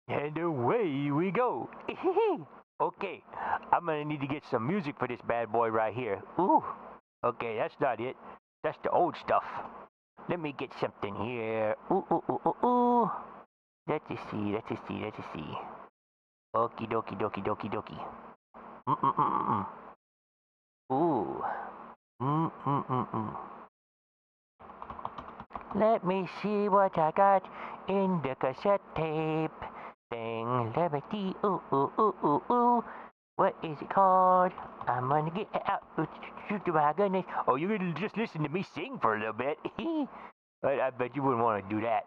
And away we go. Okay, I'm gonna need to get some music for this bad boy right here. Ooh, okay, that's not it. That's the old stuff. Let me get something here. Ooh, ooh, ooh, ooh, ooh. Let's just see, let's just see, let's just see. Okie dokie dokie dokie dokie. Mm-mm-mm-mm. Ooh. Mm-mm-mm-mm. Let me see what I got in the cassette tape. Thing, let me see. Ooh, ooh, ooh, ooh, ooh. What is it called? I'm gonna get it out. My goodness. Oh, you're gonna just listen to me sing for a little bit. I bet you wouldn't want to do that.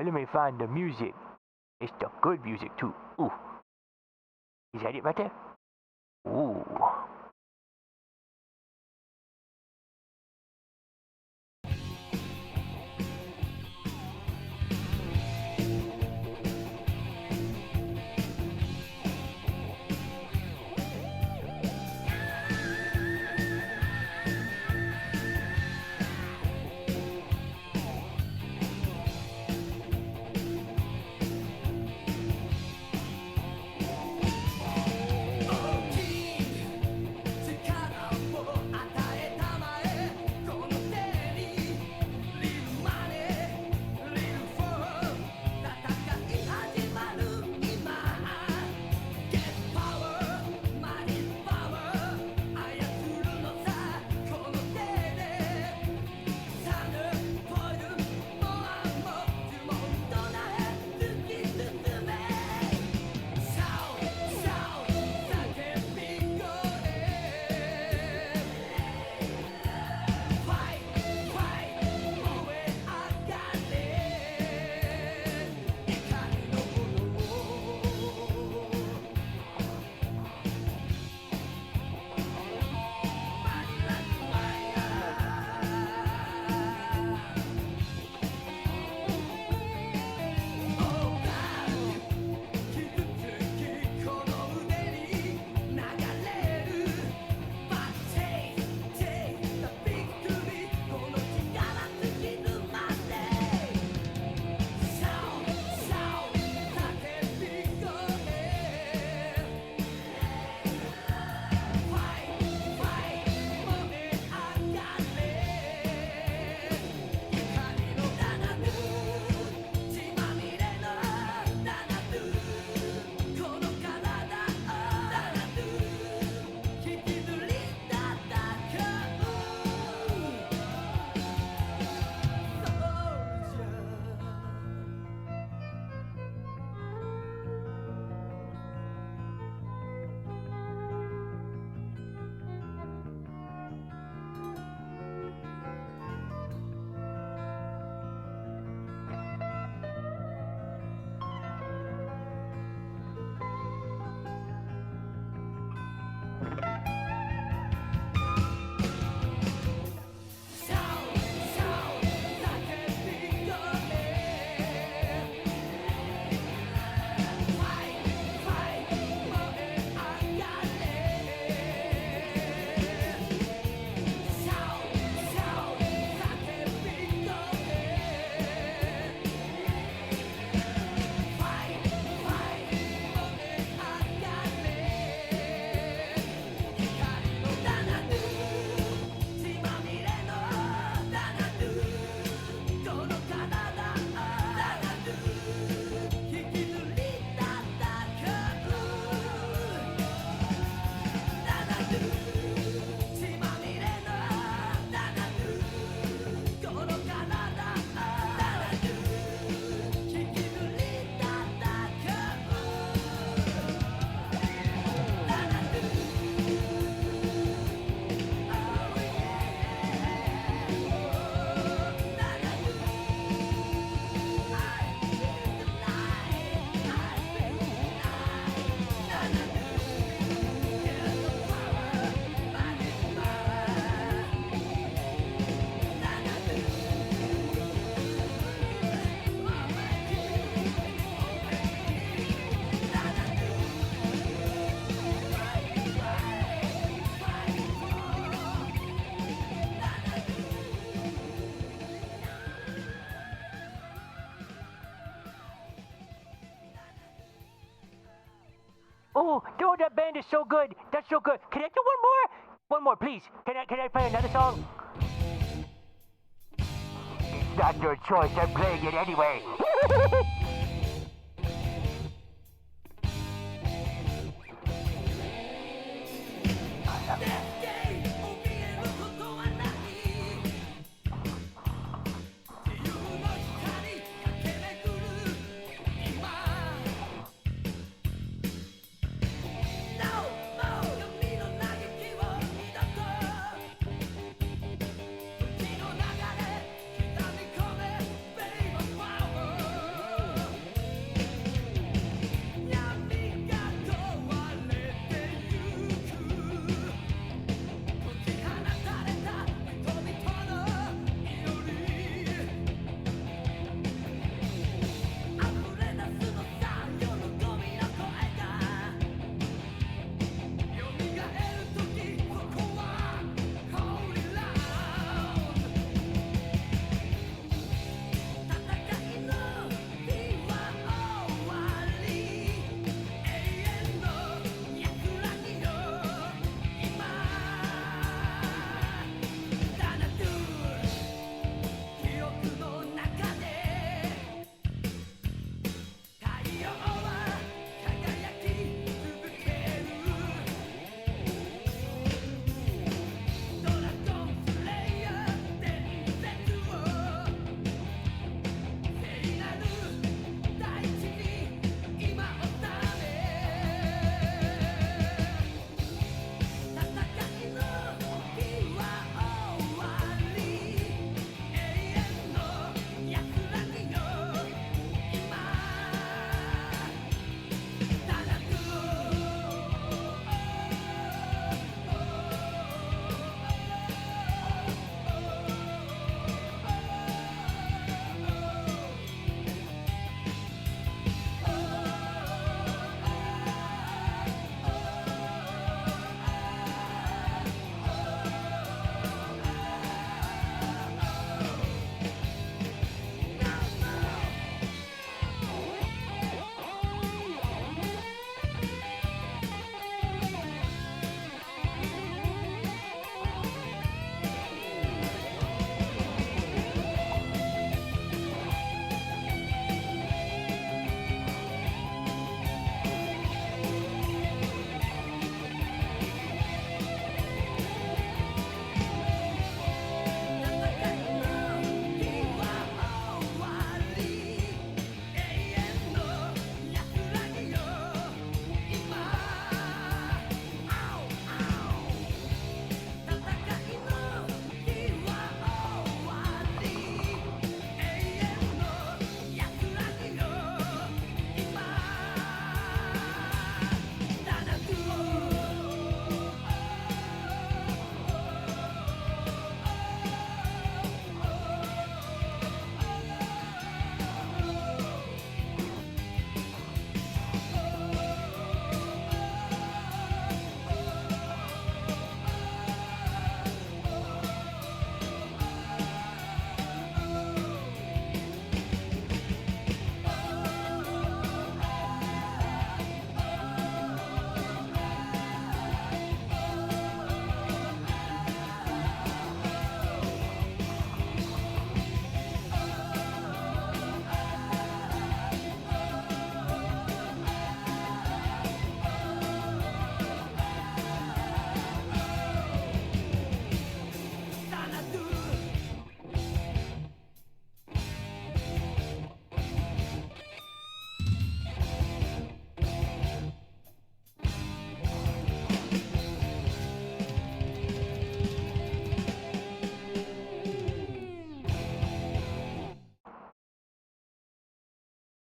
Let me find the music. It's the good music too. Ooh, is that it right there? Ooh. Oh, no, that band is so good. That's so good. Can I do one more? One more, please. Can I play another song? It's not your choice. I'm playing it anyway.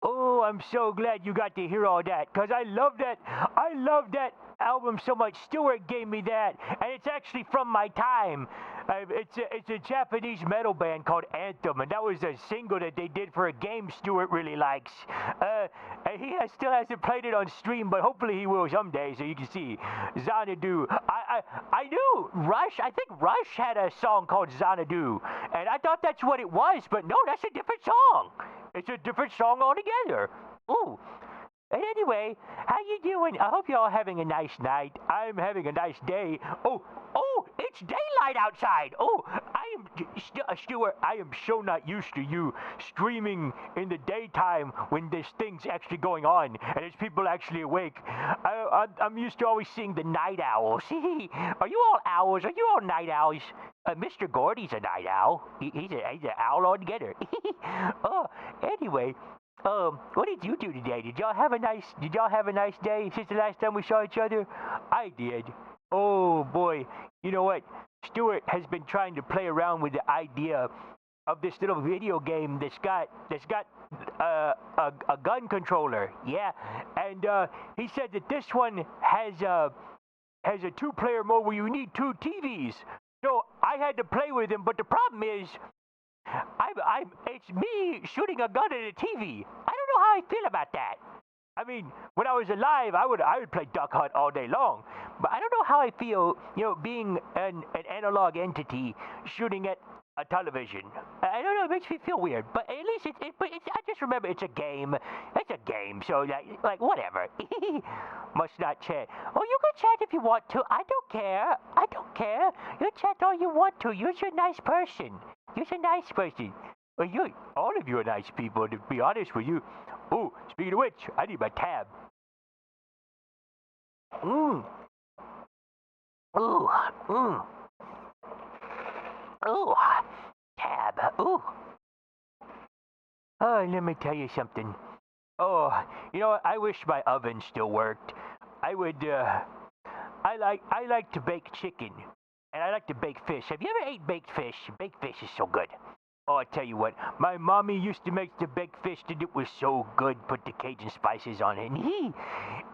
Oh, I'm so glad you got to hear all that, because I love that. I love that album so much. Stewart gave me that, and it's actually from my time. It's a Japanese metal band called Anthem, and that was a single that they did for a game Stewart really likes. And still hasn't played it on stream, but hopefully he will someday, so you can see Xanadu. I knew Rush. I think Rush had a song called Xanadu, and I thought that's what it was, but no, that's a different song. It's a different song altogether. Ooh. And anyway. anyway, how you doing? I hope you're all having a nice night. I'm having a nice day. Oh, it's daylight outside. Oh, I am, Stuart, I am so not used to you streaming in the daytime when this thing's actually going on and there's people actually awake. I'm used to always seeing the night owls. Are you all owls? Are you all night owls? Mr. Gordy's a night owl. He's an owl altogether. Anyway, what did you do today? Did y'all have a nice day since the last time we saw each other? I did. Oh boy, you know what? Stuart has been trying to play around with the idea of this little video game that's got a gun controller. Yeah, and he said that this one has a 2-player mode where you need 2 TVs. So I had to play with him, but the problem is, it's me shooting a gun at a TV. I don't know how I feel about that. I mean, when I was alive, I would play Duck Hunt all day long. But I don't know how I feel, being an analog entity shooting at a television. I don't know, it makes me feel weird. But at least I just remember it's a game. It's a game, so like whatever. Must not chat. Oh, you can chat if you want to. I don't care. You chat all you want to. You're a nice person. You're a nice person. Well, all of you are nice people, to be honest with you. Oh, speaking of which, I need my tab. Ooh, tab. Ooh. Oh, let me tell you something. Oh, you know what? I wish my oven still worked. I like to bake chicken, and I like to bake fish. Have you ever ate baked fish? Baked fish is so good. Oh, I tell you what, my mommy used to make the baked fish and it was so good. Put the Cajun spices on it, and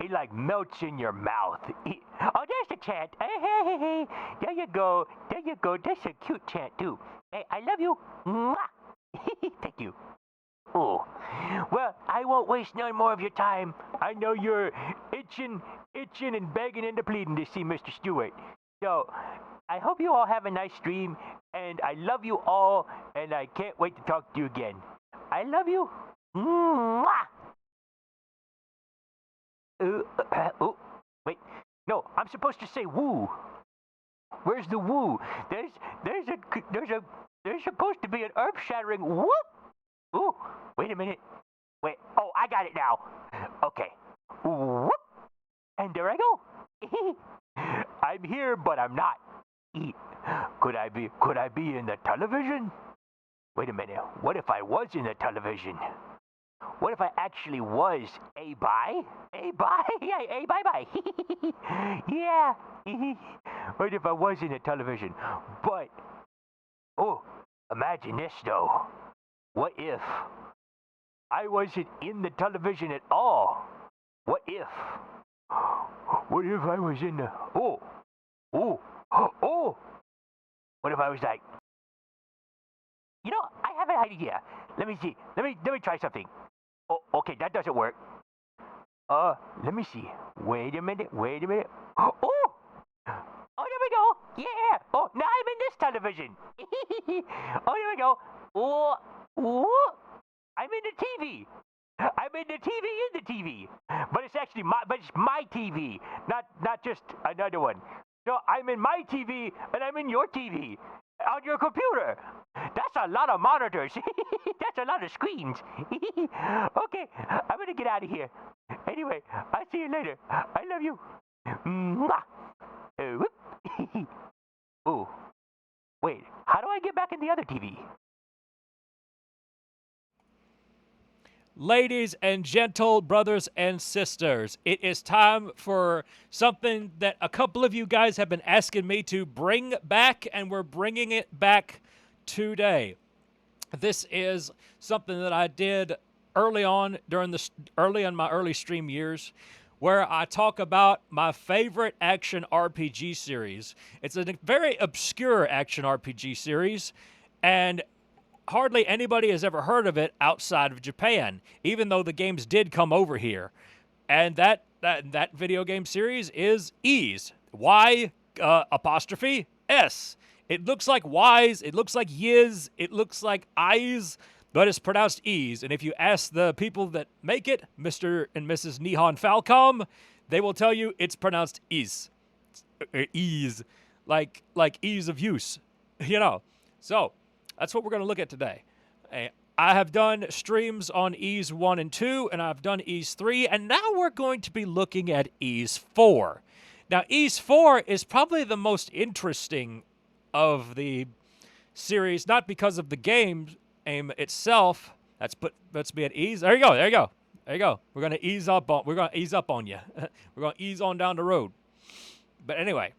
it like melts in your mouth. Oh, there's the chant. Hey, there you go. That's a cute chant too. Hey, I love you. Mwah. Thank you. Oh, well, I won't waste none more of your time. I know you're itching and begging and pleading to see Mr. Stewart. So, I hope you all have a nice stream, and I love you all, and I can't wait to talk to you again. I love you. Mwah! Oh, wait. No, I'm supposed to say woo. Where's the woo? There's supposed to be an earth-shattering whoop. Ooh, wait a minute. Wait. Oh, I got it now. Okay. Whoop. And there I go. I'm here, but I'm not. Could I be in the television? Wait a minute. What if I was in the television? What if I actually was a bye? A bye? Yeah, a bye. Yeah. What if I was in the television? But, oh, imagine this though. What if I wasn't in the television at all? What if I was in the... Oh! What if I was like... I have an idea. Let me see. Let me try something. Oh, okay, that doesn't work. Let me see. Wait a minute. Oh! Oh, there we go. Yeah. Oh, now I'm in this television. Oh, there we go. Oh. I'm in the TV. I'm in the TV in the TV. But it's actually my TV, not just another one. So I'm in my TV and I'm in your TV on your computer. That's a lot of monitors. That's a lot of screens. Okay, I'm gonna get out of here. Anyway, I'll see you later. I love you. Mwah. Oh, wait. How do I get back in the other TV? Ladies and gentle brothers and sisters, it is time for something that a couple of you guys have been asking me to bring back, and we're bringing it back today. This is something that I did early in my early stream years, where I talk about my favorite action RPG series. It's a very obscure action RPG series, and hardly anybody has ever heard of it outside of Japan, even though the games did come over here. And that video game series is Ys. Y apostrophe S. It looks like Y's. It looks like I's. but it's pronounced ease. And if you ask the people that make it, Mr. and Mrs. Nihon Falcom, they will tell you it's pronounced ease. Ease. Like ease of use. So that's what we're going to look at today. I have done streams on ease 1 and 2, and I've done ease 3, and now we're going to be looking at ease 4. Now, ease 4 is probably the most interesting of the series, not because of the game itself. Let's be at ease. There you go. We're gonna ease up on you. We're gonna ease on down the road. But anyway,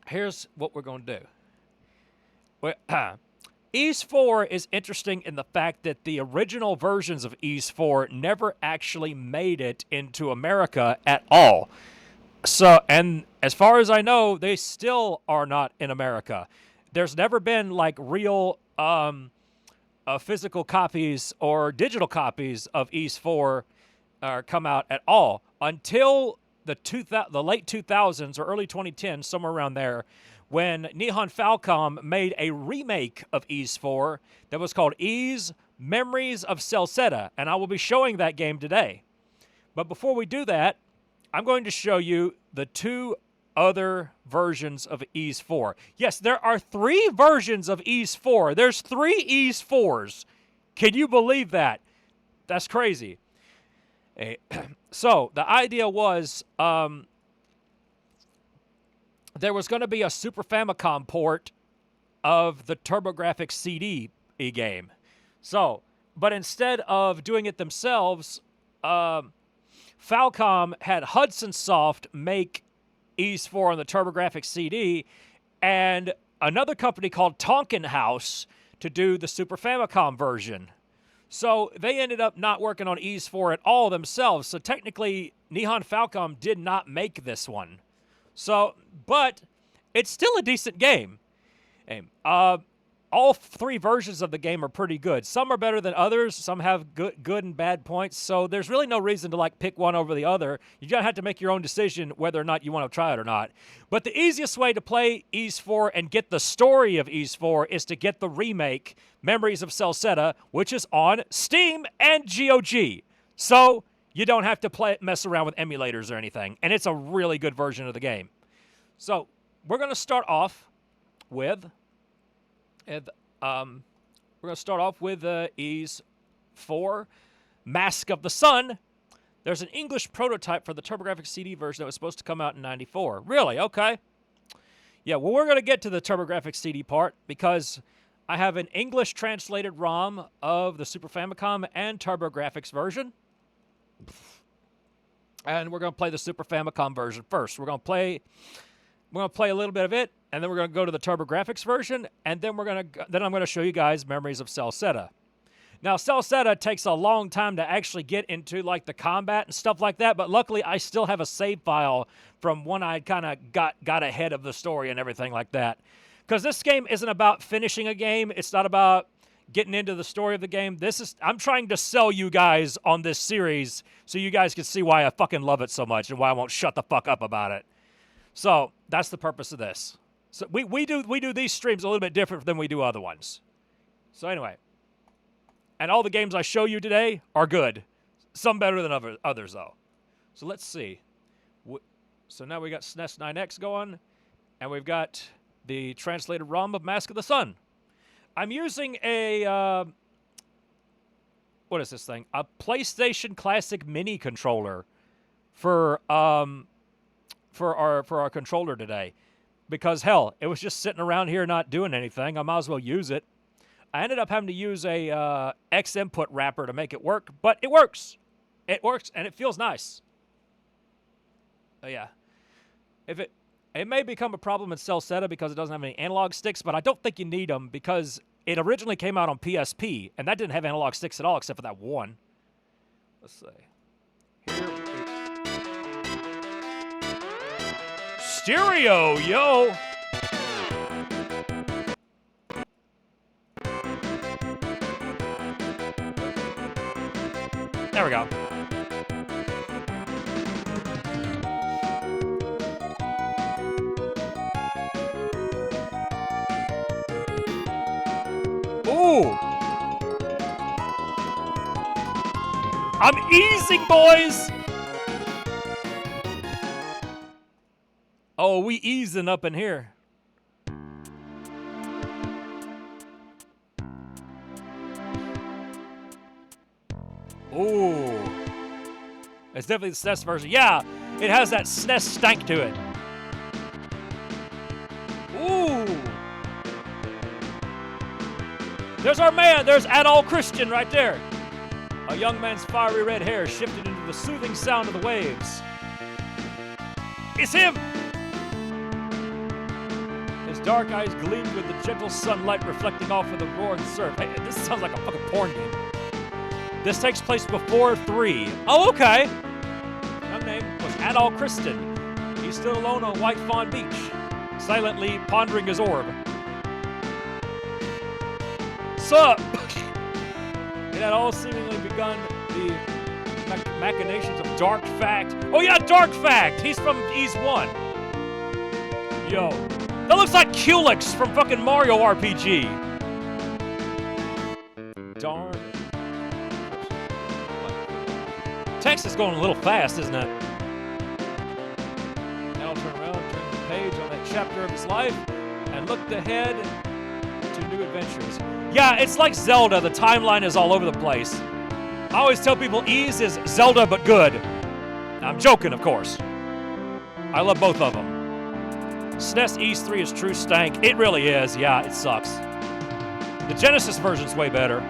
here's what we're gonna do. Ease 4 is interesting in the fact that the original versions of Ease 4 never actually made it into America at all. So, and as far as I know, they still are not in America. There's never been like real physical copies or digital copies of Ease 4 come out at all until the late 2000s or early 2010s, somewhere around there, when Nihon Falcom made a remake of Ease 4 that was called Ease Memories of Celcet, and I will be showing that game today. But before we do that, I'm going to show you the 2 other versions of Ease 4. Yes, there are 3 versions of Ease 4. There's 3 Ease 4s. Can you believe that? That's crazy. So the idea was there was going to be a Super Famicom port of the TurboGrafx CD game. So, but instead of doing it themselves, Falcom had Hudson Soft make Ease 4 on the TurboGrafx CD, and another company called Tonkin House to do the Super Famicom version. So they ended up not working on Ease 4 at all themselves. So technically, Nihon Falcom did not make this one. So, but it's still a decent game. All 3 versions of the game are pretty good. Some are better than others. Some have good and bad points. So there's really no reason to like pick one over the other. You gotta have to make your own decision whether or not you want to try it or not. But the easiest way to play Ease 4 and get the story of Ease 4 is to get the remake, Memories of Celcet, which is on Steam and GOG. So you don't have to mess around with emulators or anything. And it's a really good version of the game. So we're going to start off with Ease 4, Mask of the Sun. There's an English prototype for the TurboGrafx CD version that was supposed to come out in '94. Really? Okay. Yeah, well, we're going to get to the TurboGrafx CD part because I have an English translated ROM of the Super Famicom and TurboGrafx version. And we're going to play the Super Famicom version first. We're going to play a little bit of it, and then we're going to go to the TurboGrafx version, and then I'm going to show you guys Memories of Celcet. Now, Celcet takes a long time to actually get into like the combat and stuff like that, but luckily I still have a save file from when I kind of got ahead of the story and everything like that. Because this game isn't about finishing a game. It's not about getting into the story of the game. I'm trying to sell you guys on this series so you guys can see why I fucking love it so much and why I won't shut the fuck up about it. So that's the purpose of this. So we do these streams a little bit different than we do other ones. So anyway, and all the games I show you today are good. Some better than others though. So let's see. So now we got SNES 9X going, and we've got the translated ROM of Mask of the Sun. I'm using a what is this thing? A PlayStation Classic Mini controller for our controller today, because hell, it was just sitting around here not doing anything. I might as well use it. I ended up having to use a X input wrapper to make it work, but it works. It works and it feels nice. Yeah, it may become a problem in Celcet because it doesn't have any analog sticks, but I don't think you need them because it originally came out on PSP, and that didn't have analog sticks at all except for that one. Let's see. Stereo, yo! There we go. Ooh! I'm easing, boys! Oh, we easing up in here. Ooh. It's definitely the SNES version. Yeah, it has that SNES stank to it. Ooh. There's our man. There's Adol Christian right there. A young man's fiery red hair shifted into the soothing sound of the waves. It's him! His dark eyes gleamed with the gentle sunlight reflecting off of the roaring surf. Hey, this sounds like a fucking porn game. This takes place before 3. Oh, okay. His name was Adol Christian. He stood alone on White Fawn Beach, silently pondering his orb. Sup? It had all seemingly begun the machinations of Dark Fact. Oh yeah, Dark Fact! He's from Ease 1. Yo. That looks like Culex from fucking Mario RPG. Darn. Text is going a little fast, isn't it? Now I'll turn around, turn the page on that chapter of his life, and looked ahead to new adventures. Yeah, it's like Zelda. The timeline is all over the place. I always tell people Ease is Zelda but good. I'm joking, of course. I love both of them. SNES Ease 3 is true stank. It really is. Yeah, it sucks. The Genesis version's way better.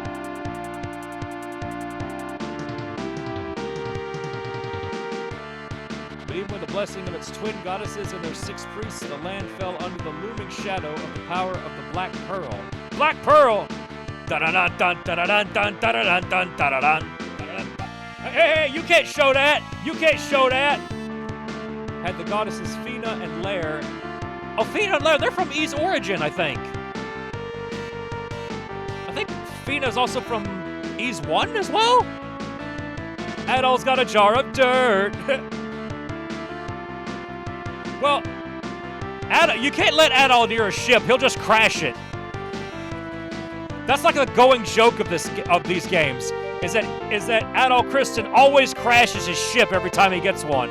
But even with the blessing of its twin goddesses and their 6 priests, the land fell under the looming shadow of the power of the Black Pearl. Black Pearl! Hey, you can't show that! You can't show that! Had the goddesses Fina and Lair. Oh, Fina and Lair, they're from Ease Origin, I think. I think Fina's also from Ease 1 as well? Adol's got a jar of dirt. Well, you can't let Adol near a ship. He'll just crash it. That's like a going joke of these games. Is that Adol Christian always crashes his ship every time he gets one.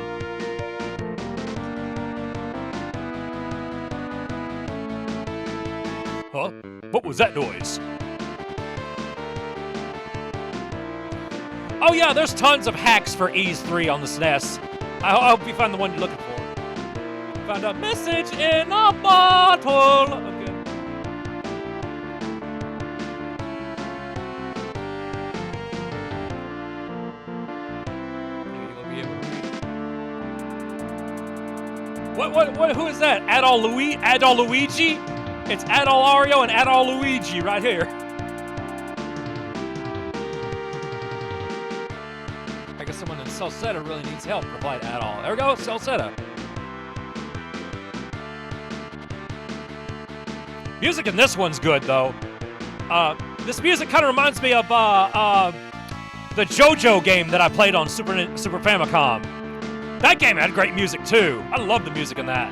Huh? What was that noise? Oh yeah, there's tons of hacks for Ease 3 on the SNES. I hope you find the one you're looking for. Found a message in a bottle. Okay. What? Who is that? Adol Luigi? It's Adol Ario and Adol Luigi right here. I guess someone in Celcet really needs help, replied Adol. There we go, Celcet. Music in this one's good, though. This music kind of reminds me of the JoJo game that I played on Super Famicom. That game had great music, too. I love the music in that.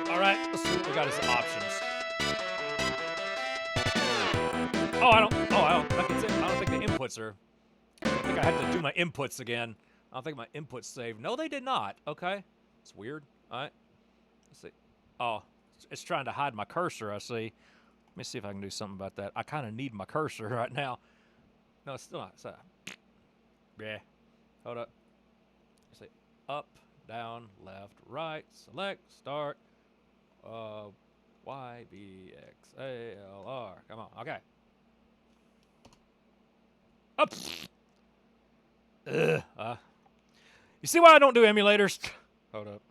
All right, let's see what we got as options. I don't think the inputs are... I think I had to do my inputs again. I don't think my inputs saved. No, they did not. Okay. It's weird. All right. Let's see. Oh, it's trying to hide my cursor, I see. Let me see if I can do something about that. I kind of need my cursor right now. No, it's still not. Yeah. Hold up. Let's see. Up, down, left, right, select, start. Y, B, X, A, L, R. Come on. Okay. Up. You see why I don't do emulators? Hold up.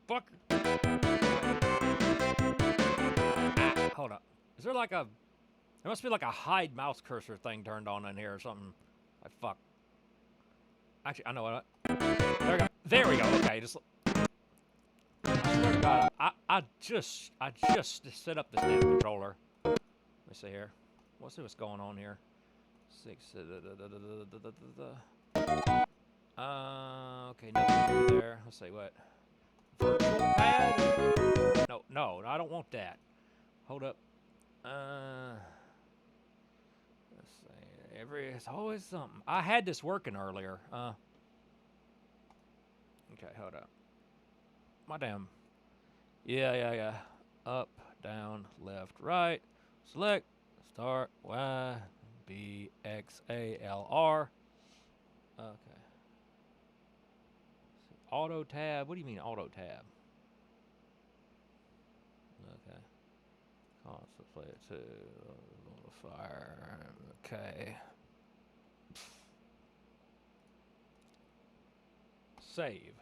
Fuck. Hold up. Is there like a... There must be like a hide mouse cursor thing turned on in here or something. Like, fuck. Actually, I know what. There we go. There we go. Okay, just... I swear to God, I just set up this damn controller. Let me see here. Let's see what's going on here. 6... okay, nothing there. Let's see, what? Virtual pad? No, I don't want that. Hold up. Let's see. It's always something. I had this working earlier. Okay, hold up. My damn. Yeah. Up, down, left, right. Select, start, Y, B, X, A, L, R. Okay. Auto tab. What do you mean auto tab? Okay. Constant play it to fire. Okay. Save.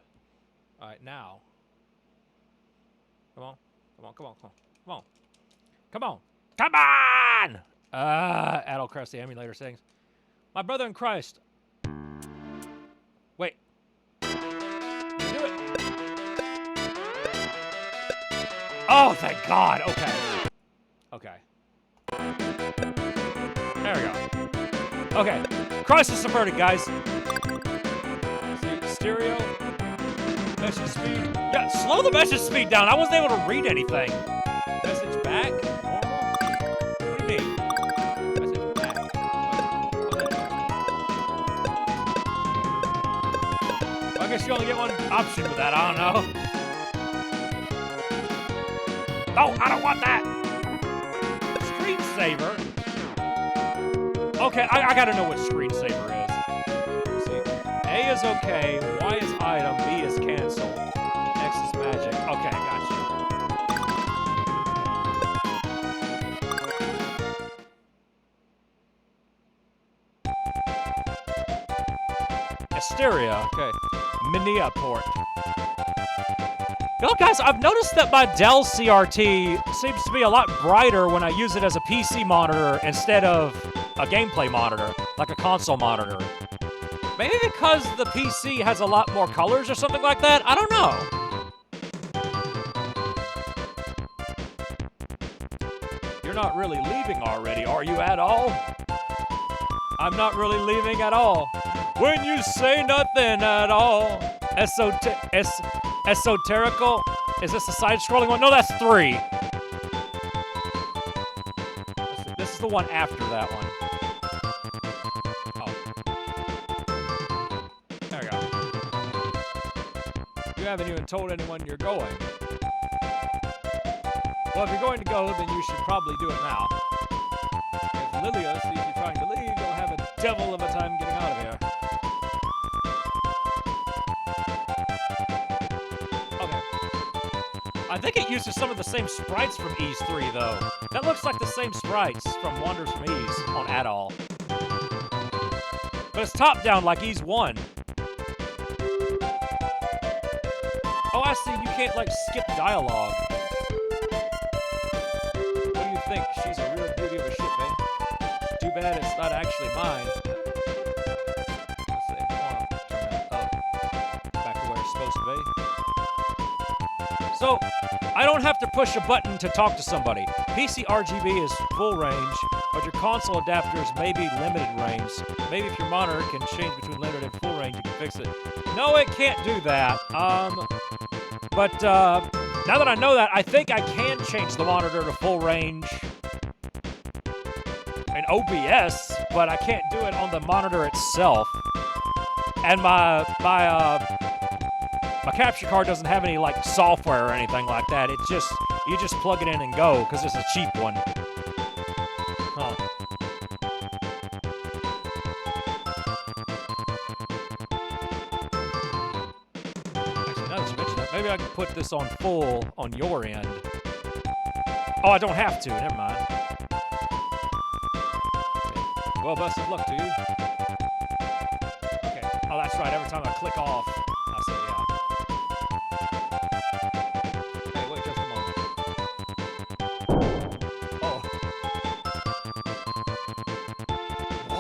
All right, now. Come on. Adult Crest, the emulator settings. My brother in Christ. Wait. Do it. Oh, thank God. Okay. There we go. Okay. Christ is subverted, guys. See, stereo. Message speed. Yeah, slow the message speed down. I wasn't able to read anything. Message back. Normal. What do you mean? Message back. Okay. Well, I guess you only get one option with that. I don't know. Oh, I don't want that. Screensaver. Okay, I gotta know what screensaver is. See, A is okay, Y is item, B is cancel, X is magic. Okay, gotcha. Asteria, okay. Minia port. You know, guys, I've noticed that my Dell CRT seems to be a lot brighter when I use it as a PC monitor instead of a gameplay monitor, like a console monitor. Maybe because the PC has a lot more colors or something like that? I don't know. You're not really leaving already, are you at all? I'm not really leaving at all. When you say nothing at all. Esoterical? Is this a side-scrolling one? No, that's 3. This is the one after that one. Oh. There we go. You haven't even told anyone you're going. Well, if you're going to go, then you should probably do it now. If Lilia sees you trying to leave, you'll have a devil of a time getting out of here. I think it uses some of the same sprites from Ys 3, though. That looks like the same sprites from Wonders from Ys on Adol. But it's top-down like Ys 1. Oh, I see. You can't, like, skip dialogue. What do you think? She's a real beauty of a ship, man. Too bad it's not actually mine. Let's see. Oh, turn that up. Back to where it's supposed to be. So, I don't have to push a button to talk to somebody. PC RGB is full range, but your console adapters may be limited range. Maybe if your monitor can change between limited and full range, you can fix it. No, it can't do that. But now that I know that, I think I can change the monitor to full range in OBS, but I can't do it on the monitor itself. And my capture card doesn't have any, like, software or anything like that. It's just, you just plug it in and go, because it's a cheap one. Huh. Actually, now that you mention that, maybe I can put this on full on your end. Oh, I don't have to. Never mind. Okay. Well, best of luck to you. Okay. Oh, that's right. Every time I click off, I say, yeah.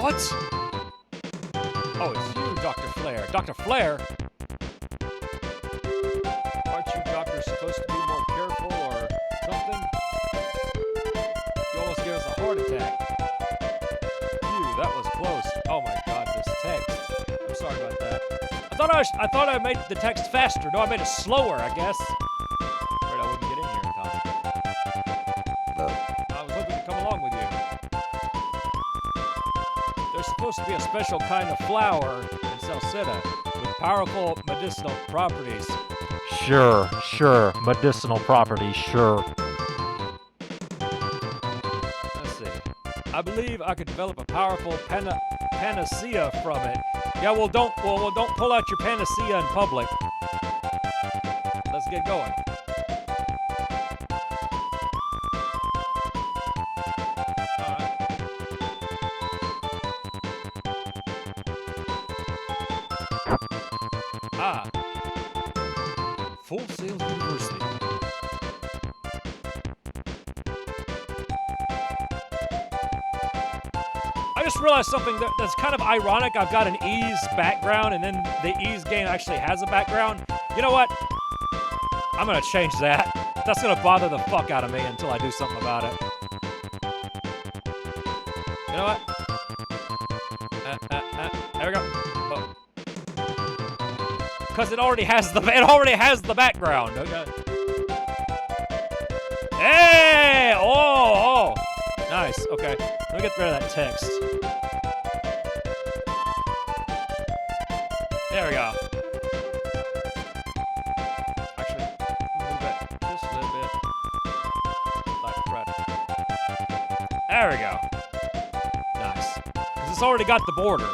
What? Oh, it's you, Dr. Flare. Dr. Flare? Aren't you doctors supposed to be more careful or something? You almost gave us a heart attack. Phew, that was close. Oh my God, this text. I'm sorry about that. I thought I made the text faster. No, I made it slower, I guess. Afraid I wouldn't get in here in time. There's supposed to be a special kind of flower in Celcet with powerful medicinal properties. Sure. Medicinal properties, sure. Let's see. I believe I could develop a powerful panacea from it. Yeah, well, don't pull out your panacea in public. Let's get going. Full Sail University. I just realized something that's kind of ironic. I've got an Ease background, and then the Ease game actually has a background. You know what? I'm gonna change that. That's gonna bother the fuck out of me until I do something about it. You know what? There we go. Oh. Because it already has the background. Okay. Hey! Oh! Nice. Okay. Let me get rid of that text. There we go. Actually, move it just a little bit. Like right. There we go. Nice. Because it's already got the border.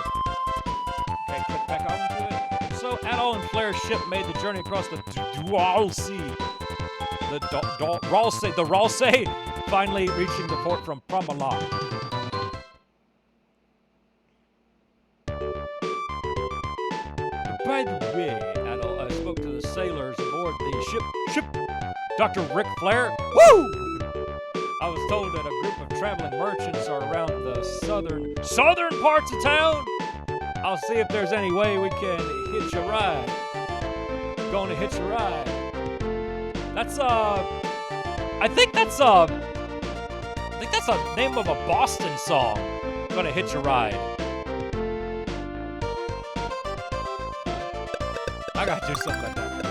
Okay, click back onto it. So, Adol and Flair's ship made the journey across the Dual Sea. The Ralsei, finally reaching the port from Promenade. By the way, Adol, I spoke to the sailors aboard the ship, Dr. Ric Flair. Woo! I was told that a group of traveling merchants are around the southern parts of town. I'll see if there's any way we can hitch a ride. Gonna hitch a ride. That's I think that's the name of a Boston song. Gonna hitch a ride. I gotta do something like that.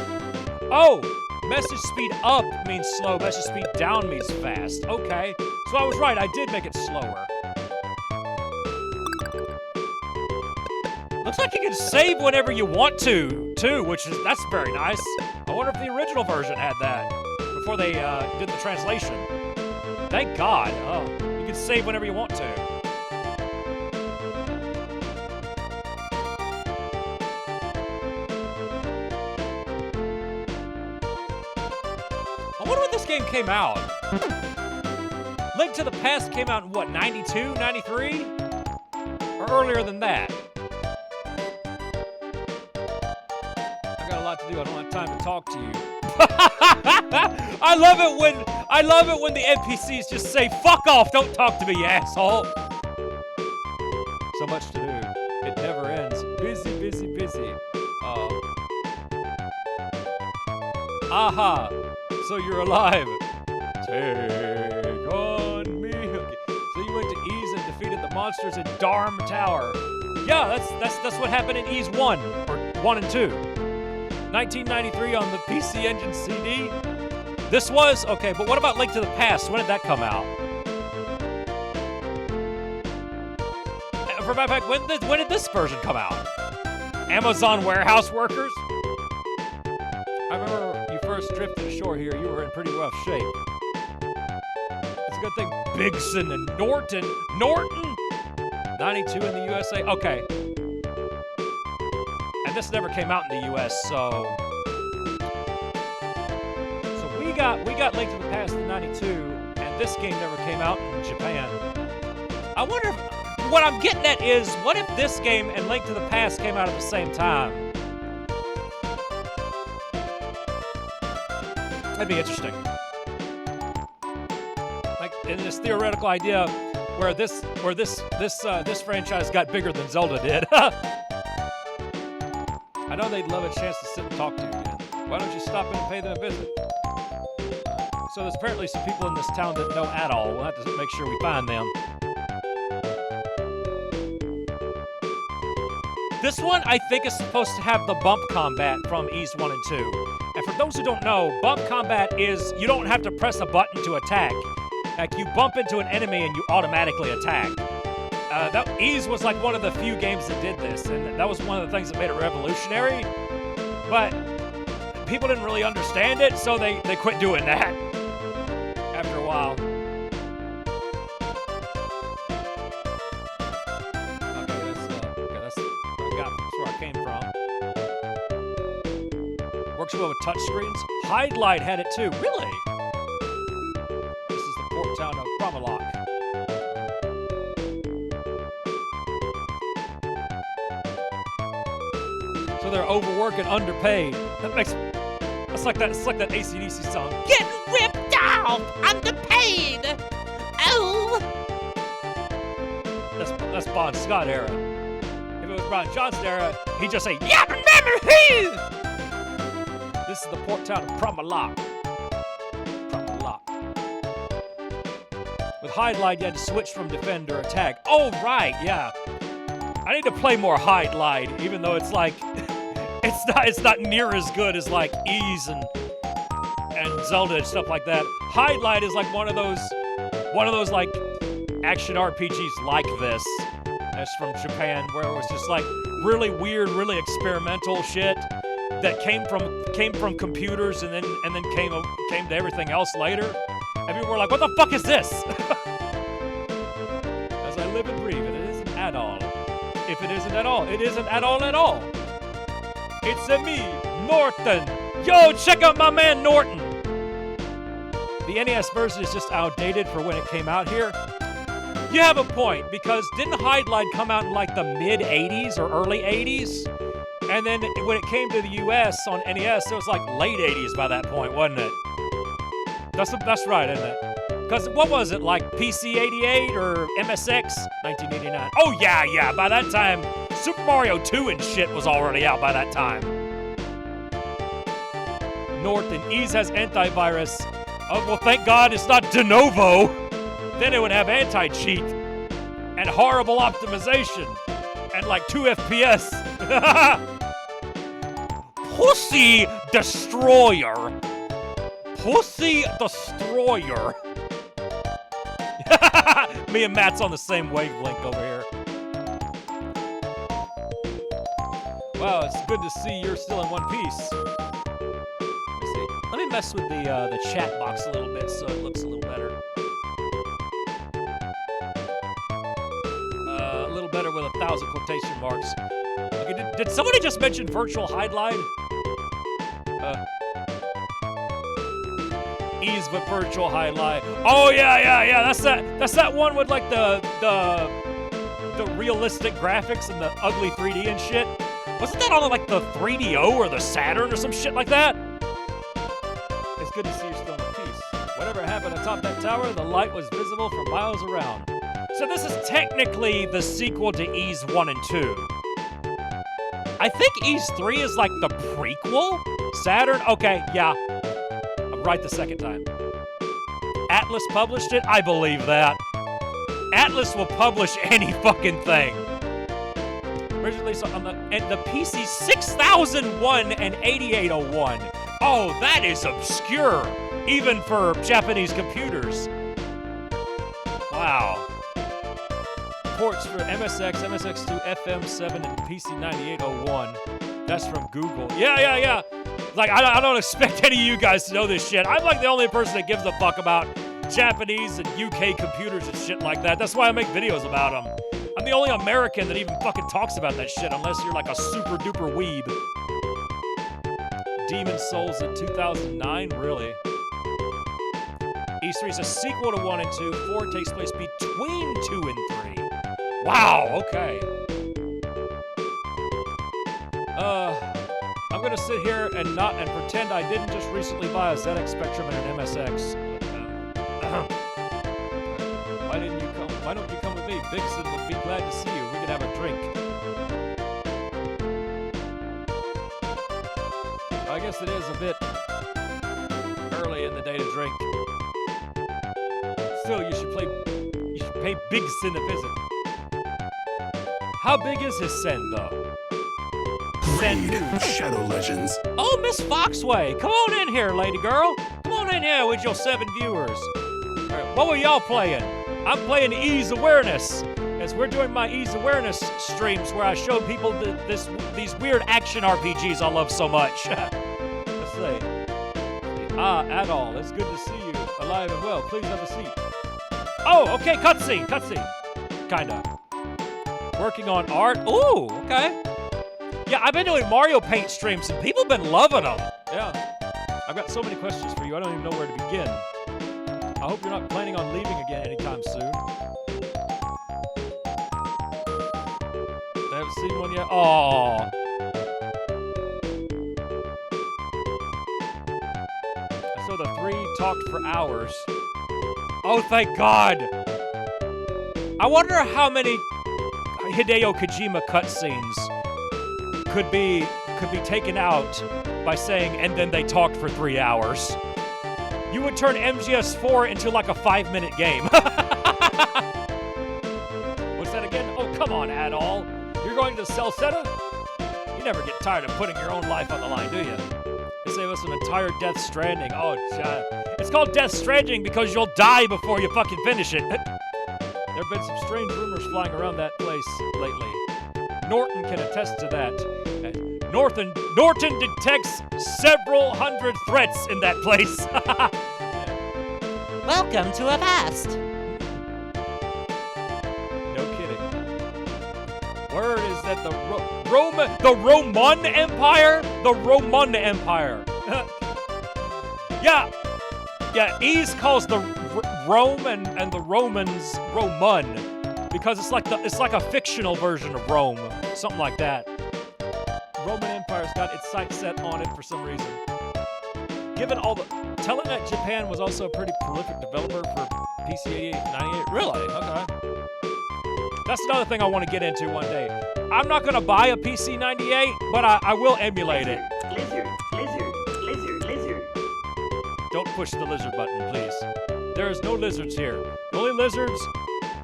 Oh! Message speed up means slow, message speed down means fast. Okay. So I was right, I did make it slower. Looks like you can save whenever you want to, too, that's very nice. I wonder if the original version had that before they did the translation. Thank God. Oh, you can save whenever you want to. I wonder when this game came out. Link to the Past came out in what, 92, 93? Or earlier than that? I got a lot to do. I don't have time to talk to you. I love it when the NPCs just say, "Fuck off! Don't talk to me, you asshole." So much to do. It never ends. Busy, busy, busy. Aha! So you're alive. Take on me. Okay. So you went to Ease and defeated the monsters in Darm Tower. Yeah, that's what happened in Ease 1 or 1 and 2. 1993 on the PC Engine CD. This was okay, but what about Link to the Past? When did that come out? For my fact, when did this version come out? Amazon warehouse workers? I remember you first drifted ashore here. You were in pretty rough shape. It's a good thing Bigson and Norton. 92 in the USA. Okay. And this never came out in the US, so we got Link to the Past in 92, and this game never came out in Japan. I wonder if what I'm getting at is, what if this game and Link to the Past came out at the same time? That'd be interesting. Like in this theoretical idea where this franchise got bigger than Zelda did. I know they'd love a chance to sit and talk to you again. Why don't you stop in and pay them a visit? So there's apparently some people in this town that know Adol. We'll have to make sure we find them. This one, I think, is supposed to have the bump combat from Ease 1 and 2. And for those who don't know, bump combat is you don't have to press a button to attack. Like, you bump into an enemy and you automatically attack. That Ease was like one of the few games that did this, and that was one of the things that made it revolutionary. But people didn't really understand it, so they quit doing that after a while. Okay, that's where I came from. Works well with touch screens. Hide-Light had it too. Really? This is the port town of Promalok. So they're overworked and underpaid. It's like that AC/DC song. Getting ripped off, underpaid. Oh. That's Bon Scott era. If it was Brian Johnson era, he'd just say, "Yeah, remember he." This is the port town of Promalok. With Hide-Light, you had to switch from defend or attack. Oh right, yeah. I need to play more Hide-Light, even though it's like. It's not near as good as like Ease and Zelda and stuff like that. Hide-Light is like one of those like action RPGs like this. That's from Japan, where it was just like really weird, really experimental shit that came from computers and then came to everything else later. And people were like, "What the fuck is this?" As I live and breathe, it isn't at all. If it isn't at all, it isn't at all at all. It's me, Norton. Yo, check out my man Norton. The NES version is just outdated for when it came out here. You have a point, because didn't Hide-Light come out in like the mid-'80s or early '80s? And then when it came to the US on NES, it was like late '80s by that point, wasn't it? That's right, isn't it? Because what was it, like PC 88 or MSX 1989? Oh yeah, by that time, Super Mario 2 and shit was already out by that time. Norton, Ease has antivirus. Oh, well, thank God it's not de novo. Then it would have anti-cheat and horrible optimization and like 2 FPS. Pussy Destroyer. Pussy Destroyer. Me and Matt's on the same wavelength over here. Wow, it's good to see you're still in one piece. Let me mess with the chat box a little bit so it looks a little better. A little better with 1,000 quotation marks. Okay, did somebody just mention virtual Hide-Light? Ease but virtual Hide-Light. Oh yeah. That's that one with like the realistic graphics and the ugly 3D and shit. Wasn't that on like the 3DO or the Saturn or some shit like that? It's good to see you're still in peace. Whatever happened atop that tower, the light was visible for miles around. So this is technically the sequel to Ease 1 and 2. I think Ease 3 is like the prequel? Saturn? Okay, yeah. I'm right the second time. Atlas published it? I believe that. Atlas will publish any fucking thing. Originally on the PC 6001 and 8801. Oh, that is obscure, even for Japanese computers. Wow. Ports for MSX, MSX2, FM7, and PC 9801. That's from Google. Yeah. Like, I don't expect any of you guys to know this shit. I'm like the only person that gives a fuck about Japanese and UK computers and shit like that. That's why I make videos about them. I'm the only American that even fucking talks about that shit, unless you're like a super duper weeb. Demon Souls in 2009? Really? Ease 3 is a sequel to 1 and 2. 4 takes place between 2 and 3. Wow, okay. I'm gonna sit here and pretend I didn't just recently buy a ZX Spectrum and an MSX. Why don't you come with me? Vixen would be glad to see you. We could have a drink. I guess it is a bit early in the day to drink. Still, you should pay Vixen a visit. How big is his send, though? Send Shadow Legends. Oh, Miss Foxway, come on in here, lady girl. Come on in here with your 7 viewers. All right, what were y'all playing? I'm playing Ease Awareness. Because we're doing my ease awareness streams where I show people these weird action RPGs I love so much. Let's see. Adol, it's good to see you alive and well. Please have a seat. Oh, okay, cutscene. Kinda. Working on art. Ooh, okay. Yeah, I've been doing Mario Paint streams and people have been loving them. Yeah. I've got so many questions for you, I don't even know where to begin. I hope you're not planning on leaving again anytime soon. I haven't seen one yet. Aww. So the three talked for hours. Oh, thank God. I wonder how many Hideo Kojima cutscenes could be taken out by saying, and then they talked for 3 hours. You would turn MGS4 into like a 5-minute game. What's that again? Oh, come on, Adol. You're going to Celcet? You never get tired of putting your own life on the line, do you? They save us an entire Death Stranding. Oh, God. It's called Death Stranding because you'll die before you fucking finish it. There have been some strange rumors flying around that place lately. Norton can attest to that. Norton detects several hundred threats in that place. Welcome to Avast. No kidding. Word is that the Roman Empire? The Roman Empire. Yeah, Ease calls the Rome and the Romans Roman because it's like a fictional version of Rome, something like that. Roman Empire's got its sights set on it for some reason. Given all the Telenet Japan was also a pretty prolific developer for PC 98. Really? Okay. That's another thing I want to get into one day. I'm not gonna buy a PC 98, but I will emulate it. Lizard. Don't push the lizard button, please. There is no lizards here. The only lizards.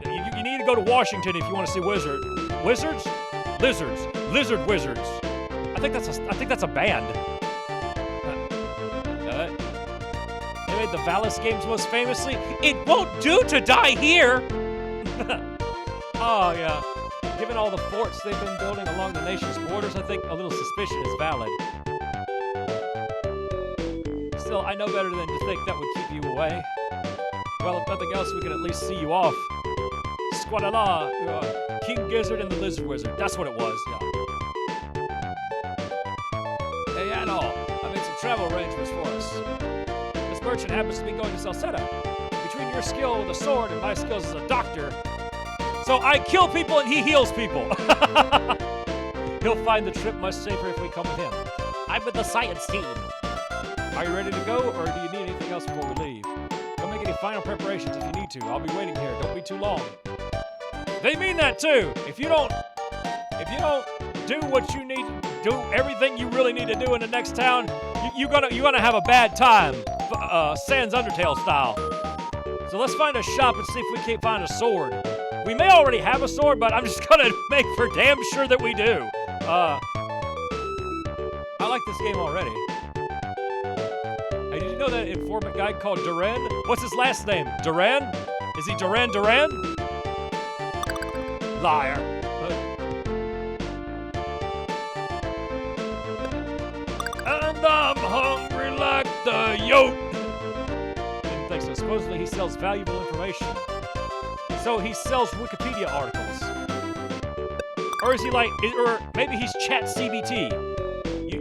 You need to go to Washington if you want to see wizards. Lizard wizards. I think that's a band. They made the Valis games most famously. It won't do to die here. Oh yeah. Given all the forts they've been building along the nation's borders, I think a little suspicion is valid. Still, I know better than to think that would keep you away. Well, if nothing else, we can at least see you off. Squadala, King Gizzard and the Lizard Wizard. That's what it was, yeah. Hey, Adol, I made some travel arrangements for us. This merchant happens to be going to Celcet. Between your skill with a sword and my skills as a doctor, so I kill people and he heals people. He'll find the trip much safer if we come with him. I'm with the science team. Are you ready to go, or do you need anything else before we leave? Don't make any final preparations if you need to. I'll be waiting here. Don't be too long. They mean that too. If you don't do what you need to do, everything you really need to do in the next town, you're gonna have a bad time. Sans Undertale style. So let's find a shop and see if we can't find a sword. We may already have a sword, but I'm just gonna make for damn sure that we do. I like this game already. Hey, did you know that informant guy called Duran? What's his last name? Duran? Is he Duran? Liar. And I'm hungry like the yoke. Didn't think so. Supposedly he sells valuable information. So he sells Wikipedia articles. Or is he like, or maybe he's Chat CBT.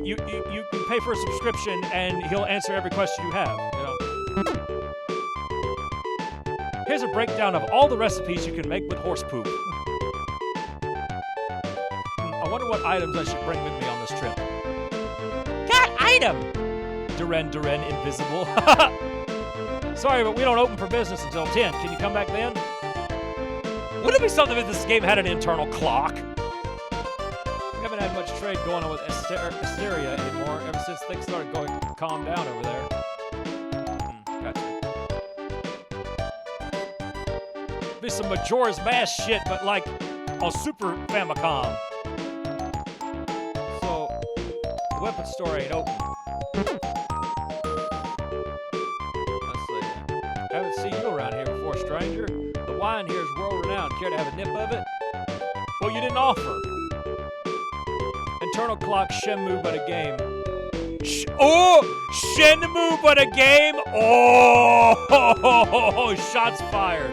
You can pay for a subscription and he'll answer every question you have, you know. Here's a breakdown of all the recipes you can make with horse poop. I wonder what items I should bring with me on this trip. Got item! Duran invisible. Sorry, but we don't open for business until 10. Can you come back then? Wouldn't it be something if this game had an internal clock? We haven't had much trade going on with Asteria anymore ever since things started going calm down over there. Gotcha. Be some Majora's Mask shit, but like on Super Famicom. So, the weapon store ain't open. Let's see. I haven't seen you around here before, stranger. The wine here is world-renowned. Care to have a nip of it? Well, you didn't offer. Internal clock, Shenmue, but a game. Shenmue, but a game? Oh, shots fired.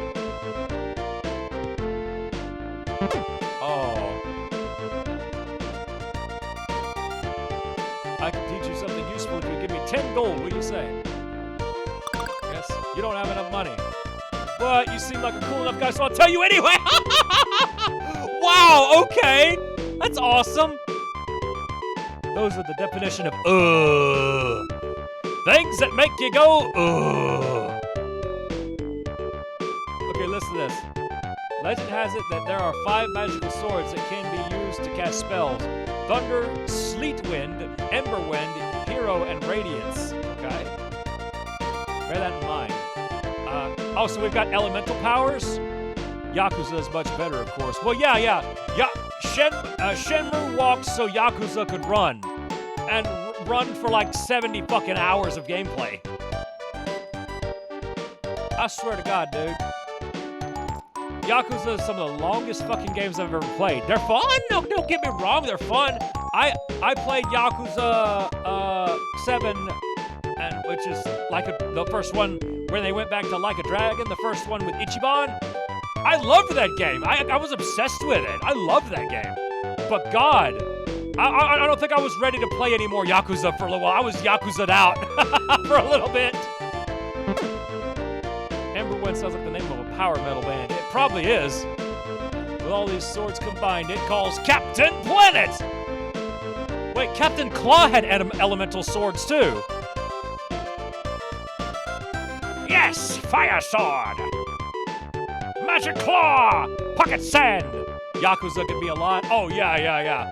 Oh. I can teach you something useful if you give me 10 gold. What do you say? Yes, you don't have enough money. But you seem like a cool enough guy, so I'll tell you anyway. Wow, okay. That's awesome. Those are the definition of things that make you go Okay, listen to this. Legend has it that there are 5 magical swords that can be used to cast spells. Thunder, Sleet Wind, Ember Wind, Hero, and Radiance. Okay. Bear that in mind. So we've got elemental powers. Yakuza is much better, of course. Well, yeah. Shenmue walks so Yakuza could run. And run for like 70 fucking hours of gameplay. I swear to God, dude. Yakuza is some of the longest fucking games I've ever played. They're fun. No, don't get me wrong. They're fun. I played Yakuza 7, and which is the first one where they went back to Like a Dragon. The first one with Ichiban. I loved that game. I was obsessed with it. I loved that game. But God, I don't think I was ready to play any more Yakuza for a little while. I was Yakuza'd out for a little bit. Ember Wind sounds like the name of a power metal band. It probably is. With all these swords combined, it calls Captain Planet! Wait, Captain Claw had elemental swords too. Yes, Fire Sword! Magic Claw! Pocket Sand! Yakuza can be a lot. Oh, yeah.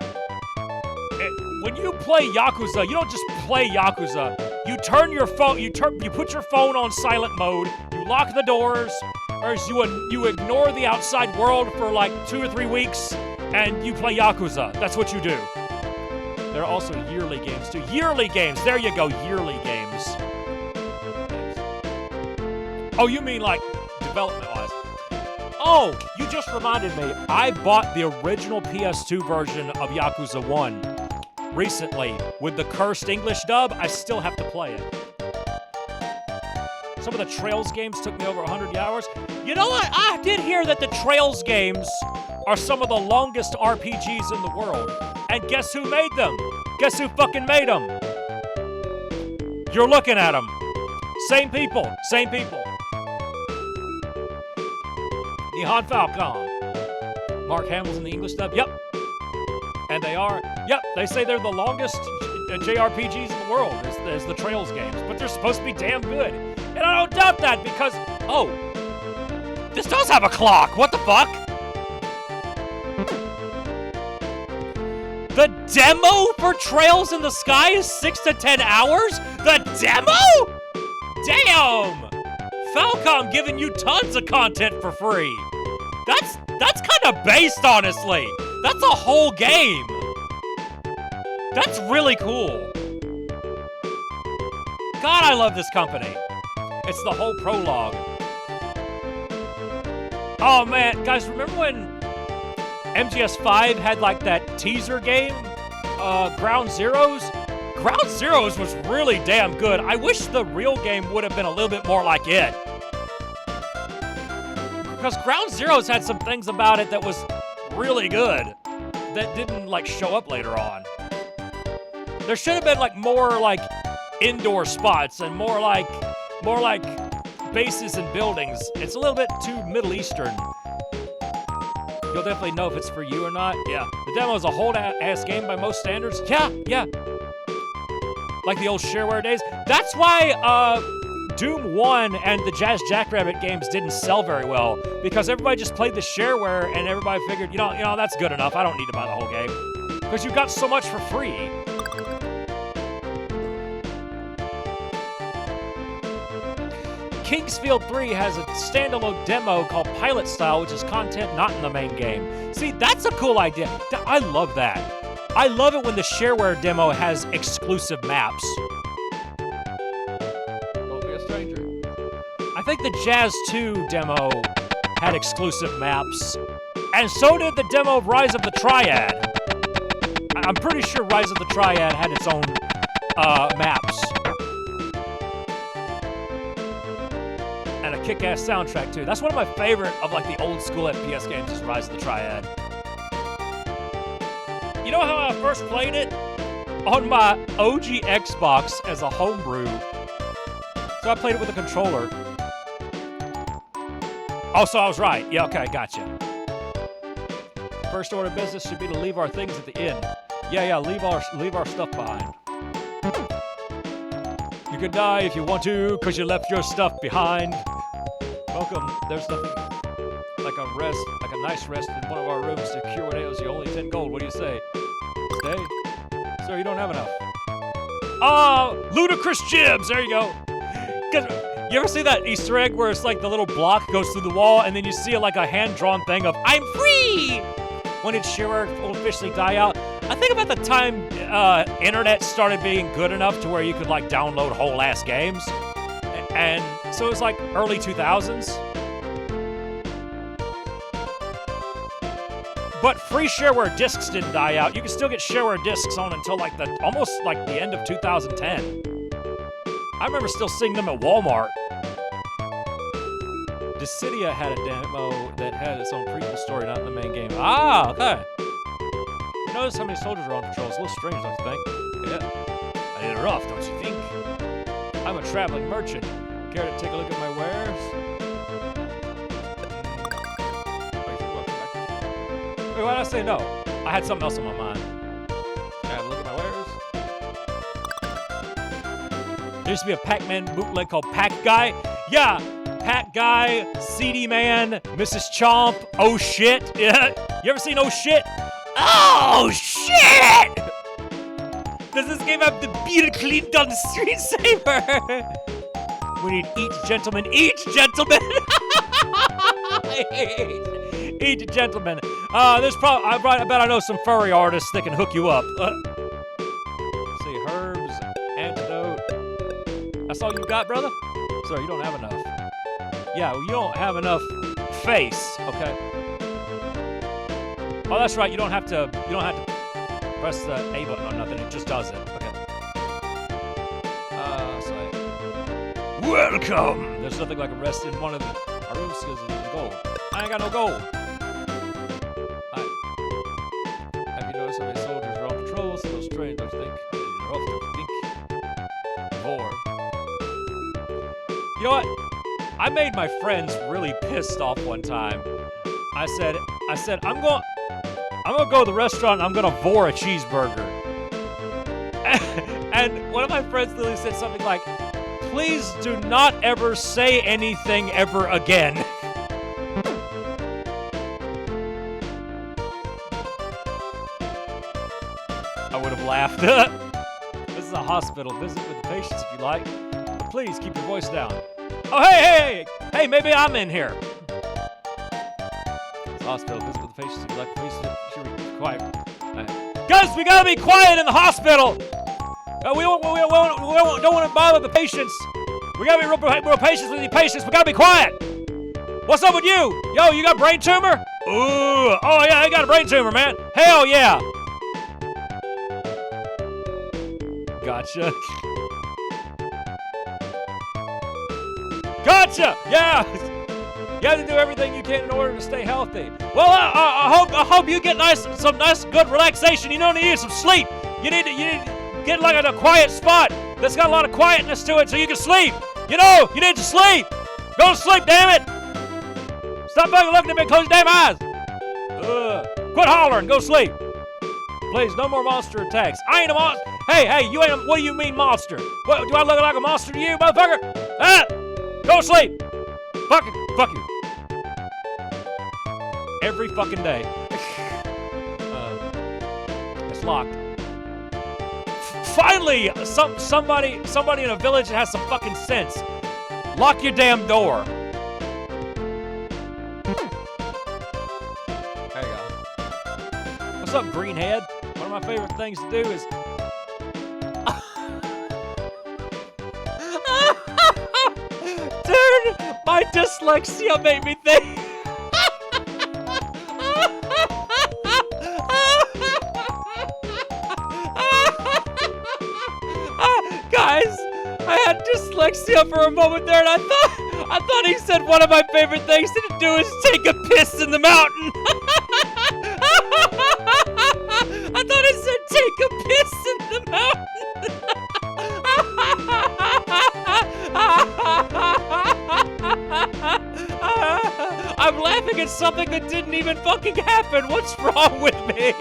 When you play Yakuza, you don't just play Yakuza. You turn your phone, you put your phone on silent mode, you lock the doors, or you ignore the outside world for like 2 or 3 weeks, and you play Yakuza. That's what you do. There are also yearly games too. Yearly games! There you go, yearly games. Oh, you mean like development-wise. Oh, you just reminded me. I bought the original PS2 version of Yakuza 1 recently with the cursed English dub. I still have to play it. Some of the Trails games took me over 100 hours. You know what? I did hear that the Trails games are some of the longest RPGs in the world. And guess who made them? Guess who fucking made them? You're looking at them. Same people. Nihon Falcon. Mark Hamill's in the English dub. Yep. And they are. Yep. They say they're the longest JRPGs in the world as the Trails games. But they're supposed to be damn good. And I don't doubt that because, this does have a clock. What the fuck? The demo for Trails in the Sky is 6 to 10 hours? The demo? Damn! Falcom giving you tons of content for free. That's kind of based, honestly. That's a whole game. That's really cool. God, I love this company. It's the whole prologue. Oh man, guys, remember when MGS5 had like that teaser game, Ground Zeroes? Ground Zeroes was really damn good. I wish the real game would have been a little bit more like it. Because Ground Zeroes had some things about it that was really good that didn't like show up later on. There should have been like more like indoor spots and more like bases and buildings. It's a little bit too Middle Eastern. You'll definitely know if it's for you or not. Yeah. The demo is a whole-ass game by most standards. Yeah. Like the old shareware days. That's why Doom 1 and the Jazz Jackrabbit games didn't sell very well. Because everybody just played the shareware and everybody figured, you know, that's good enough. I don't need to buy the whole game. Because you got so much for free. Kingsfield 3 has a standalone demo called Pilot Style, which is content not in the main game. See, that's a cool idea. I love that. I love it when the shareware demo has exclusive maps. Don't be a stranger. I think the Jazz 2 demo had exclusive maps. And so did the demo of Rise of the Triad. I'm pretty sure Rise of the Triad had its own maps. And a kick-ass soundtrack too. That's one of my favorite of like the old school FPS games is Rise of the Triad. You know how I first played it? On my OG Xbox as a homebrew. So I played it with a controller. Oh, so I was right. Yeah, okay, gotcha. First order of business should be to leave our things at the inn. Yeah, leave our stuff behind. You can die if you want to, cause you left your stuff behind. Welcome. There's nothing like a nice rest in one of our rooms to cure what ails you. Only 10 gold. What do you say? Stay? Sir, you don't have enough. Oh, ludicrous jibs. There you go. You ever see that Easter egg where it's like the little block goes through the wall and then you see like a hand-drawn thing of "I'm free" when its shimmer will officially die out? I think about the time internet started being good enough to where you could like download whole ass games, and so it was like early 2000s. But free shareware discs didn't die out. You can still get shareware discs on until like almost like the end of 2010. I remember still seeing them at Walmart. Dissidia had a demo that had its own prequel story, not in the main game. Ah, okay. You notice how many soldiers are on patrol. It's a little strange, don't you think? Yeah. I did it rough, don't you think? I'm a traveling merchant. Care to take a look at my wares? Wait, why did I say no? I had something else on my mind. Can I have a look at my wares? There used to be a Pac-Man bootleg called Pac Guy. Yeah, Pac Guy, CD Man, Mrs. Chomp, Oh Shit. Yeah, you ever seen Oh Shit? Oh Shit! Does this game have the Bill Clinton screensaver? We need each gentleman. Each gentleman. There's probably. I bet I know some furry artists that can hook you up. Let's see, herbs, antidote. That's all you got, brother? Sir, you don't have enough. Yeah, well, you don't have enough face. Okay. Oh, that's right. You don't have to press the A button or nothing. It just does it. Okay. Welcome. There's nothing like a rest in one of our rooms because of the gold. I ain't got no gold. Have you noticed how many soldiers are on patrol? It's a little strange, don't you think? They're off, don't you think? More. You know what? I made my friends really pissed off one time. I said, I'm gonna go to the restaurant and I'm gonna vor a cheeseburger. And one of my friends literally said something like, please do not ever say anything ever again. I would have laughed. This is a hospital. Visit with the patients if you like. But please keep your voice down. Oh, hey, maybe I'm in here. It's a hospital. Visit with the patients if you like. Please be quiet. Guys, we gotta be quiet in the hospital. We don't want to bother the patients. We gotta be real patients with the patients. We gotta be quiet. What's up with you? Yo, you got a brain tumor? Ooh, oh yeah, I got a brain tumor, man. Hell yeah. Gotcha. Gotcha. Yeah. You have to do everything you can in order to stay healthy. Well, I hope you get some nice, good relaxation. You don't need some sleep. You need to get like in a quiet spot that's got a lot of quietness to it so you can sleep. You know, you need to sleep. Go to sleep, damn it. Stop fucking looking at me. Close your damn eyes. Quit hollering. Go sleep. Please, no more monster attacks. I ain't a monster. Hey, you ain't a, what do you mean monster? What, do I look like a monster to you, motherfucker? Ah! Go to sleep. Fuck you. Every fucking day. It's locked. Finally, somebody in a village that has some fucking sense. Lock your damn door. There you go. What's up, greenhead? One of my favorite things to do is... Dude, my dyslexia made me think... dyslexia for a moment there, and I thought he said one of my favorite things to do is take a piss in the mountain. I thought it said take a piss in the mountain. I'm laughing at something that didn't even fucking happen. What's wrong with me?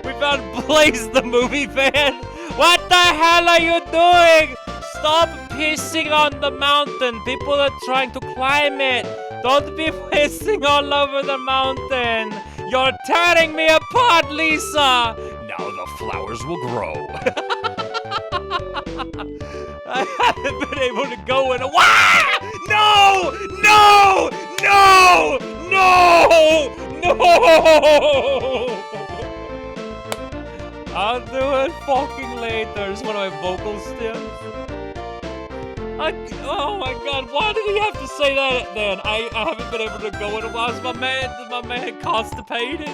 We found Blaze the movie fan. What the hell are you doing? Stop pissing on the mountain. People are trying to climb it. Don't be pissing all over the mountain. You're tearing me apart, Lisa. Now the flowers will grow. I haven't been able to go in a while. No! No! No! No! No! I'll do it fucking later. Is one of my vocal stems. Oh my god, why did he have to say that then? I haven't been able to go in a while. Is my man constipated?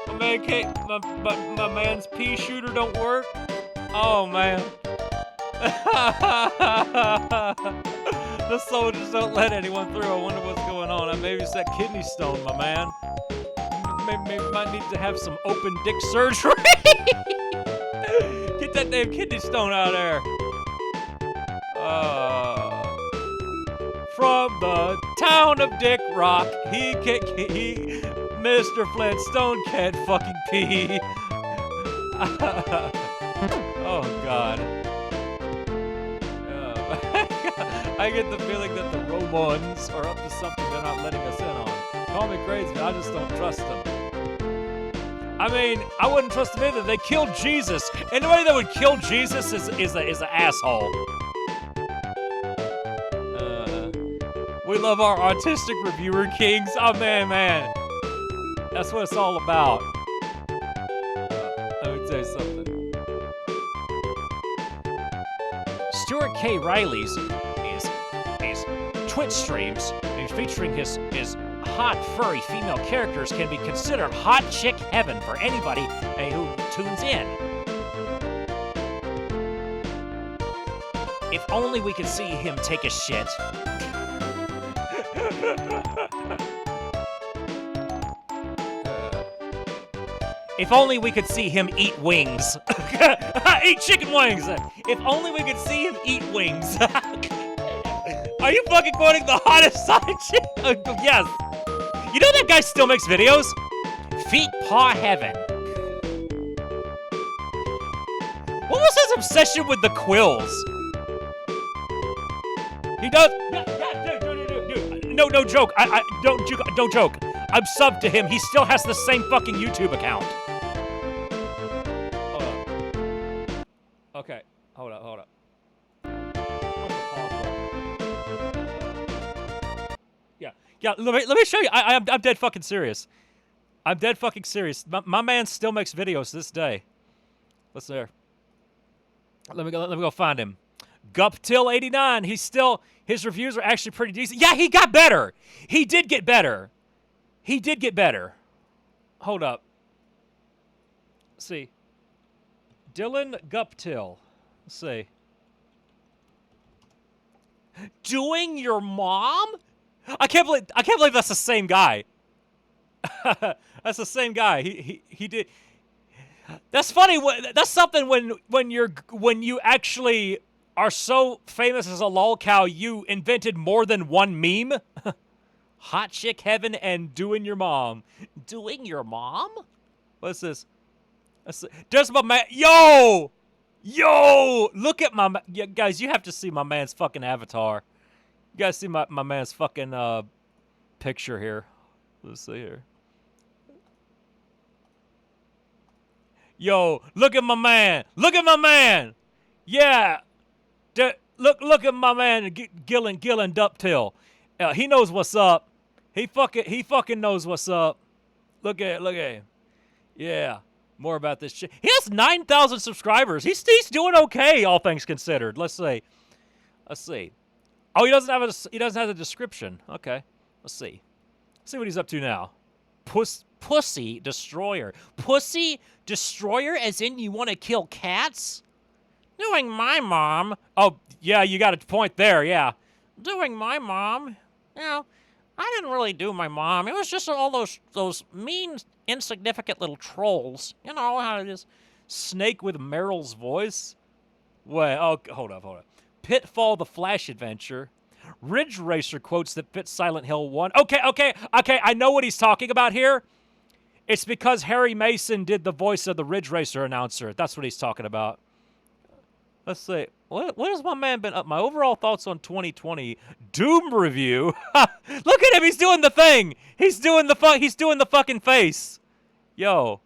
My man can't, my man's pea shooter don't work? Oh man. The soldiers don't let anyone through. I wonder what's going on. Maybe it's that kidney stone, my man. Maybe might need to have some open dick surgery. Get that damn kidney stone out of there. From the town of Dick Rock, Mr. Flintstone can't fucking pee. Oh God. I get the feeling that the Romans are up to something they're not letting us in on. Call me crazy, but I just don't trust them. I mean, I wouldn't trust them either. They killed Jesus. Anybody that would kill Jesus is an asshole. We love our autistic reviewer kings. Oh man. That's what it's all about. Let me tell you something. Stuart K. Riley's is Twitch streams featuring his hot, furry female characters can be considered hot chick heaven for anybody who tunes in. If only we could see him take a shit. If only we could see him eat wings. Eat chicken wings! If only we could see him eat wings. Are you fucking quoting the hottest side chick? Yes. You know that guy still makes videos? Feet Paw Heaven. What was his obsession with the quills? He does. Yeah, dude. No joke. I don't joke. I'm subbed to him. He still has the same fucking YouTube account. Hold up. Okay. Hold up. Yeah. Let me show you. I'm dead fucking serious. I'm dead fucking serious. My man still makes videos to this day. Let's there. Let me go find him. Guptil89. His reviews are actually pretty decent. Yeah, he got better. He did get better. Hold up. Let's see. Dylan Guptil. Let's see. Doing your mom? I can't believe that's the same guy. That's the same guy. He did. That's funny. That's something when you actually are so famous as a lolcow, you invented more than one meme. Hot chick heaven and doing your mom. Doing your mom? What's this? There's my man. Yo! Look at my guys. You have to see my man's fucking avatar. You guys see my man's fucking picture here. Let's see here. Yo, look at my man. Yeah. Look at my man, Gillen Duptil. He knows what's up. He fucking knows what's up. Look at him. Yeah. More about this shit. He has 9,000 subscribers. He's doing okay, all things considered. Let's see. Oh, he doesn't have a description. Okay. Let's see what he's up to now. Pussy Destroyer. Pussy Destroyer, as in you want to kill cats? Doing my mom. Oh, yeah, you got a point there, yeah. Doing my mom. You know, I didn't really do my mom. It was just all those mean, insignificant little trolls. You know how it is. Snake with Meryl's voice? Wait, oh, hold up. Pitfall the Flash Adventure. Ridge Racer quotes that fit Silent Hill 1. Okay, I know what he's talking about here. It's because Harry Mason did the voice of the Ridge Racer announcer. That's what he's talking about. Let's see. What has my man been up? My overall thoughts on 2020 Doom review. Look at him. He's doing the thing. He's doing the fucking face. Yo,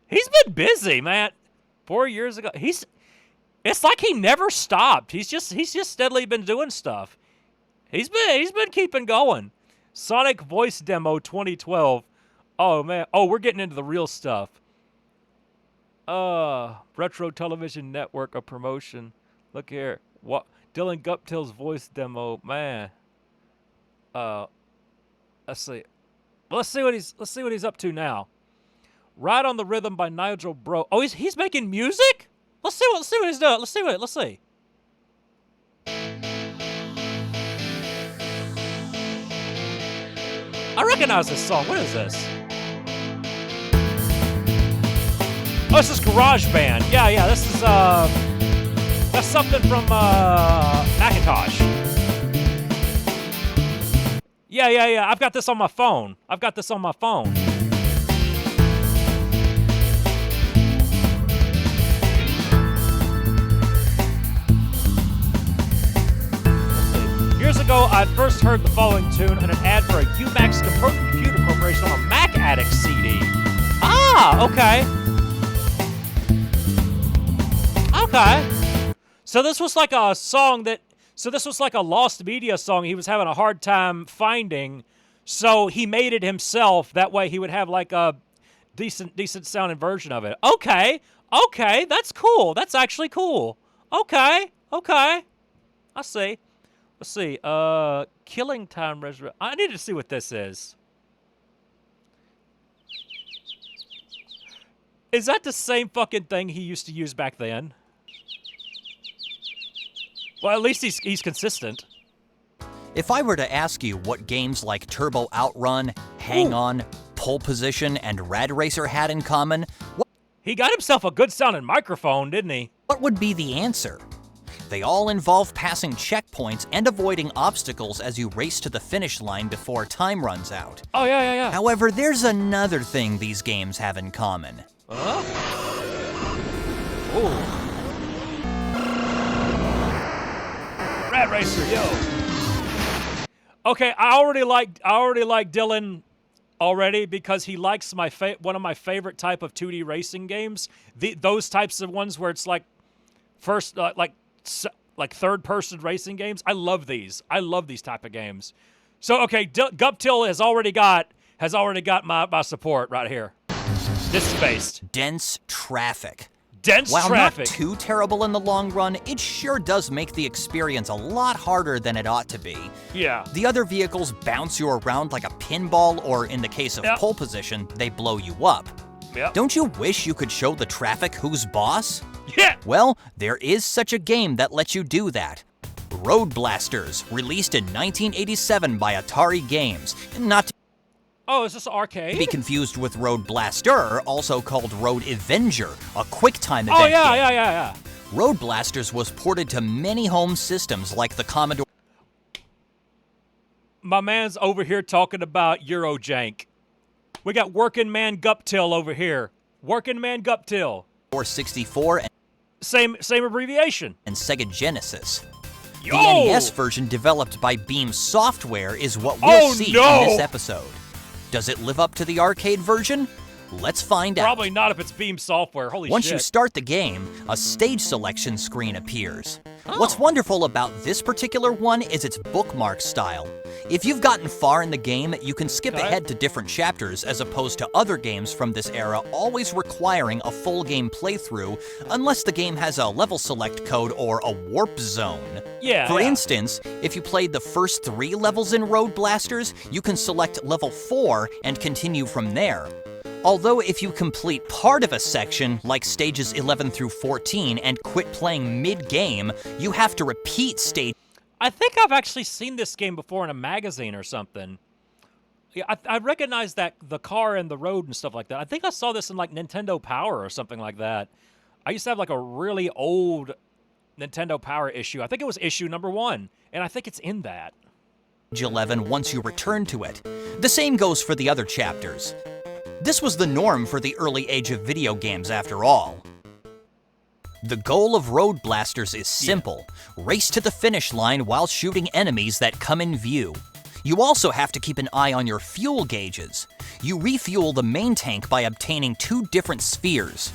he's been busy, man. 4 years ago, it's like he never stopped. He's just steadily been doing stuff. He's been keeping going. Sonic Voice Demo 2012. Oh man. Oh, we're getting into the real stuff. Retro Television Network, a promotion. Look here. What? Dylan Guptill's voice demo, man. Let's see. Let's see what he's up to now. Ride on the Rhythm by Nigel Bro. Oh, he's making music? Let's see what he's doing. Let's see. I recognize this song. What is this? Oh, this is GarageBand. Yeah, this is, that's something from, Macintosh. Yeah, I've got this on my phone. Years ago, I'd first heard the following tune on an ad for a Umax Computer Corporation on a Mac Addict CD. Ah, okay. So this was like a song this was like a lost media song he was having a hard time finding. So he made it himself. That way he would have like a decent sounding version of it. Okay, that's cool. That's actually cool. Okay. I see. Let's see. Killing Time Resurrection. I need to see what this is. Is that the same fucking thing he used to use back then? Well, at least he's consistent. If I were to ask you what games like Turbo Outrun, Hang On, Pole Position, and Rad Racer had in common, He got himself a good sounding microphone, didn't he? what would be the answer? They all involve passing checkpoints and avoiding obstacles as you race to the finish line before time runs out. Oh, yeah. However, there's another thing these games have in common. Huh? Oh. Rad Racer, yo. Okay, I already like Dylan already because he likes one of my favorite type of 2D racing games. Those types of ones where it's like first like third-person racing games. I love these. I love these type of games. So okay, Guptill has already got my support right here. This is based. Dense traffic. While not too terrible in the long run, it sure does make the experience a lot harder than it ought to be. Yeah. The other vehicles bounce you around like a pinball, or in the case of pole position, they blow you up. Yep. Don't you wish you could show the traffic who's boss? Yeah! Well, there is such a game that lets you do that. Road Blasters, released in 1987 by Atari Games. Not to Oh, is this arcade? be confused with Road Blaster, also called Road Avenger, a QuickTime event Oh, game. yeah. Road Blasters was ported to many home systems like the Commodore My man's over here talking about Eurojank. We got Working Man Guptill over here. Working Man Guptill. 64 Same abbreviation. and Sega Genesis. Yo! The NES version developed by Beam Software is what we'll see in this episode. Does it live up to the arcade version? Let's find out. Probably not if it's Beam Software. Holy Once shit. you start the game, a stage selection screen appears. What's wonderful about this particular one is its bookmark style. If you've gotten far in the game, you can skip ahead to different chapters as opposed to other games from this era always requiring a full game playthrough unless the game has a level select code or a warp zone. For instance, if you played the first 3 levels in Road Blasters, you can select level 4 and continue from there. Although if you complete part of a section, like stages 11 through 14, and quit playing mid-game, you have to repeat stage... I think I've actually seen this game before in a magazine or something. Yeah, I recognize that the car and the road and stuff like that. I think I saw this in like Nintendo Power or something like that. I used to have like a really old Nintendo Power issue. I think it was issue number 1, and I think it's in that. 11 once you return to it. The same goes for the other chapters. This was the norm for the early age of video games after all. The goal of Road Blasters is simple. Race to the finish line while shooting enemies that come in view. You also have to keep an eye on your fuel gauges. You refuel the main tank by obtaining 2 different spheres.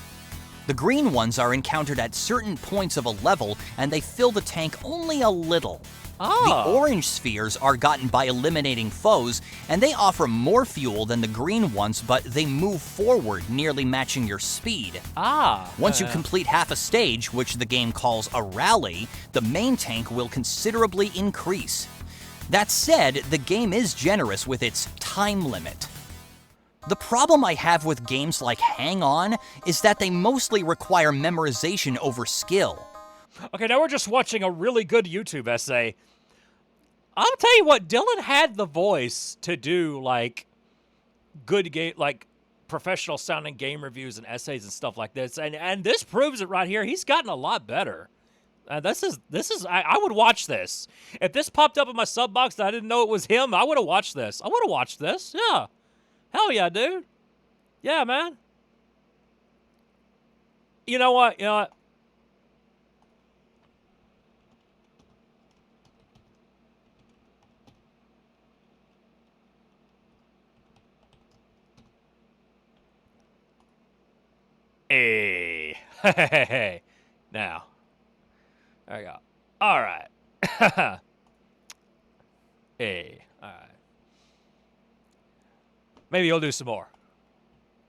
The green ones are encountered at certain points of a level, and they fill the tank only a little. The orange spheres are gotten by eliminating foes, and they offer more fuel than the green ones, but they move forward, nearly matching your speed. Once you complete half a stage, which the game calls a rally, the main tank will considerably increase. That said, the game is generous with its time limit. The problem I have with games like Hang On is that they mostly require memorization over skill. Okay, now we're just watching a really good YouTube essay. I'll tell you what, Dylan had the voice to do, like, good game, like, professional sounding game reviews and essays and stuff like this. And this proves it right here. He's gotten a lot better. I would watch this. If this popped up in my sub box and I didn't know it was him, I would have watched this. I would have watched this. Yeah. Hell yeah, dude. Yeah, man. You know what? You know what? Hey. Hey. Now. There we go. All right. Hey. All right. Maybe you'll do some more.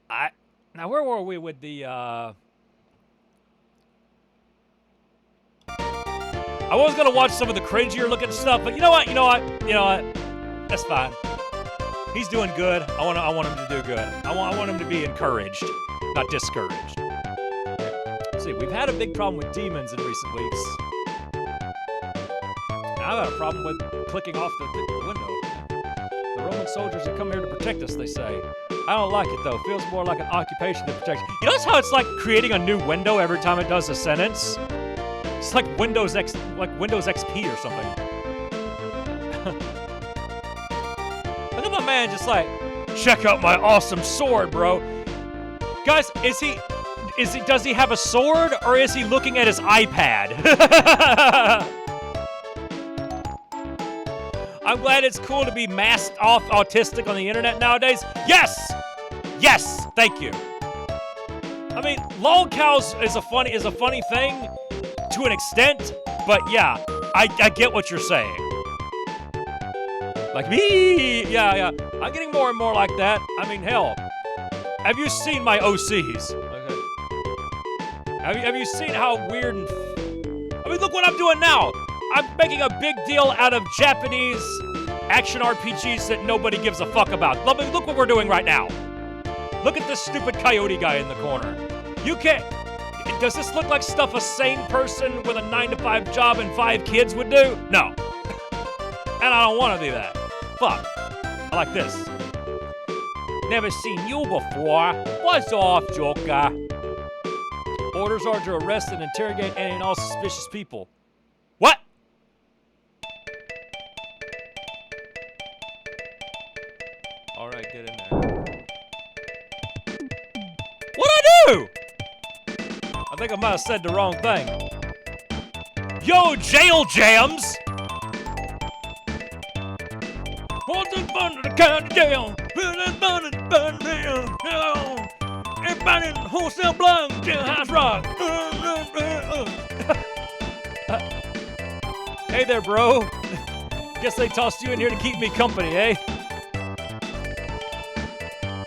Now, where were we with the, I was going to watch some of the cringier looking stuff, but you know what? That's fine. He's doing good. I want him to do good. I want him to be encouraged, not discouraged. See, we've had a big problem with demons in recent weeks. Now I've had a problem with clicking off the window. The Roman soldiers have come here to protect us, they say. I don't like it, though. Feels more like an occupation than protection. You notice how it's like creating a new window every time it does a sentence? It's like Windows XP or something. Look at my man just like, check out my awesome sword, bro. Guys, does he have a sword, or is he looking at his iPad? I'm glad it's cool to be masked off autistic on the internet nowadays. Yes! Yes! Thank you. I mean, lol cows is a funny thing to an extent, but yeah, I get what you're saying. Like me, yeah. I'm getting more and more like that. I mean, hell, have you seen my OCs? Okay. Have you seen how weird and... I mean, look what I'm doing now. I'm making a big deal out of Japanese action RPGs that nobody gives a fuck about. Look what we're doing right now. Look at this stupid coyote guy in the corner. You can't... Does this look like stuff a sane person with a 9-to-5 job and 5 kids would do? No. And I don't want to do that. Fuck. I like this. Never seen you before. What's off, Joker? Orders are to arrest and interrogate any and all suspicious people. What? All right, get in there. What'd I do? I think I might have said the wrong thing. Yo, jail jams! What's fun to the county jail? Everybody in wholesale blood, jailhouse rock. Hey there, bro. Guess they tossed you in here to keep me company, eh?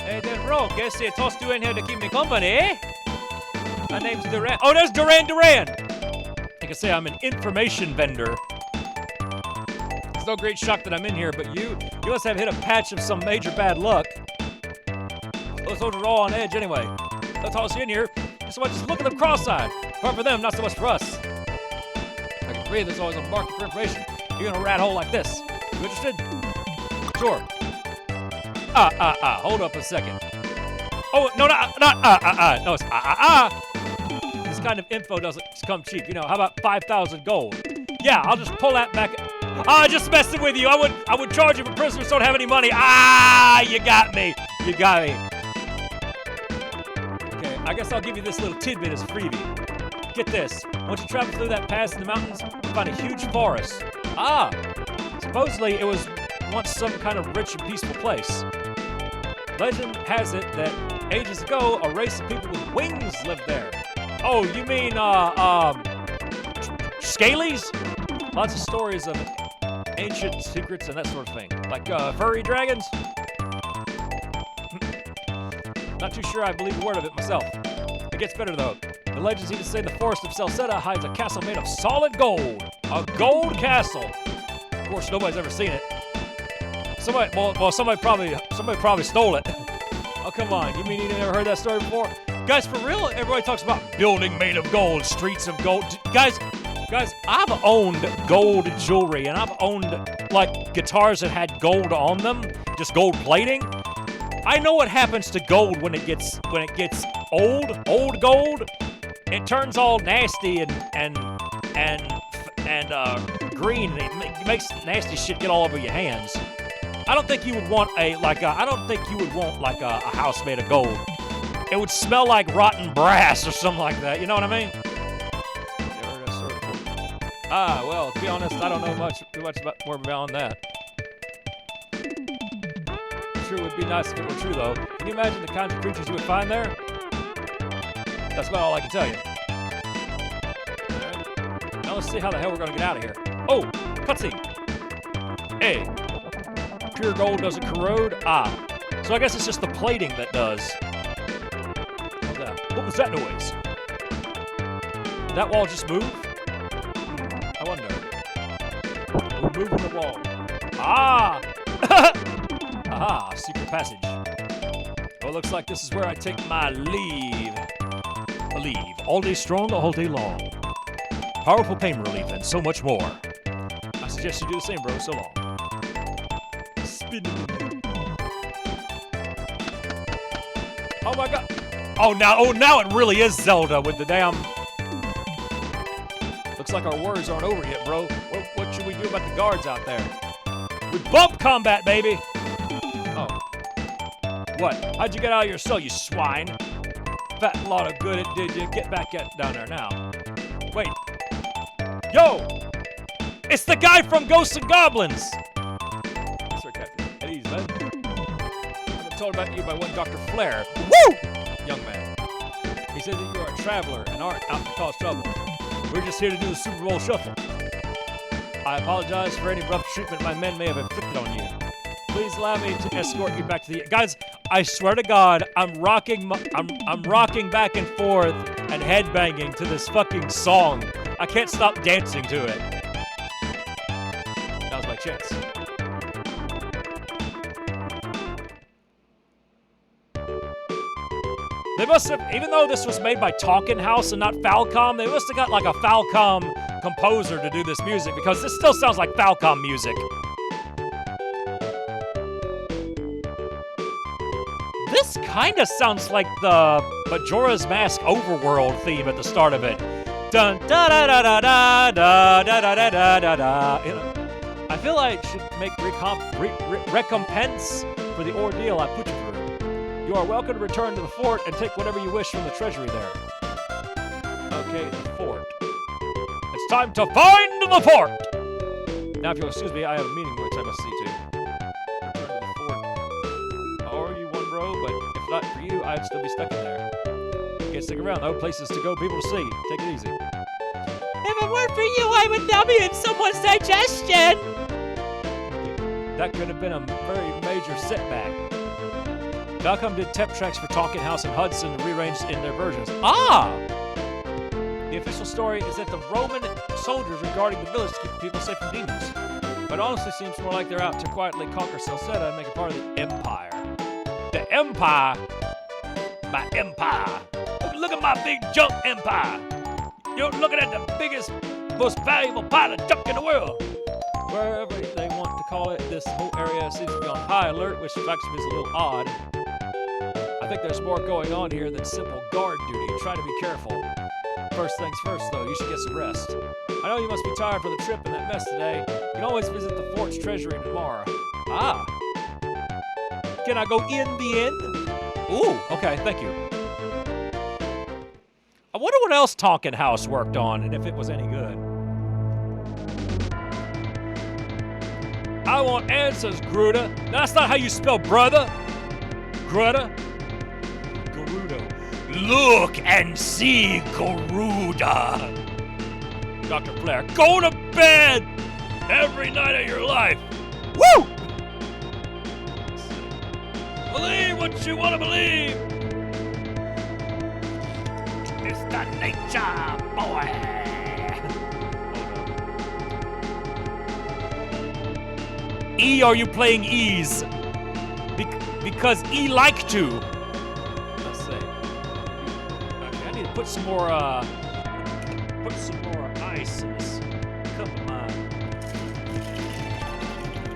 Hey there, bro. Guess they tossed you in here to keep me company, eh? My name's Duran. Oh, there's Duran. I can say I'm an information vendor. It's no great shock that I'm in here, but you must have hit a patch of some major bad luck. Those soldiers are all on edge anyway. That's all I see in here. So I just look at them cross-eyed. Fun for them, not so much for us. I can breathe. There's always a market for information. You're in a rat hole like this. You interested? Sure. Hold up a second. Oh, no, not No, it's This kind of info doesn't come cheap. You know, how about 5,000 gold? Yeah, I'll just pull that back. Just messing with you. I would charge you for prisoners who don't have any money. You got me. You got me. Okay, I guess I'll give you this little tidbit as a freebie. Get this. Once you travel through that pass in the mountains, you find a huge forest. Supposedly it was once some kind of rich and peaceful place. Legend has it that ages ago, a race of people with wings lived there. Oh, you mean, scalies? Lots of stories of ancient secrets and that sort of thing. Like, furry dragons? Not too sure I believe a word of it myself. It gets better, though. The legends even say the forest of Celcet hides a castle made of solid gold. A gold castle. Of course, nobody's ever seen it. Somebody probably stole it. Oh, come on. You mean you never heard that story before? Guys, for real, everybody talks about building made of gold, streets of gold. Guys, I've owned gold jewelry, and I've owned, like, guitars that had gold on them, just gold plating. I know what happens to gold when it gets old gold. It turns all nasty and green, and it makes nasty shit get all over your hands. I don't think you would want a house made of gold. It would smell like rotten brass or something like that. You know what I mean? Well, to be honest, I don't know too much more beyond that. Sure would be nice if it were true, though. Can you imagine the kinds of creatures you would find there? That's about all I can tell you. Right. Now let's see how the hell we're gonna get out of here. Oh, cutscene. Hey. Pure gold doesn't corrode? So I guess it's just the plating that does. What was that noise? Did that wall just move? I wonder. We're moving the wall. Secret passage. Well, looks like this is where I take my leave. All day strong, all day long. Powerful pain relief and so much more. I suggest you do the same, bro. So long. Oh my god. Oh now it really is Zelda with the damn. Looks like our words aren't over yet, bro. What should we do about the guards out there? We bump combat, baby. Oh. What? How'd you get out of your cell, you swine? Fat lot of good it did you. Get back down there now. Wait. Yo! It's the guy from Ghosts and Goblins! Sir Captain. At ease, man. I've been told about you by one Dr. Flair. Woo! Young man. He says that you are a traveler and aren't out to cause trouble. We're just here to do the Super Bowl shuffle. I apologize for any rough treatment my men may have inflicted on you. Please allow me to escort you back to the... Guys, I swear to God, I'm rocking back and forth and headbanging to this fucking song. I can't stop dancing to it. That was my chance. They must have, even though this was made by Talking House and not Falcom, they must have got like a Falcom composer to do this music, because this still sounds like Falcom music. This kind of sounds like the Majora's Mask Overworld theme at the start of it. Dun da da da da da da da da da da da. I feel I should make recompense for the ordeal I put you through. You are welcome to return to the fort and take whatever you wish from the treasury there. Okay, the fort. It's time to find the fort! Now, if you'll excuse me, I have a meeting which I must see to. Return to the fort. How are you, one bro? But if not for you, I'd still be stuck in there. Can't stick around, though. Places to go, people to see. Take it easy. If it weren't for you, I would now be in someone's digestion! That could have been a very major setback. Falcom did temp tracks for Talking House and Hudson rearranged in their versions. The official story is that the Roman soldiers are guarding the village to keep the people safe from demons. But it honestly seems more like they're out to quietly conquer Celcet and make it part of the Empire. The Empire? my empire. Look at my big junk empire. You're looking at the biggest, most valuable pile of junk in the world. Wherever they want to call it, this whole area seems to be on high alert, which strikes me as a little odd. I think there's more going on here than simple guard duty. Try to be careful. First things first, though, you should get some rest. I know you must be tired from the trip and that mess today. You can always visit the fort's treasury tomorrow. Ah. Can I go in the inn? Ooh, okay, thank you. I wonder what else Tonkin House worked on and if it was any good. I want answers, Gruda. That's not how you spell brother. Gruda. Garuda. Look and see, Garuda. Dr. Flair, go to bed every night of your life. Woo! Believe what you want to believe. It's the nature, boy. E, are you playing E's? Because E like to. Let's see. Okay, I need to put some more ice in this cup of mine.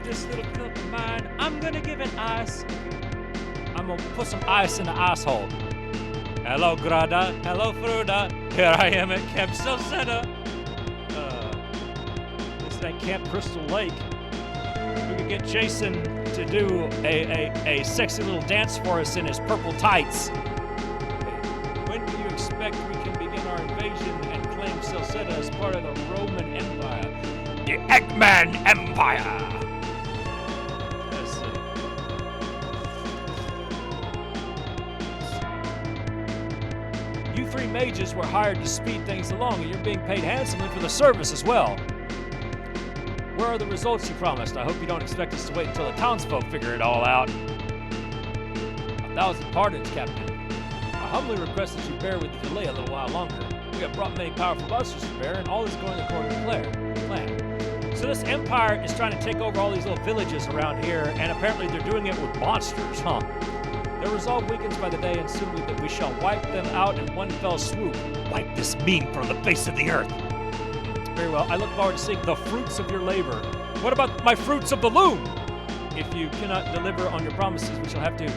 This little cup of mine, I'm gonna give it ice. I'm gonna put some ice in the ice hole. Hello, Grada. Hello, Fruda. Here I am at Camp Celcet. This ain't Camp Crystal Lake. We could get Jason to do a sexy little dance for us in his purple tights. When do you expect we can begin our invasion and claim Celcet as part of the Roman Empire? The Eggman Empire! Let's see. You three mages were hired to speed things along, and you're being paid handsomely for the service as well. Where are the results you promised? I hope you don't expect us to wait until the townsfolk figure it all out. 1,000 pardons, Captain. I humbly request that you bear with the delay a little while longer. We have brought many powerful monsters to bear, and all is going according to plan. So this empire is trying to take over all these little villages around here, and apparently they're doing it with monsters, huh? Their resolve weakens by the day, and soon we shall wipe them out in one fell swoop. Wipe this meme from the face of the earth. Very well. I look forward to seeing the fruits of your labor. What about my fruits of the loom? If you cannot deliver on your promises, we shall have to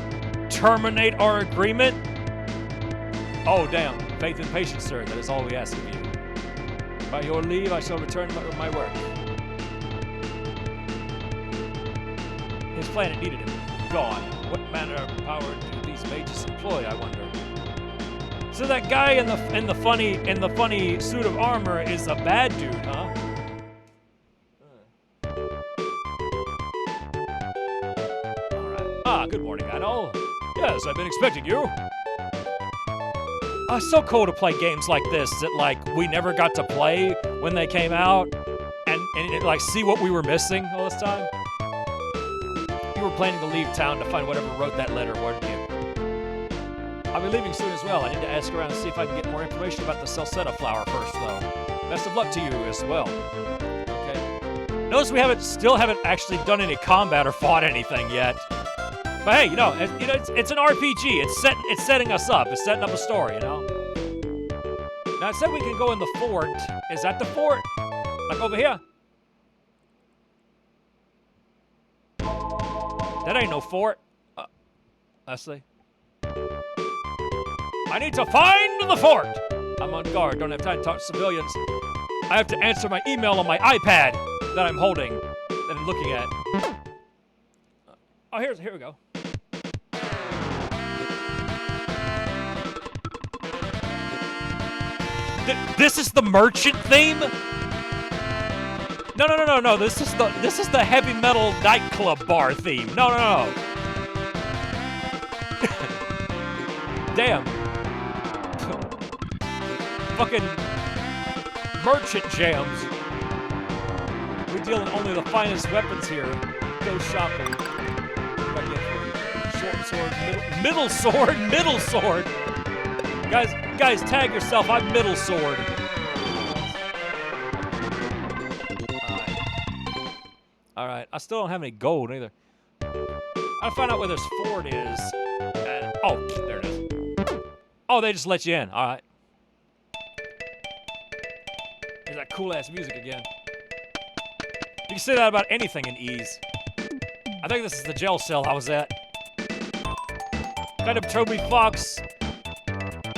terminate our agreement. Oh, damn. Faith and patience, sir. That is all we ask of you. By your leave, I shall return to my work. His planet needed him. Gone. What manner of power do these mages employ, I wonder? So that guy in the funny suit of armor is a bad dude, huh? All right. Ah, good morning, Adol. Yes, I've been expecting you. It's so cool to play games like this that like we never got to play when they came out, and like see what we were missing all this time. You were planning to leave town to find whatever wrote that letter, weren't you? I'll be leaving soon as well. I need to ask around and see if I can get more information about the Celcet flower first, though. Best of luck to you as well. Okay. Notice we still haven't actually done any combat or fought anything yet. But hey, you know, it's an RPG. It's setting us up. It's setting up a story, you know. Now it said we can go in the fort. Is that the fort? Like over here? That ain't no fort. Leslie. I need to find the fort! I'm on guard, don't have time to talk to civilians. I have to answer my email on my iPad that I'm holding, that I'm looking at. Oh, here we go. This is the merchant theme? No. This is the heavy metal nightclub bar theme. No. Damn. Fucking merchant jams. We deal in only the finest weapons here. Go shopping. What do I get for you? Short sword, middle sword. Guys, tag yourself. I'm middle sword. All right. I still don't have any gold either. I'll find out where this fort is. Oh, there it is. Oh, they just let you in. All right. There's that cool-ass music again. You can say that about anything in Ease. I think this is the jail cell I was at. Kind of Toby Fox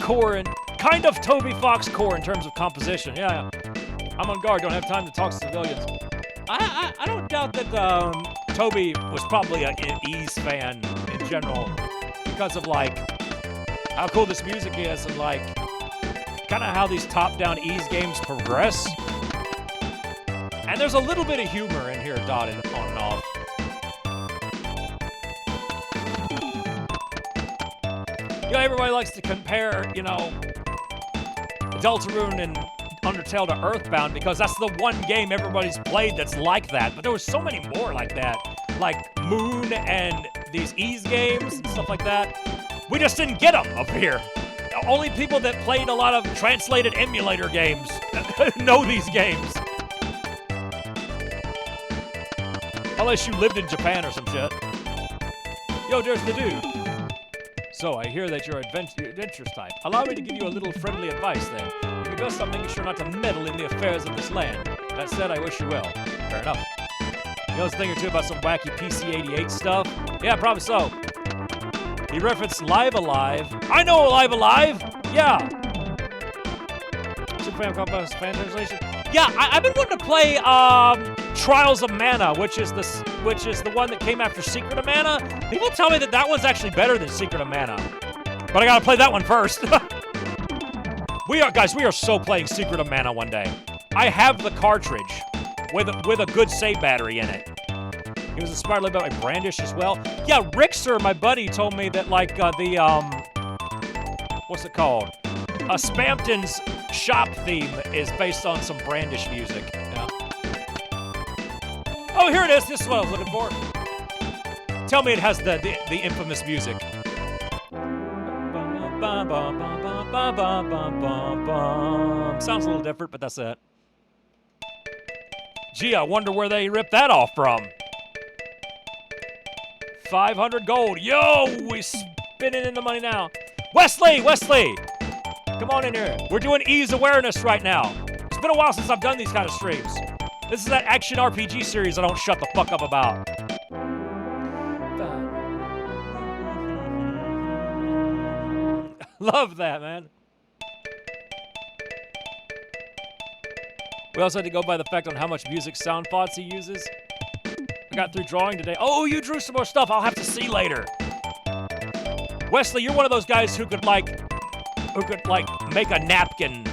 core in terms of composition. Yeah. I'm on guard. Don't have time to talk to civilians. I don't doubt that Toby was probably an Ease fan in general because of like how cool this music is and like kind of how these top-down Ease games progress. And there's a little bit of humor in here dotted on and off. You know, everybody likes to compare, you know, Deltarune and Undertale to Earthbound because that's the one game everybody's played that's like that. But there was so many more like that. Like Moon and these Ease games and stuff like that. We just didn't get them up here. Only people that played a lot of translated emulator games know these games. Unless you lived in Japan or some shit. Yo, there's the dude. So, I hear that you're adventurous type. Allow me to give you a little friendly advice, then. If you go something, be sure not to meddle in the affairs of this land. That said, I wish you well. Fair enough. You know a thing or two about some wacky PC-88 stuff? Yeah, probably so. He referenced Live Alive. I know Live Alive! Yeah! Super Famicom fan translation? Yeah, I've been wanting to play, Trials of Mana, which is the one that came after Secret of Mana. People tell me that that one's actually better than Secret of Mana. But I gotta play that one first. We are so playing Secret of Mana one day. I have the cartridge with a good save battery in it. He was inspired by my Brandish as well. Yeah, Rixer, my buddy, told me that like what's it called? Spampton's shop theme is based on some Brandish music. Yeah. Oh, here it is. This is what I was looking for. Tell me it has the infamous music. Sounds a little different, but that's it. Gee, I wonder where they ripped that off from. 500 gold. Yo, we spinning in the money now. Wesley! Come on in here. We're doing Ease awareness right now. It's been a while since I've done these kind of streams. This is that action RPG series I don't shut the fuck up about. Love that, man. We also had to go by the fact on how much music sound fonts he uses. I got through drawing today. Oh, you drew some more stuff. I'll have to see later. Wesley, you're one of those guys who could make a napkin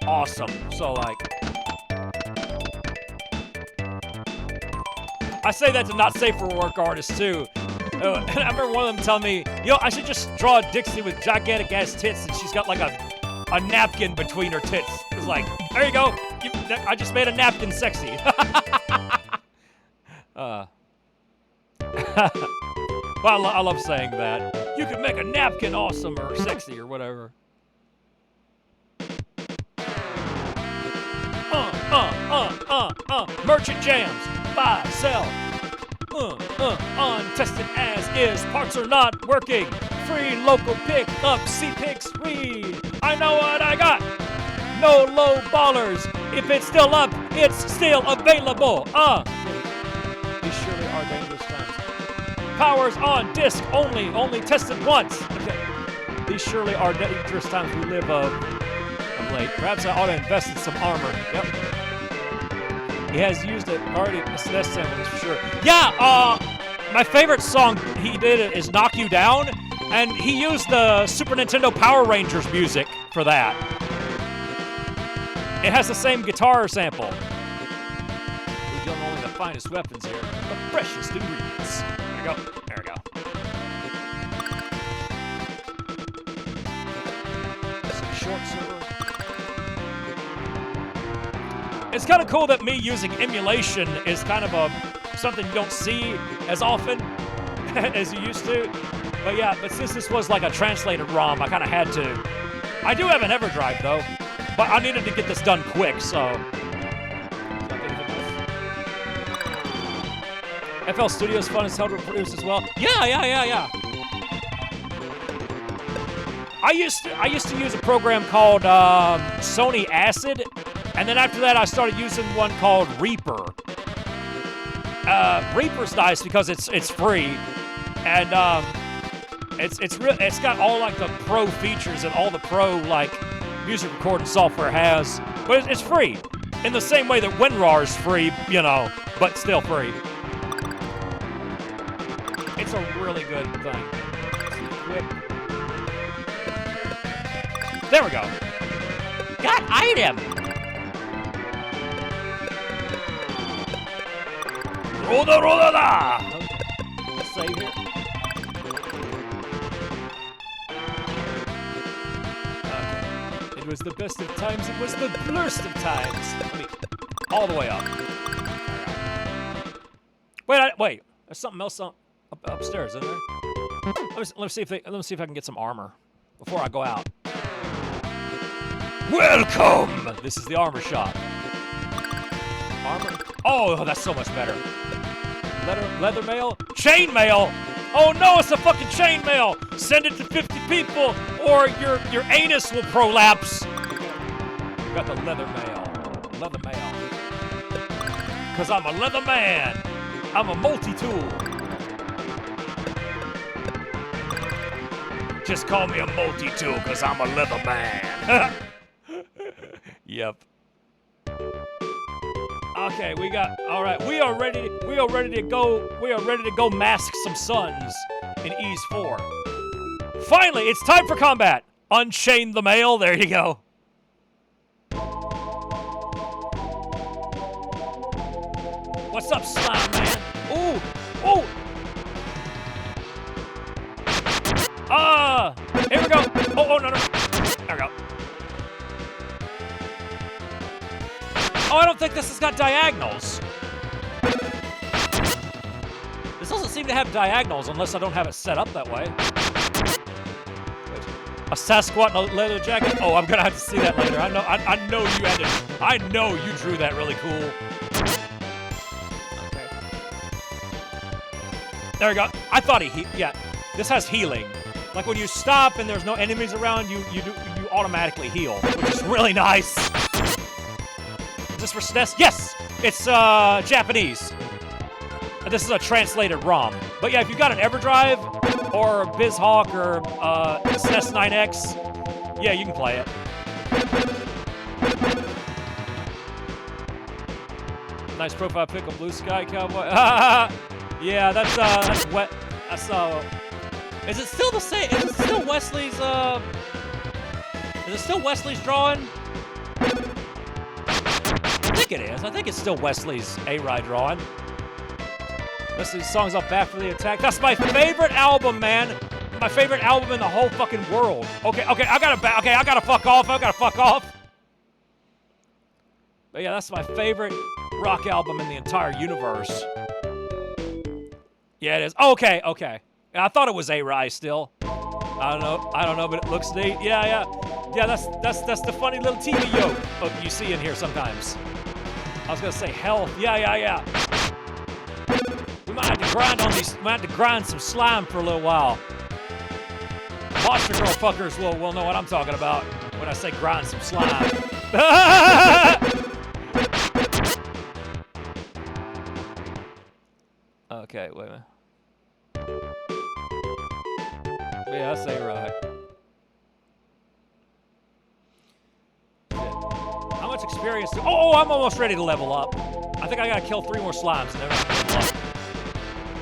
awesome. So like, I say that to not safe for work artists too. And I remember one of them telling me, I should just draw a Dixie with gigantic ass tits and she's got like a napkin between her tits. It's like, there you go. I just made a napkin sexy. Well, I love saying that. You can make a napkin awesome or sexy or whatever. Merchant jams. Buy, sell. Untested as is. Parts are not working. Free local pickup. C-Picks read. I know what I got. No low ballers. If it's still up, it's still available. These surely are dangerous times. Powers on disc only. Only tested once. Okay. These surely are dangerous times we live of late. Perhaps I ought to invest in some armor. Yep. He has used it already. That's sample for sure. Yeah, my favorite song he did is Knock You Down, and he used the Super Nintendo Power Rangers music for that. It has the same guitar sample. We're dealing only the finest weapons here. The freshest ingredients. There we go. There we go. Some short server. It's kind of cool that me using emulation is kind of something you don't see as often as you used to. But yeah, since this was like a translated ROM, I kind of had to. I do have an EverDrive though, but I needed to get this done quick, so. FL Studios fun as hell to produce as well. Yeah. I used to use a program called Sony Acid, and then after that I started using one called Reaper. Reaper's nice because it's free, and it's got all like the pro features and all the pro like music recording software has, but it's free in the same way that WinRAR's free, you know, but still free. It's a really good thing. There we go. Got item. Roda! Let's save it. Okay. It was the best of times. It was the worst of times. Let me all the way up. Wait. There's something else upstairs, isn't there? Let me see if I can get some armor before I go out. Welcome! This is the armor shop. Armor? Oh, that's so much better. Leather mail? Chain mail! Oh no, it's a fucking chain mail! Send it to 50 people, or your anus will prolapse. Got the leather mail. Leather mail. Cause I'm a leather man. I'm a multi-tool. Just call me a multi-tool, cause I'm a leather man. Yep. Okay, all right. We are ready to go mask some suns in Ease 4. Finally, it's time for combat. Unchain the mail. There you go. What's up, slime man? Ooh. Here we go. Oh, no. There we go. Oh, I don't think this has got diagonals. This doesn't seem to have diagonals unless I don't have it set up that way. A Sasquatch in a leather jacket? Oh, I'm gonna have to see that later. I know you had to. I know you drew that really cool. Okay. There we go. I thought yeah. This has healing. Like when you stop and there's no enemies around, you automatically heal, which is really nice. Is this for SNES? Yes! It's Japanese. This is a translated ROM. But yeah, if you've got an EverDrive or BizHawk or SNES 9X, yeah, you can play it. Nice profile pic of Blue Sky Cowboy. Yeah, that's wet. That's Is it still the same? Is it still Wesley's drawing? I think it is. I think it's still Wesley's A-Ride drawing. Wesley's songs up Back for the Attack. That's my favorite album, man. My favorite album in the whole fucking world. Okay, I gotta fuck off. But yeah, that's my favorite rock album in the entire universe. Yeah, it is. Okay. I thought it was A-Ride still. I don't know, but it looks neat. Yeah, that's the funny little TV yoke you see in here sometimes. I was gonna say health. Yeah. We might have to grind on these. We might have to grind some slime for a little while. Monster Girl fuckers will know what I'm talking about when I say grind some slime. Okay, wait a minute. Yeah, that's A-Ride. How much experience do... Oh, I'm almost ready to level up. I think I gotta kill 3 more slimes and then I can level up.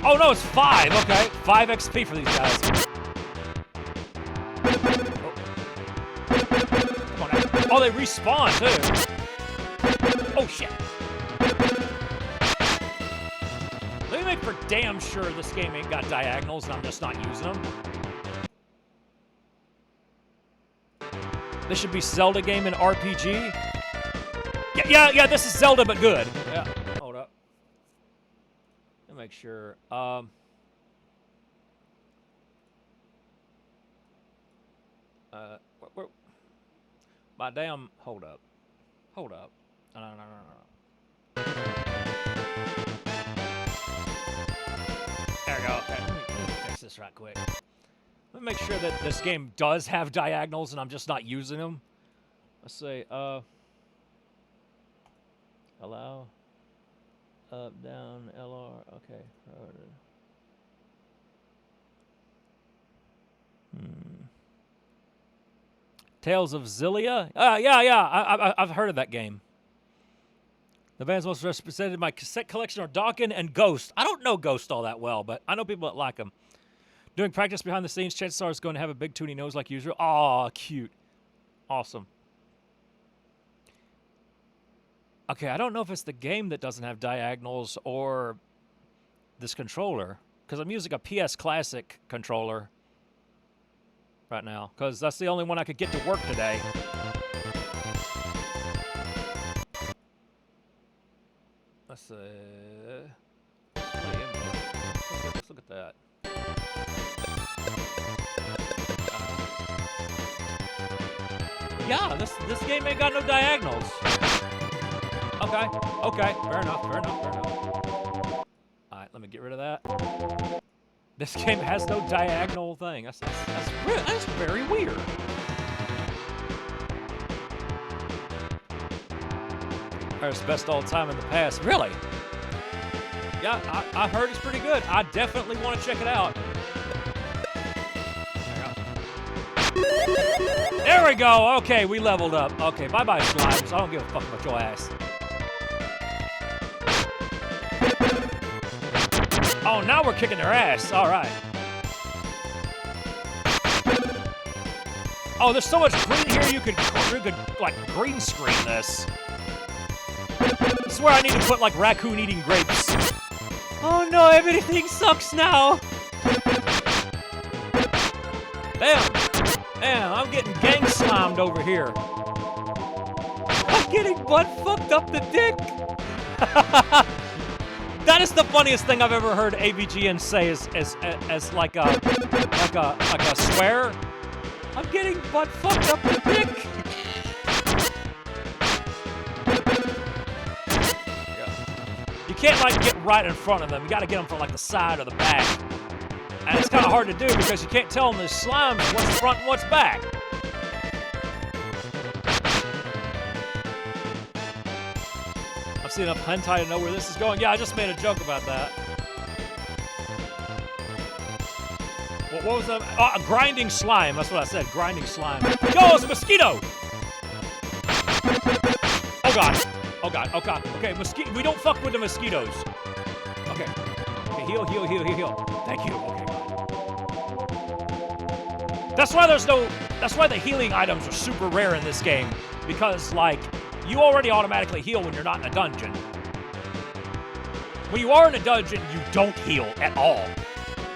Oh, no, it's 5. Okay, 5 XP for these guys. Come on now. Oh, they respawn, too. Oh, shit. Let me make for damn sure this game ain't got diagonals and I'm just not using them. This should be Zelda game and RPG. Yeah, this is Zelda, but good. Yeah, hold up. Let me make sure. My damn, hold up. No. There we go, okay. Let me fix this right quick. Let me make sure that this game does have diagonals and I'm just not using them. Let's say, allow, up, down, LR, okay. Tales of Zillia? Yeah, I've heard of that game. The bands most represented in my cassette collection are Dawkins and Ghost. I don't know Ghost all that well, but I know people that like them. Doing practice behind the scenes, chances are it's going to have a big toony nose like usual. Aw, cute. Awesome. Okay, I don't know if it's the game that doesn't have diagonals or this controller, because I'm using a PS Classic controller right now, because that's the only one I could get to work today. Let's see. Let's look at that. Yeah, this game ain't got no diagonals. Okay, fair enough. All right, let me get rid of that. This game has no diagonal thing. That's very weird. It's best all time in the past. Really? Yeah, I heard it's pretty good. I definitely want to check it out. There we go. Okay, we leveled up. Okay, bye-bye, slimes. I don't give a fuck about your ass. Oh, now we're kicking their ass. All right. Oh, there's so much green here. You could like green screen this. This is where I need to put like raccoon eating grapes. Oh no, everything sucks now. Damn, I'm getting gang slimed over here. I'm getting butt fucked up the dick. That is the funniest thing I've ever heard AVGN say as like a swear. I'm getting butt fucked up the dick. You can't like get right in front of them. You got to get them from like the side or the back. And it's kind of hard to do because you can't tell them there's slime and what's front and what's back. I've seen enough hentai to know where this is going. Yeah, I just made a joke about that. What was that? Oh, grinding slime. That's what I said. Grinding slime. Yo, it's a mosquito! Oh god. Oh god. Oh god. Okay, we don't fuck with the mosquitoes. Okay. Okay, heal. Thank you. Okay, god. That's why the healing items are super rare in this game. Because, like, you already automatically heal when you're not in a dungeon. When you are in a dungeon, you don't heal at all.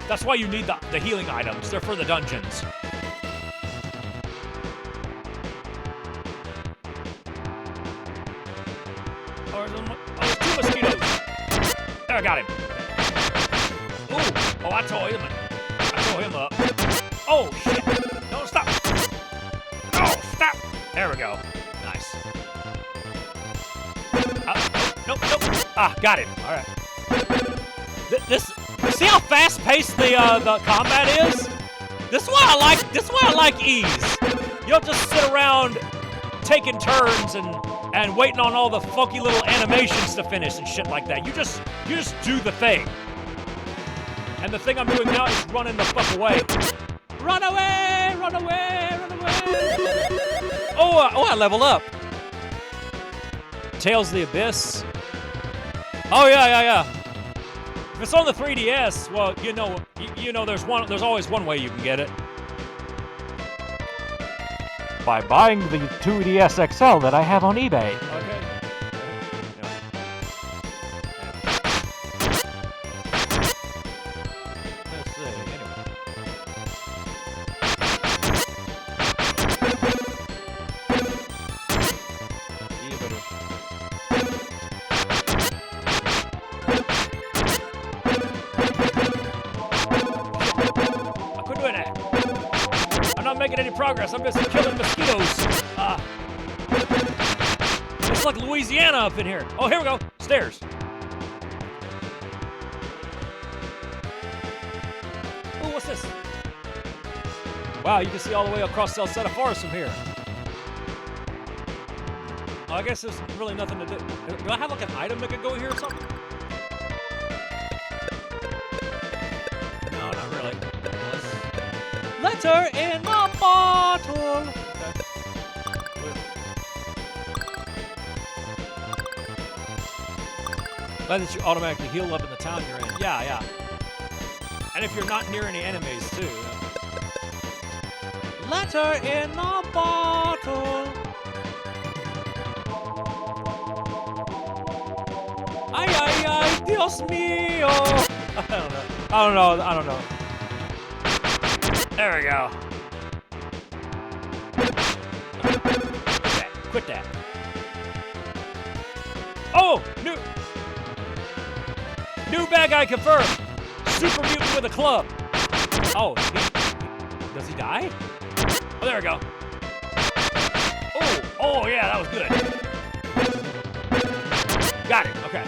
That's why you need the healing items. They're for the dungeons. Oh, there's 2 mosquitoes. There, I got him. Ooh. Oh, I tore him up. Oh, shit. No, stop. No, stop. There we go. Nice. Nope. Ah, got him. All right. See how fast-paced the combat is? This is why I like ease. You don't just sit around taking turns and waiting on all the funky little animations to finish and shit like that. You just do the thing. And the thing I'm doing now is running the fuck away. Run away! Run away! Run away! Oh, I leveled up. Tales of the Abyss. Oh yeah. If it's on the 3DS, well, you know, there's always one way you can get it. By buying the 2DS XL that I have on eBay. Okay. Let's see. Anyway. Making any progress. I'm just killing mosquitoes. It's like Louisiana up in here. Oh, here we go. Stairs. Oh, what's this? Wow, you can see all the way across Celcet Forest from here. Oh, I guess there's really nothing to do. Do I have like an item that could go here or something? No, not really. Letter in the bottle. Glad that you automatically heal up in the town you're in. Yeah, yeah. And if you're not near any enemies, too. Letter in the bottle. Ay, ay, ay, Dios mío. I don't know. There we go. Quit that. Oh, new bad guy confirmed. Super mutant with a club. Oh, does he die? Oh, there we go. Oh yeah, that was good. Got it. Okay.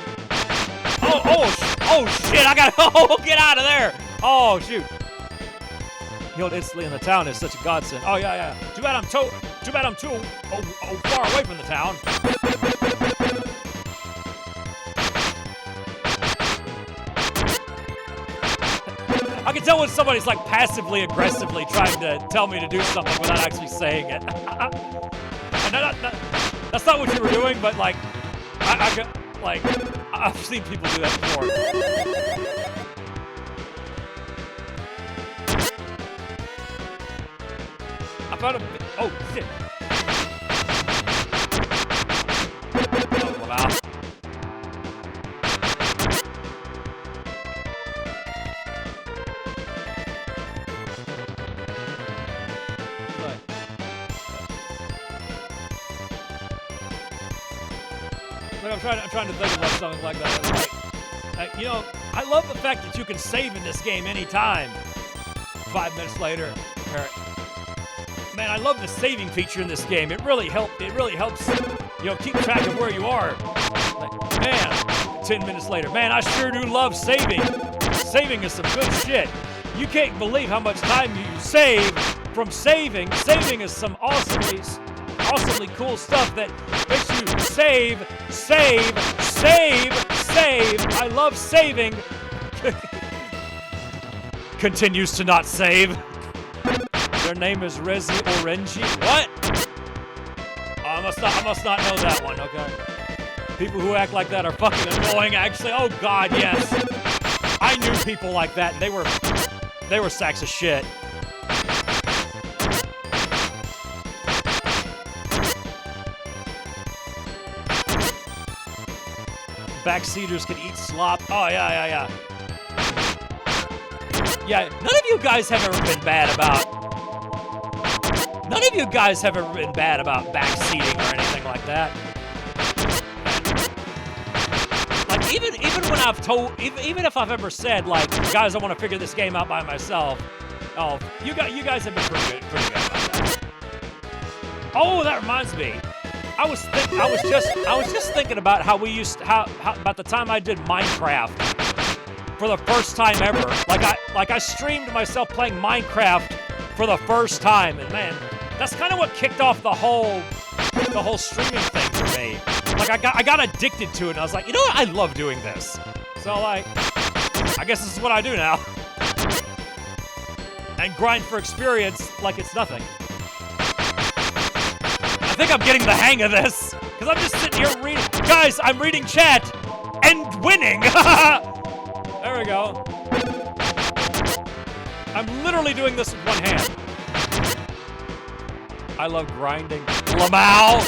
Oh shit! I got. Oh, get out of there! Oh shoot! Healed instantly in the town is such a godsend. Oh yeah. Too bad I'm too far away from the town. I can tell when somebody's like passively aggressively trying to tell me to do something without actually saying it. And that's not what you were doing, but like, I've seen people do that before. I found a. Oh shit! Oh wow! Look, I'm trying to think about something like that. Like, you know, I love the fact that you can save in this game anytime. 5 minutes later, man, I love the saving feature in this game. It really helps. You know, keep track of where you are. Like, man, 10 minutes later, man, I sure do love saving. Saving is some good shit. You can't believe how much time you save from saving. Saving is some awesomely cool stuff that makes you save. I love saving. Continues to not save. Their name is Resi Orenji. What? Oh, I must not know that one. Okay. People who act like that are fucking annoying. Actually, oh god, yes. I knew people like that. And they were sacks of shit. Backseaters can eat slop. Oh, yeah. Yeah, none of you guys have ever been bad about backseating or anything like that. Like, even when I've told, even if I've ever said, like, guys, I want to figure this game out by myself. Oh, you guys have been pretty good about that. Oh, that reminds me. I was just thinking about how we used how about the time I did Minecraft for the first time ever. Like I streamed myself playing Minecraft for the first time, and man, that's kind of what kicked off the whole streaming thing for me. Like I got addicted to it, and I was like, you know what? I love doing this. So like, I guess this is what I do now. And grind for experience like it's nothing. I think I'm getting the hang of this, because I'm just sitting here reading. Guys, I'm reading chat and winning. There we go. I'm literally doing this with one hand. I love grinding. Lamau!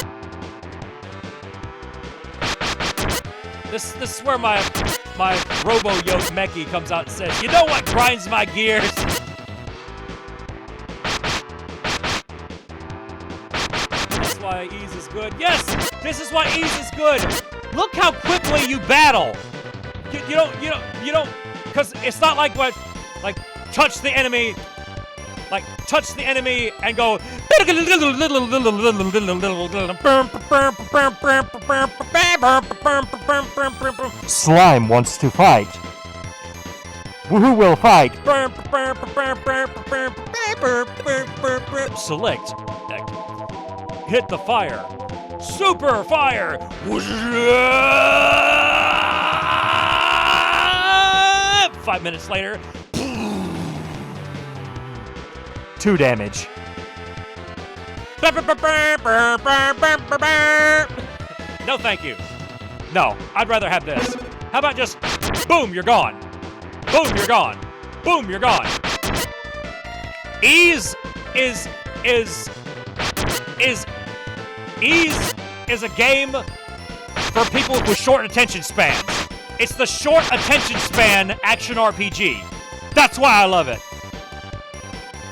This is where my Robo-Yoke Mechie comes out and says, you know what grinds my gears? That's why ease is good. Yes! This is why ease is good! Look how quickly you battle! You don't, because it's not like what, like, touch the enemy and go. Slime wants to fight. Who will fight? Select. Hit the fire. Super fire. 5 minutes later. 2 damage. No, thank you. No, I'd rather have this. How about just boom, you're gone. Boom, you're gone. Boom, you're gone. Ease is a game for people with short attention spans. It's the short attention span action RPG. That's why I love it.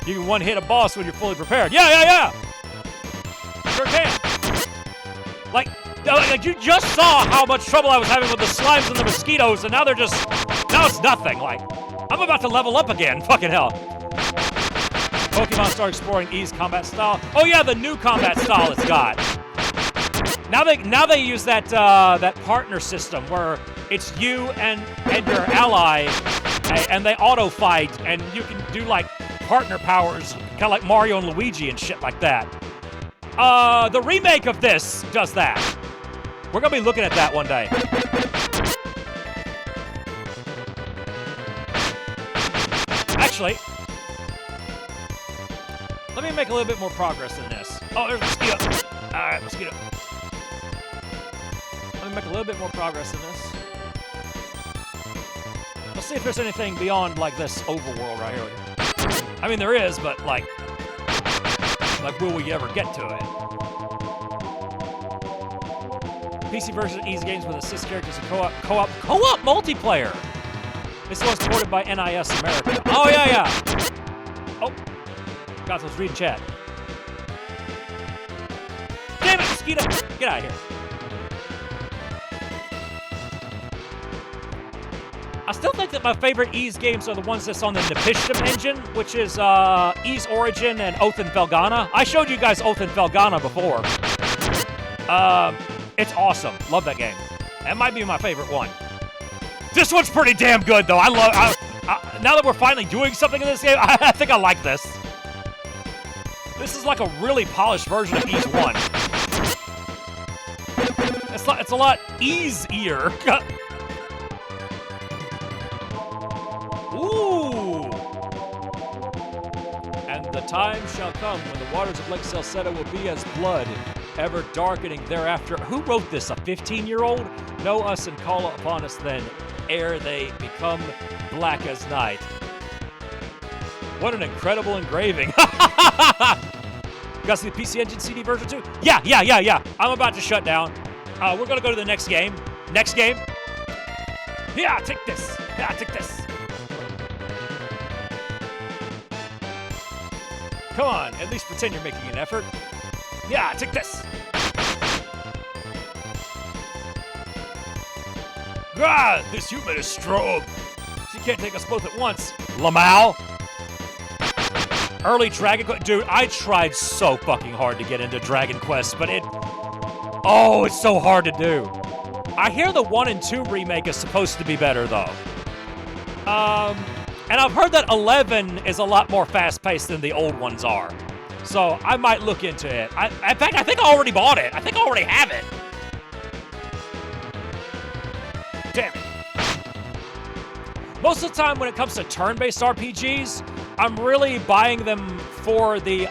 You can one hit a boss when you're fully prepared. Yeah. Sure can. Like you just saw how much trouble I was having with the slimes and the mosquitoes, and now it's nothing. Like, I'm about to level up again. Fucking hell. Pokemon start exploring E's combat style. Oh yeah, the new combat style it's got. Now they use that partner system where it's you and your ally, and they auto fight, and you can do like partner powers, kind of like Mario and Luigi and shit like that. The remake of this does that. We're gonna be looking at that one day. Actually, let me make a little bit more progress in this. Oh, there's a mosquito. All right, mosquito. Let me make a little bit more progress in this. Let's see if there's anything beyond like this overworld right here. I mean, there is, but like will we ever get to it? PC version of Easy Games with assist characters and co-op multiplayer. This one's supported by NIS America. Oh yeah. Oh, God, I was reading chat. Damn it, mosquito! Get out of here. I still think that my favorite Ys games are the ones that's on the Nepishtim engine, which is Ys Origin and Oath and Felghana. I showed you guys Oath and Felghana before. It's awesome. Love that game. That might be my favorite one. This one's pretty damn good, though. Now that we're finally doing something in this game, I think I like this. This is like a really polished version of Ys 1. It's a lot easier. Ooh! And the time shall come when the waters of Lake Celcet will be as blood, ever darkening thereafter. Who wrote this? A 15-year-old? Know us and call upon us then, ere they become black as night. What an incredible engraving. You guys see the PC Engine CD version 2? Yeah. I'm about to shut down. We're going to go to the next game. Next game. Yeah, take this. Come on, at least pretend you're making an effort. Yeah, take this. God, this human is strong. She can't take us both at once. Lamau. Early Dragon Quest. Dude, I tried so fucking hard to get into Dragon Quest, but it's so hard to do. I hear the 1 and 2 remake is supposed to be better, though. And I've heard that 11 is a lot more fast-paced than the old ones are. So I might look into it. In fact, I think I already bought it. I think I already have it. Damn it. Most of the time when it comes to turn-based RPGs, I'm really buying them for the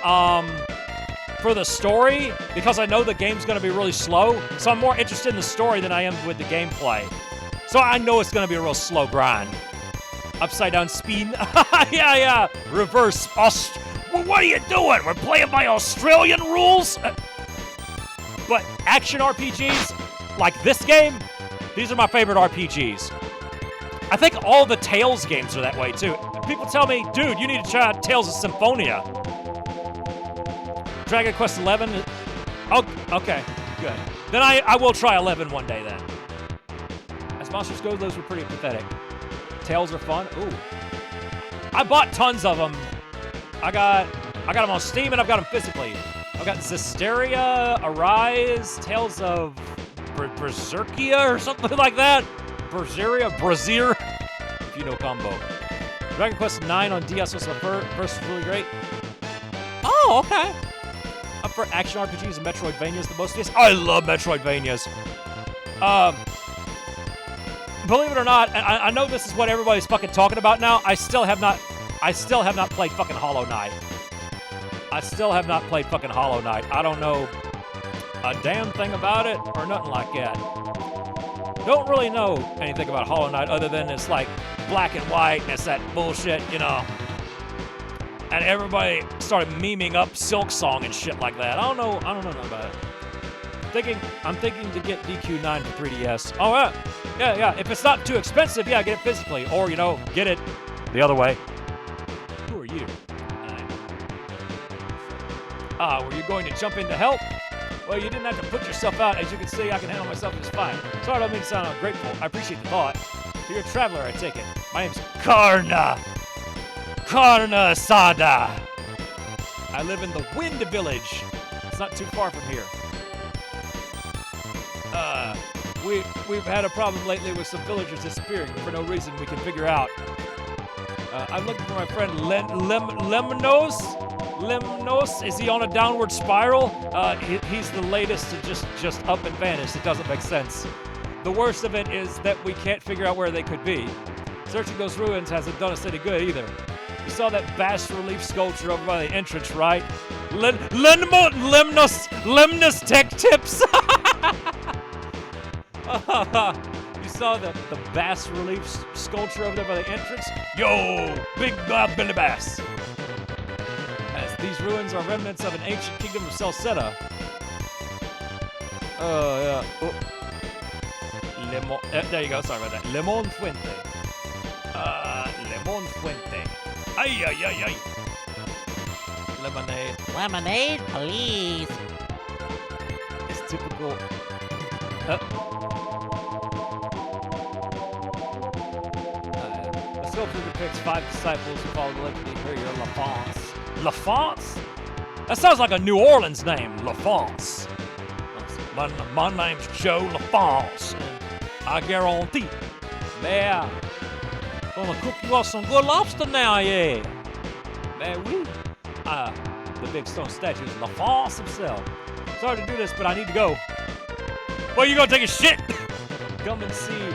story, because I know the game's going to be really slow. So I'm more interested in the story than I am with the gameplay. So I know it's going to be a real slow grind. Upside down spin. Yeah. Reverse. Well, what are you doing? We're playing by Australian rules? But action RPGs, like this game, these are my favorite RPGs. I think all the Tales games are that way, too. People tell me, dude, you need to try out Tales of Symphonia. Dragon Quest 11? Oh, okay, good. Then I will try 11 one day, then. As monsters go, those were pretty pathetic. Tales are fun. Ooh. I bought tons of them. I got them on Steam, and I've got them physically. I've got Zestiria, Arise, Tales of Berserkia or something like that. Brazier, if you know combo. Dragon Quest 9 on DS was first really great. Oh, okay. Up for action RPGs and Metroidvanias the most DS. I love Metroidvanias. Believe it or not, I know this is what everybody's fucking talking about now. I still have not played fucking Hollow Knight. I still have not played fucking Hollow Knight. I don't know a damn thing about it or nothing like that. Don't really know anything about Hollow Knight other than it's like black and white and it's that bullshit, you know. And everybody started memeing up Silk Song and shit like that. I don't know nothing about it. I'm thinking to get DQ9 for 3DS. Oh yeah. If it's not too expensive, yeah, get it physically, or get it the other way. Who are you? Were you going to jump in to help? Well, you didn't have to put yourself out. As you can see, I can handle myself just fine. Sorry, I don't mean to sound ungrateful. I appreciate the thought. You're a traveler, I take it. My name's Karna Sada. I live in the Wind Village. It's not too far from here. We've had a problem lately with some villagers disappearing for no reason we can figure out. I'm looking for my friend Lemnos. Lemnos, is he on a downward spiral? He's the latest to just up and vanish. It doesn't make sense. The worst of it is that we can't figure out where they could be. Searching those ruins hasn't done us any good either. You saw that bas-relief sculpture over by the entrance, right? Lemnos Tech Tips! You saw the bas-relief sculpture over there by the entrance? Yo, big Billy Bass! As these ruins are remnants of an ancient kingdom of Celcet. Yeah. Oh. There you go, sorry about that. Lemon Fuente. Lemon Fuente. Ay. Lemonade. Lemonade, please. It's typical. The sculpture depicts 5 disciples who follow the legendary warrior LaFonce. LaFonce? That sounds like a New Orleans name, LaFonce. My name's Joe LaFonce, and I guarantee, man, gonna cook you up some good lobster now, yeah. Man, the big stone statue is LaFonce himself. Sorry to do this, but I need to go. Well, you gonna take a shit? Come and see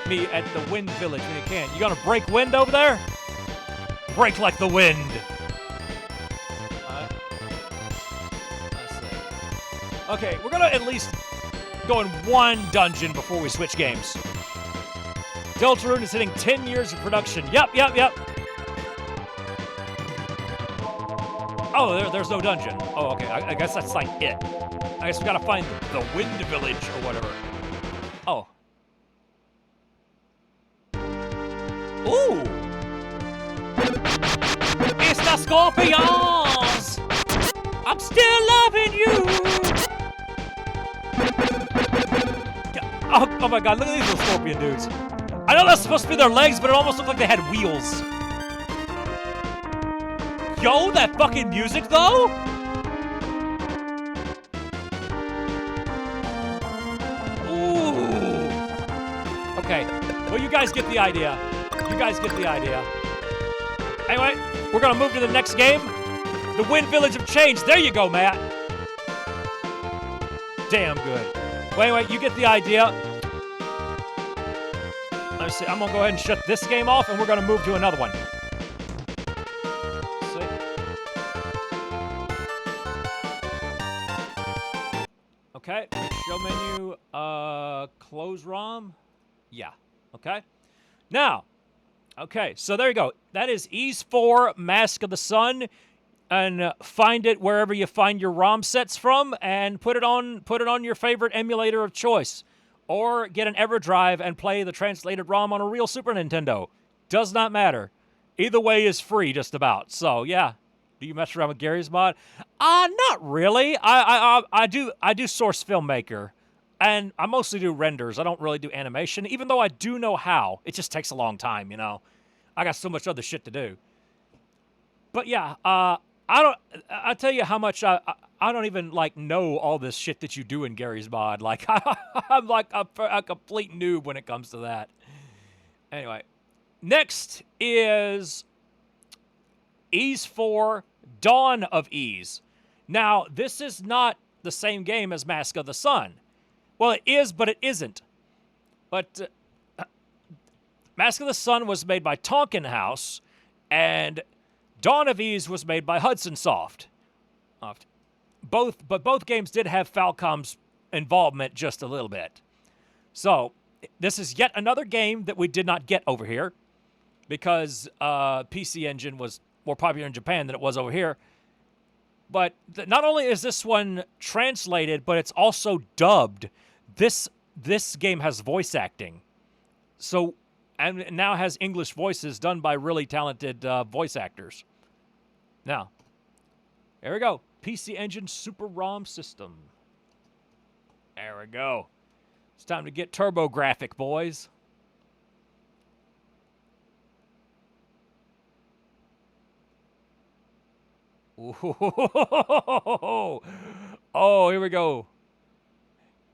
me at the Wind Village when you can. You gonna break wind over there? Break like the wind. Let's see. Okay, we're gonna at least go in one dungeon before we switch games. Deltarune is hitting 10 years of production. Yep. Oh, there's no dungeon. Oh, okay. I guess that's like it. I guess we gotta find the Wind Village or whatever. Oh. Ooh! It's the Scorpions! I'm still loving you! Oh my god, look at these little scorpion dudes. I know that's supposed to be their legs, but it almost looked like they had wheels. Yo, that fucking music though? Ooh. Okay, well you guys get the idea. Anyway, we're gonna move to the next game. The Wind Village of Change. There you go, Matt. Damn good. Well, anyway, you get the idea. Let's see, I'm gonna go ahead and shut this game off and we're gonna move to another one. Okay, show menu, close ROM. Yeah, okay. Now, okay, so there you go. That is Ys 4 Mask of the Sun, and find it wherever you find your ROM sets from, and put it on your favorite emulator of choice, or get an EverDrive and play the translated ROM on a real Super Nintendo. Does not matter. Either way is free, just about. So yeah, do you mess around with Gary's mod? Not really. I do source filmmaker. And I mostly do renders. I don't really do animation, even though I do know how. It just takes a long time, you know. I got so much other shit to do. But yeah, I tell you how much I don't even like know all this shit that you do in Gary's mod. Like I'm like a complete noob when it comes to that. Anyway, next is Ys 4 Dawn of Ys. Now, this is not the same game as Mask of the Sun. Well, it is, but it isn't. But Mask of the Sun was made by Tonkin House, and Dawn of Ys was made by Hudson Soft. Both games did have Falcom's involvement just a little bit. So, this is yet another game that we did not get over here because PC Engine was more popular in Japan than it was over here. But not only is this one translated, but it's also dubbed. This game has voice acting. So, and it now has English voices done by really talented voice actors. Now, there we go. PC Engine Super ROM system. There we go. It's time to get TurboGrafx, boys. Ooh. Oh, here we go.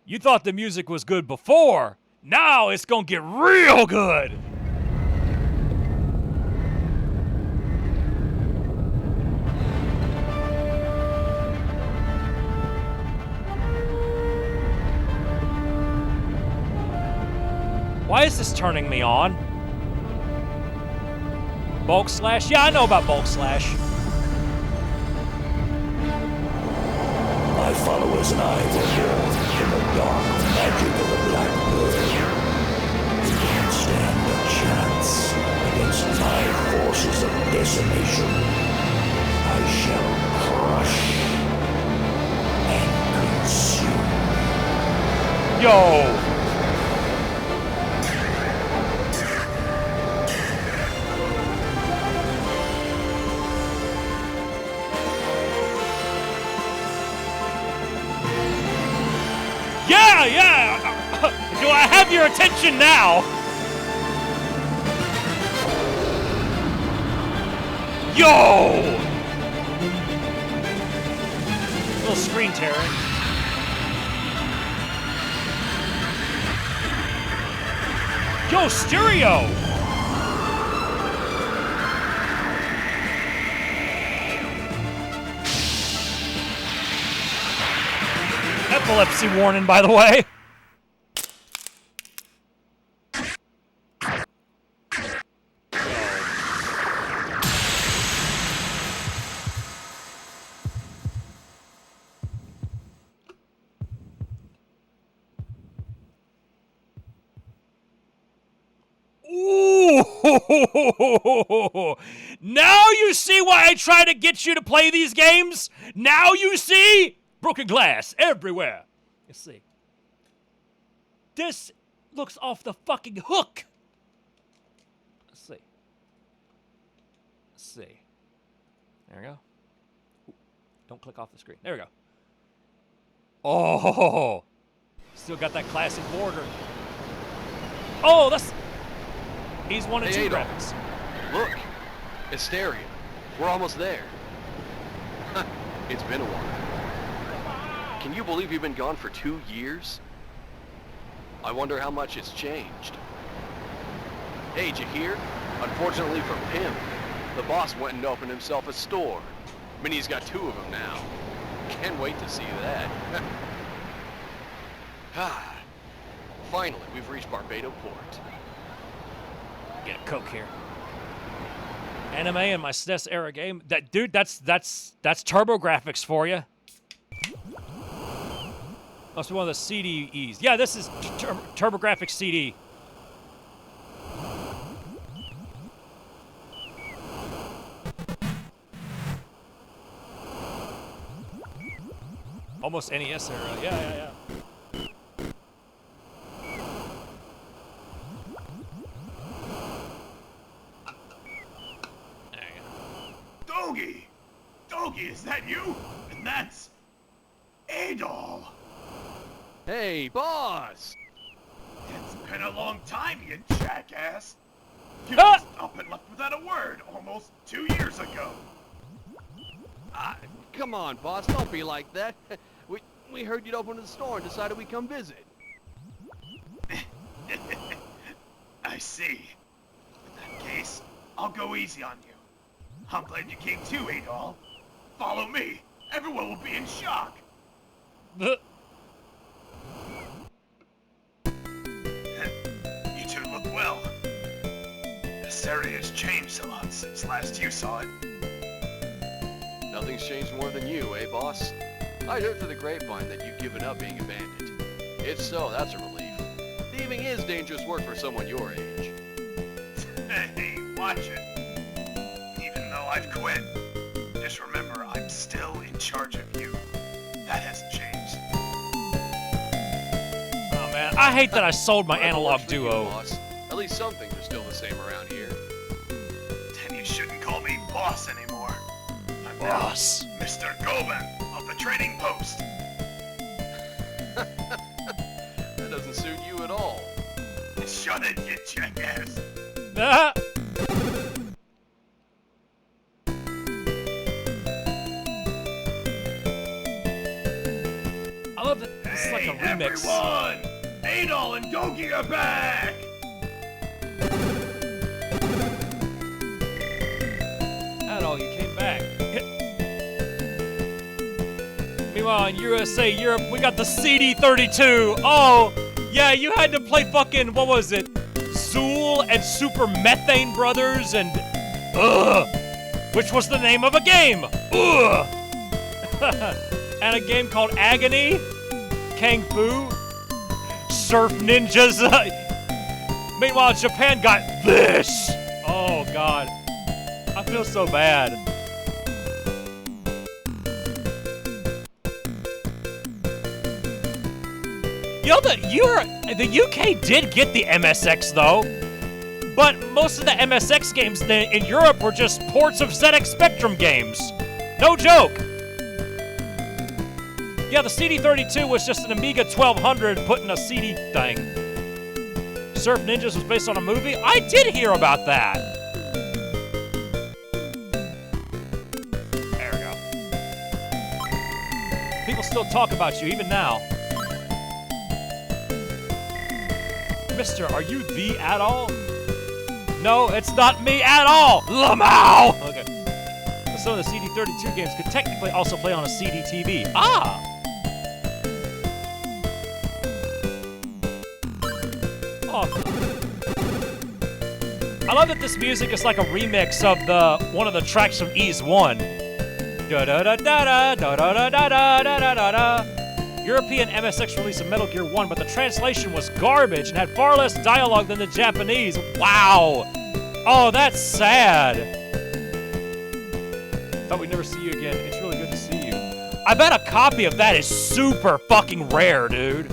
You thought the music was good before. Now it's gonna get real good. Why is this turning me on? Bulk Slash? Yeah, I know about Bulk Slash. My followers and I were born in the dark magic of the Black Bird. You can't stand a chance against my forces of decimation. I shall crush and consume. Yo! Yeah! Do I have your attention now? Yo! Little screen tearing. Yo, stereo! Epilepsy warning, by the way. Ooh! Now you see why I try to get you to play these games? Now you see? Broken glass everywhere. Let's see. This looks off the fucking hook. Let's see. Let's see. There we go. Ooh, don't click off the screen. There we go. Oh! Still got that classic border. Oh, that's... He's 1 and 2 graphics. Look, Asteria. We're almost there. It's been a while. Can you believe you've been gone for 2 years? I wonder how much it's changed. Hey, did you hear? Unfortunately for Pim, the boss went and opened himself a store. Minnie's got 2 of them now. Can't wait to see that. Finally, we've reached Barbados Port. Get a Coke here. Anime in my SNES era game. That dude, that's TurboGrafx for you. Must be one of the CDEs. Yeah, this is TurboGrafx CD. Almost NES era. Yeah. Dogie, is that you? And that's... Adol. Hey, boss! It's been a long time, you jackass. You just up and left without a word almost 2 years ago. Come on, boss, don't be like that. We heard you'd open the store and decided we'd come visit. I see. But that case, I'll go easy on you. I'm glad you came too, Adol. Follow me. Everyone will be in shock. You two look well. This area has changed a lot since last you saw it. Nothing's changed more than you, eh, boss? I'd heard through the grapevine that you'd given up being a bandit. If so, that's a relief. Thieving is dangerous work for someone your age. Hey, watch it. Even though I've quit, just remember I'm still in charge of you. That hasn't changed. Oh man, I hate that I sold my Whatever analog works for you, duo. boss. At least some things are still the same around here. Then you shouldn't call me boss anymore. I'm Boss. now Mr. Goban of the trading post. That doesn't suit you at all. Shut it, you jackass. Ah! I love that this is like a remix. Everyone! Adol and Gogi are back! Adol, you came back. Meanwhile, in USA, Europe, we got the CD32. Oh, yeah, you had to play fucking, what was it? Zool and Super Methane Brothers and, which was the name of a game. And a game called Agony, Kung Fu, Surf Ninjas. Meanwhile, Japan got this. Oh, God. I feel so bad. You know, the UK did get the MSX, though. But most of the MSX games in Europe were just ports of ZX Spectrum games. No joke. Yeah, the CD32 was just an Amiga 1200 put in a CD thing. Surf Ninjas was based on a movie? I did hear about that. There we go. People still talk about you, even now. Mister, are you the Adol? No, it's not me at all! Lamau! Okay. But some of the CD32 games could technically also play on a CD TV. Ah! Oh. I love that this music is like a remix of one of the tracks from Ease 1. Da da da da da da da da da da da da. European MSX released of Metal Gear 1, but the translation was garbage and had far less dialogue than the Japanese. Wow! Oh, that's sad. Thought we'd never see you again. It's really good to see you. I bet a copy of that is super fucking rare, dude.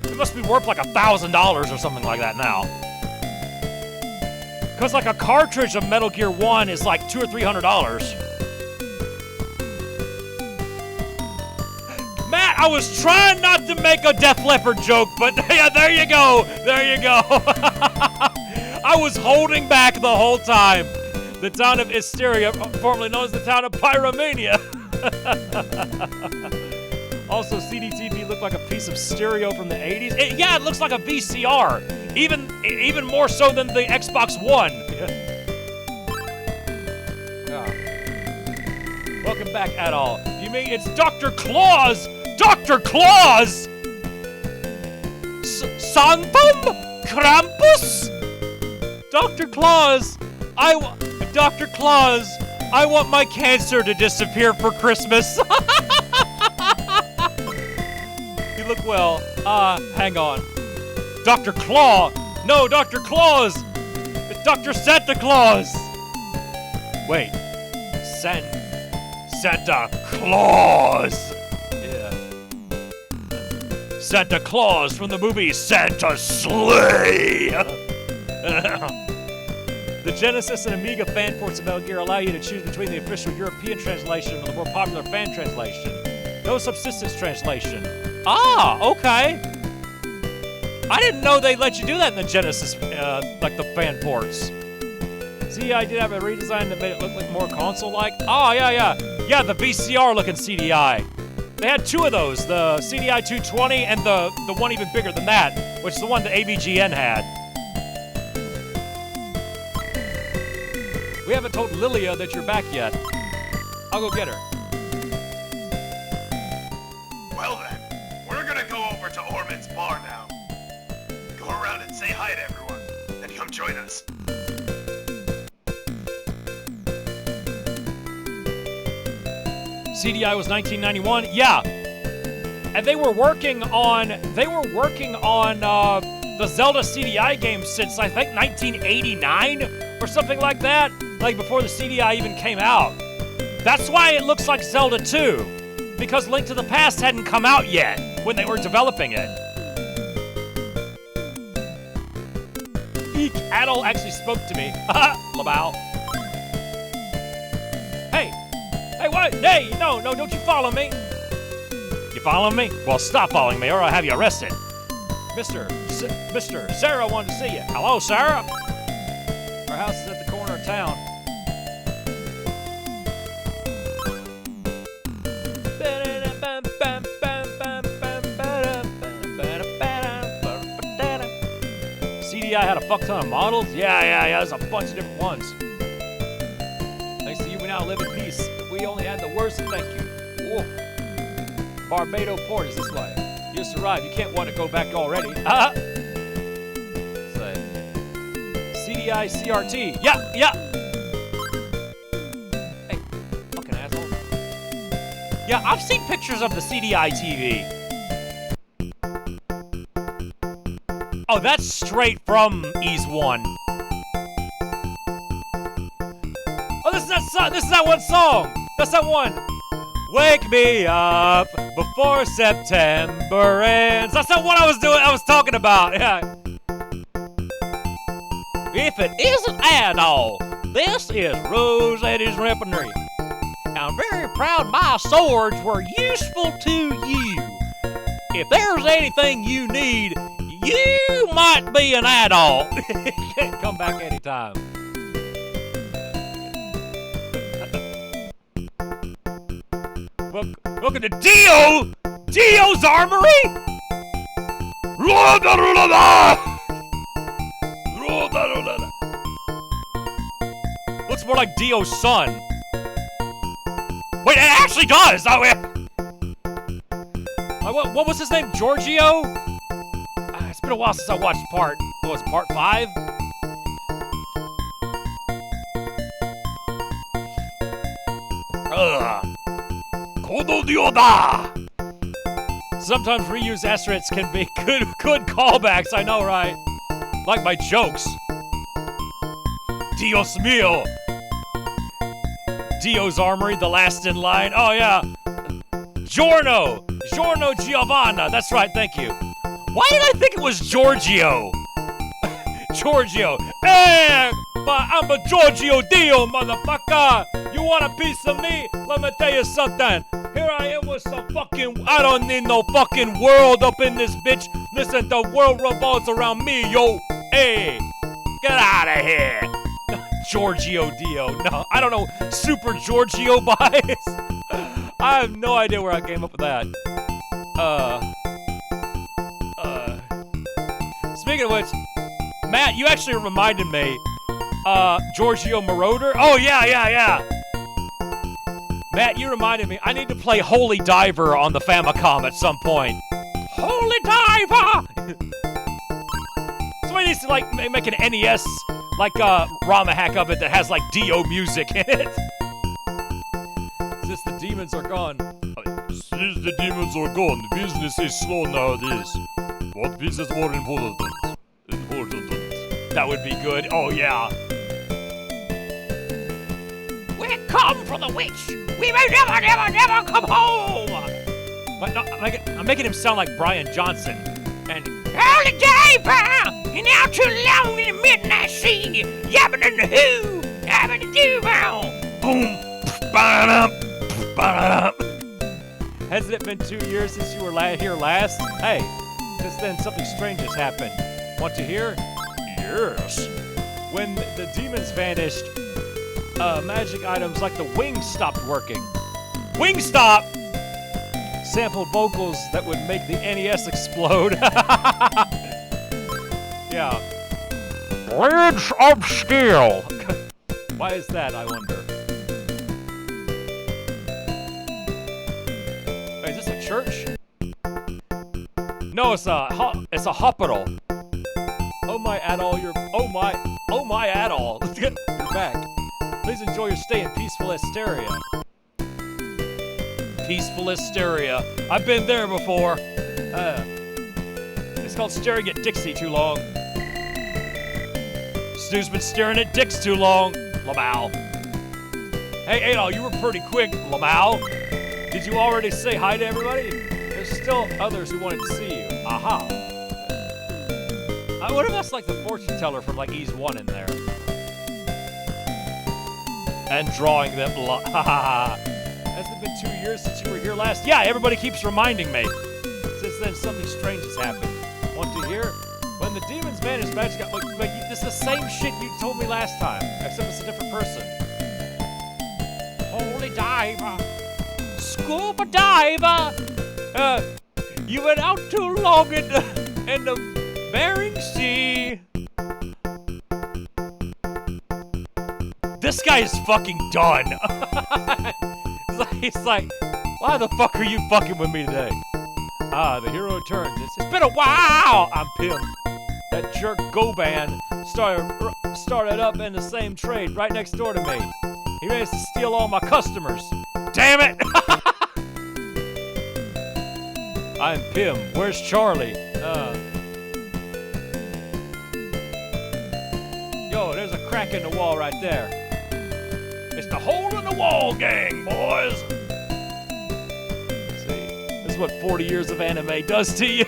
It must be worth like $1,000 or something like that now. Cause like a cartridge of Metal Gear 1 is like $200 or $300. Matt, I was trying not to make a Def Leppard joke, but yeah, there you go. There you go. I was holding back the whole time. The town of Hysteria, formerly known as the town of Pyromania. Also, CDTV looked like a piece of stereo from the 80s. Yeah, it looks like a VCR. Even more so than the Xbox One. Welcome back, Adol. You mean it's Dr. Claus? Dr. Claus! Santum? Krampus? Dr. Claus, Dr. Claus, I want my cancer to disappear for Christmas. You look well. Hang on. Dr. Claw? No, Dr. Claus! It's Dr. Santa Claus! Wait. Santa Claus! Yeah. Santa Claus from the movie Santa Sleigh! The Genesis and Amiga fan ports of Metal Gear allow you to choose between the official European translation and the more popular fan translation. No subsistence translation. Ah, okay. I didn't know they let you do that in the Genesis, like the fan ports. See, I did have a redesign that made it look like more console-like. Oh, yeah. Yeah, the VCR-looking CDI. They had two of those, the CDI 220 and the one even bigger than that, which is the one that AVGN had. We haven't told Lilia that you're back yet. I'll go get her. Well then, we're gonna go over to Ormond's bar now. Go around and say hi to everyone, and come join us. CDI was 1991. Yeah. And they were working on the Zelda CDI game since I think 1989 or something like that, like before the CDI even came out. That's why it looks like Zelda 2, because Link to the Past hadn't come out yet when they were developing it. Eek, Adol actually spoke to me. Haha, Labao. Hey, what? Hey, no, don't you follow me. You following me? Well, stop following me or I'll have you arrested. Mr. Sarah wanted to see you. Hello, Sarah. Our house is at the corner of town. CDI had a fuck ton of models? Yeah, there's a bunch of different ones. Thanks to you, we now live in peace. If we only had the worst, thank you. Whoa. Barbado Port is this way. You just arrived. You can't want to go back already. Say. CDI CRT. Yeah. Hey, fucking asshole. Yeah, I've seen pictures of the CDI TV. Oh, that's straight from Ease 1. Oh, this is that one song. That's that one. Wake me up before September ends. That's not what I was talking about. Yeah. If it isn't Adol, this is Rosetti's Weaponry. I'm very proud my swords were useful to you. If there's anything you need, you might be an Adol. You can't come back anytime. Welcome to Dio's Armory? Looks more like Dio's son. Wait, it actually does! Oh, yeah. What was his name? Giorgio? It's been a while since I watched part 5? Sometimes reused asterisks can be good callbacks, I know, right? Like my jokes. Dios mío. Dio's Armory, the last in line. Oh, yeah. Giorno Giovanna. That's right, thank you. Why did I think it was Giorgio? Giorgio. Hey, I'm a Giorgio Dio, motherfucker. You want a piece of me? Let me tell you something. Here I am with some I don't need no fucking world up in this bitch. Listen, the world revolves around me, yo. Hey, get out of here. Giorgio Dio. No, I don't know. Super Giorgio bias. I have no idea where I came up with that. Speaking of which, Matt, you actually reminded me. Giorgio Moroder? Oh, yeah. Matt, you reminded me. I need to play Holy Diver on the Famicom at some point. Holy Diver! Somebody needs to, like, make an NES, like, ROM hack of it that has, like, Dio music in it. Since the demons are gone. Since the demons are gone, business is slow nowadays. What business more important? That would be good. Oh, yeah. We come for the witch. We may never come home. But no, I'm making him sound like Brian Johnson. And all the day, pal. You're now too long in the midnight sea. Yabbing in the who, yabbing the do, pal. Boom. Ba-da-dum. Hasn't it been 2 years since you were here last? Hey, since then something strange has happened. Want to hear? Yes. When the demons vanished, magic items like the wings stopped working. Wingstop! Sampled vocals that would make the NES explode. Yeah. Bridge of Steel. Why is that, I wonder? Wait, is this a church? No, it's a hospital. Oh my Adol, oh my Adol. You're back. Please enjoy your stay in peaceful Asteria. Peaceful Asteria. I've been there before. It's called staring at Dixie too long. Stu's been staring at Dix too long. Lamau. Hey, Adol, you were pretty quick, Lamau. Did you already say hi to everybody? There's still others who wanted to see you. Aha. I wonder if that's like the fortune teller from like Ease 1 in there. And drawing them. Has it been 2 years since you were here last? Yeah, everybody keeps reminding me. Since then, something strange has happened. Want to hear? When the demons vanished, magic got. Look, this is the same shit you told me last time, except it's a different person. Holy diver, scuba diver. You went out too long in the Bering Sea. This guy is fucking done. He's like, why the fuck are you fucking with me today? Ah, the hero returns. It's been a while. I'm Pim. That jerk Goban started up in the same trade right next door to me. He managed to steal all my customers. Damn it! I'm Pim. Where's Charlie? Yo, there's a crack in the wall right there. It's the hole in the wall gang, boys. Let's see. This is what 40 years of anime does to you.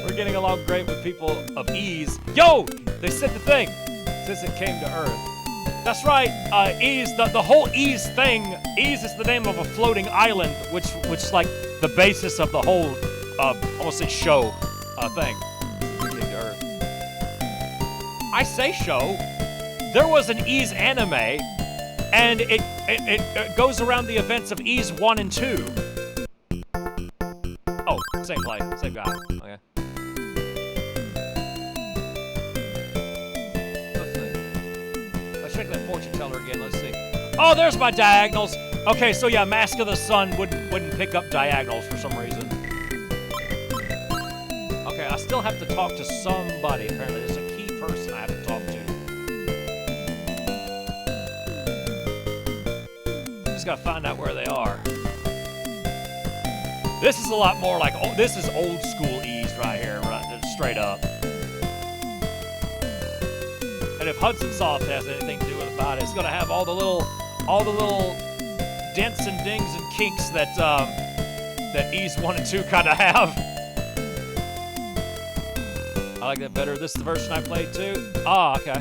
We're getting along great with people of Ease. Yo, they said the thing since it came to Earth. That's right, Ease, the whole Ease thing. Ease is the name of a floating island, which is like the basis of the whole, almost say show, thing. Came to Earth. I say show. There was an Ease anime, and it goes around the events of Ease 1 and 2. Oh, same play, same guy. Okay. Let's see. Let's check that fortune teller again. Let's see. Oh, there's my diagonals. Okay, so yeah, Mask of the Sun wouldn't pick up diagonals for some reason. Okay, I still have to talk to somebody. Apparently, there's a key person I have to talk to. Gotta find out where they are. This is a lot more like, oh, this is old school Ease right here, right, straight up. And if Hudson Soft has anything to do with about it, it's gonna have all the little dents and dings and kinks that that Ease 1 and 2 kind of have. I like that better. This is the version I played too. Ah, okay.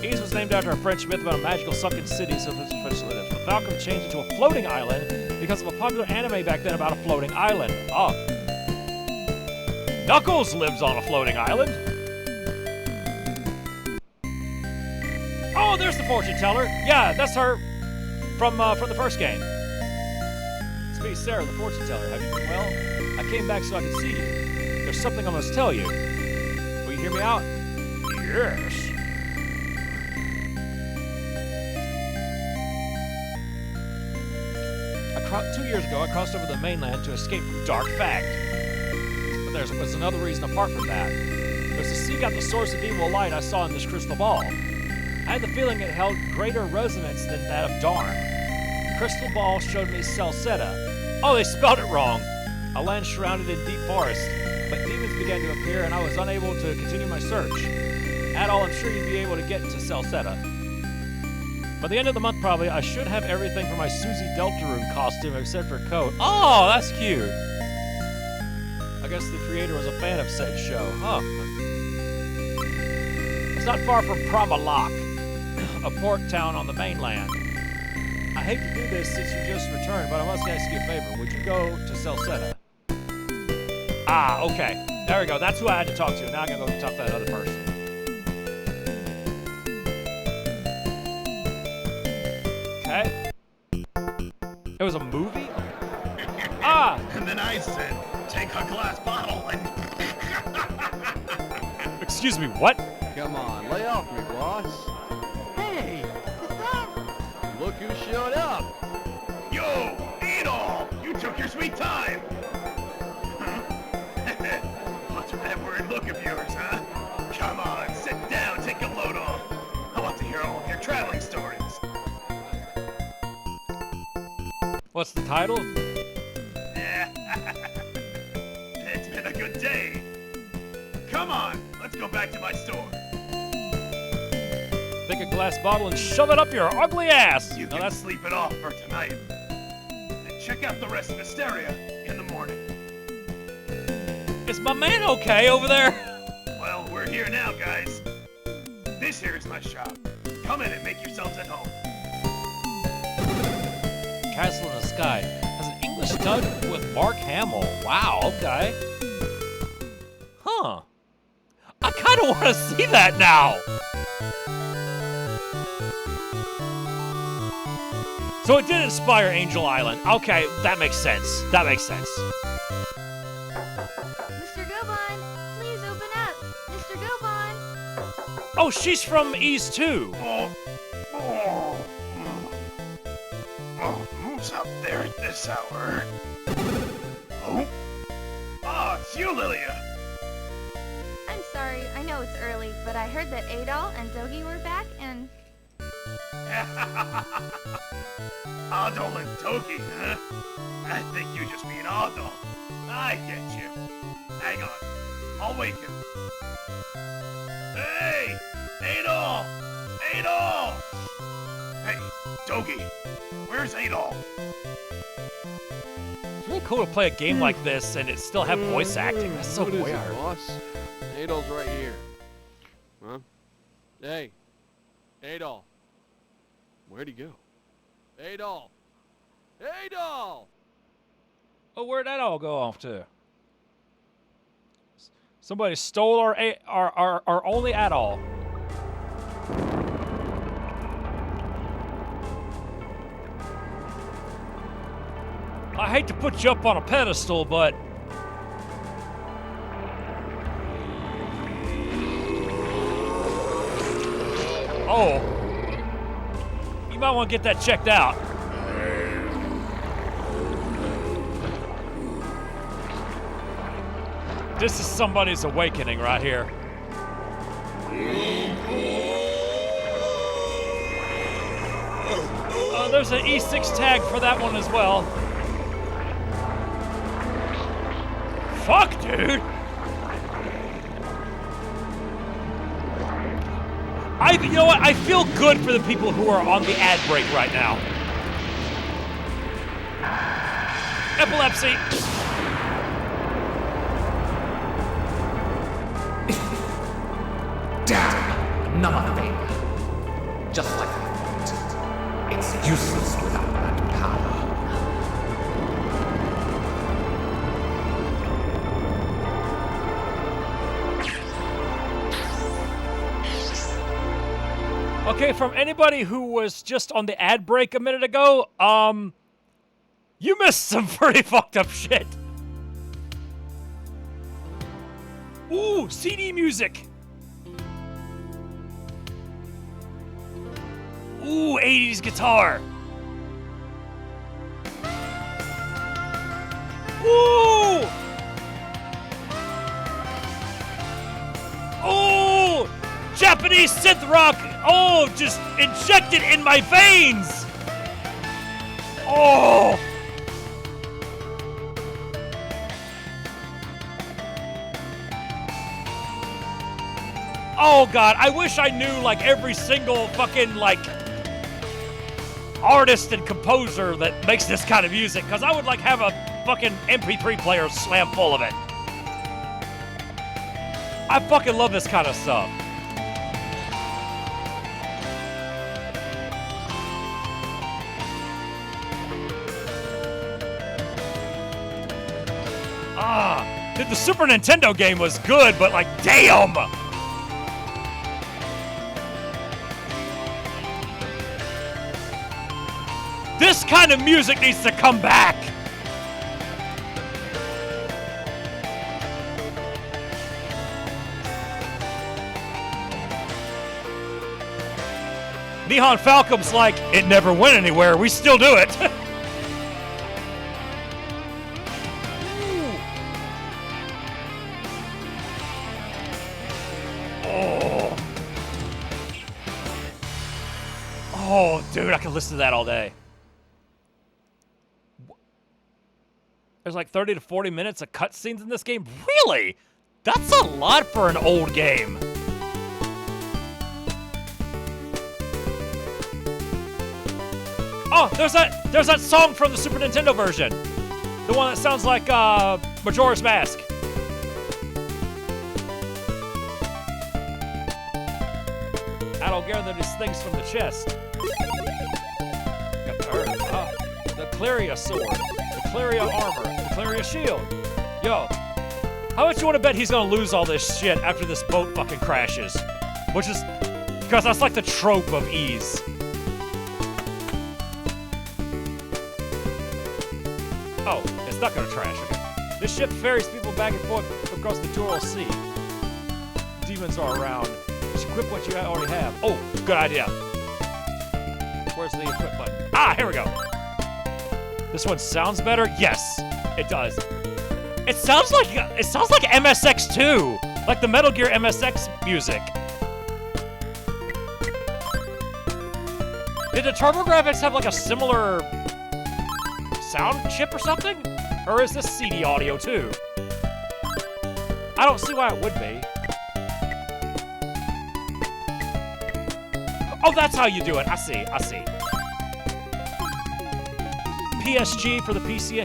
Ease was named after a French myth about a magical sunken city, so the Falcon changed into a floating island because of a popular anime back then about a floating island. Oh. Knuckles lives on a floating island. Oh, there's the fortune teller. Yeah, that's her from the first game. It's me, Sarah, the fortune teller. Have you been well? I came back so I could see you. There's something I must tell you. Will you hear me out? Yes. 2 years ago, I crossed over the mainland to escape from Dark Fact. But there was another reason apart from that. It was to seek out the source of evil light I saw in this crystal ball. I had the feeling it held greater resonance than that of Darn. The crystal ball showed me Celcet. Oh, they spelled it wrong. A land surrounded in deep forest. But demons began to appear, and I was unable to continue my search. Adol, I'm sure you'd be able to get to Celcet. By the end of the month, probably, I should have everything for my Susie Deltarune costume except for coat. Oh, that's cute. I guess the creator was a fan of said show. Huh. It's not far from Pramalak, a port town on the mainland. I hate to do this since you just returned, but I must ask you a favor. Would you go to Celcet? Ah, okay. There we go. That's who I had to talk to. Now I'm going to go talk to that other person. Okay. It was a movie? Ah! And then I said, take a glass bottle and... Excuse me, what? Come on, lay off me, boss. Hey, look who showed up. Yo, Adolf! You took your sweet time! Huh? What's with that weird look of yours, huh? Come on, sit down, take a load off. I want to hear all of your traveling stories. What's the title? It's been a good day. Come on, let's go back to my store. Take a glass bottle and shove it up your ugly ass. You Now can sleep it off for tonight. And check out the rest of Hysteria in the morning. Is my man okay over there? Well, we're here now, guys. This here is my shop. Come in and make yourselves at home. Castle in the Sky has an English dub with Mark Hamill. Wow, okay. Huh. I kind of want to see that now. So it did inspire Angel Island. Okay, that makes sense. That makes sense. Mr. Gobon, please open up. Mr. Gobon. Oh, she's from Ease 2. Who's up there at this hour? Oh? Oh, it's you, Lilia. I'm sorry, I know it's early, but I heard that Adol and Dogi were back, and... Adol and Toki, huh? I think you just mean Adol. I get you. Hang on, I'll wake him. Hey! Adol! Adol! Hey, Togi, where's Adol? It's really cool to play a game like this and it still have voice acting. That's so What is weird. it, boss? Adol's right here. Huh? Hey. Adol. Where'd he go? Adol! Adol! Oh, where'd that all go off to? Somebody stole our only at-all. I hate to put you up on a pedestal, but... Oh. You might want to get that checked out. This is somebody's awakening right here. There's an E6 tag for that one as well. Fuck, dude. You know what? I feel good for the people who are on the ad break right now. Epilepsy. Damn, nothing. Just like that. It's useless without that power. Okay, from anybody who was just on the ad break a minute ago, you missed some pretty fucked up shit. Ooh, CD music. Ooh, 80s guitar. Ooh! Ooh! Japanese synth rock! Oh, just injected in my veins! Oh! Oh god, I wish I knew like every single fucking like artist and composer that makes this kind of music, because I would like have a fucking MP3 player slam full of it. I fucking love this kind of stuff. Dude, the Super Nintendo game was good, but like, damn! This kind of music needs to come back! Neon Falcom's like, it never went anywhere. We still do it. Oh. Oh, dude, I can listen to that all day. There's like 30 to 40 minutes of cutscenes in this game. Really? That's a lot for an old game. Oh, there's that song from the Super Nintendo version. The one that sounds like Majora's Mask. I don't gather these things from the chest. Got the Claria sword, the Claria armor, the Claria shield. Yo, how much you want to bet he's gonna lose all this shit after this boat fucking crashes? Which is, because that's like the trope of ease. Oh, it's not gonna trash, okay. This ship ferries people back and forth across the Doral Sea. Demons are around. Just equip what you already have. Oh, good idea. Where's the equip button? Ah, here we go. This one sounds better? Yes, it does. It sounds like MSX2, like the Metal Gear MSX music. Did the TurboGrafx have like a similar sound chip or something? Or is this CD audio too? I don't see why it would be. Oh, that's how you do it. I see. PSG for the PC.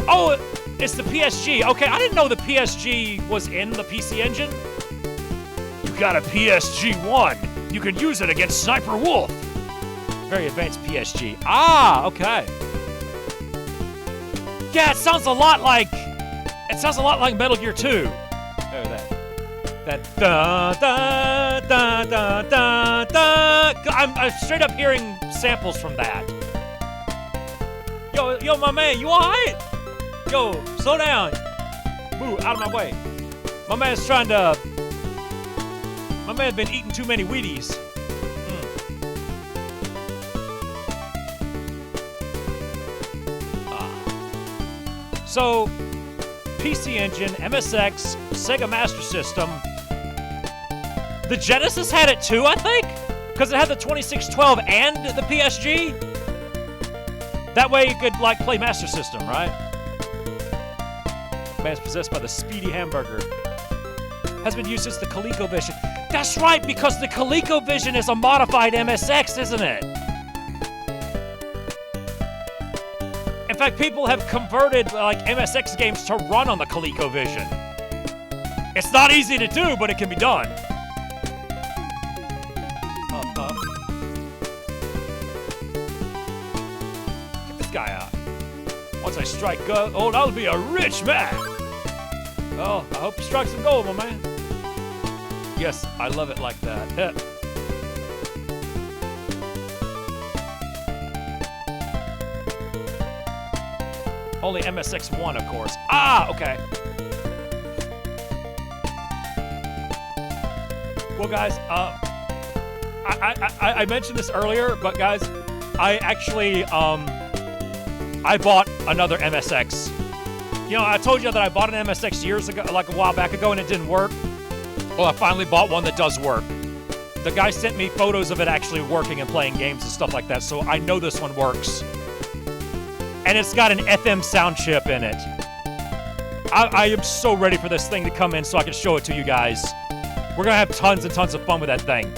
Oh, it's the PSG. Okay, I didn't know the PSG was in the PC Engine. You got a PSG-1. You can use it against Sniper Wolf. Very advanced PSG. Ah, okay. Yeah, it sounds a lot like Metal Gear 2. There, that da da da da da da. I'm straight up hearing samples from that. Yo, my man, you alright? Yo, slow down. Move out of my way. My man's been eating too many Wheaties. So, PC Engine, MSX, Sega Master System. The Genesis had it too, I think? Because it had the 2612 and the PSG? That way you could, like, play Master System, right? Man's possessed by the Speedy Hamburger. Has been used since the ColecoVision. That's right, because the ColecoVision is a modified MSX, isn't it? In fact, people have converted, like, MSX games to run on the ColecoVision. It's not easy to do, but it can be done. Get this guy out. Once I strike gold, I'll be a rich man. Well, I hope you strike some gold, my man. Yes, I love it like that. Only MSX1, of course. Ah, okay. Well, guys, I mentioned this earlier, but guys, I actually, I bought another MSX. You know, I told you that I bought an MSX years ago, like a while back ago, and it didn't work. Well, I finally bought one that does work. The guy sent me photos of it actually working and playing games and stuff like that, so I know this one works. And it's got an FM sound chip in it. I am so ready for this thing to come in so I can show it to you guys. We're gonna have tons and tons of fun with that thing.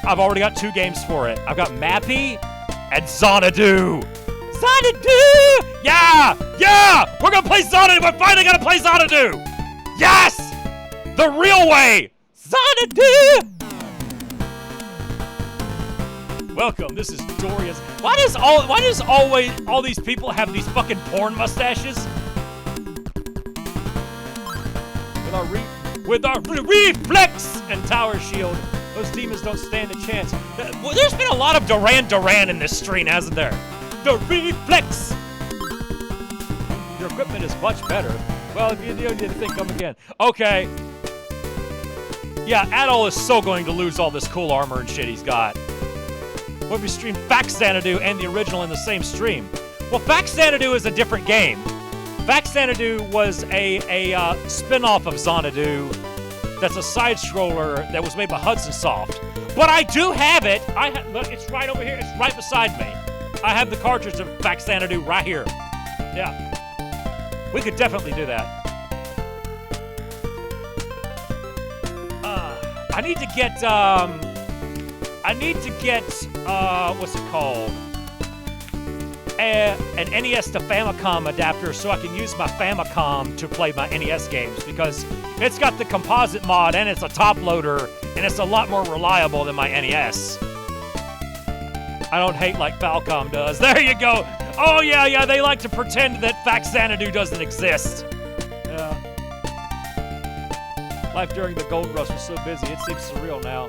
I've already got 2 games for it. I've got Mappy and Xanadu. Xanadu! Yeah! Yeah! We're gonna play Xanadu! We're finally gonna play Xanadu! Yes! The real way! Xanadu! Welcome, this is Doria's. Why does always all these people have these fucking porn mustaches? With our reflex and tower shield, those demons don't stand a chance. Well, there's been a lot of Duran in this stream, hasn't there? The reflex. Your equipment is much better. Well, if you didn't think, come again. Okay. Yeah, Adol is so going to lose all this cool armor and shit he's got. What if we stream Fax Xanadu and the original in the same stream? Well, Fax Xanadu is a different game. Fax Xanadu was a spin-off of Xanadu that's a side-scroller that was made by Hudson Soft. But I do have it. Look, it's right over here. It's right beside me. I have the cartridge of Fax Xanadu right here. Yeah. We could definitely do that. I need to get, what's it called? An NES to Famicom adapter so I can use my Famicom to play my NES games because it's got the composite mod and it's a top loader and it's a lot more reliable than my NES. I don't hate like Falcom does. There you go. Oh yeah, they like to pretend that Fax Xanadu doesn't exist. Yeah. Life during the Gold Rush was so busy, it seems surreal now.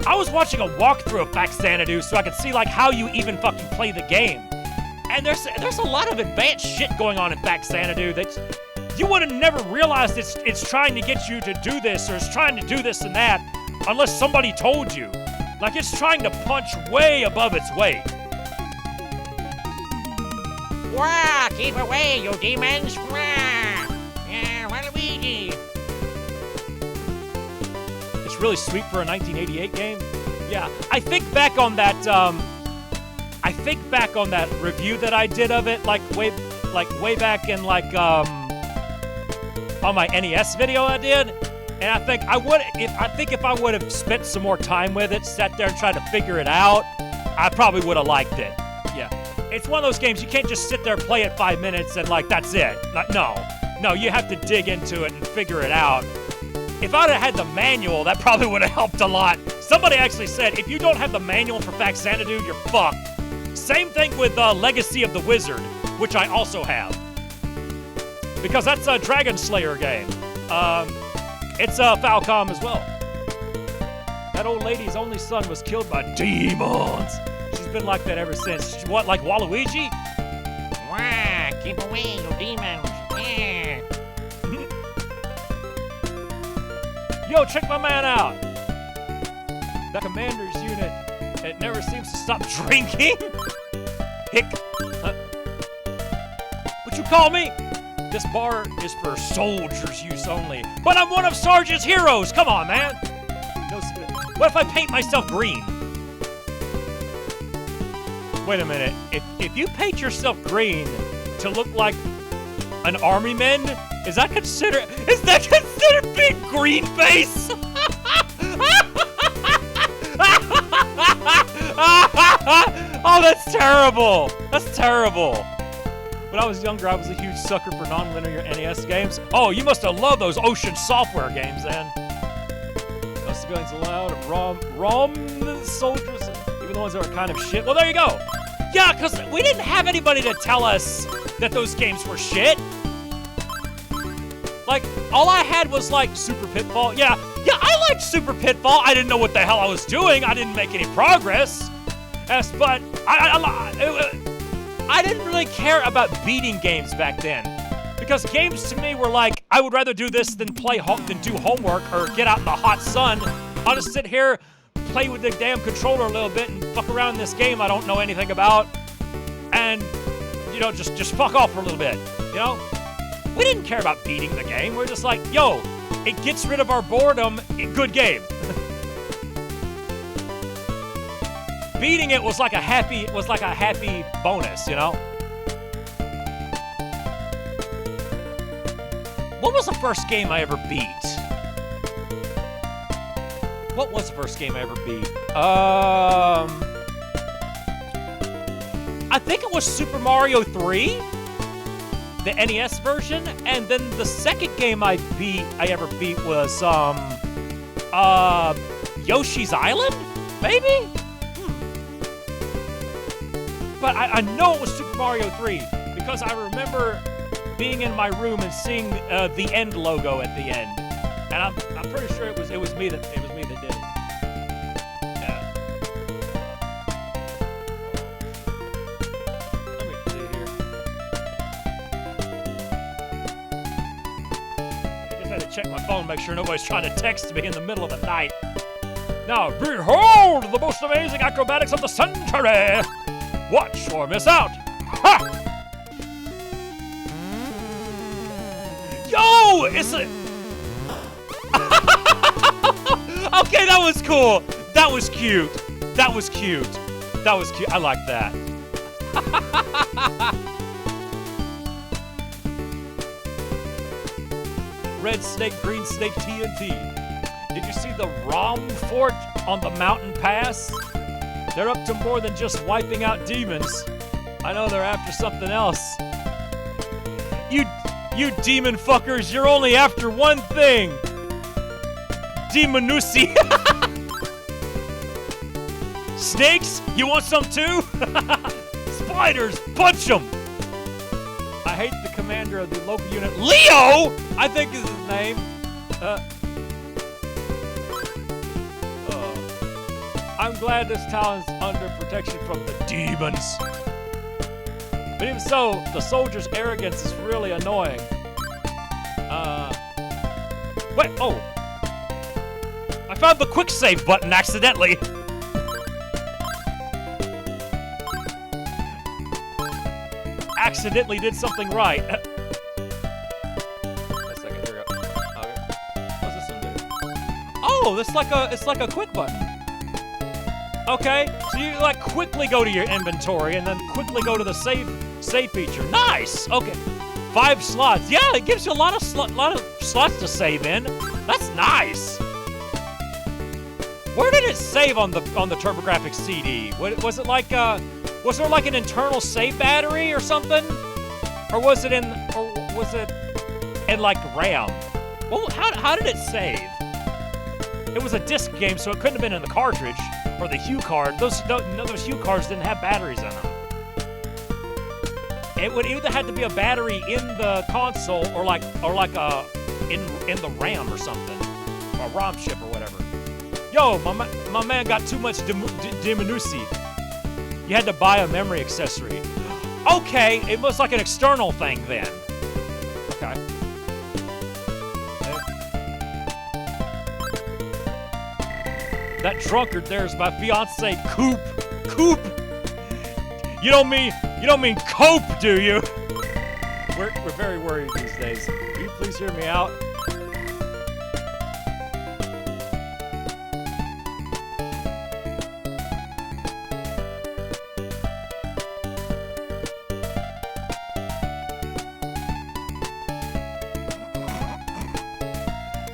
I was watching a walkthrough of Fax Xanadu so I could see like how you even fucking play the game. And there's a lot of advanced shit going on in Fax Xanadu that you would have never realized it's trying to get you to do this or it's trying to do this and that unless somebody told you. Like it's trying to punch way above its weight. Wah! Keep away, you demons! Wah! Yeah, Waluigi! It's really sweet for a 1988 game. Yeah, I think back on that. I think back on that review that I did of it, like way back in on my NES video I did, and I think if I would have spent some more time with it, sat there and tried to figure it out, I probably would have liked it. Yeah, it's one of those games you can't just sit there, play it 5 minutes, and like that's it. Like, no, you have to dig into it and figure it out. If I'd have had the manual, that probably would have helped a lot. Somebody actually said, if you don't have the manual for Fax Xanadu, you're fucked. Same thing with Legacy of the Wizard, which I also have. Because that's a Dragon Slayer game. It's Falcom as well. That old lady's only son was killed by demons. She's been like that ever since. What, like Waluigi? Wah! Keep away, you demons! Yeah! Yo, check my man out. The commander's unit, it never seems to stop drinking. Hick. What you call me? This bar is for soldiers' use only. But I'm one of Sarge's heroes. Come on, man. No spit. What if I paint myself green? Wait a minute. If you paint yourself green to look like an army man, is that considered being green face? Oh, that's terrible. That's terrible. When I was younger, I was a huge sucker for non-linear NES games. Oh, you must have loved those Ocean Software games, then. No civilians allowed. ROM soldiers, even the ones that were kind of shit. Well, there you go. Yeah, because we didn't have anybody to tell us that those games were shit. Like, all I had was, like, Super Pitfall. Yeah, I liked Super Pitfall. I didn't know what the hell I was doing. I didn't make any progress. But I didn't really care about beating games back then. Because games to me were like, I would rather do this than do homework or get out in the hot sun. I'll just sit here, play with the damn controller a little bit and fuck around in this game I don't know anything about. And, you know, just fuck off for a little bit, you know? We didn't care about beating the game. We're just like, yo, it gets rid of our boredom. Good game. Beating it was like a happy bonus, you know? What was the first game I ever beat? What was the first game I ever beat? I think it was Super Mario 3, the NES version, and then the second game I ever beat was Yoshi's Island, maybe? But I know it was Super Mario 3 because I remember being in my room and seeing the end logo at the end, and I'm pretty sure it was me that did it. Yeah. Let me see here. I just had to check my phone, make sure nobody's trying to text me in the middle of the night. Now, behold the most amazing acrobatics of the century! Watch or miss out! Ha! Yo! It's a... Okay, that was cool! That was cute! That was cute! That was cute. I like that. Red snake, green snake, TNT. Did you see the Rom Fort on the mountain pass? They're up to more than just wiping out demons. I know they're after something else. You demon fuckers, you're only after one thing. Demonusi. Snakes? You want some too? Spiders, punch them! I hate the commander of the local unit, Leo! I think is his name. I'm glad this town is under protection from the demons. But even so, the soldiers' arrogance is really annoying. Wait, oh! I found the quick save button accidentally. Accidentally did something right. A second, here we go. Okay. What's this one do? Oh, it's like a quick button. Okay, so you like quickly go to your inventory and then quickly go to the save feature. Nice. Okay, 5 slots. Yeah, it gives you a lot of slots to save in. That's nice. Where did it save on the TurboGrafx CD? Was it like was there like an internal save battery or something? Or was it in like RAM? Well, how did it save? It was a disc game, so it couldn't have been in the cartridge or the Hue card. Those Hue cards didn't have batteries in them. It would either have to be a battery in the console or like in the RAM or something, or a ROM chip or whatever. Yo, my man got too much Diminusi. You had to buy a memory accessory. Okay, it was like an external thing then. Okay. That drunkard there is my fiance, Coop. Coop. You don't mean Cope, do you? We're very worried these days. Will you please hear me out?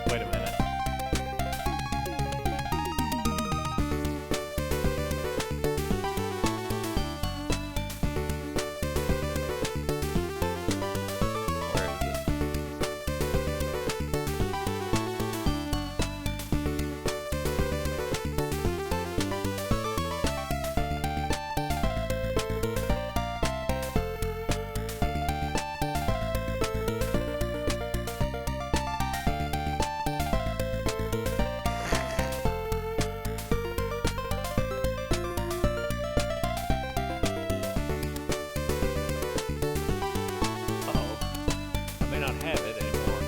Wait a minute. Where is it? Uh-oh. I may not have it anymore.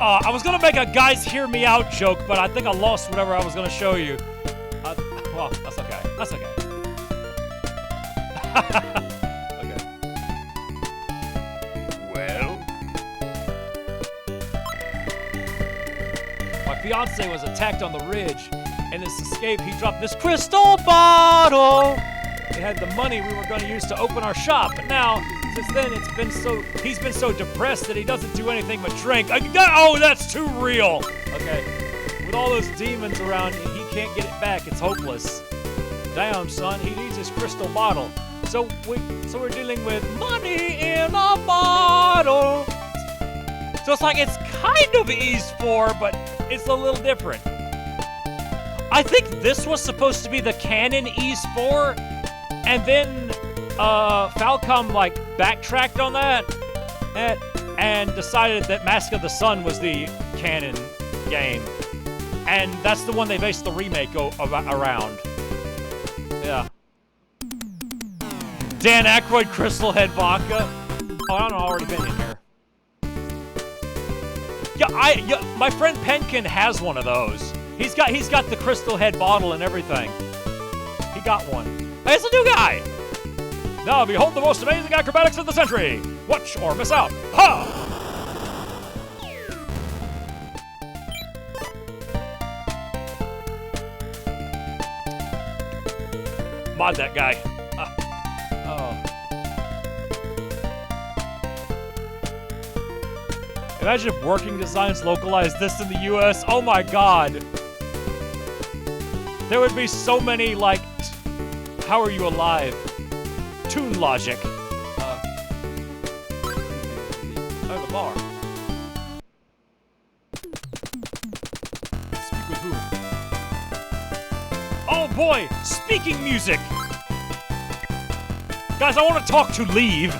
I was gonna make a guys hear me out joke, but I think I lost whatever I was gonna show you. Well, that's okay. That's okay. Okay. Well, my fiance was attacked on the ridge. In his escape, he dropped this crystal bottle. It had the money we were going to use to open our shop, but now, since then, he's been so depressed that he doesn't do anything but drink. Oh, that's too real. Okay, with all those demons around, he can't get it back. It's hopeless. Damn, son, he needs his crystal bottle. So we're dealing with money in a bottle. So it's like it's kind of Ys 4, but it's a little different. I think this was supposed to be the canon Ys 4, and then Falcom backtracked on that and decided that Mask of the Sun was the canon game. And that's the one they based the remake around. Yeah. Dan Aykroyd Crystal Head Vodka. Oh, I don't know, I've already been in here. Yeah, my friend Penkin has one of those. He's got the Crystal Head bottle and everything. He got one. Hey, it's a new guy! Now behold the most amazing acrobatics of the century! Watch or miss out! Ha! Mod that guy. Oh. Imagine if Working Designs localized this in the US. Oh my god. There would be so many, like, How Are You Alive? Tune Logic. Oh, the bar. Speak with who? Oh boy! Speaking music! Guys, I want to talk to Leave.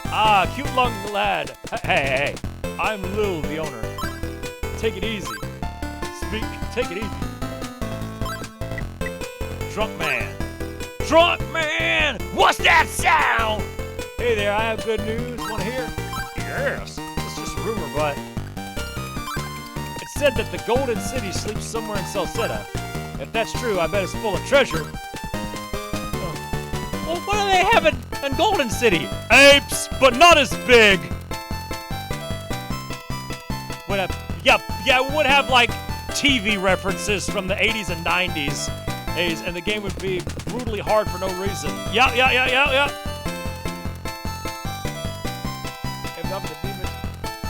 Ah, cute young lad. Hey, I'm Lil, the owner. Take it easy. Take it easy. Drunk man. Drunk man! What's that sound? Hey there, I have good news. Want to hear? Yes. It's just a rumor, but it's said that the Golden City sleeps somewhere in Celcet. If that's true, I bet it's full of treasure. Well, what do they have in Golden City? Apes, but not as big. Yeah, it would have like TV references from the 80s and 90s. And the game would be brutally hard for no reason. Yeah.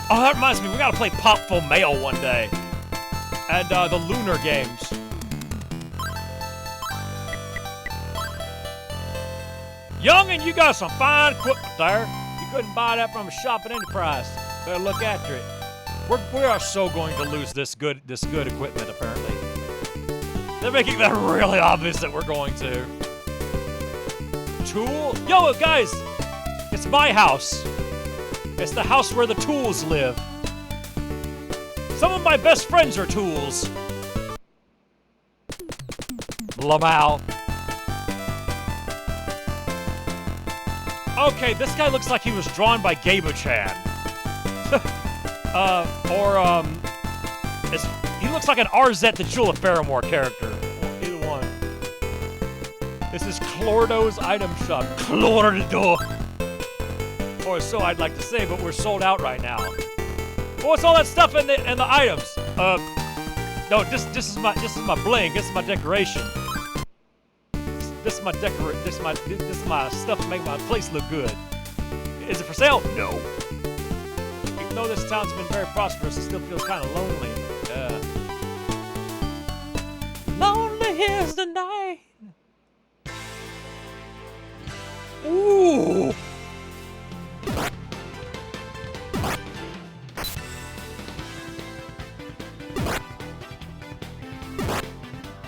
Oh, that reminds me, we gotta play Popful Mail one day. And the Lunar games. Youngin', you got some fine equipment there. You couldn't buy that from a shop at any price. Better look after it. We are so going to lose this good equipment, apparently. They're making that really obvious that we're going to. Tool? Yo, guys! It's my house. It's the house where the tools live. Some of my best friends are tools. Lamau. Okay, this guy looks like he was drawn by Gabo-chan. He looks like an Arzette the Jewel of Faramore character. Either one. This is Clordo's item shop. Clordo! Or so I'd like to say, but we're sold out right now. What's all that stuff in the items? No, this is my bling. This is my decoration. This is my stuff to make my place look good. Is it for sale? No. Even though this town's been very prosperous, it still feels kind of lonely. Lonely is the night. Ooh.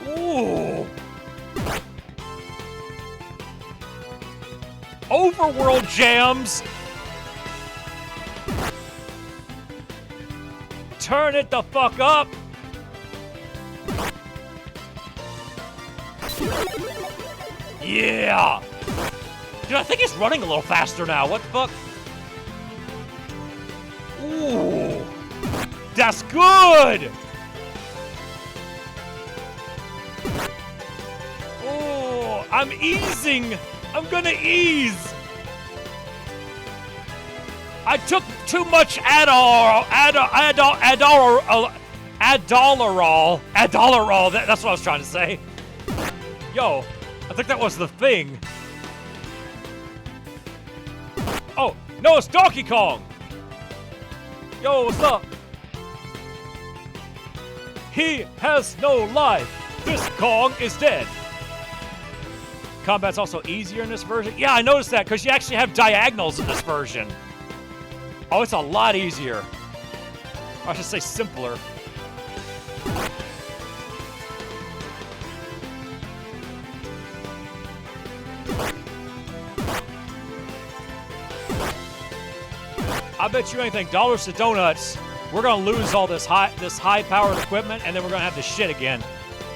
Ooh. Overworld jams. Turn it the fuck up. Yeah. Dude, I think it's running a little faster now. What the fuck? Ooh. That's good. Oh, I'm easing. I'm gonna ease. I took too much Adderall. That's what I was trying to say. Yo, I think that was the thing. Oh, no, it's Donkey Kong. Yo, what's up? He has no life. This Kong is dead. Combat's also easier in this version. Yeah, I noticed that because you actually have diagonals in this version. Oh, it's a lot easier. Or I should say simpler. I bet you anything, dollars to donuts. we're gonna lose all this high-powered equipment, and then we're gonna have to shit again.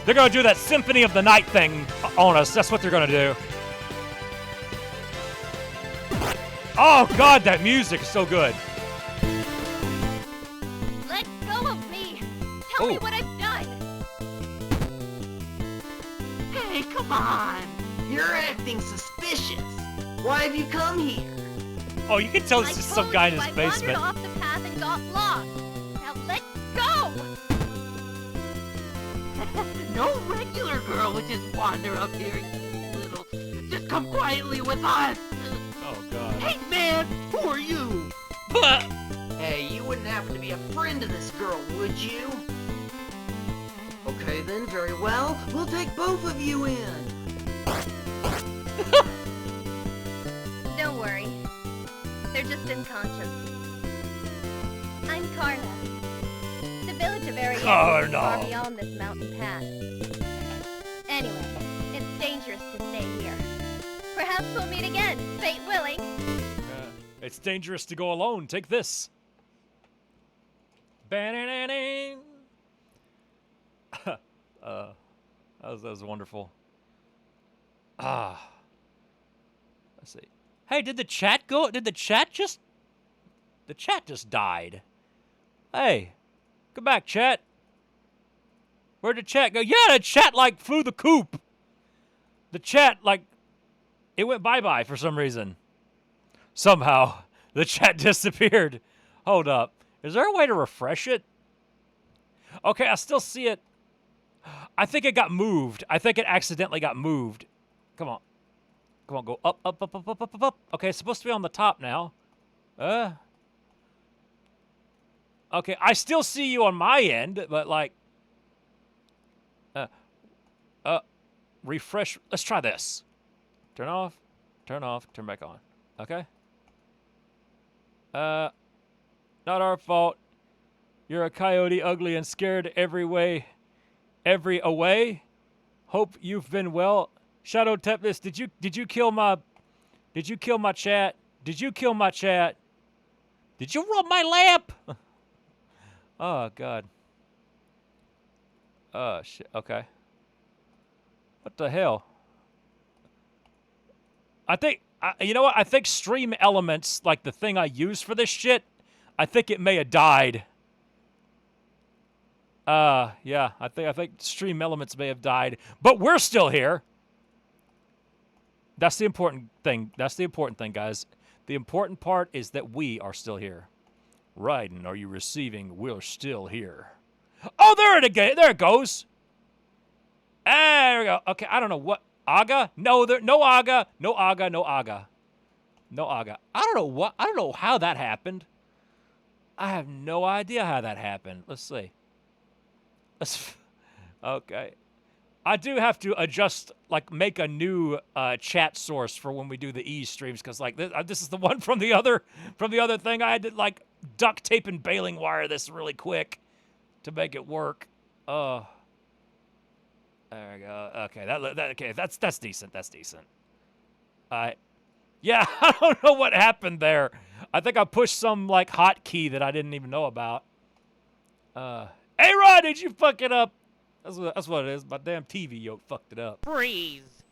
They're gonna do that Symphony of the Night thing on us. That's what they're gonna do. Oh God, that music is so good. Let go of me! Tell me what I've done! Hey, come on! You're acting suspicious. Why have you come here? Oh, you can tell this is some guy in his basement. I wandered off the path and got lost. Now let go! No regular girl would just wander up here, you little... Just come quietly with us! Oh, God. Hey, man! Who are you? Hey, you wouldn't happen to be a friend of this girl, would you? Okay then, very well. We'll take both of you in. Don't worry. They're just unconscious. I'm Karna. The village of Ariane is far beyond this mountain path. Anyway, it's dangerous to stay here. Perhaps we'll meet again, fate willing. It's dangerous to go alone. Take this. That was wonderful. Let's see. Hey, did the chat go? Did the chat just... The chat just died. Hey, come back, chat. Where'd the chat go? Yeah, the chat, like, flew the coop. The chat, like, it went bye-bye for some reason. Somehow, the chat disappeared. Hold up. Is there a way to refresh it? Okay, I still see it. I think it got moved. I think it accidentally got moved. Come on. Come on, go up, up, up, up, up, up, up, up. Okay, it's supposed to be on the top now. Okay, I still see you on my end, but like... refresh. Let's try this. Turn off, turn back on. Okay? Not our fault. You're a coyote, ugly and scared every away. Hope you've been well. Shadow Tempest, did you kill my chat? Did you kill my chat? Did you rub my lamp? Oh God. Oh shit. Okay. What the hell? I think you know what? I think Stream Elements, like the thing I use for this shit, I think it may have died. Yeah, I think Stream Elements may have died, but we're still here. That's the important thing. That's the important thing, guys. The important part is that we are still here. Raiden, are you receiving? We're still here. Oh, there it goes. There we go. Okay, I don't know what Aga. No, no Aga. No Aga. No Aga. No Aga. I don't know how that happened. I have no idea how that happened. Let's see. Okay. I do have to adjust, like, make a new chat source for when we do the E streams, because like this is the one from the other thing. I had to like duct tape and baling wire this really quick to make it work. There we go. Okay, okay. That's decent. That's decent. Yeah, I don't know what happened there. I think I pushed some like hotkey that I didn't even know about. Hey, Rod, did you fuck it up? That's what it is. My damn TV yoke fucked it up. Freeze.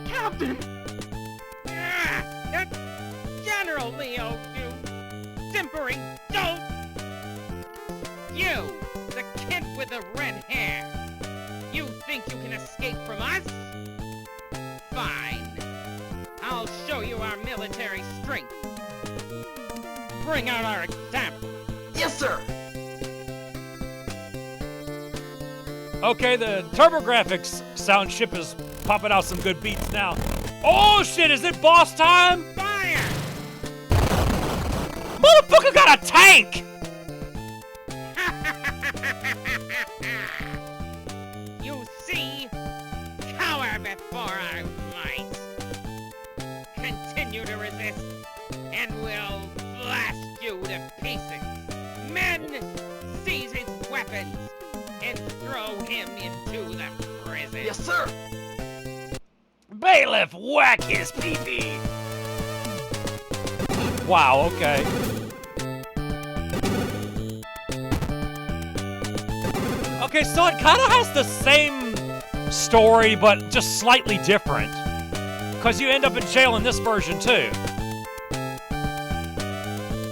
Captain! That's General Leo, you simpering dope! You, the kid with the red hair. You think you can escape from us? Fine. I'll show you our military strength. Bring out our example. Yes, sir! Okay, the TurboGrafx sound chip is popping out some good beats now. Oh shit, is it boss time? Fire! Motherfucker got a tank! You see? Cower before our might. Continue to resist, and we'll blast you to pieces. Men, seize his weapons and throw him into the prison. Yes, sir! Bailiff, whack his pee-pee! Wow, okay. Okay, so it kind of has the same story, but just slightly different. Because you end up in jail in this version, too.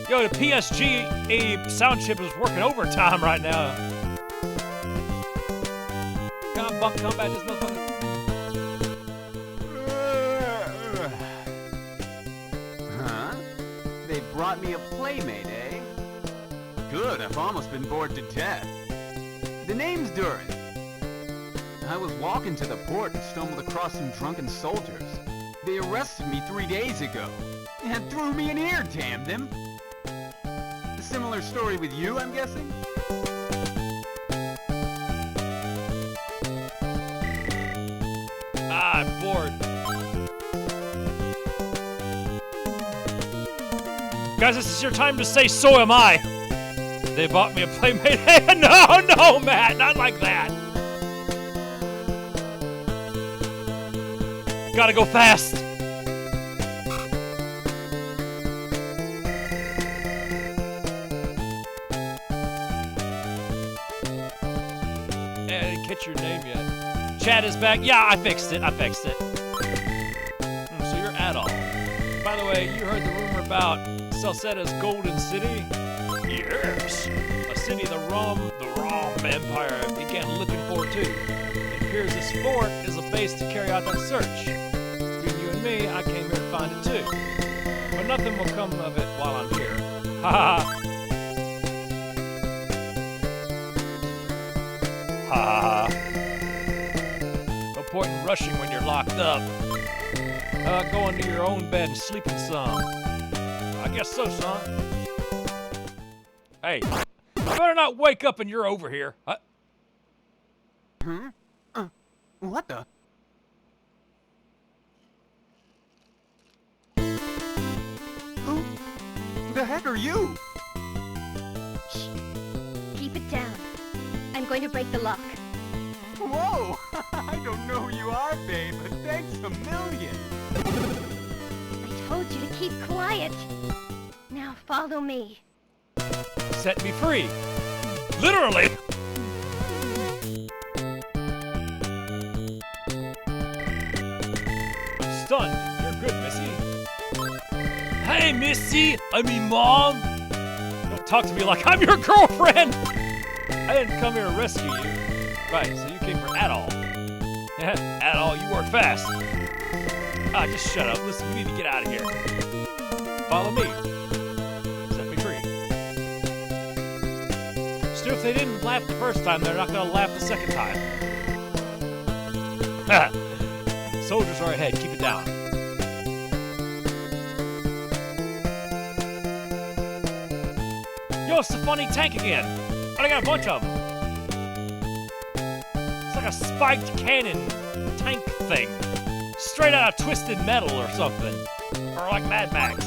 Yo, the PSG sound chip is working overtime right now. Combat this motherfucker. Huh? They brought me a playmate, eh? Good, I've almost been bored to death. The name's Durin. I was walking to the port and stumbled across some drunken soldiers. They arrested me 3 days ago and threw me in here, damn them. A similar story with you, I'm guessing? Ah, I'm bored. Guys, this is your time to say, so am I. They bought me a playmate. No, Matt, not like that. Gotta go fast. I didn't catch your name yet. Chad is back. Yeah, I fixed it. So you're Adol. By the way, you heard the rumor about Celcet's Golden City? Yes. A city the Rom Empire began looking for too. It appears this fort is a base to carry out that search. Between you and me, I came here to find it too. But nothing will come of it while I'm here. Ha ha ha. Ha ha ha. No point in rushing when you're locked up. How about going to your own bed and sleeping some? I guess so, son. Hey, you better not wake up and you're over here. What the? Who the heck are you? Shh. Keep it down. I'm going to break the lock. Whoa! I don't know who you are, babe, but thanks a million. I told you to keep quiet. Now follow me. Set me free. Literally. I'm stunned. You're good, Missy. Hey, Missy. I mean, Mom. Don't talk to me like I'm your girlfriend. I didn't come here to rescue you. Right, so you came for Adol. Adol, you work fast. Ah, just shut up. Listen, we need to get out of here. Follow me. Set me free. Stu, if they didn't laugh the first time, they're not gonna laugh the second time. Soldiers are ahead. Keep it down. Yo, it's the funny tank again. I got a bunch of them. It's like a spiked cannon tank thing. Straight out of Twisted Metal or something. Or like Mad Max.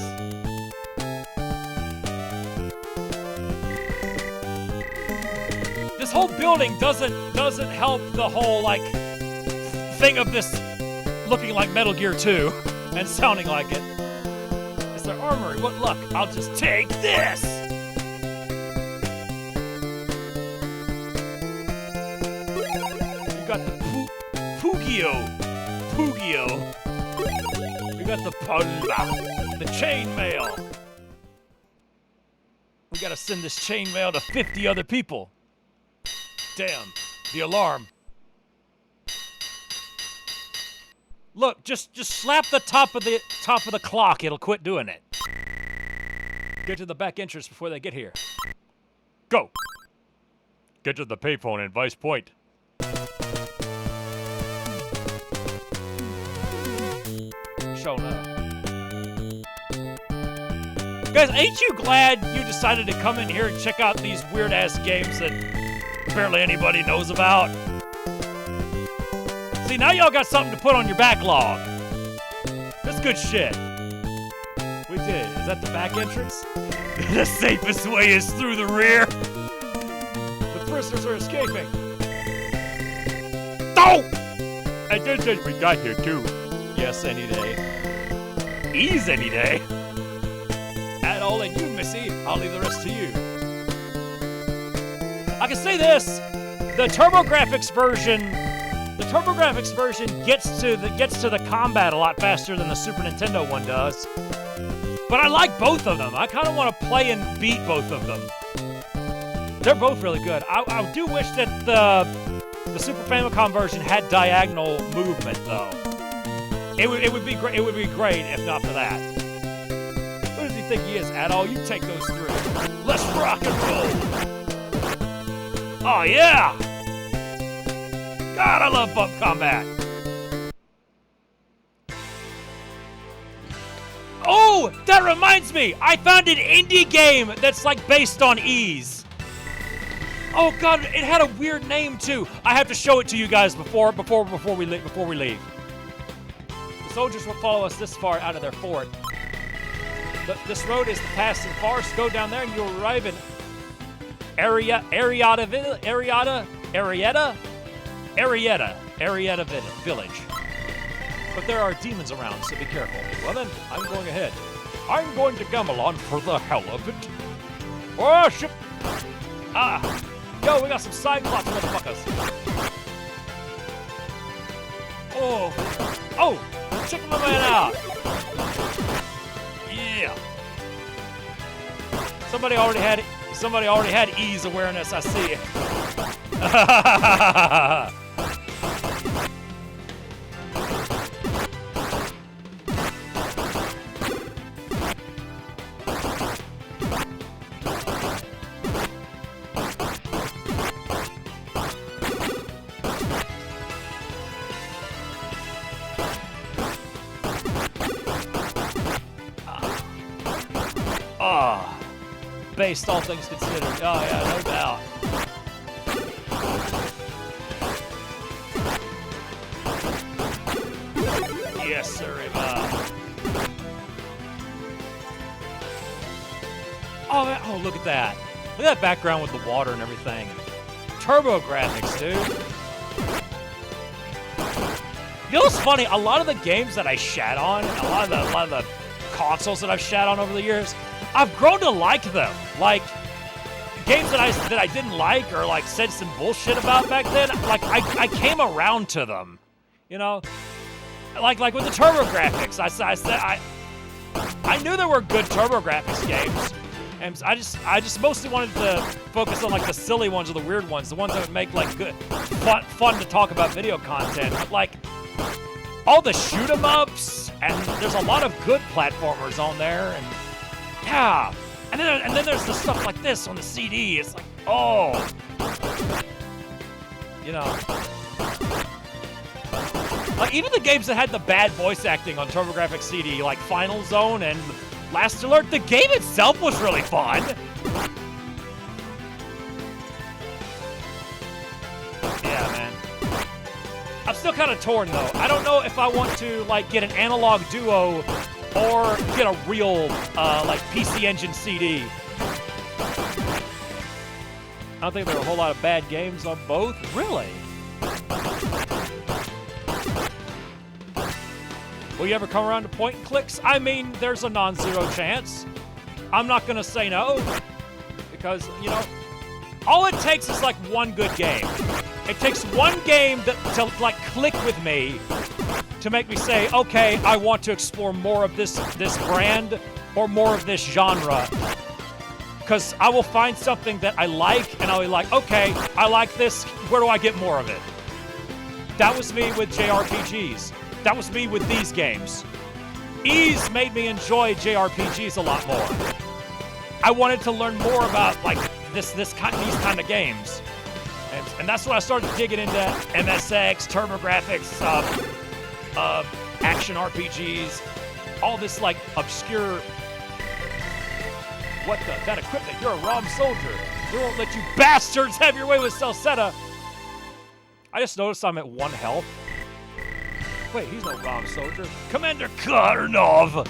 This whole building doesn't help the whole like thing of this looking like Metal Gear 2 and sounding like it. It's their armory. What luck? I'll just take this. You got the Pugio. We got the Palla, the chainmail. We gotta send this chainmail to 50 other people. Damn, the alarm. Look, just slap the top of the clock. It'll quit doing it. Get to the back entrance before they get here. Go. Get to the payphone in Vice Point. Show up. Guys, ain't you glad you decided to come in here and check out these weird-ass games that barely anybody knows about? See, now y'all got something to put on your backlog. That's good shit. We did. Is that the back entrance? The safest way is through the rear. The prisoners are escaping. Oh! I just said we got here, too. Yes, any day. Ease any day. Add all in you, Missy. I'll leave the rest to you. I can say this: the TurboGrafx version gets to the combat a lot faster than the Super Nintendo one does. But I like both of them. I kind of want to play and beat both of them. They're both really good. I do wish that the Super Famicom version had diagonal movement, though. It would be great. It would be great if not for that. Who does he think he is, Adol? You take those through. Let's rock and roll. Oh yeah! God, I love bump combat. Oh, that reminds me! I found an indie game that's like based on Ys. Oh God, it had a weird name too. I have to show it to you guys before we leave. The soldiers will follow us this far out of their fort. This road is the past and forest. Go down there and you'll arrive in Arietta Village. But there are demons around, so be careful. Well then, I'm going ahead. I'm going to Gamelon for the hell of it. Oh shit! Ah! Yo, we got some Cyclops motherfuckers. Oh! Oh! Check my man out! Yeah! Somebody already had ease awareness, I see it. Based, all things considered. Oh yeah, no doubt. Yes, sir. Oh, man. Oh, look at that. Look at that background with the water and everything. TurboGrafx, dude. You know what's funny? A lot of the games that I shat on, a lot of the consoles that I've shat on over the years, I've grown to like them. Like games that I didn't like or like said some bullshit about back then. Like I came around to them, you know. Like with the TurboGrafx, I knew there were good TurboGrafx games, and I just mostly wanted to focus on like the silly ones or the weird ones, the ones that would make like good, fun to talk about video content. But like all the shoot 'em ups, and there's a lot of good platformers on there, and yeah, and then there's the stuff like this on the CD. It's like, oh, you know. Like, even the games that had the bad voice acting on TurboGrafx CD, like Final Zone and Last Alert, the game itself was really fun. Yeah, man. I'm still kind of torn, though. I don't know if I want to, like, get an analog duo or get a real, like, PC Engine CD. I don't think there are a whole lot of bad games on both. Really? Will you ever come around to point and clicks? I mean, there's a non-zero chance. I'm not gonna say no, because, you know, all it takes is like one good game. It takes one game to like click with me to make me say, okay, I want to explore more of this brand or more of this genre. Because I will find something that I like, and I'll be like, okay, I like this, where do I get more of it? That was me with JRPGs. That was me with these games. Ys made me enjoy JRPGs a lot more. I wanted to learn more about like these kind of games, and that's when I started digging into MSX, TurboGrafx, action RPGs, all this like obscure. What the? That equipment? You're a ROM soldier. We won't let you bastards have your way with Celcet. I just noticed I'm at 1 health. Wait, he's no ROM soldier. Commander Karnov!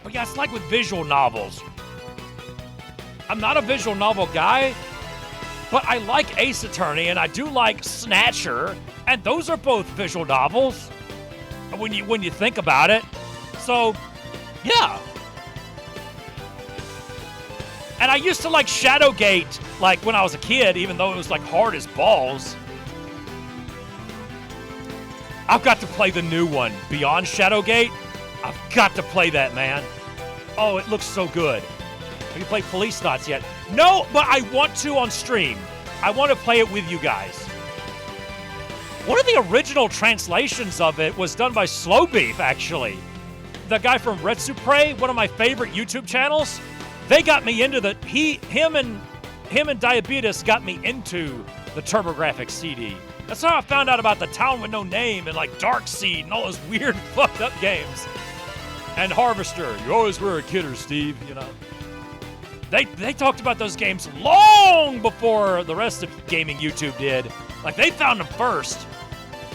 But yeah, it's like with visual novels. I'm not a visual novel guy, but I like Ace Attorney and I do like Snatcher, and those are both visual novels when you think about it. So, yeah. And I used to like Shadowgate, like when I was a kid, even though it was like hard as balls. I've got to play the new one, Beyond Shadowgate. I've got to play that, man. Oh, it looks so good. Have you played Police Knots yet? No, but I want to on stream. I want to play it with you guys. One of the original translations of it was done by Slow Beef, actually. The guy from Red Supre, one of my favorite YouTube channels. They got me into him and Diabetes got me into the TurboGrafx CD. That's how I found out about The Town with No Name and like Dark Seed and all those weird fucked up games. And Harvester, you always were a kidder, Steve, you know. They talked about those games long before the rest of gaming YouTube did. Like, they found them first.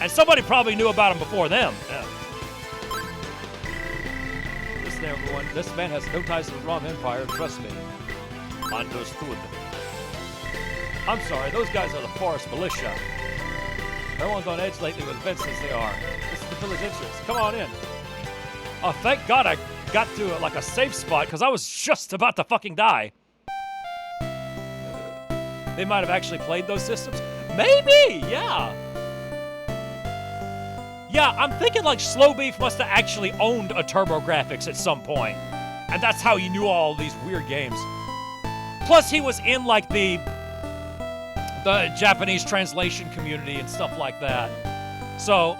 And somebody probably knew about them before them. Yeah. Listen, everyone. This man has no ties to the Rom Empire. Trust me. Understood. I'm sorry. Those guys are the Forest Militia. Everyone's on edge lately with events as they are. This is the village entrance. Come on in. Oh, thank God I got to like a safe spot because I was just about to fucking die. They might have actually played those systems. Maybe, yeah. Yeah, I'm thinking like Slow Beef must have actually owned a TurboGrafx at some point. And that's how you knew all these weird games. Plus, he was in like the Japanese translation community and stuff like that. So,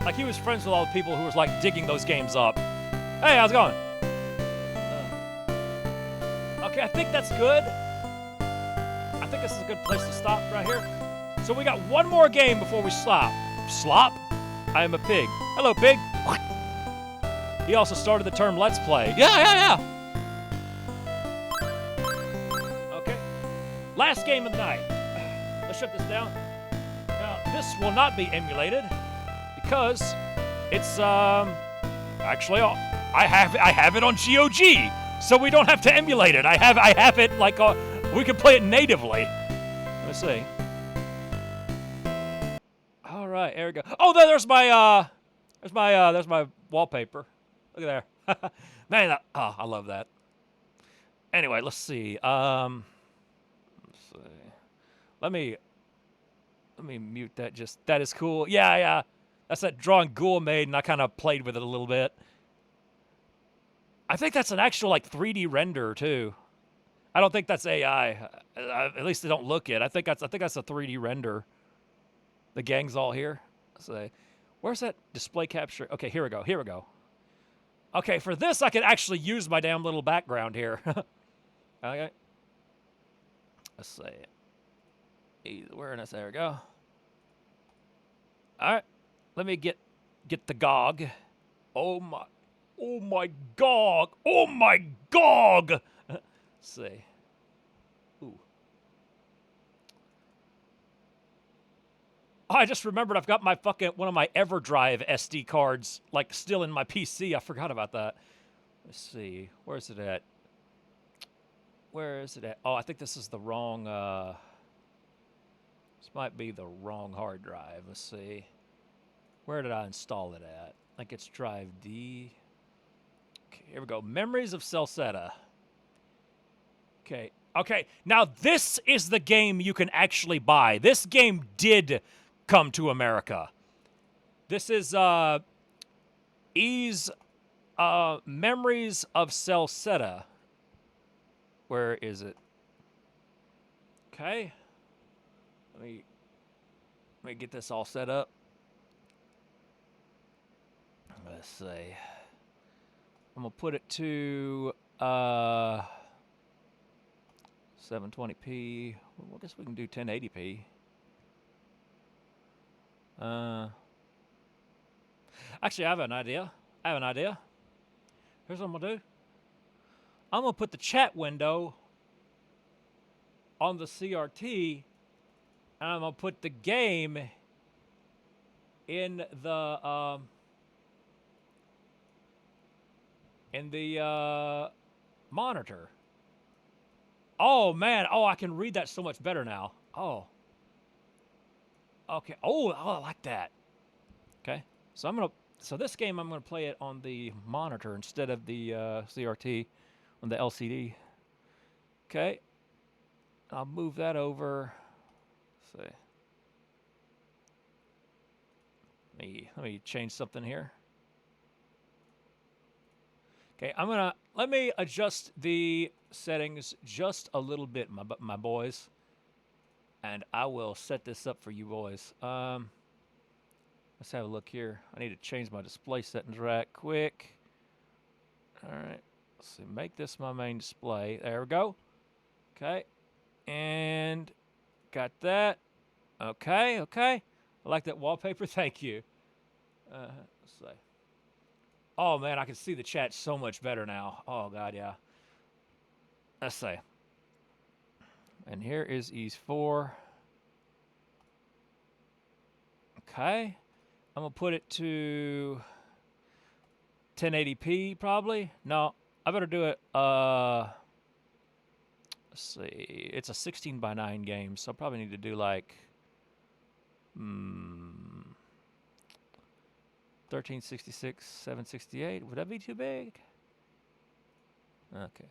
like, he was friends with all the people who was like digging those games up. Hey, how's it going? Okay, I think that's good. I think this is a good place to stop right here. So we got one more game before we stop. Slop? I am a pig. Hello, pig. He also started the term Let's Play. Yeah. Okay. Last game of the night. Let's shut this down. Now, this will not be emulated because it's, actually, I have it on GOG, so we don't have to emulate it. I have it like, we can play it natively. Let's see. All right, there we go. Oh, there's my wallpaper. Look at there. Man, I love that. Anyway, let's see. Let's see. Let me mute that. That is cool. Yeah. That's that drawing Ghoul made, and I kind of played with it a little bit. I think that's an actual like 3D render too. I don't think that's AI. At least they don't look it. I think that's a 3D render. The gang's all here. So, where's that display capture? Okay, here we go. Okay, for this I could actually use my damn little background here. Okay. Let's see. Ease awareness. There we go. All right. Let me get the GOG. Oh my GOG. Oh my GOG. Let's see. Ooh. Oh, I just remembered I've got my one of my EverDrive SD cards like still in my PC. I forgot about that. Let's see. Where's it at? Where is it at? Oh, I think this is the wrong this might be the wrong hard drive. Let's see. Where did I install it at? I think it's drive D. Okay, here we go. Memories of Celcet. Okay. Now this is the game you can actually buy. This game did come to America. This is Memories of Celcet. Where is it? Okay. Let me get this all set up. Let's see. I'm gonna put it to 720p. Well, I guess we can do 1080p. Actually, I have an idea. Here's what I'm gonna do. I'm gonna put the chat window on the CRT, and I'm gonna put the game in the monitor. Oh, man. Oh, I can read that so much better now. Oh. Okay. Oh, I like that. Okay. So I'm going to... So this game, I'm going to play it on the monitor instead of the CRT on the LCD. Okay. I'll move that over. Let's see. Let me change something here. Okay, let me adjust the settings just a little bit, my boys. And I will set this up for you boys. Let's have a look here. I need to change my display settings right quick. All right. Let's see. Make this my main display. There we go. Okay. And got that. Okay. I like that wallpaper. Thank you. Let's see. Oh, man, I can see the chat so much better now. Oh, God, yeah. Let's see. And here is Ease 4. Okay. I'm going to put it to 1080p, probably. No, I better do it. Let's see. It's a 16:9 game, so I probably need to do like 1366, 768. Would that be too big? Okay.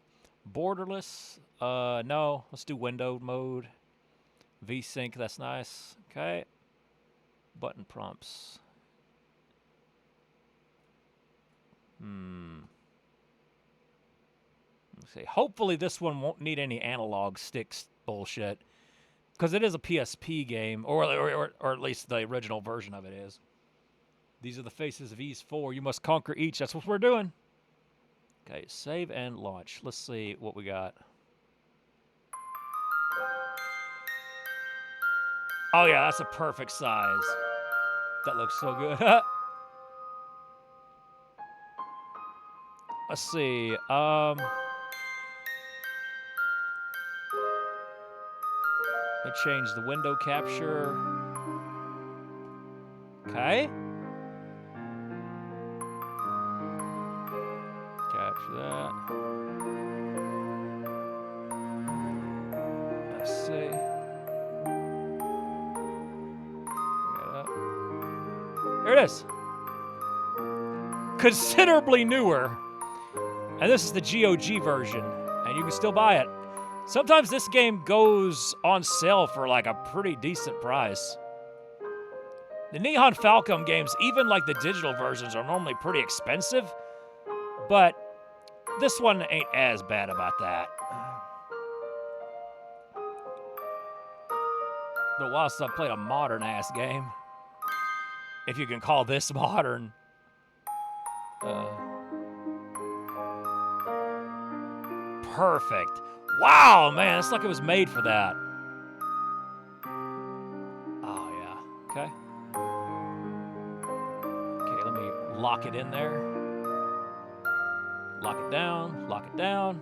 Borderless. No. Let's do windowed mode. VSync. That's nice. Okay. Button prompts. Let's see. Hopefully this one won't need any analog sticks bullshit, because it is a PSP game, or at least the original version of it is. These are the faces of Ys 4. You must conquer each. That's what we're doing. Okay, save and launch. Let's see what we got. Oh, yeah, that's a perfect size. That looks so good. Let's see. Let me change the window capture. Okay. Capture that. Let's see. There it is. Considerably newer. And this is the GOG version, and you can still buy it. Sometimes this game goes on sale for like a pretty decent price. The Neon Falcom games, even like the digital versions, are normally pretty expensive, but this one ain't as bad about that. But whilst I've played a modern-ass game, if you can call this modern, perfect. Wow, man, it's like it was made for that. Oh, yeah. Okay. Okay, let me lock it in there. Lock it down. Lock it down.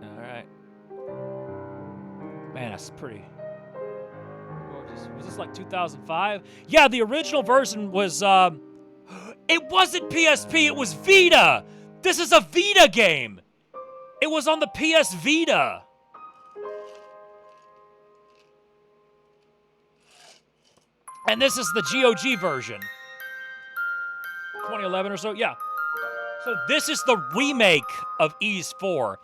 All right. Man, that's pretty gorgeous. Was this like 2005? Yeah, the original version was, it wasn't PSP, it was Vita. This is a Vita game. It was on the PS Vita. And this is the GOG version. 2011 or so, yeah. So this is the remake of Ys 4.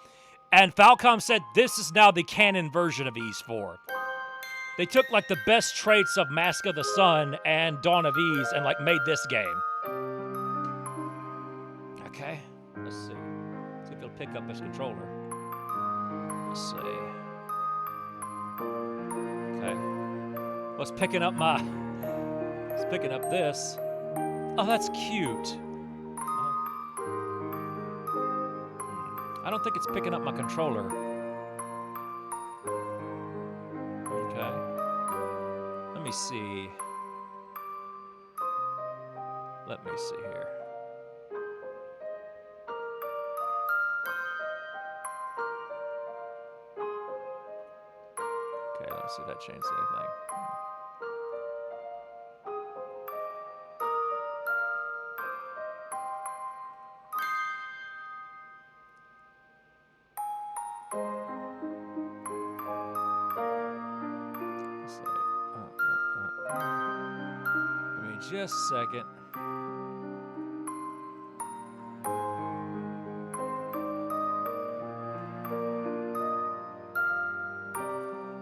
And Falcom said this is now the canon version of Ys 4. They took like the best traits of Mask of the Sun and Dawn of Ys and like made this game. Okay, let's see. Let's see if it'll pick up this controller. Let's see. Okay. Well, it's picking up this. Oh, that's cute. I don't think it's picking up my controller. Okay. Let me see. Let me see here. Okay, let's see if that changes anything. me just a second.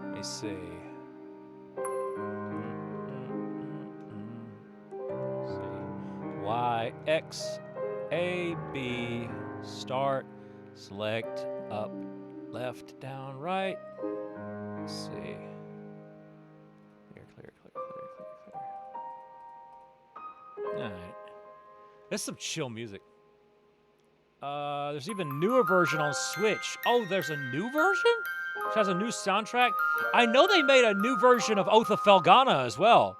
Let me see. Y, X, A, B, start, select, up, left, down, right. Let's see. Clear. All right. That's some chill music. There's even newer version on Switch. Oh, there's a new version? Which has a new soundtrack? I know they made a new version of Oath of Felghana as well.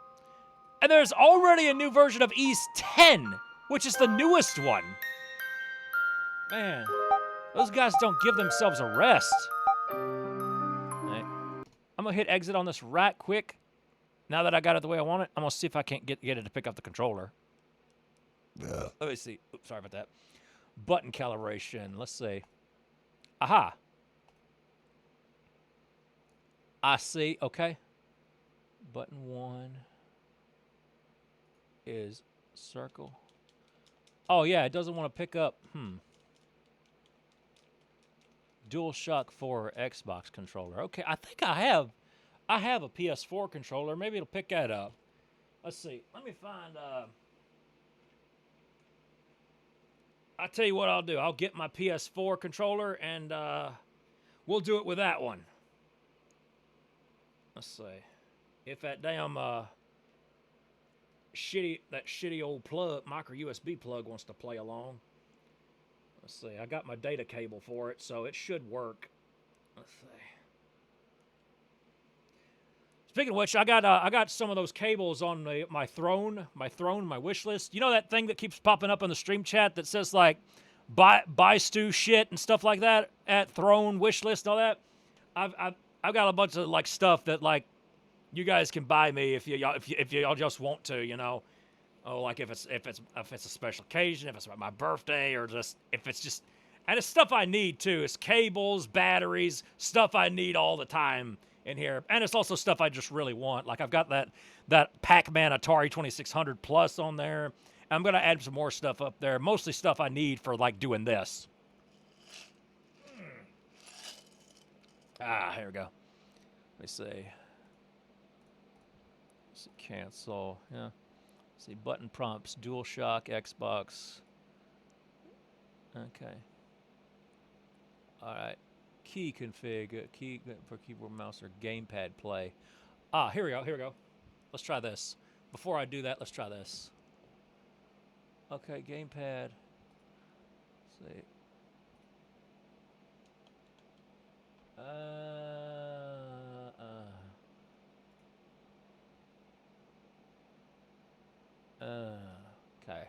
And there's already a new version of East 10, which is the newest one. Man, those guys don't give themselves a rest. Right. I'm gonna hit exit on this right quick. Now that I got it the way I want it, I'm gonna see if I can't get it to pick up the controller. Let me see. Oops, sorry about that. Button calibration. Let's see. Aha. I see. Okay. Button 1 is circle. Oh yeah, it doesn't want to pick up. DualShock 4 Xbox controller. Okay, I think I have a PS4 controller. Maybe it'll pick that up. Let's see. Let me find. I'll tell you what I'll do. I'll get my PS4 controller and we'll do it with that one. Let's see. If that damn shitty old plug, micro USB plug wants to play along. Let's see. I got my data cable for it, so it should work. Let's see. Speaking of which, I got some of those cables on my wish list. You know that thing that keeps popping up on the stream chat that says like buy Stu shit and stuff like that at Throne wish list and all that. I've got a bunch of like stuff that like you guys can buy me if y'all just want to, you know. Oh, like if it's a special occasion, if it's my birthday, or just if it's just, and it's stuff I need too. It's cables, batteries, stuff I need all the time in here, and it's also stuff I just really want. Like I've got that Pac-Man Atari 2600 Plus on there. I'm gonna add some more stuff up there. Mostly stuff I need for like doing this. Here we go. Let me see. Let's see, cancel. Yeah. Let's see, button prompts, DualShock, Xbox. Okay. All right. Key config, key for keyboard, mouse, or gamepad play. Here we go. Let's try this. Before I do that, let's try this. Okay, gamepad. Let's see. Okay.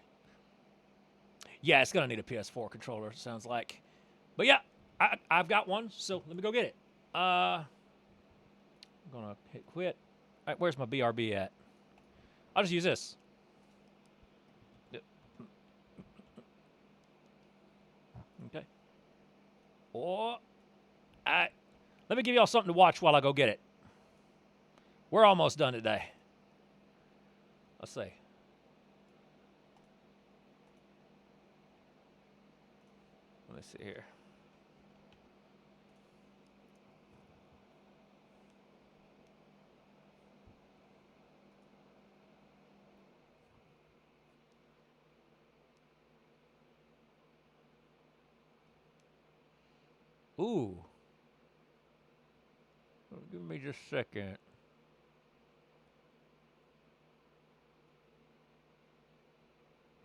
Yeah, it's gonna need a PS4 controller, it sounds like. But yeah, I've got one, so let me go get it. I'm gonna hit quit. All right, where's my BRB at? I'll just use this. Okay. All right. Let me give y'all something to watch while I go get it. We're almost done today. Let's see. Let me see here. Ooh. Give me just a second.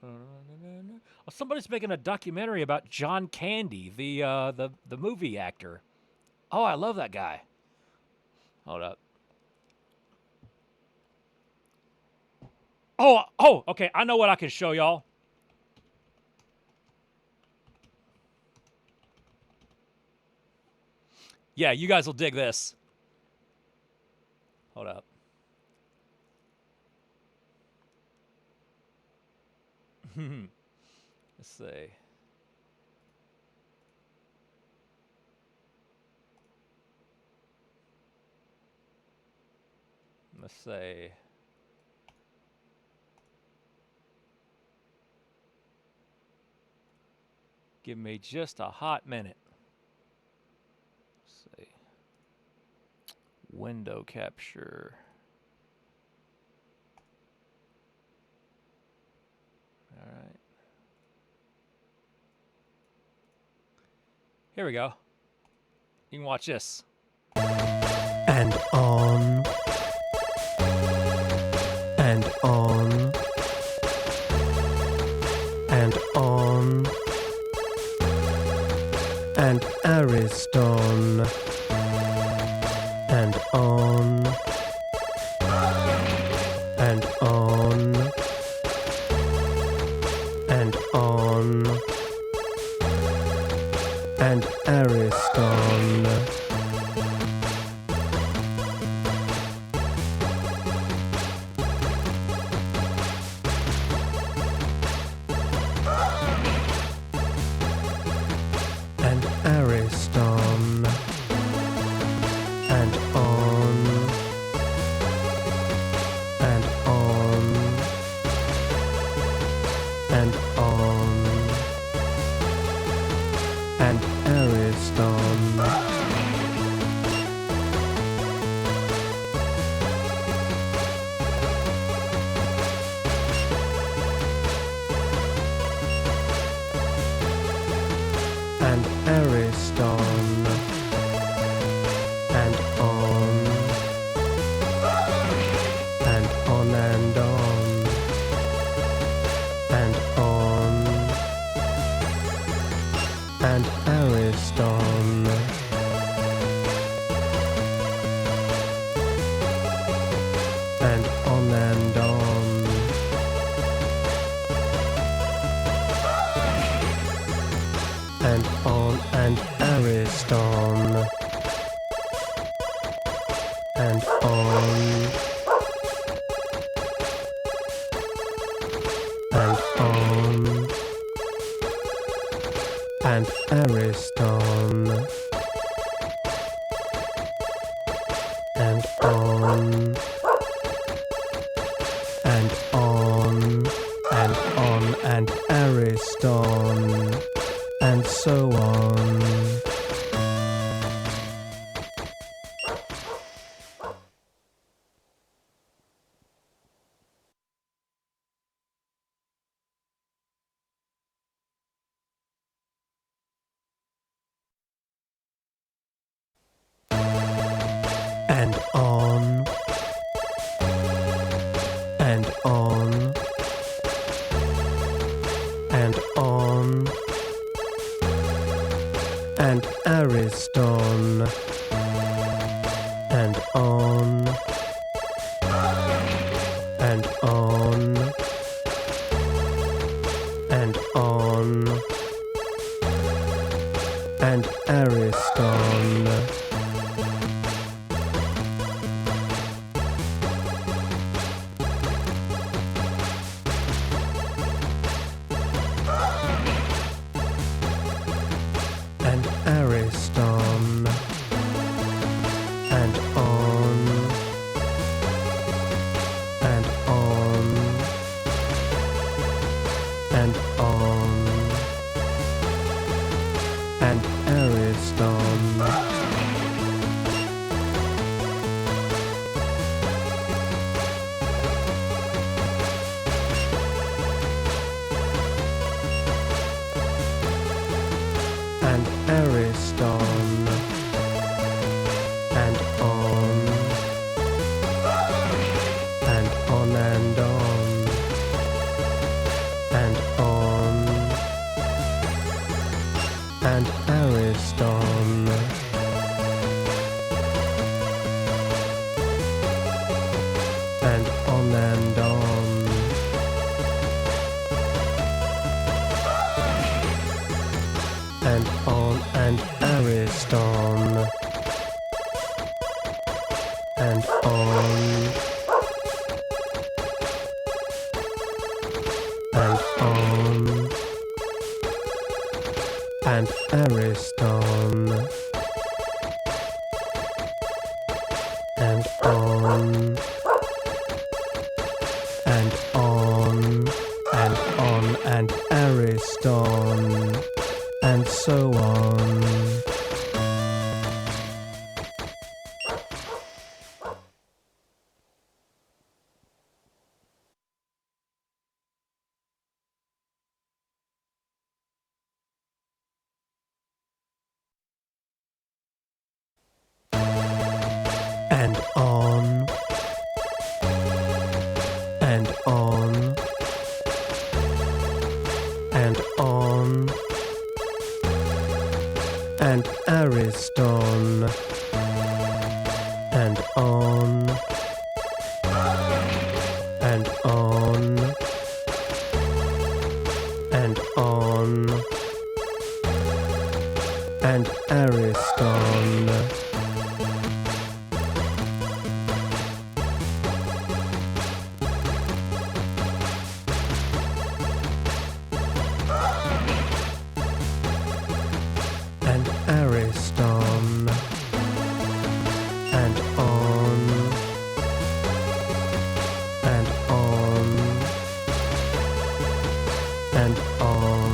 Oh, somebody's making a documentary about John Candy, the movie actor. Oh, I love that guy. Hold up. Oh, okay. I know what I can show y'all. Yeah, you guys will dig this. Hold up. Let's see. Let's say. Give me just a hot minute. Let's see. Window capture. All right. Here we go. You can watch this. And on. And on. And on. And Ariston. And on. And on. And on. And Ariston. And Ariston. And on. And on. And on. And Ariston. And Ariston. And on. And on and on. And on. And Ariston. And on and on. And on and Ariston. And on. And on. And Ariston. And on. And on. And on and Ariston. And so on. And on. And on. And on. And Ariston. And on. And on. And on. And Ariston. And Ariston. And on. And on. And on. And Ariston. And Ariston. And on. And on and on. And on. And Ariston. And on and on. And on and Ariston. And on. And on. And Ariston. And on. And on. And on and Ariston. so on. And on. And on. And on. And Ariston. And on. And on. And on. And Ariston. And Ariston. And on. And on. And on.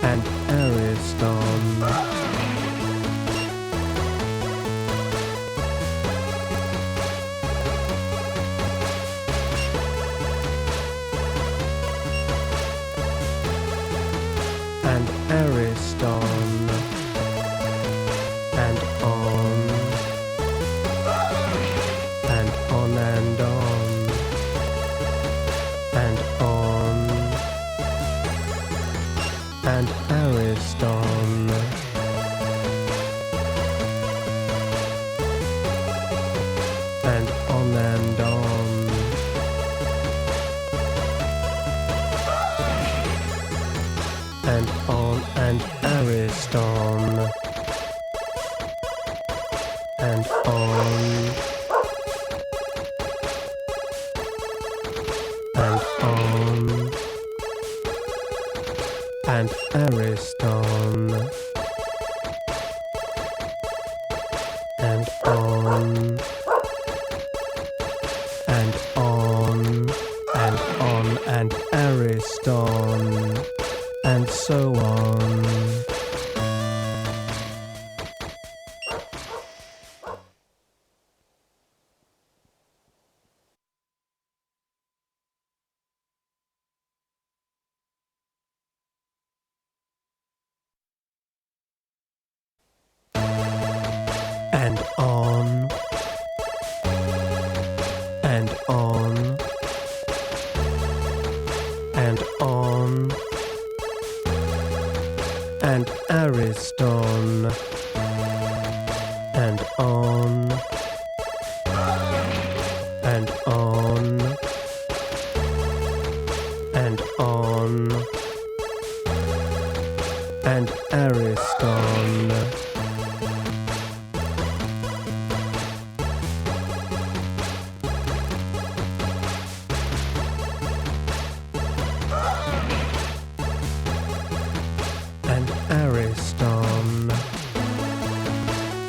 And Ariston. And Ariston. And on. And on and on. And on. And Ariston. And on and on. And on and Ariston. And on. And on. And Ariston. And on. And on. And on and Ariston. And so on. And on. And on. And on. And Ariston. And on. And on. And on. And Ariston. And Ariston.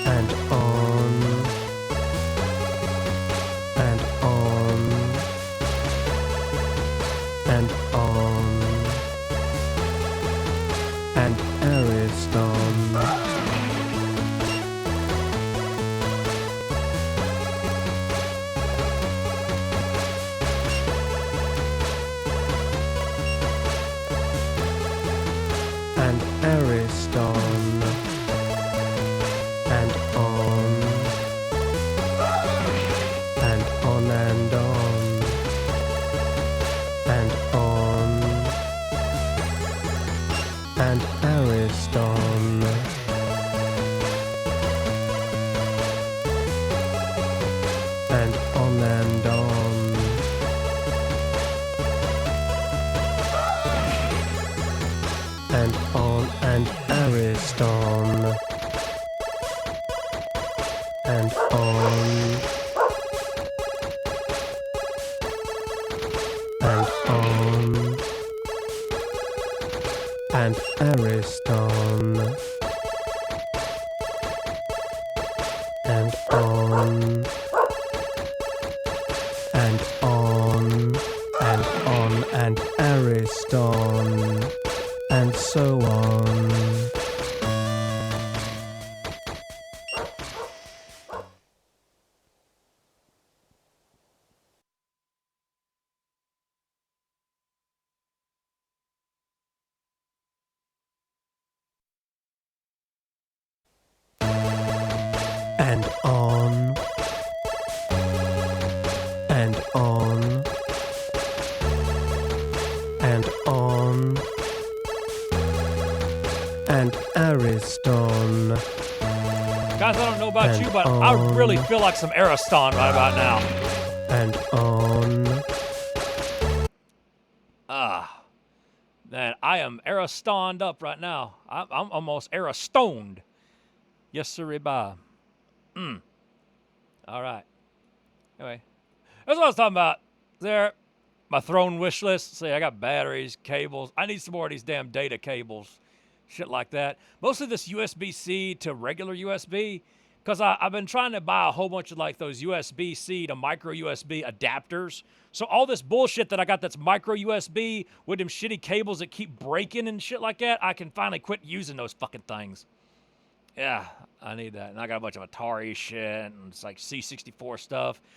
And on. And on. And on. And Ariston. And Ariston. And on. And on and on. And on. And Ariston. And on and on. And on and Ariston. And on. And on. And Ariston. And on. And on. And on and Ariston. And so on. And on. And on. And on. And Ariston. Guys, I don't know about And you, but I really on. feel like some Ariston right about now. And on. Ah, man, I am Aristoned up right now. I'm almost Aristoned. Yes, sir, bye. All right. Anyway, that's what I was talking about. There, my throne wish list. See, I got batteries, cables. I need some more of these damn data cables, shit like that. Most of this USB-C to regular USB, because I've been trying to buy a whole bunch of like those USB-C to micro USB adapters. So all this bullshit that I got that's micro USB with them shitty cables that keep breaking and shit like that, I can finally quit using those fucking things. Yeah, I need that. And I got a bunch of Atari shit and it's like C64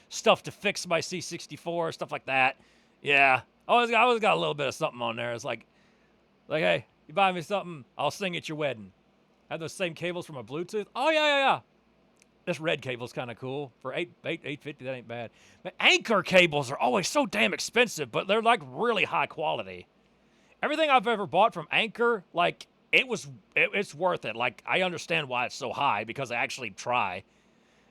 stuff to fix my C64, stuff like that. Yeah, I always got a little bit of something on there. It's like, hey, you buy me something, I'll sing at your wedding. I have those same cables from a Bluetooth. Oh yeah. This red cable's kind of cool for $850. That ain't bad. But Anchor cables are always so damn expensive, but they're like really high quality. Everything I've ever bought from Anchor, like it's worth it. Like I understand why it's so high because I actually try.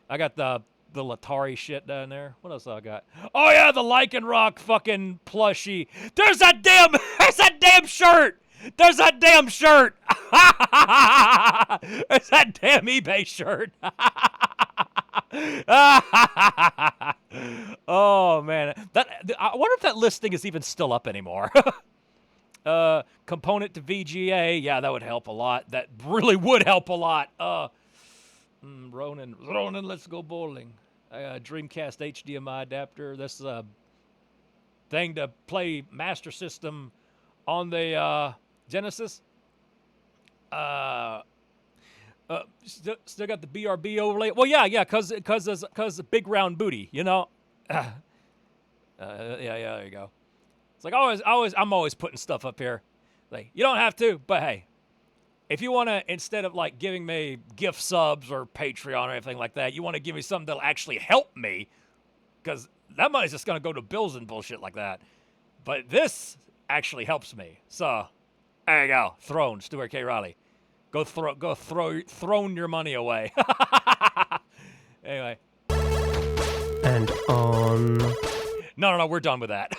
I got the Atari shit down there. What else I got? Oh yeah, the Lycanroc fucking plushie. There's that damn shirt. There's that damn shirt. There's that damn eBay shirt. Oh man, I wonder if that listing is even still up anymore. Component to VGA, yeah, that would help a lot. That really would help a lot. Ronan, let's go bowling. Dreamcast HDMI adapter. This is a thing to play Master System on the Genesis. Still got the BRB overlay. Well, yeah, cause big round booty, you know. Yeah, there you go. It's like I'm always putting stuff up here. Like you don't have to, but hey, if you want to, instead of like giving me gift subs or Patreon or anything like that, you want to give me something that'll actually help me, because that money's just gonna go to bills and bullshit like that. But this actually helps me. So there you go. Throne, Stuart K. Riley. Go throne your money away. Anyway. And on. No, we're done with that.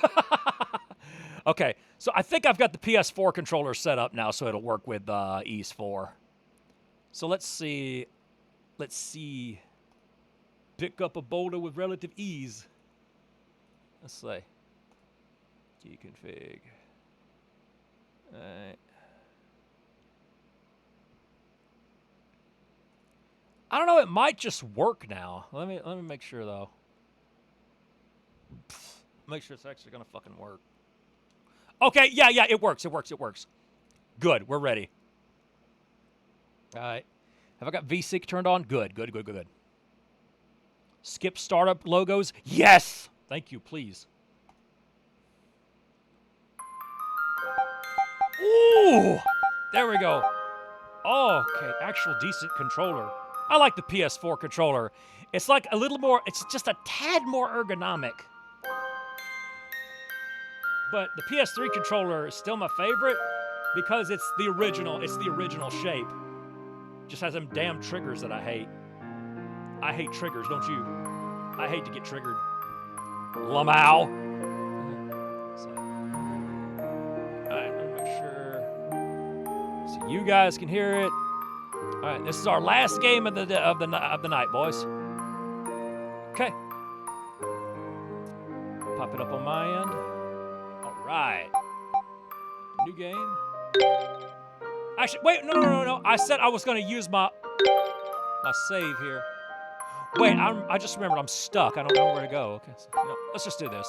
Okay, so I think I've got the PS4 controller set up now so it'll work with Ease 4. So let's see. Pick up a boulder with relative ease. Let's see. Deconfig. Alright. I don't know, it might just work now. Let me make sure though. Make sure it's actually gonna fucking work. Okay, yeah, it works. Good, we're ready. Alright. Have I got VSync turned on? Good. Skip startup logos? Yes! Thank you, please. Ooh! There we go. Oh, okay, actual decent controller. I like the PS4 controller. It's like a little more, it's just a tad more ergonomic. But the PS3 controller is still my favorite because it's the original shape. Just has them damn triggers that I hate. I hate triggers, don't you? I hate to get triggered. Lamau. Alright, let me make sure so you guys can hear it. Alright, this is our last game of the night, boys. Okay. Pop it up on my end. Alright. New game. Actually, wait, no. I said I was gonna use my save here. Wait, I just remembered I'm stuck. I don't know where to go. Okay, so, let's just do this.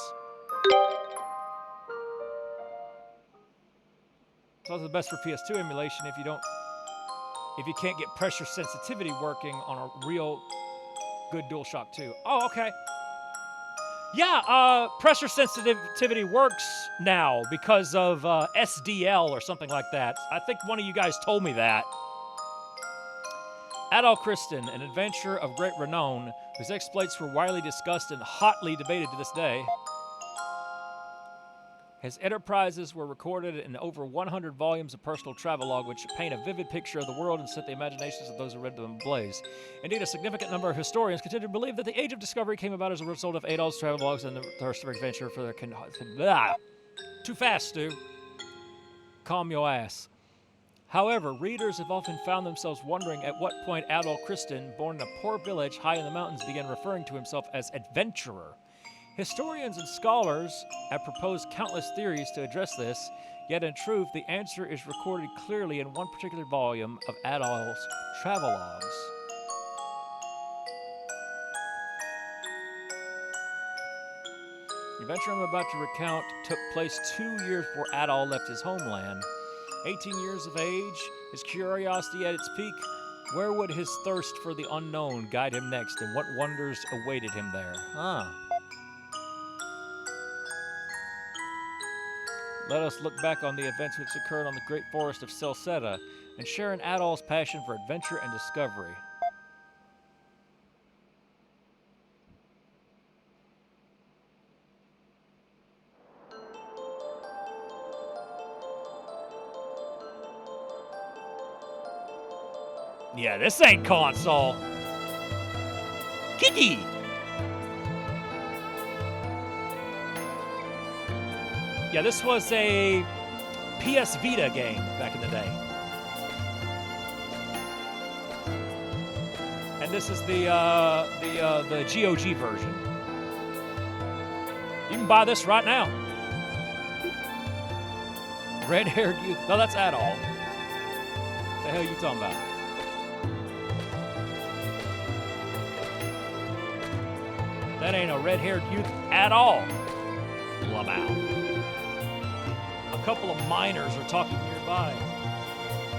It's also the best for PS2 emulation if you can't get pressure sensitivity working on a real good DualShock 2. Oh, okay. Yeah, pressure sensitivity works now because of SDL or something like that. I think one of you guys told me that. Adol Christin, an adventurer of great renown, whose exploits were widely discussed and hotly debated to this day. His enterprises were recorded in over 100 volumes of personal travelogue, which paint a vivid picture of the world and set the imaginations of those who read them ablaze. Indeed, a significant number of historians continue to believe that the Age of Discovery came about as a result of Adolf's travelogues and the thirst for adventure for their Too fast, Stu. Calm your ass. However, readers have often found themselves wondering at what point Adol Christin, born in a poor village high in the mountains, began referring to himself as adventurer. Historians and scholars have proposed countless theories to address this, yet in truth, the answer is recorded clearly in one particular volume of Adolf's travelogues. The adventure I'm about to recount took place 2 years before Adol left his homeland. 18 years of age, his curiosity at its peak, where would his thirst for the unknown guide him next, and what wonders awaited him there? Let us look back on the events which occurred on the great forest of Celcet and share in Adol's passion for adventure and discovery. Yeah, this ain't console. Kitty! Yeah, this was a PS Vita game back in the day. And this is the GOG version. You can buy this right now. Red-haired youth. No, that's Adol. What the hell are you talking about? That ain't a red-haired youth at all. Lamow. A couple of miners are talking nearby.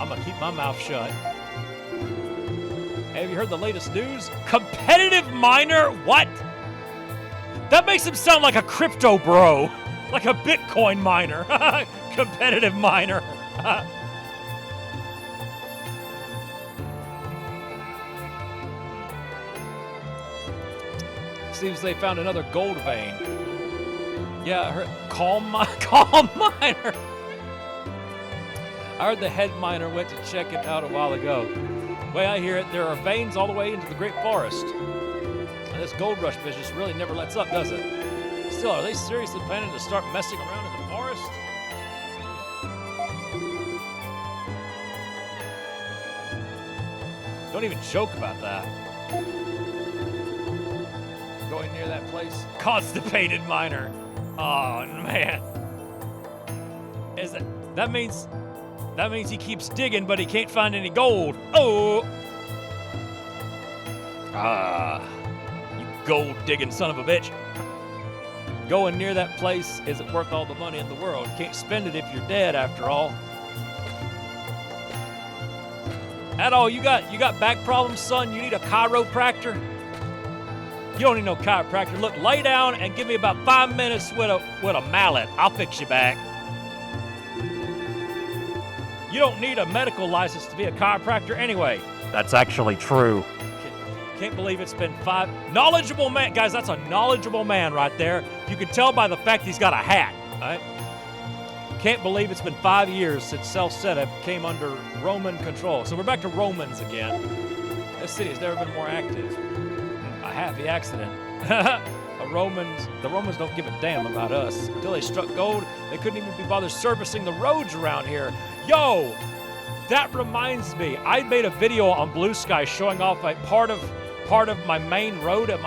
I'm gonna keep my mouth shut. Hey, have you heard the latest news? Competitive miner? What? That makes him sound like a crypto bro. Like a Bitcoin miner. Competitive miner. Seems they found another gold vein. Yeah, I heard calm miner. I heard the head miner went to check it out a while ago. The way I hear it, there are veins all the way into the great forest. And this gold rush business really never lets up, does it? Still, are they seriously planning to start messing around in the forest? Don't even joke about that. Going near that place. Constipated miner. Oh man. That means he keeps digging, but he can't find any gold. Oh. You gold digging son of a bitch. Going near that place isn't worth all the money in the world. Can't spend it if you're dead, after all. Adol, you got back problems, son? You need a chiropractor? You don't need no chiropractor. Look, lay down and give me about 5 minutes with a mallet. I'll fix you back. You don't need a medical license to be a chiropractor anyway. That's actually true. Can't believe it's been 5... Knowledgeable man. Guys, that's a knowledgeable man right there. You can tell by the fact he's got a hat. Right? Can't believe it's been 5 years since Celcet came under Roman control. So we're back to Romans again. This city has never been more active. A happy accident. The Romans don't give a damn about us. Until they struck gold, they couldn't even be bothered servicing the roads around here. Yo, that reminds me. I made a video on Blue Sky showing off a part of my main road at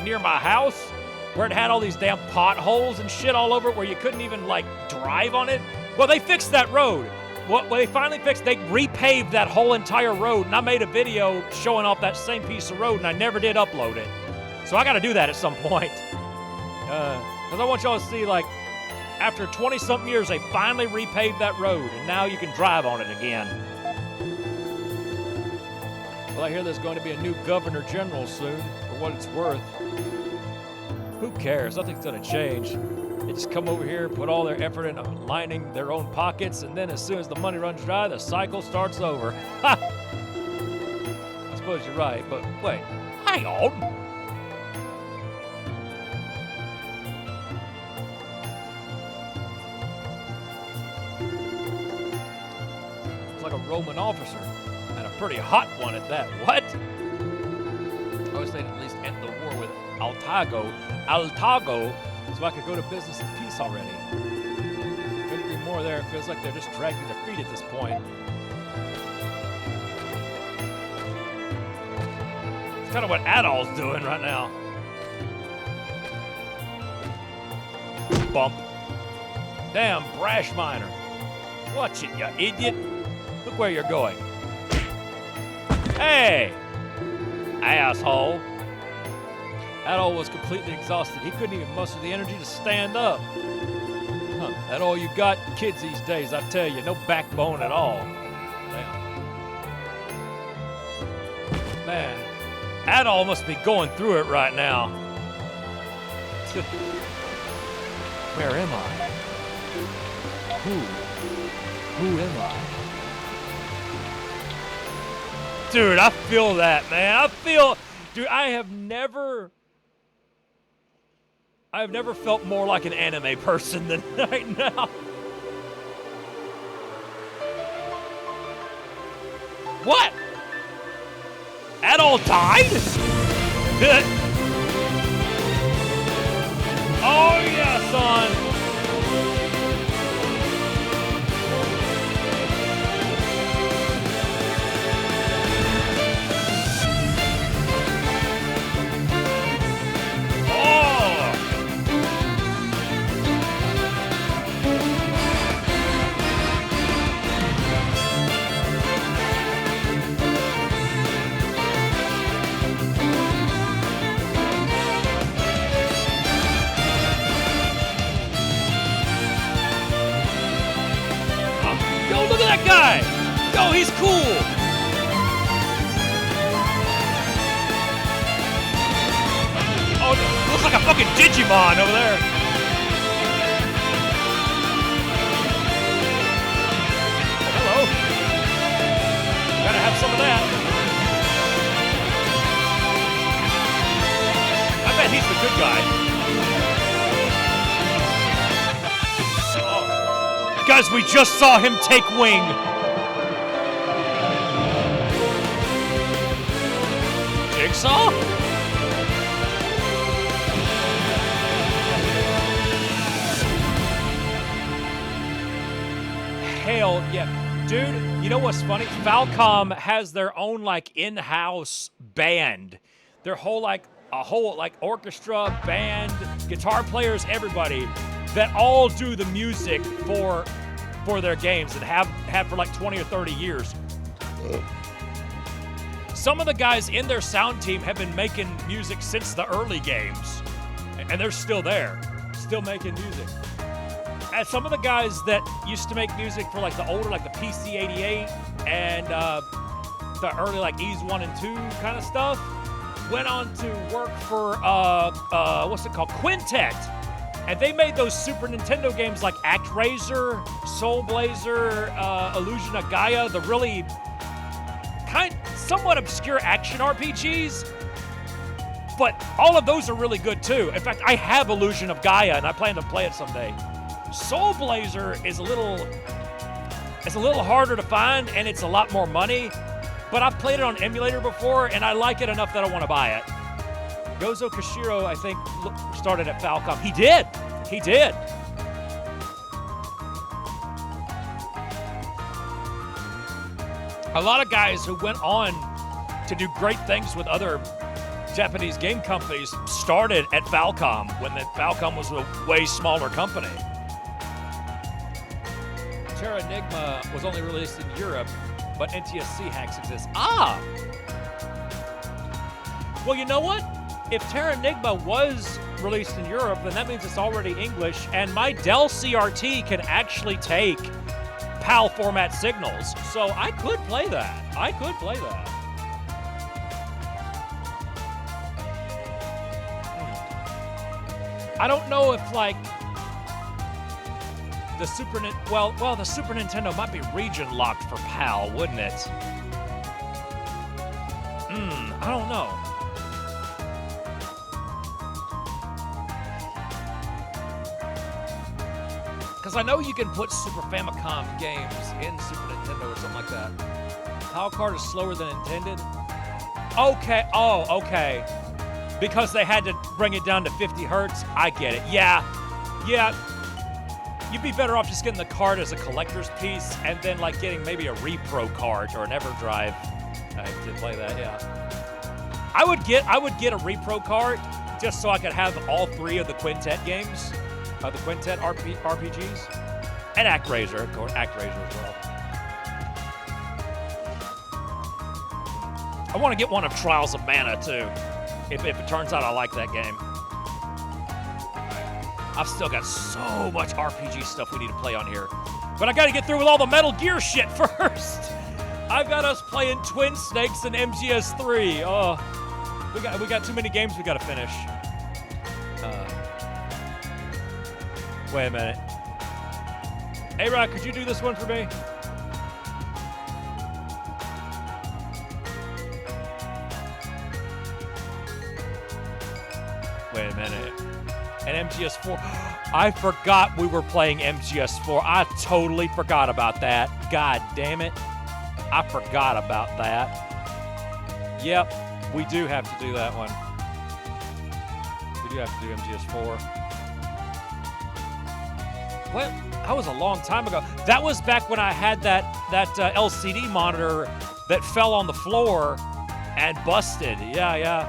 near my house, where it had all these damn potholes and shit all over it, where you couldn't even like drive on it. Well, they fixed that road. What they finally fixed, they repaved that whole entire road, and I made a video showing off that same piece of road, and I never did upload it. So I got to do that at some point, because I want y'all to see, like, After 20-something years, they finally repaved that road, and now you can drive on it again. Well, I hear there's going to be a new governor general soon, for what it's worth. Who cares? Nothing's going to change. They just come over here, put all their effort into lining their own pockets, and then as soon as the money runs dry, the cycle starts over. Ha! I suppose you're right, but wait, hang on. It's like a Roman officer, and a pretty hot one at that. What? I was saying at least end the war with Altago, so I could go to business in peace already. Couldn't be more there. It feels like they're just dragging their feet at this point. It's kind of what Adol's doing right now. Bump. Damn, brash miner. Watch it, you idiot. Look where you're going. Hey! Asshole. Adol was completely exhausted. He couldn't even muster the energy to stand up. Huh, that all you got? Kids these days, I tell you, no backbone at all. Damn. Man, Adol must be going through it right now. Where am I? Who am I? Dude, I feel that, man. Dude, I have never felt more like an anime person than right now. What? Adol died? Oh yeah, son. That guy! Yo, he's cool! Oh, looks like a fucking Digimon over there. Oh, hello. Gotta have some of that. I bet he's the good guy. Guys, we just saw him take wing. Jigsaw? Hell yeah. Dude, you know what's funny? Falcom has their own like in-house band. Their whole like orchestra, band, guitar players, everybody that all do the music for their games and have for like 20 or 30 years. Some of the guys in their sound team have been making music since the early games, and they're still there, still making music. And some of the guys that used to make music for like the older, like the PC-88 and the early like Ease 1 and 2 kind of stuff, went on to work for what's it called, Quintet. And they made those Super Nintendo games like ActRaiser, Soul Blazer, Illusion of Gaia, the really somewhat obscure action RPGs. But all of those are really good too. In fact, I have Illusion of Gaia and I plan to play it someday. Soul Blazer is a little harder to find and it's a lot more money. But I've played it on emulator before and I like it enough that I want to buy it. Gozo Koshiro, I think, started at Falcom. He did. A lot of guys who went on to do great things with other Japanese game companies started at Falcom when Falcom was a way smaller company. Terra Enigma was only released in Europe, but NTSC hacks exist. Well, you know what? If Terra Enigma was released in Europe, then that means it's already English, and my Dell CRT can actually take PAL format signals, so I could play that. I could play that. I don't know if, like, the the Super Nintendo might be region locked for PAL, wouldn't it? I don't know. Because I know you can put Super Famicom games in Super Nintendo or something like that. PAL card is slower than intended? Okay, okay. Because they had to bring it down to 50 hertz? I get it. Yeah. You'd be better off just getting the card as a collector's piece and then, like, getting maybe a repro card or an EverDrive to play that, yeah. I would get a repro card just so I could have all 3 of the Quintet games, the Quintet RPGs, and ActRaiser, of course, ActRaiser as well. I want to get one of Trials of Mana too, if it turns out I like that game. I've still got so much RPG stuff we need to play on here, but I got to get through with all the Metal Gear shit first. I've got us playing Twin Snakes and MGS3. Oh, we got too many games we got to finish. Wait a minute. Hey, Rock, could you do this one for me? Wait a minute. And MGS4. I forgot we were playing MGS4. I totally forgot about that. God damn it. I forgot about that. Yep, we do have to do that one. We do have to do MGS4. Well, that was a long time ago. That was back when I had that LCD monitor that fell on the floor and busted. Yeah.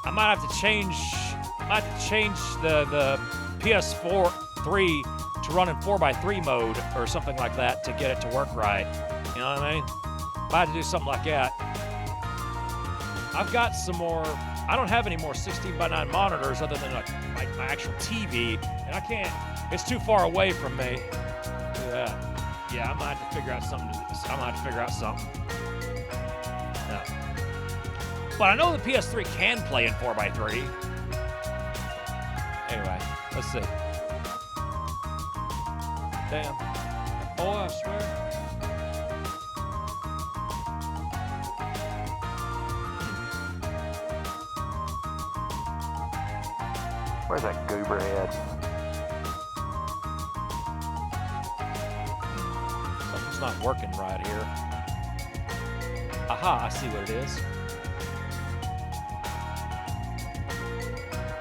I might have to change the PS4 3 to run in 4x3 mode or something like that to get it to work right. You know what I mean? Might have to do something like that. I've got some more. I don't have any more 16:9 monitors other than my actual TV, and I can't. It's too far away from me. Yeah, I might have to figure out something. Yeah. But I know the PS3 can play in 4x3. Anyway, let's see. Damn. Oh, I swear. Where's that goober head? Something's not working right here. Aha, I see what it is.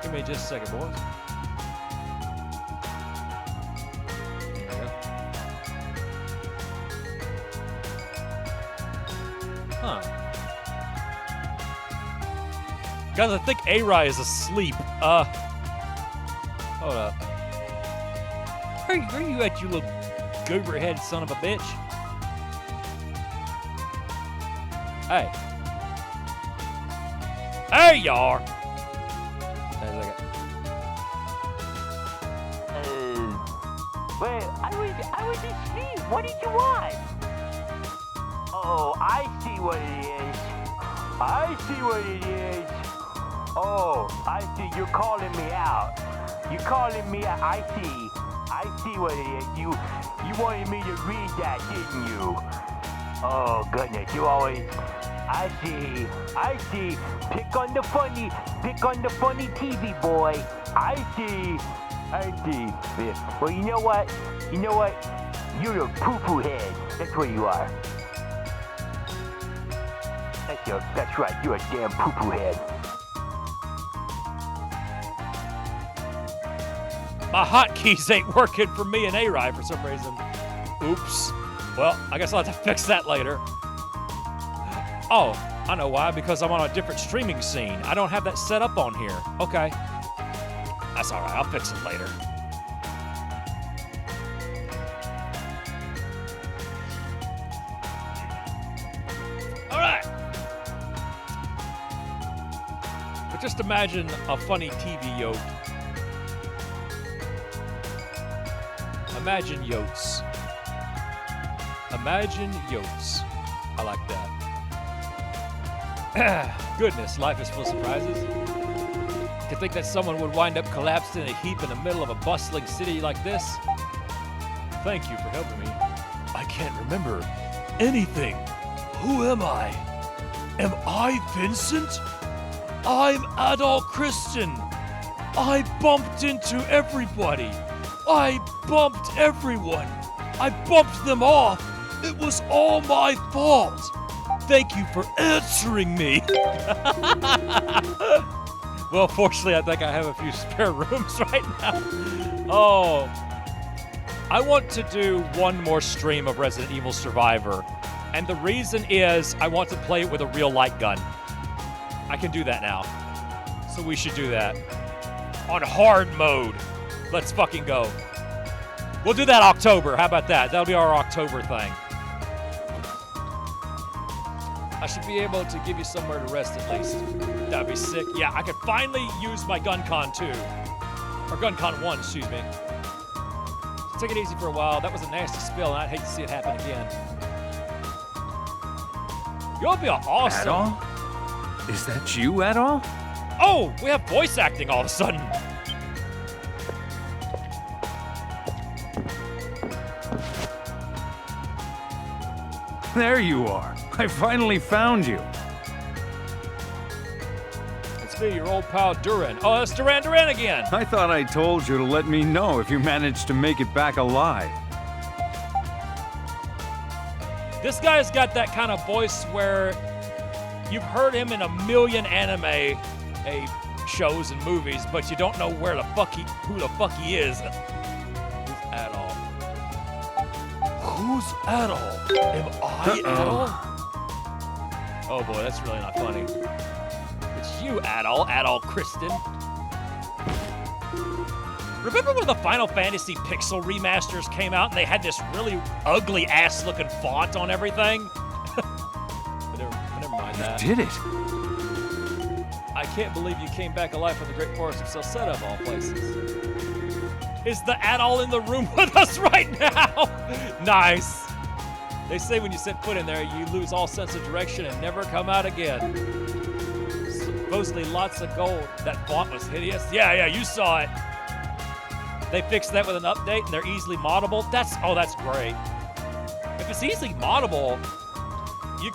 Give me just a second, boys. There we go. Huh. Guys, I think A-Rai is asleep. Hold up. Where you at, you little goober-headed son of a bitch? Hey. There you are. Wait, I was asleep. What did you want? Oh, I see what it is. Oh, I see. You're calling me out. I see what it is. You wanted me to read that, didn't you? Oh, goodness. You always... I see. Pick on the funny TV boy. I see. Well, you know what? You're a poo-poo head. That's what you are. That's right. You're a damn poo-poo head. My hotkeys ain't working for me and A-Rai for some reason. Oops. Well, I guess I'll have to fix that later. Oh, I know why. Because I'm on a different streaming scene. I don't have that set up on here. Okay. That's all right. I'll fix it later. All right. Just imagine a funny TV yoke. Imagine yotes. Imagine yotes. I like that. Goodness, life is full of surprises. To think that someone would wind up collapsed in a heap in the middle of a bustling city like this. Thank you for helping me. I can't remember anything. Who am I? Am I Vincent? I'm Adolf Kristen. I bumped into everybody. I bumped everyone. I bumped them off. It was all my fault. Thank you for answering me. Well, fortunately, I think I have a few spare rooms right now. Oh. I want to do one more stream of Resident Evil Survivor. And the reason is I want to play it with a real light gun. I can do that now. So we should do that. On hard mode. Let's fucking go. We'll do that October. How about that? That'll be our October thing. I should be able to give you somewhere to rest at least. That'd be sick. Yeah, I could finally use my GunCon 2. Or GunCon 1, excuse me. Take it easy for a while. That was a nasty spill, and I'd hate to see it happen again. You'll be awesome. Adol? Is that you, Adol? Oh, we have voice acting all of a sudden. There you are. I finally found you. It's me, your old pal Duran. Oh, that's Duran again. I thought I told you to let me know if you managed to make it back alive. This guy's got that kind of voice where you've heard him in a million anime shows and movies, but you don't know who the fuck he is. Who's Adol? Who's Adol? Am I Adol? Oh boy, that's really not funny. It's you, Adol Kristen. Remember when the Final Fantasy Pixel remasters came out and they had this really ugly ass looking font on everything? Never mind that. You did it. I can't believe you came back alive from the Great Forest of Celcet of all places. Is the Adol in the room with us right now? Nice. They say when you set foot in there, you lose all sense of direction and never come out again. Supposedly lots of gold. That font was hideous. Yeah, you saw it. They fixed that with an update and they're easily moddable. That's great. If it's easily moddable, you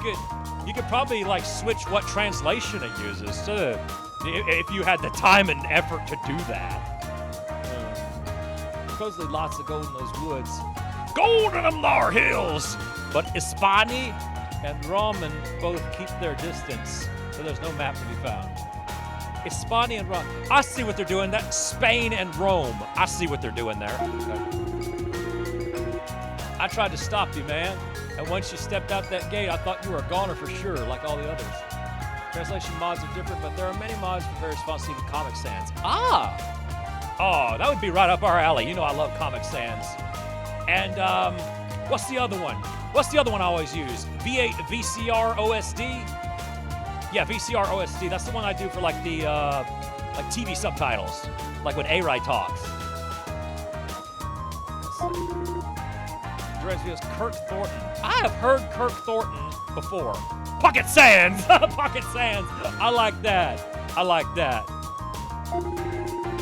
could probably like switch what translation it uses too, if you had the time and effort to do that. Supposedly lots of gold in those woods. Gold in them thar hills! But Ispani and Roman both keep their distance, so there's no map to be found. Ispani and Rome. I see what they're doing. That's Spain and Rome. I see what they're doing there. Okay. I tried to stop you, man. And once you stepped out that gate, I thought you were a goner for sure, like all the others. Translation mods are different, but there are many mods for various fonts, even Comic Sans. Ah! Oh, that would be right up our alley. You know I love Comic Sans. And, what's the other one? What's the other one I always use? VCR OSD? Yeah, VCR OSD. That's the one I do for like the like TV subtitles, like when A-Rai talks. Dresvia's Kirk Thornton. I have heard Kirk Thornton before. Pocket Sands. Pocket Sands. I like that. I like that.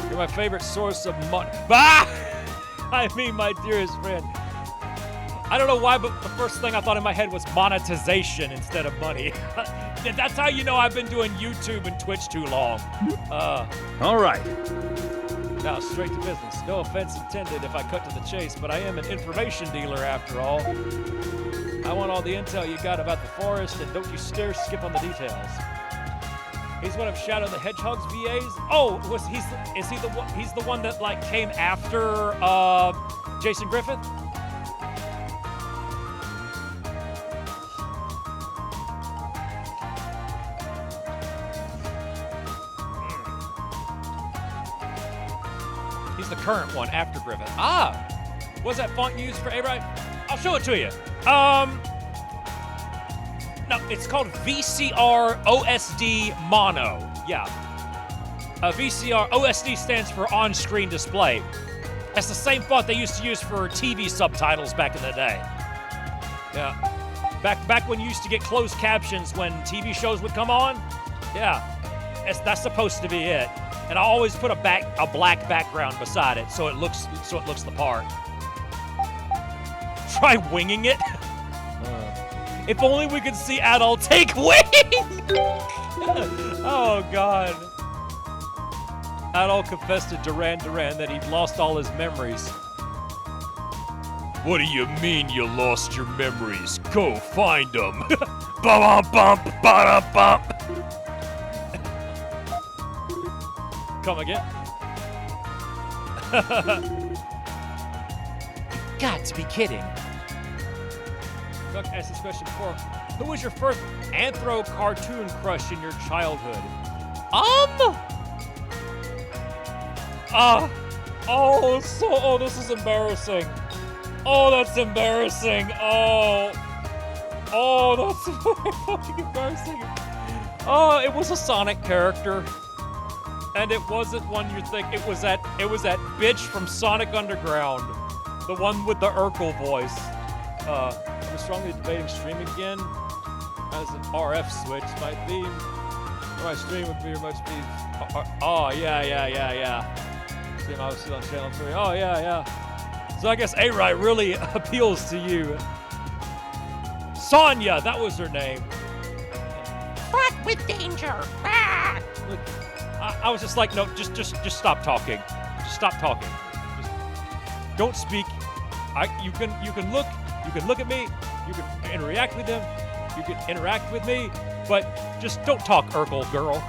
You're my favorite source of money. Bah! I mean, my dearest friend. I don't know why, but the first thing I thought in my head was monetization instead of money. That's how you know I've been doing YouTube and Twitch too long. All right. Now, straight to business. No offense intended if I cut to the chase, but I am an information dealer after all. I want all the intel you got about the forest, and don't you skip on the details. He's one of Shadow the Hedgehog's VAs. Oh, he's the one that like came after Jason Griffith? He's the current one after Griffith. Ah! What's that font used for A-Rai? I'll show it to you. No, it's called VCR OSD Mono. Yeah. VCR, OSD stands for on-screen display. That's the same font they used to use for TV subtitles back in the day. Yeah. Back when you used to get closed captions when TV shows would come on. Yeah. That's supposed to be it. And I always put a black background beside it so it looks the part. Try winging it. If only we could see Adol take wing. Oh God. Adol confessed to Duran Duran that he'd lost all his memories. What do you mean you lost your memories? Go find them. Bump bump bump bump. Come again. Got to be kidding. Duck asked this question before. Who was your first anthro cartoon crush in your childhood? This is embarrassing. Oh, that's embarrassing. Oh, that's fucking embarrassing. Oh, it was a Sonic character. And it wasn't one you think. It was that bitch from Sonic Underground. The one with the Urkel voice. I'm strongly debating streaming again as an RF switch. My theme for my stream would very much be. Oh, yeah. Stream obviously on channel 3. Oh, yeah. So I guess A-Right really appeals to you. Sonya, that was her name. Fraught with danger. Ah! Look, I was just like, no, just stop talking. Just stop talking. Just don't speak. You can look at me. You can interact with them. You can interact with me, but just don't talk, Urkel girl.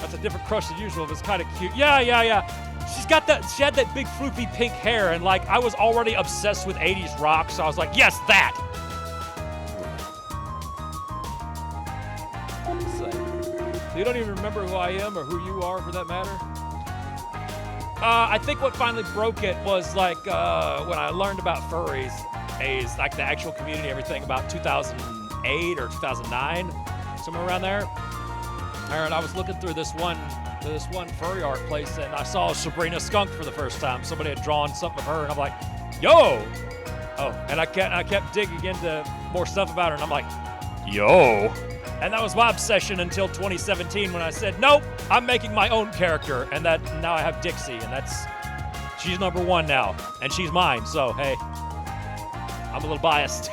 That's a different crush than usual. But it's kind of cute. Yeah. She had that big floofy pink hair, and like I was already obsessed with 80s rock, so I was like, yes, that. You don't even remember who I am or who you are, for that matter. I think what finally broke it was like when I learned about furries, like the actual community, everything about 2008 or 2009, somewhere around there. And I was looking through this one furry art place, and I saw Sabrina Skunk for the first time. Somebody had drawn something of her, and I'm like, yo! Oh, and I kept digging into more stuff about her, and I'm like, yo! And that was my obsession until 2017 when I said, nope, I'm making my own character. And now I have Dixie, and she's number one now. And she's mine, so hey, I'm a little biased.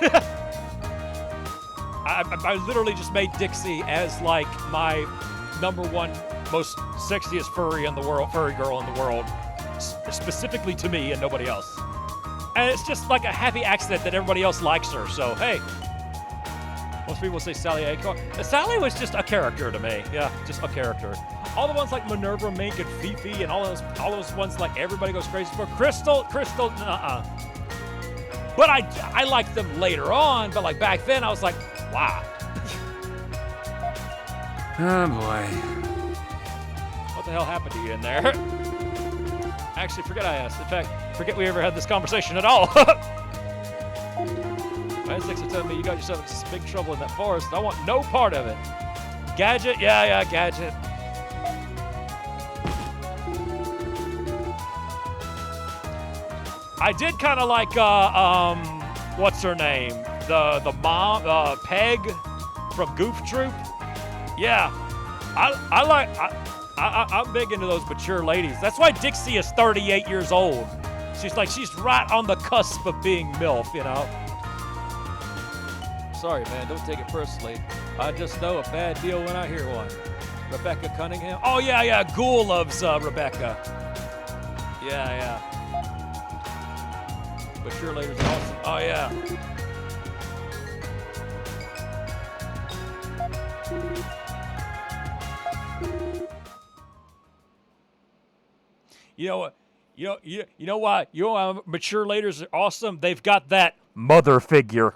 I literally just made Dixie as like my number one most sexiest furry girl in the world, specifically to me and nobody else. And it's just like a happy accident that everybody else likes her, so hey. Most people say Sally Acorn. Sally was just a character to me. Yeah, just a character. All the ones like Minerva, Mink, and Fifi, and all those ones like everybody goes crazy for. Crystal, nuh-uh. But I liked them later on, but like back then I was like, wow. Oh boy. What the hell happened to you in there? Actually, forget I asked. In fact, forget we ever had this conversation at all. My instincts are telling me you got yourself in some big trouble in that forest. I want no part of it. Gadget? Yeah, Gadget. I did kind of like, what's her name? The mom, Peg from Goof Troop. Yeah, I'm big into those mature ladies. That's why Dixie is 38 years old. She's right on the cusp of being MILF, you know? Sorry, man, don't take it personally. I just know a bad deal when I hear one. Rebecca Cunningham? Oh, yeah, Ghoul loves Rebecca. Yeah. Mature ladies are awesome. Oh, yeah. You know what? You know why? You know why mature ladies are awesome? They've got that mother figure.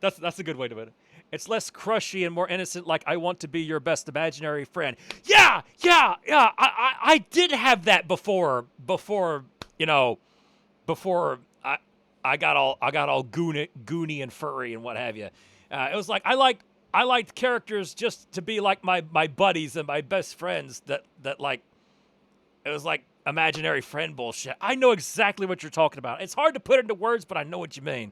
That's a good way to put it. It's less crushy and more innocent, like I want to be your best imaginary friend. Yeah. I did have that before I got all goony and furry and what have you. It was like I like I liked characters just to be like my buddies and my best friends that like, it was like imaginary friend bullshit. I know exactly what you're talking about. It's hard to put into words, but I know what you mean.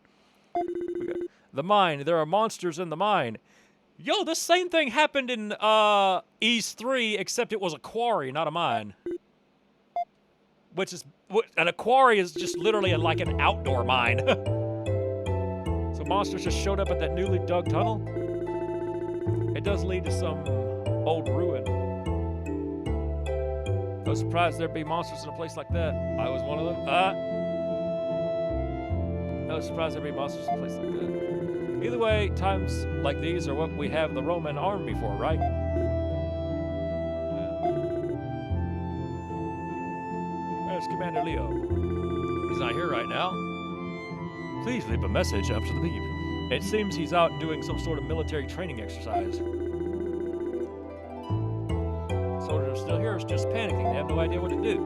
The mine. There are monsters in the mine. Yo, this same thing happened in Ease 3, except it was a quarry, not a mine. Which is, and a quarry is just literally like an outdoor mine. So monsters just showed up at that newly dug tunnel. It does lead to some old ruin. No surprise there'd be monsters in a place like that. I was one of them. No surprise there'd be monsters in a place like that. Either way, times like these are what we have the Roman army for, right? Where's Commander Leo? He's not here right now. Please leave a message after the beep. It seems he's out doing some sort of military training exercise. Soldiers are still here, it's just panicking. They have no idea what to do.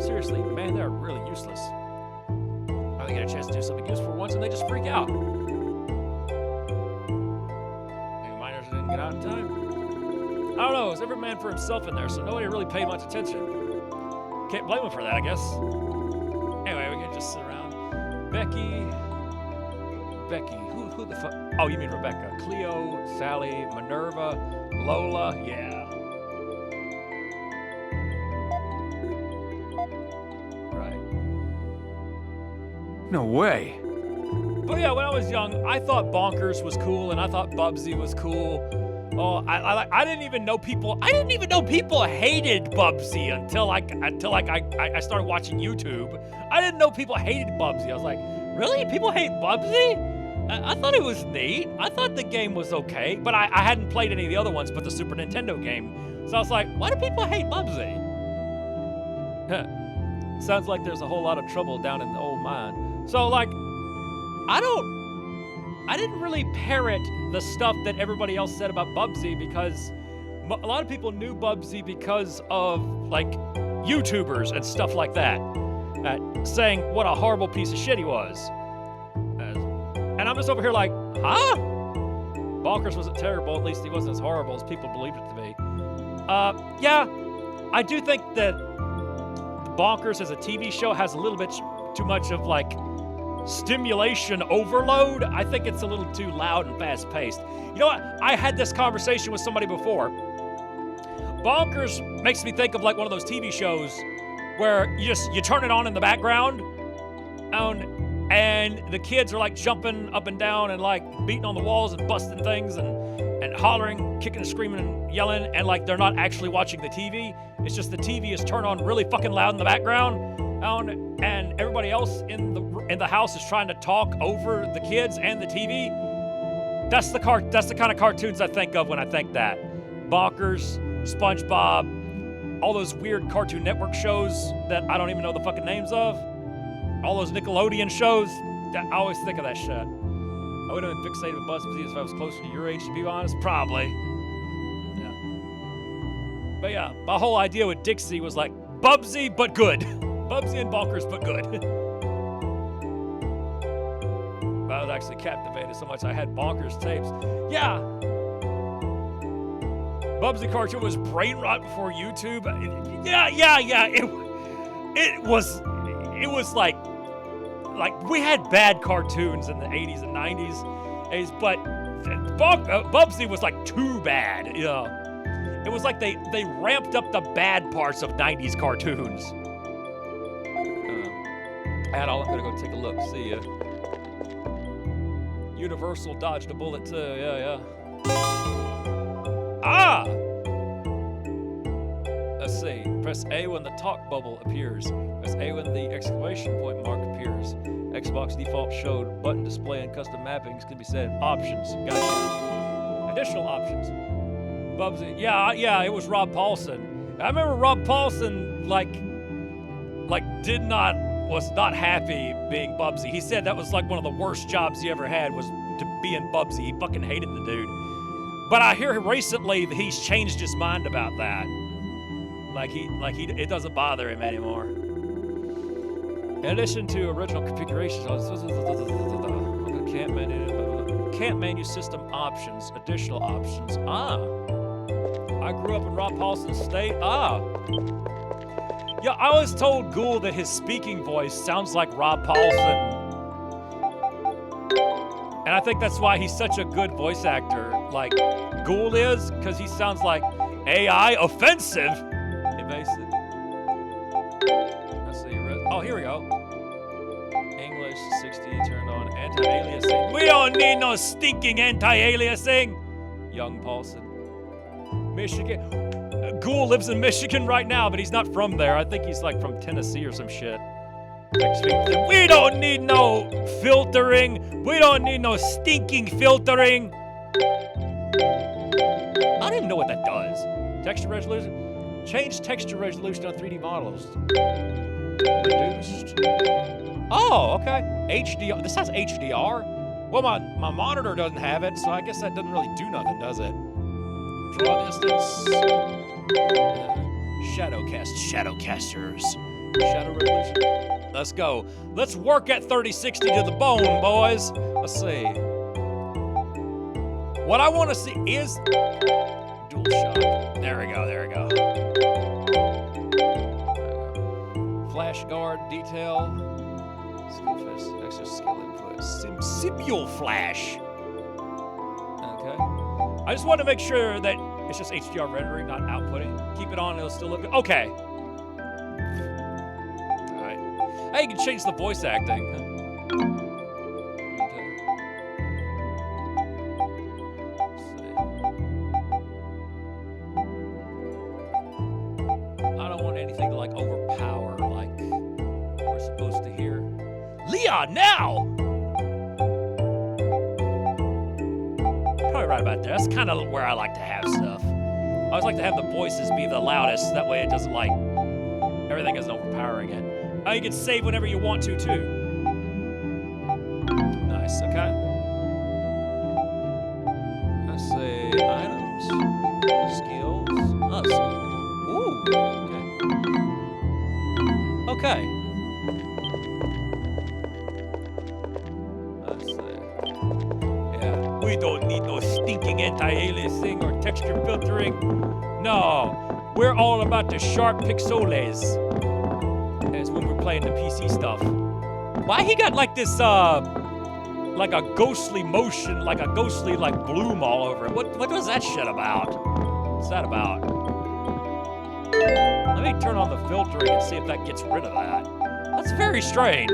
Seriously, man, they're really useless. They get a chance to do something useful once and they just freak out. Maybe miners didn't get out in time. I don't know, it was every man for himself in there, so nobody really paid much attention. Can't blame him for that, I guess. Anyway, we can just sit around. Becky, who the fuck? Oh, you mean Rebecca. Cleo, Sally, Minerva, Lola, yeah. Right. No way. But yeah, when I was young, I thought Bonkers was cool, and I thought Bubsy was cool. Oh, I didn't even know people. I didn't even know people hated Bubsy until I started watching YouTube. I didn't know people hated Bubsy. I was like, really? People hate Bubsy? I thought it was neat. I thought the game was okay, but I hadn't played any of the other ones but the Super Nintendo game. So I was like, why do people hate Bubsy? Sounds like there's a whole lot of trouble down in the old mine. So like, I didn't really parrot the stuff that everybody else said about Bubsy because a lot of people knew Bubsy because of like YouTubers and stuff like that, saying what a horrible piece of shit he was. And I'm just over here like, huh? Bonkers wasn't terrible, at least he wasn't as horrible as people believed it to be. Yeah, I do think that Bonkers as a TV show has a little bit too much of like stimulation overload. I think it's a little too loud and fast-paced. You know what? I had this conversation with somebody before. Bonkers makes me think of like one of those TV shows where you turn it on in the background and the kids are like jumping up and down and like beating on the walls and busting things and hollering, kicking and screaming and yelling, and like they're not actually watching the TV. It's just the TV is turned on really fucking loud in the background. And everybody else in the house is trying to talk over the kids and the TV. That's the kind of cartoons I think of when I think that. Bonkers, SpongeBob, all those weird Cartoon Network shows that I don't even know the fucking names of. All those Nickelodeon shows. I always think of that shit. I would have been fixated with Bubsy if I was closer to your age, to be honest. Probably. Yeah. But yeah, my whole idea with Dixie was like Bubsy, but good. Bubsy and Bonkers, but good. I was actually captivated so much I had Bonkers tapes. Yeah. Bubsy cartoon was brain rot before YouTube. Yeah. It was like we had bad cartoons in the 80s and 90s, but Bubsy was like too bad. You know? It was like they ramped up the bad parts of 90s cartoons. I'm gonna go take a look. See ya. Universal dodged a bullet too. Yeah. Ah! Let's see. Press A when the talk bubble appears. Press A when the exclamation point mark appears. Xbox default showed button display and custom mappings can be set in options. Gotcha. Additional options. Bubsy. Yeah, it was Rob Paulson. I remember Rob Paulson was not happy being Bubsy. He said that was like one of the worst jobs he ever had was to be in Bubsy. He fucking hated the dude. But I hear recently that he's changed his mind about that. It doesn't bother him anymore. In addition to original configurations, encampment, Camp menu system options, additional options. Ah. I grew up in Rob Paulson's state. Ah. Yeah, I was told Ghoul that his speaking voice sounds like Rob Paulson. And I think that's why he's such a good voice actor. Like, Ghoul is, because he sounds like AI offensive. Invasive. Let's see. Oh, here we go. English 60 turned on. Anti-aliasing. We don't need no stinking anti-aliasing. Young Paulson. Michigan. Ghoul lives in Michigan right now, but he's not from there. I think he's like from Tennessee or some shit. We don't need no filtering. We don't need no stinking filtering. I don't even know what that does. Texture resolution. Change texture resolution on 3D models. Reduced. Oh, okay. HDR. This has HDR. Well, my monitor doesn't have it, so I guess that doesn't really do nothing, does it? Draw distance. Shadowcasters. Shadow resolution. Let's go. Let's work at 3060 to the bone, boys. Let's see. What I want to see is DualShock. There we go. Flash guard detail. Extra skill input. Simsibial flash. Okay. I just want to make sure that it's just HDR rendering, not outputting. Keep it on, it'll still look good. Okay. Alright. Hey, you can change the voice acting. Okay. Let's see. I don't want anything to like overpower like we're supposed to hear. Leon, now! Probably right about there. That's kind of where I like to have stuff. I always like to have the voices be the loudest. That way it doesn't like, everything isn't overpowering it. Oh, you can save whenever you want to, too. Nice, okay. Let's see, items, skills. Oh, ooh, okay. Okay. Let's see. Yeah, we don't need no stinking anti-aliasing or texture filtering. No, we're all about the sharp pixels. As when we're playing the PC stuff. Why he got like this, like a ghostly motion, like a ghostly like bloom all over it? What was that shit about? What's that about? Let me turn on the filtering and see if that gets rid of that. That's very strange.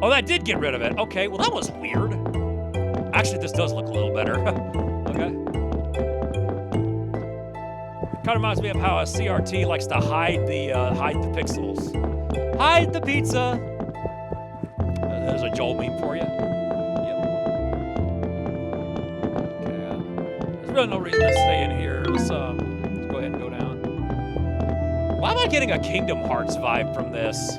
Oh, that did get rid of it. Okay, well that was weird. Actually, this does look a little better. Okay. Kind of reminds me of how a CRT likes to hide the pixels. Hide the pizza. There's a Joel meme for you. Yep. Okay. There's really no reason to stay in here. Let's go ahead and go down. Why am I getting a Kingdom Hearts vibe from this?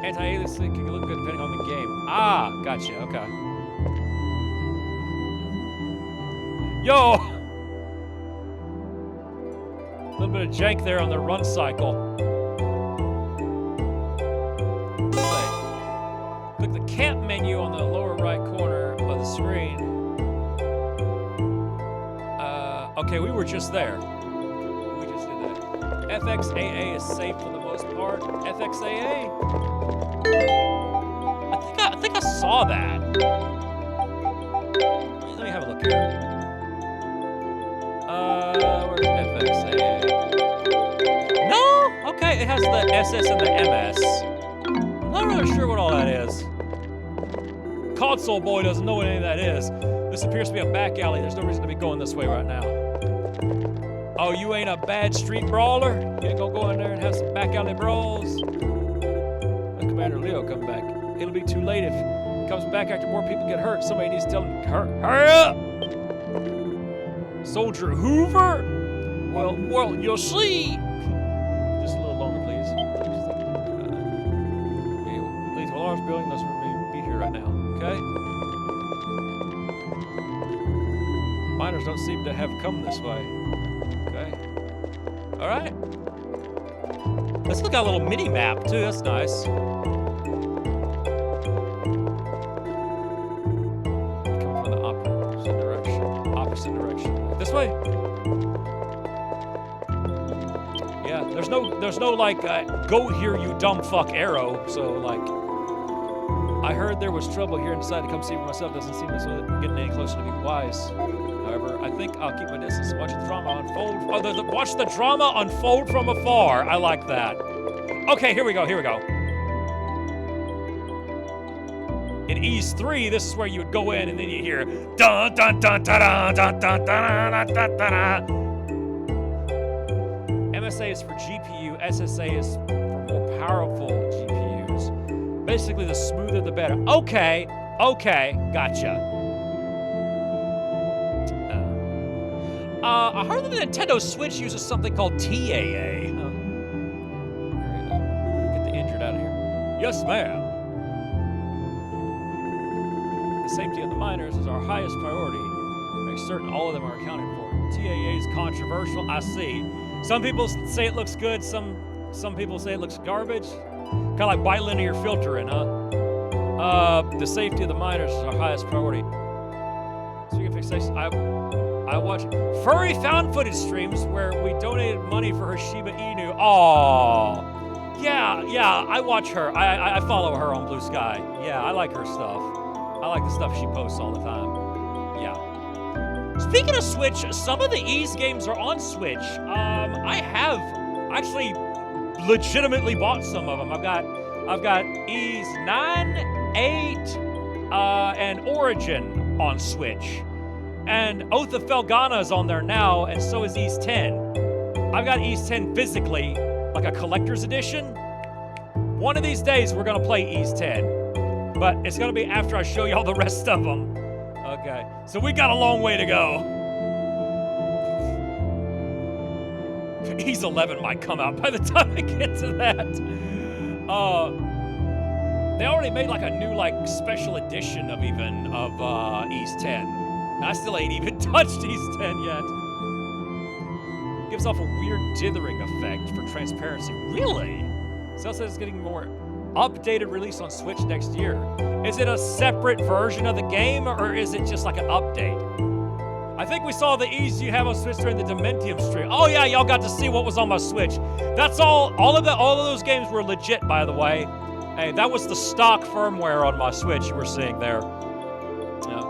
Anti-aliasing can look good depending on the game. Ah, gotcha, okay. Yo! A little bit of jank there on the run cycle. Wait. Click the camp menu on the lower right corner of the screen. Okay, we were just there. We just did that. FXAA is safe for the most part. FXAA? I think I saw that. Let me have a look here. Where's FXAA? No? Okay, it has the SS and the MS. I'm not really sure what all that is. Console boy doesn't know what any of that is. This appears to be a back alley. There's no reason to be going this way right now. Oh, you ain't a bad street brawler? You ain't gonna go in there and have some back alley brawls? Let Commander Leo come back. It'll be too late if he comes back after more people get hurt. Somebody needs to tell him, hurry up! Soldier Hoover? Well, you'll see! Just a little longer, please. Please, well, ours building, let's be here right now, okay? Miners don't seem to have come this way. Okay. All right. Let's look at a little mini map too. That's nice. Coming from the opposite direction. This way. Yeah. There's no like go here you dumb fuck arrow. So like, I heard there was trouble here and decided to come see for myself. Doesn't seem as though we're getting any closer to being wise. However, I think I'll keep my distance and watch the drama unfold. Oh, watch the drama unfold from afar. I like that. Okay, here we go. In Ys 3, this is where you would go in and then you hear dun dun dun dun dun dun dun dun dun dun. MSA is for GPU. SSA is for more powerful GPUs. Basically, the smoother the better. Okay, gotcha. I heard that the Nintendo Switch uses something called TAA. Get the injured out of here. Yes, ma'am. The safety of the miners is our highest priority. Make certain all of them are accounted for. TAA is controversial. I see. Some people say it looks good. Some people say it looks garbage. Kind of like bilinear filtering, huh? The safety of the miners is our highest priority. Speaking of fixation, I watch furry found footage streams where we donated money for her Shiba Inu. Aww. Yeah, I watch her. I follow her on Blue Sky. Yeah, I like her stuff. I like the stuff she posts all the time. Yeah. Speaking of Switch, some of the Ys games are on Switch. I have actually legitimately bought some of them. I've got Ys 9, 8, and Origin on Switch. And Oath of Felghana is on there now, and so is Ys 10. I've got Ys 10 physically, like a collector's edition. One of these days, we're gonna play Ys 10. But it's gonna be after I show you all the rest of them. Okay, so we got a long way to go. Ys 11 might come out by the time I get to that. They already made like a new like special edition of Ys 10. I still ain't even touched Ys 10 yet. Gives off a weird dithering effect for transparency. Really? Celcet is getting more updated release on Switch next year. Is it a separate version of the game, or is it just like an update? I think we saw the Ys you have on Switch during the Dementium stream. Oh yeah, y'all got to see what was on my Switch. That's all of those games were legit, by the way. Hey, that was the stock firmware on my Switch you were seeing there. Yeah.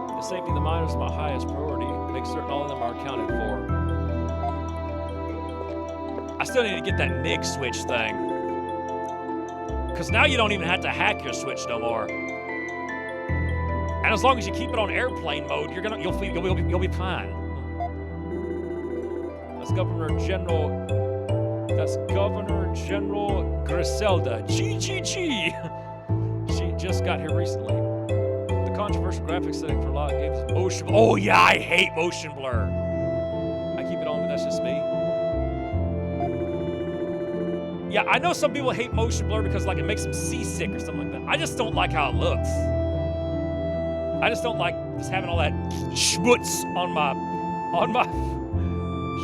The safety of the miners is my highest priority. Make certain all of them are accounted for. I still need to get that MIG switch thing. Because now you don't even have to hack your Switch no more. And as long as you keep it on airplane mode, you'll be fine. That's Governor General Griselda. GGG. She just got here recently. The controversial graphics setting for a lot of games is motion. Oh yeah, I hate motion blur. I keep it on, but that's just me. Yeah, I know some people hate motion blur because like it makes them seasick or something like that. I just don't like how it looks. I just don't like just having all that schmutz on my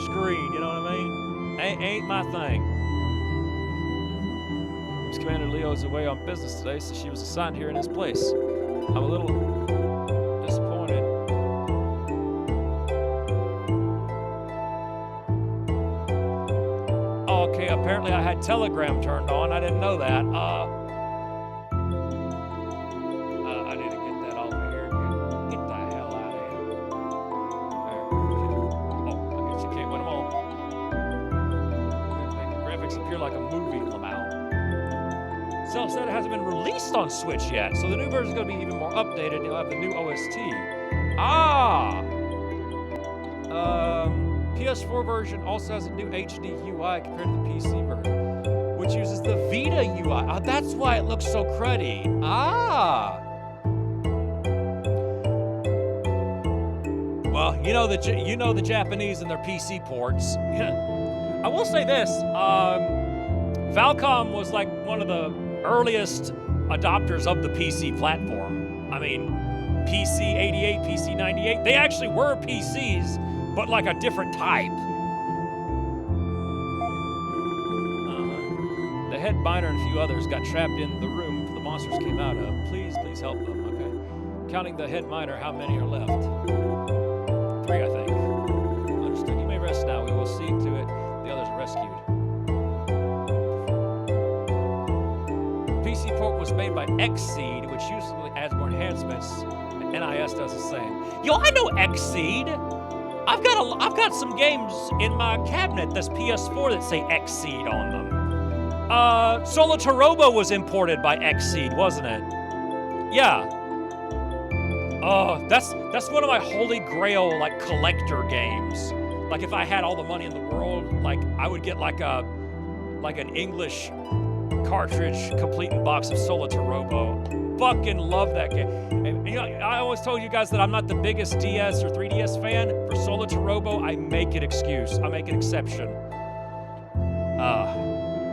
screen, you know what I mean? Ain't my thing. Commander Leo is away on business today, so she was assigned here in his place. I'm a little disappointed. Oh, okay, apparently I had Telegram turned on. I didn't know that. I need to get that off of here. Get the hell out of here. Oh, I guess you can't win them all. Make the graphics appear like a movie, Lamau. Celcet hasn't been released on Switch yet, so the new version is going to be even more updated. You'll have the new OST. PS4 version also has a new HD UI compared to the PC version, which uses the Vita UI. Oh, that's why it looks so cruddy. Well, you know the Japanese and their PC ports. I will say this: Falcom was like one of the earliest adopters of the PC platform. I mean, PC 88, PC 98, they actually were PCs, but like a different type. head miner and a few others got trapped in the room the monsters came out of. Please help them. Okay. Counting the head miner, how many are left? 3, I think. Understood. You may rest now. We will see to it the others are rescued. PC port was made by Xseed, which usually adds more enhancements, and NIS does the same. Yo, I know Xseed. I've got some games in my cabinet that's PS4 that say Xseed on them. Solitarobo was imported by Xseed, wasn't it? Yeah. Oh, that's one of my holy grail like collector games. Like if I had all the money in the world, like I would get like an English cartridge complete in box of Solitarobo. Fucking love that game. And you know, I always told you guys that I'm not the biggest DS or 3DS fan. For Solitarobo, I make an excuse. I make an exception.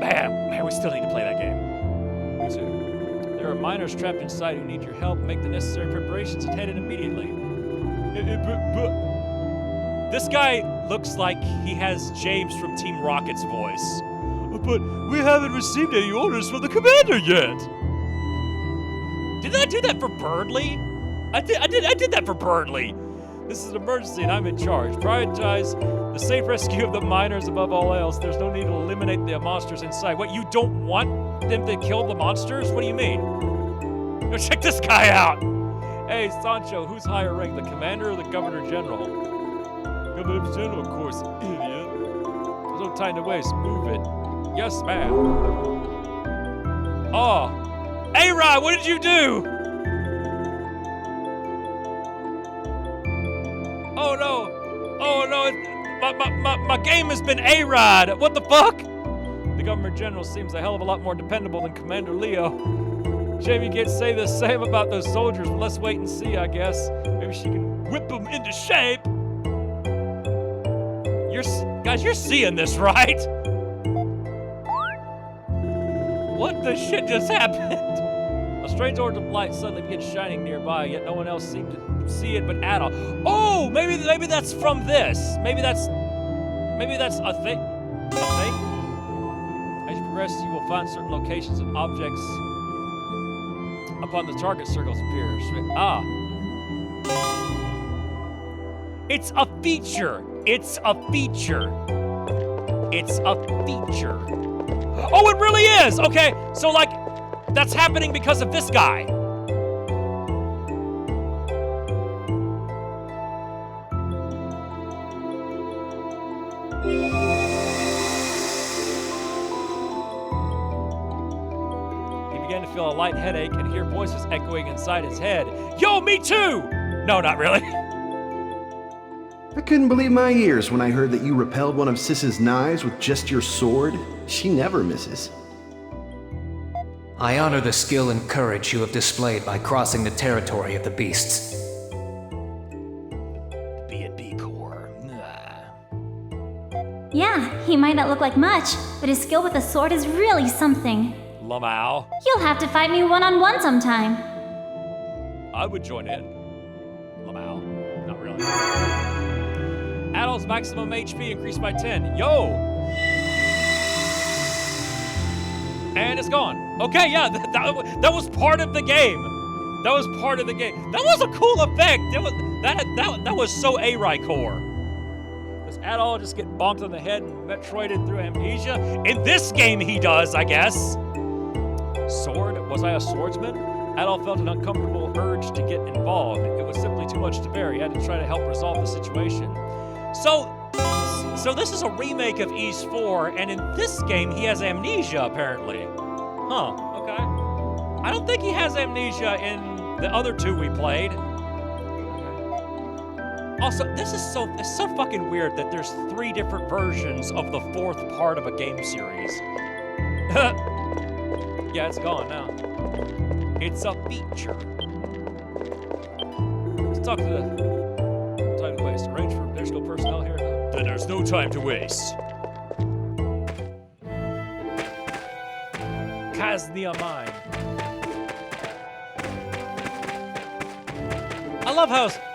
Man, we still need to play that game. Me too. There are miners trapped inside who need your help. Make the necessary preparations and head in immediately. This guy looks like he has James from Team Rocket's voice. But we haven't received any orders from the commander yet. Did I do that for Birdley? I did that for Birdley. This is an emergency and I'm in charge. Prioritize the safe rescue of the miners above all else. There's no need to eliminate the monsters inside. What, you don't want them to kill the monsters? What do you mean? Go check this guy out. Hey, Sancho, who's higher ranked, the commander or the governor general? Governor general, of course, idiot. There's no time to waste. Move it. Yes, ma'am. Oh. A-Rod, what did you do? Oh no. Oh no. My game has been A-Rod. What the fuck? The Governor General seems a hell of a lot more dependable than Commander Leo. Shame you can't say the same about those soldiers, but let's wait and see, I guess. Maybe she can whip them into shape. Guys, you're seeing this, right? What the shit just happened? A strange orb of light suddenly begins shining nearby, yet no one else seemed to see it but Adol. Oh, maybe that's from this. Maybe that's a thing. As you progress, you will find certain locations and objects upon the target circles appear. It's a feature. It's a feature. It's a feature. Oh, it really is! Okay, so like, that's happening because of this guy. He began to feel a light headache and hear voices echoing inside his head. Yo, me too! No, not really. I couldn't believe my ears when I heard that you repelled one of Sis's knives with just your sword. She never misses. I honor the skill and courage you have displayed by crossing the territory of the beasts. B&B Corps. Yeah, he might not look like much, but his skill with the sword is really something. Lamau. You'll have to fight me one-on-one sometime. I would join in. Lamau. Not really. Adol's maximum HP increased by 10. Yo! And it's gone. Okay, yeah, that was part of the game. That was part of the game. That was a cool effect. That was so A-Ride core. Does Adol just get bonked on the head and Metroided through amnesia? In this game, he does, I guess. Sword? Was I a swordsman? Adol felt an uncomfortable urge to get involved. It was simply too much to bear. He had to try to help resolve the situation. So this is a remake of Ys 4, and in this game, he has amnesia, apparently. Huh, okay. I don't think he has amnesia in the other two we played. Also, it's so fucking weird that there's 3 different versions of the 4th part of a game series. Yeah, it's gone now. It's a feature. Let's talk to the time to waste. Arrange for additional personnel here. Then there's no time to waste. Kaznia Mine. I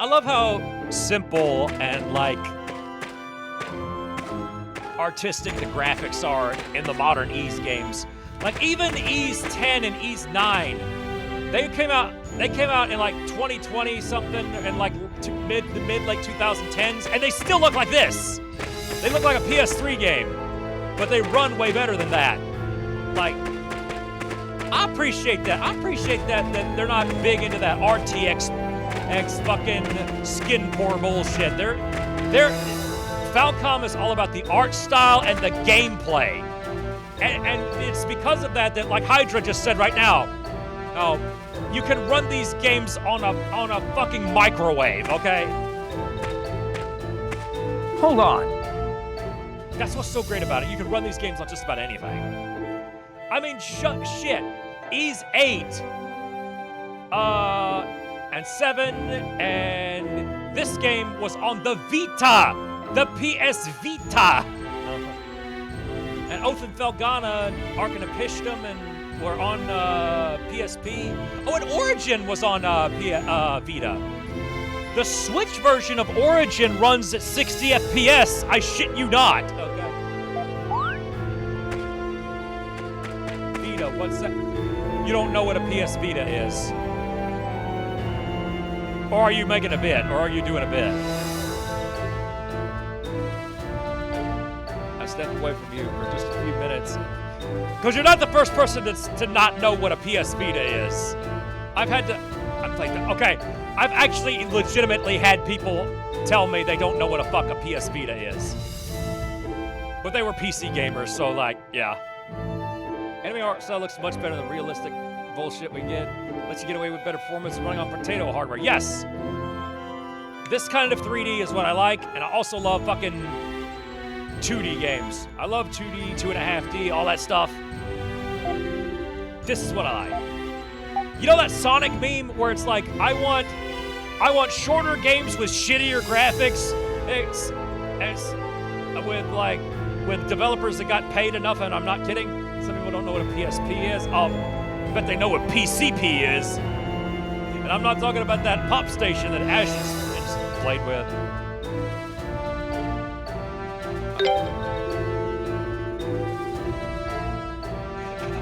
love how simple and like artistic the graphics are in the modern Ys games. Like even Ys 10 and Ys 9, they came out in like 2020 something and like mid late 2010s, and they still look like this. They look like a PS3 game, but they run way better than that. Like, I appreciate that. I appreciate that they're not big into that RTX fucking skin poor bullshit. Falcom is all about the art style and the gameplay. And it's because of that like Hydra just said right now, you can run these games on a fucking microwave, okay? Hold on. That's what's so great about it. You can run these games on just about anything. I mean, shit. Ys 8, and 7, and this game was on the Vita, the PS Vita. And Oath and Felghana, Ark and Apishtim, and were on PSP. Oh, and Origin was on Vita. The Switch version of Origin runs at 60 FPS. I shit you not. Okay. Vita, what's that? You don't know what a PS Vita is. Or are you making a bit? Or are you doing a bit? I step away from you for just a few minutes. Because you're not the first person to not know what a PS Vita is. I've played that. Okay, I've actually legitimately had people tell me they don't know what a fuck a PS Vita is. But they were PC gamers, so like, yeah. Anime art style looks much better than realistic bullshit we get. Lets you get away with better performance running on potato hardware. Yes! This kind of 3D is what I like, and I also love fucking 2D games. I love 2D, 2.5D, all that stuff. This is what I like. You know that Sonic meme where it's like, I want shorter games with shittier graphics, with developers that got paid enough, and I'm not kidding. Some people don't know what a PSP is. I bet they know what PCP is. And I'm not talking about that pop station that Ashes played with.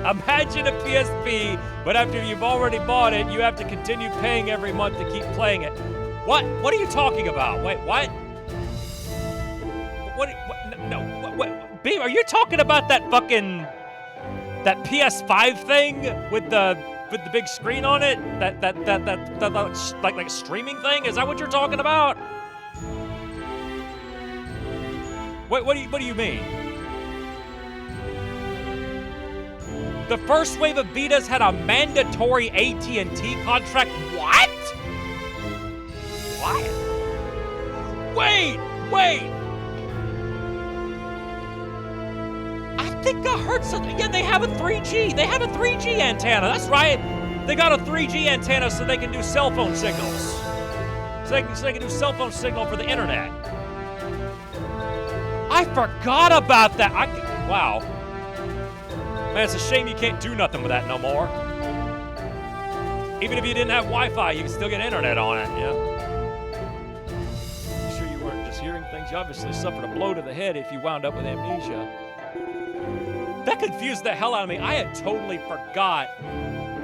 Imagine a PSP, but after you've already bought it, you have to continue paying every month to keep playing it. What? What are you talking about? Wait, what? What? Beam, are you talking about that fucking PS5 thing with the big screen on it? That like streaming thing? Is that what you're talking about? What do you mean? The first wave of Vitas had a mandatory AT&T contract. What? What? Wait! I think I heard something. Yeah, they have a 3G. They have a 3G antenna. That's right. They got a 3G antenna so they can do cell phone signals. So they can do cell phone signal for the internet. I forgot about that. Wow. Man, it's a shame you can't do nothing with that no more. Even if you didn't have Wi-Fi, you can still get internet on it, yeah? You sure you weren't just hearing things? You obviously suffered a blow to the head if you wound up with amnesia. That confused the hell out of me. I had totally forgot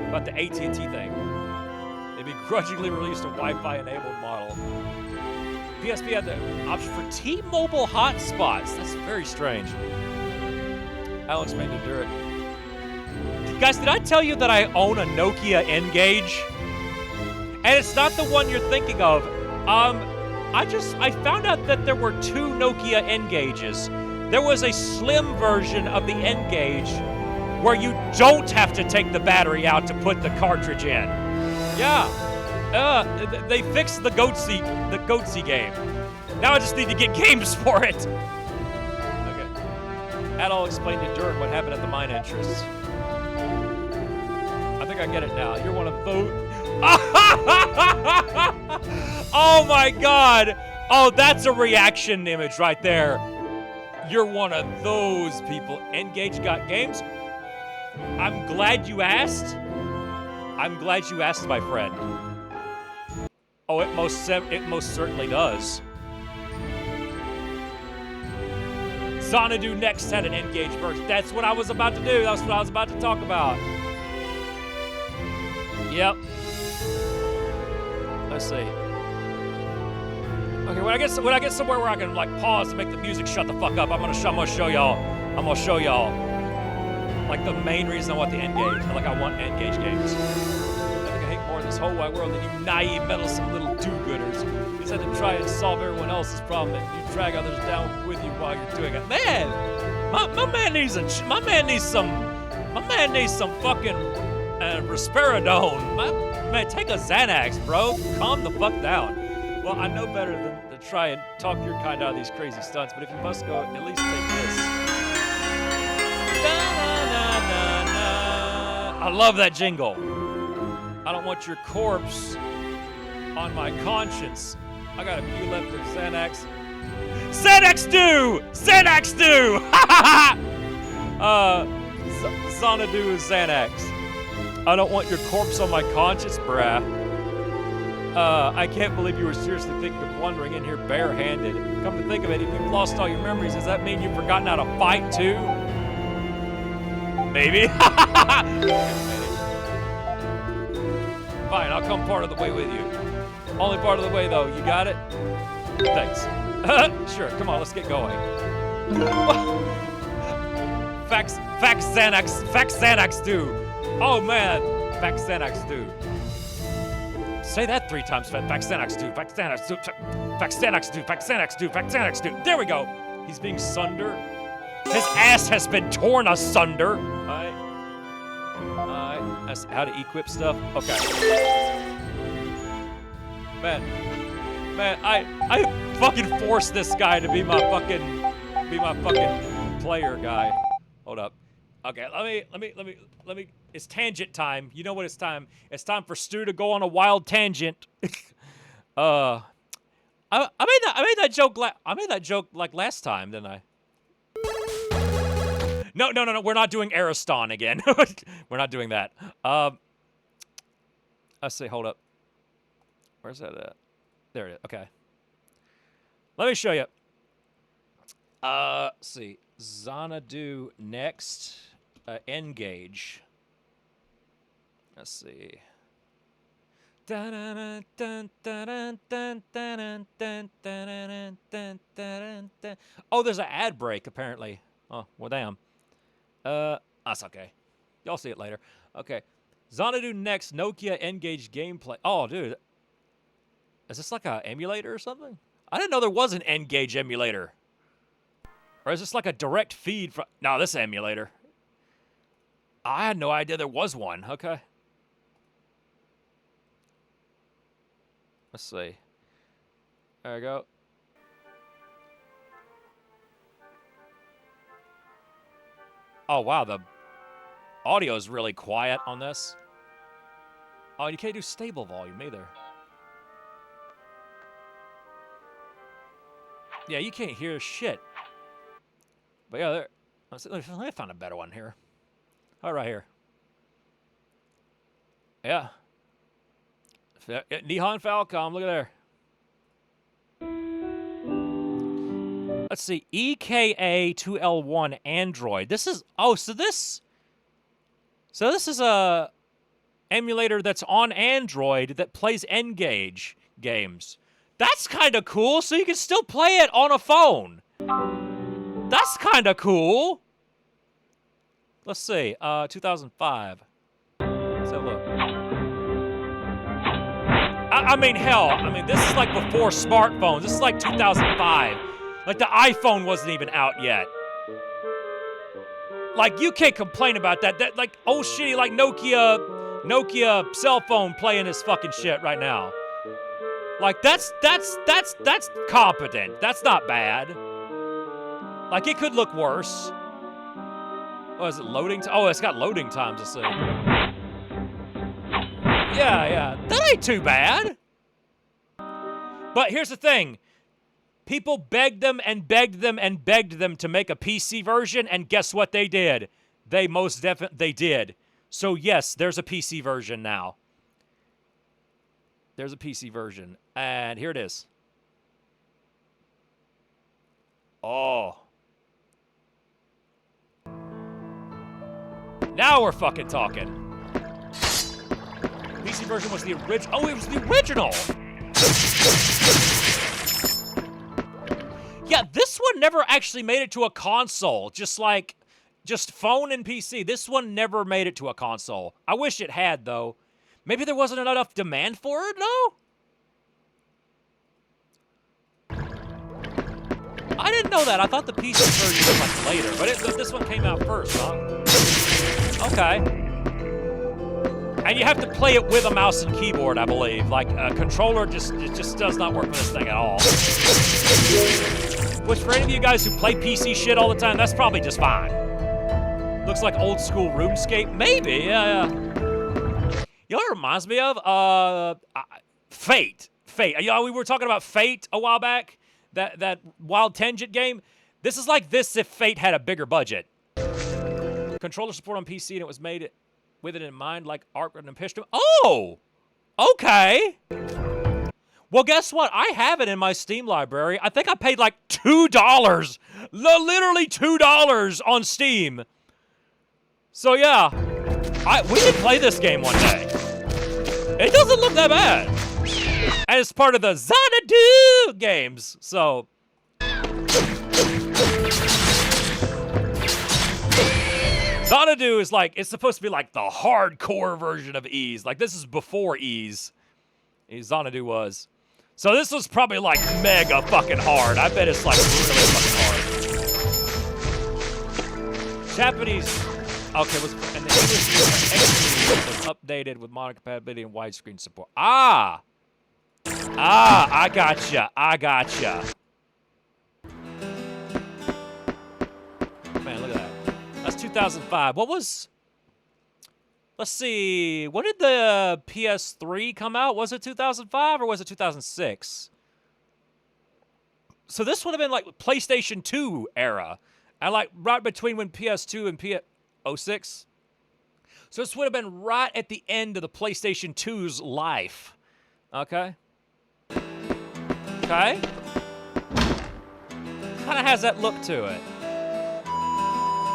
about the AT&T thing. They begrudgingly released a Wi-Fi enabled model. PSP had the option for T-Mobile hotspots. That's very strange. I'll explain to Durrett. Guys, did I tell you that I own a Nokia N-Gage? And it's not the one you're thinking of. I found out that there were two Nokia N-Gages. There was a slim version of the N-Gage where you don't have to take the battery out to put the cartridge in. Yeah. They fixed the Goatsy game. Now I just need to get games for it. Okay. That'll explain to Dirk what happened at the mine entrance. I think I get it now. You're one of those. Oh my God. Oh, that's a reaction image right there. You're one of those people. N-Gage got games. I'm glad you asked. I'm glad you asked, my friend. Oh, it most certainly does. Xanadu next had an N-Gage version. That's what I was about to do. That's what I was about to to talk about. Yep. Let's see. Okay, when I get somewhere where I can like pause to make the music shut the fuck up, I'm gonna show y'all like the main reason I want the N-Gage. Like I want N-Gage games. I think I hate more in this whole wide world than you naive, meddlesome little do-gooders. You just had to try and solve everyone else's problem, and you drag others down with you while you're doing it. Man, my man needs some fucking risperidone. Man, take a Xanax, bro. Calm the fuck down. Well, I know better than to try and talk your kind out of these crazy stunts, but if you must go, at least take this. I love that jingle. I don't want your corpse on my conscience. I got a few left of Xanax. Xanax do! Xanax do! Xanadu is Xanax. I don't want your corpse on my conscience, brah. I can't believe you were seriously thinking of wandering in here barehanded. Come to think of it, if you've lost all your memories, does that mean you've forgotten how to fight too? Maybe. Fine, I'll come part of the way with you. Only part of the way though, you got it? Thanks. Sure, come on, let's get going. Fax Xanax do. Oh man, fax Xanax do. Say that 3 times. Fax Xanax do. Fax Xanax do. Fax Xanax do. Fax Xanax do. Fax Xanax do. There we go. He's being sundered. His ass has been torn asunder. Alright. That's how to equip stuff. Okay. Man, I fucking forced this guy to be my fucking player guy. Hold up. Okay, let me. It's tangent time. You know what it's time? It's time for Stu to go on a wild tangent. I made that joke. I made that joke like last time, didn't I? No. We're not doing Ariston again. We're not doing that. Let's see. Hold up. Where's that at? There it is. Okay. Let me show you. Let's see. Xanadu next. N-Gage. Let's see. Oh, there's an ad break, apparently. Oh, well, damn. That's okay. Y'all see it later. Okay. Xanadu next, Nokia N-Gage gameplay. Oh, dude. Is this like an emulator or something? I didn't know there was an N-Gage emulator. Or is this like a direct feed from... No, this is an emulator. I had no idea there was one. Okay. Let's see. There we go. Oh, wow. The audio is really quiet on this. Oh, and you can't do stable volume either. Yeah, you can't hear shit. But yeah, let me find a better one here. Oh, right here. Yeah. Nihon Falcom, look at there. Let's see, EKA2L1 Android. This is, so this is a emulator that's on Android that plays N-Gage games. That's kind of cool, so you can still play it on a phone. That's kind of cool. Let's see, 2005. Let's have a look. I mean, hell, this is like before smartphones. This is like 2005. Like, the iPhone wasn't even out yet. Like, you can't complain about that. That, like, old shitty, like, Nokia cell phone playing this fucking shit right now. Like, that's competent. That's not bad. Like, it could look worse. Oh, is it loading? Oh, it's got loading times, let's see. Yeah. That ain't too bad. But here's the thing. People begged them and begged them and begged them to make a PC version, and guess what they did? They most definitely did. So yes, there's a PC version now. There's a PC version. And here it is. Oh. Now we're fucking talking. PC version was the original. Oh, it was the original. Yeah, this one never actually made it to a console. Just phone and PC. This one never made it to a console. I wish it had, though. Maybe there wasn't enough demand for it, no? I didn't know that. I thought the PC version was like later, but this one came out first, huh? Okay. And you have to play it with a mouse and keyboard, I believe. Like, a controller just does not work with this thing at all. Which, for any of you guys who play PC shit all the time, that's probably just fine. Looks like old school RuneScape. Maybe, yeah. You know what it reminds me of? Fate. You know, we were talking about Fate a while back. That Wild Tangent game. This is like this if Fate had a bigger budget. Controller support on PC, and it was made with it in mind, like Arc and Piston. Oh! Okay! Well, guess what? I have it in my Steam library. I think I paid like $2. Literally $2 on Steam. So yeah, we can play this game one day. It doesn't look that bad. And it's part of the Xanadu games, so. Xanadu is like, it's supposed to be like the hardcore version of Ys. Like, this is before Ys. Xanadu was. So this was probably like mega fucking hard. I bet it's like really fucking hard. Japanese, okay, and the English was updated with modern compatibility and widescreen support. I gotcha. Man, look at that. That's 2005. What was... Let's see. When did the PS3 come out? Was it 2005 or was it 2006? So this would have been like PlayStation 2 era. And like right between when PS2 and PS06. So this would have been right at the end of the PlayStation 2's life. Okay. Okay. Kind of has that look to it.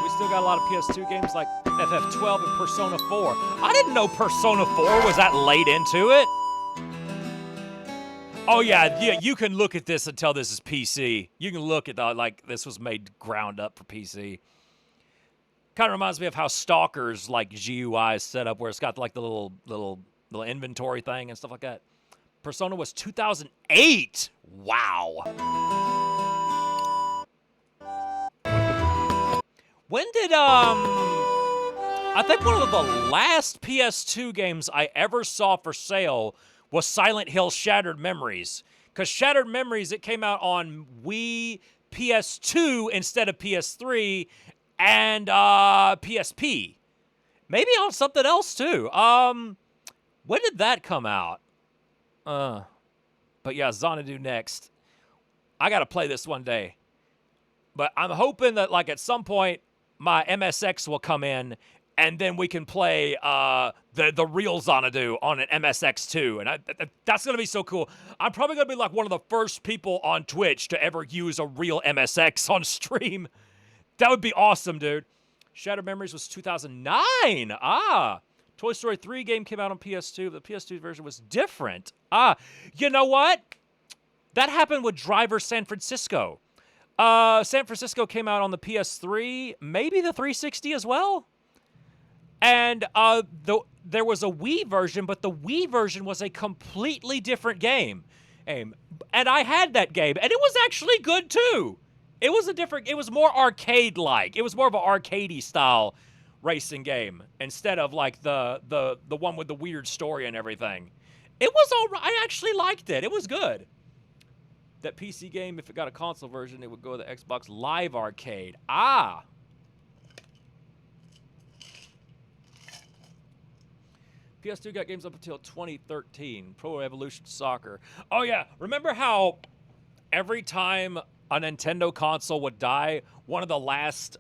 We still got a lot of PS2 games like FF12 and Persona 4. I didn't know Persona 4 was that late into it. Oh yeah, you can look at this and tell this is PC. You can look at like this was made ground up for PC. Kind of reminds me of how Stalker's like GUI is set up, where it's got like the little inventory thing and stuff like that. Persona was 2008. Wow. When did I think one of the last PS2 games I ever saw for sale was Silent Hill Shattered Memories. Because Shattered Memories, it came out on Wii, PS2 instead of PS3, and PSP. Maybe on something else too. When did that come out? But yeah, Xanadu next. I gotta play this one day. But I'm hoping that like at some point my MSX will come in and then we can play the real Xanadu on an MSX2. And that's going to be so cool. I'm probably going to be like one of the first people on Twitch to ever use a real MSX on stream. That would be awesome, dude. Shattered Memories was 2009. Toy Story 3 game came out on PS2. The PS2 version was different. You know what? That happened with Driver San Francisco. San Francisco came out on the PS3, maybe the 360 as well. And there was a Wii version, but the Wii version was a completely different game. And I had that game, and it was actually good too. It was more arcade-like. It was more of an arcadey style racing game instead of like the one with the weird story and everything. It was all right. I actually liked it. It was good. That PC game, if it got a console version, it would go to the Xbox Live Arcade. PS2 got games up until 2013. Pro Evolution Soccer. Oh yeah, remember how every time a Nintendo console would die, one of the last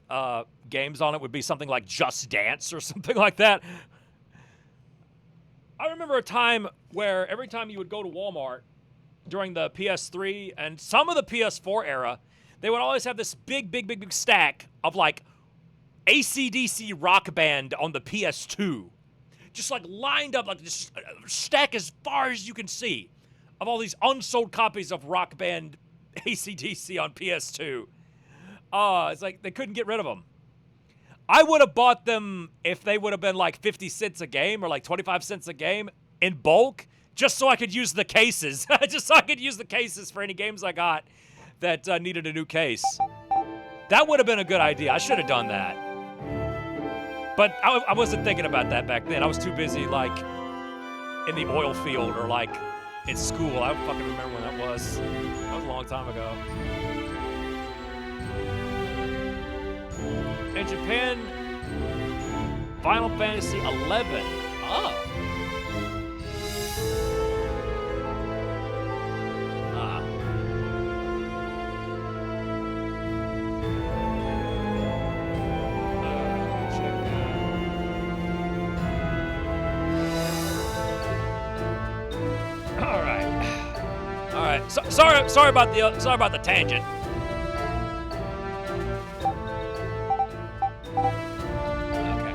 games on it would be something like Just Dance or something like that? I remember a time where every time you would go to Walmart during the PS3 and some of the PS4 era, they would always have this big stack of like AC/DC Rock Band on the PS2. Just like lined up, like this stack as far as you can see of all these unsold copies of Rock Band AC/DC on PS2. It's like they couldn't get rid of them. I would have bought them if they would have been like 50 cents a game or like 25 cents a game in bulk, just so I could use the cases. Just so I could use the cases for any games I got that needed a new case. That would have been a good idea. I should have done that. But I wasn't thinking about that back then. I was too busy, like, in the oil field or, like, in school. I don't fucking remember when that was. That was a long time ago. In Japan, Final Fantasy 11. Oh. Sorry about the tangent. Okay.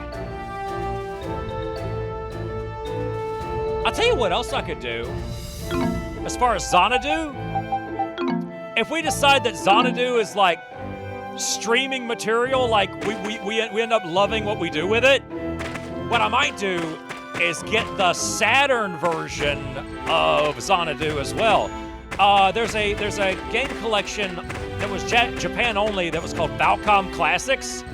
I'll tell you what else I could do. As far as Xanadu, if we decide that Xanadu is like streaming material, like we end up loving what we do with it, what I might do is get the Saturn version of Xanadu as well. There's a game collection that was Japan only that was called Falcom Classics,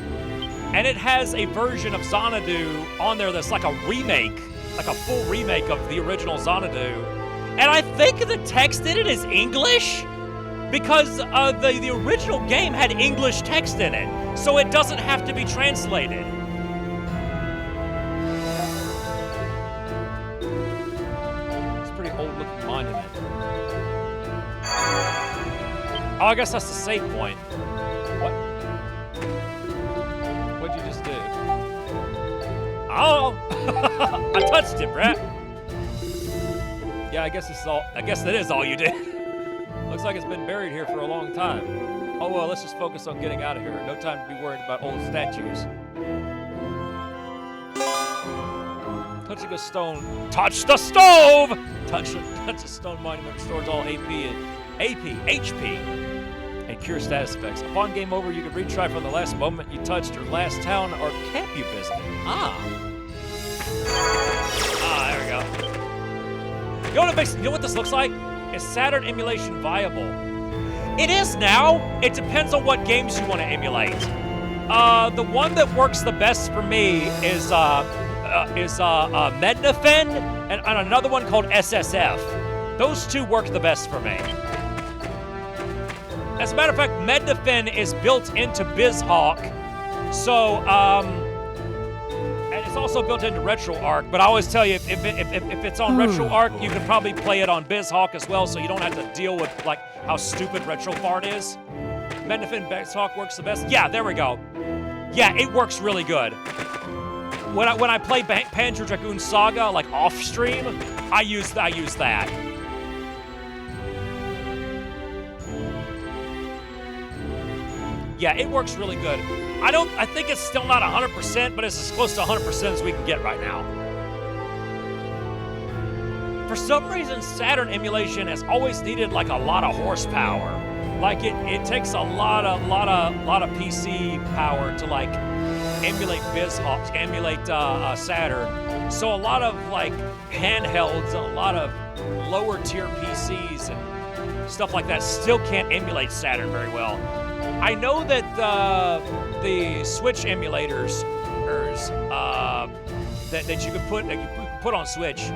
and it has a version of Xanadu on there that's like a remake, like a full remake of the original Xanadu. And I think the text in it is English because the original game had English text in it, so it doesn't have to be translated. It's a pretty old-looking monument. Oh, I guess that's the save point. What? What'd you just do? Oh! I touched it, Brett. Yeah, I guess that is all you did. Looks like it's been buried here for a long time. Oh well, let's just focus on getting out of here. No time to be worried about old statues. Touching a stone. Touch the stove! Touch a stone monument restores all HP, and cure status effects. Upon game over, you can retry from the last moment you touched or last town or camp you visited. There we go. You know what this looks like? Is Saturn emulation viable? It is now. It depends on what games you want to emulate. The one that works the best for me is Mednafen and another one called SSF. Those two work the best for me. As a matter of fact, Mednafen is built into BizHawk, so and it's also built into RetroArch. But I always tell you, if it's on RetroArch, you can probably play it on BizHawk as well, so you don't have to deal with like how stupid RetroFart is. Mednafen BizHawk works the best. Yeah, there we go. Yeah, it works really good. When I play Panzer Dragoon Saga like off stream, I use that. Yeah, it works really good. I think it's still not 100%, but it's as close to 100% as we can get right now. For some reason, Saturn emulation has always needed like a lot of horsepower. Like it takes a lot of PC power to like emulate BizHawk, emulate Saturn. So a lot of like handhelds, a lot of lower tier PCs and stuff like that still can't emulate Saturn very well. I know that the Switch emulators that you could put on Switch,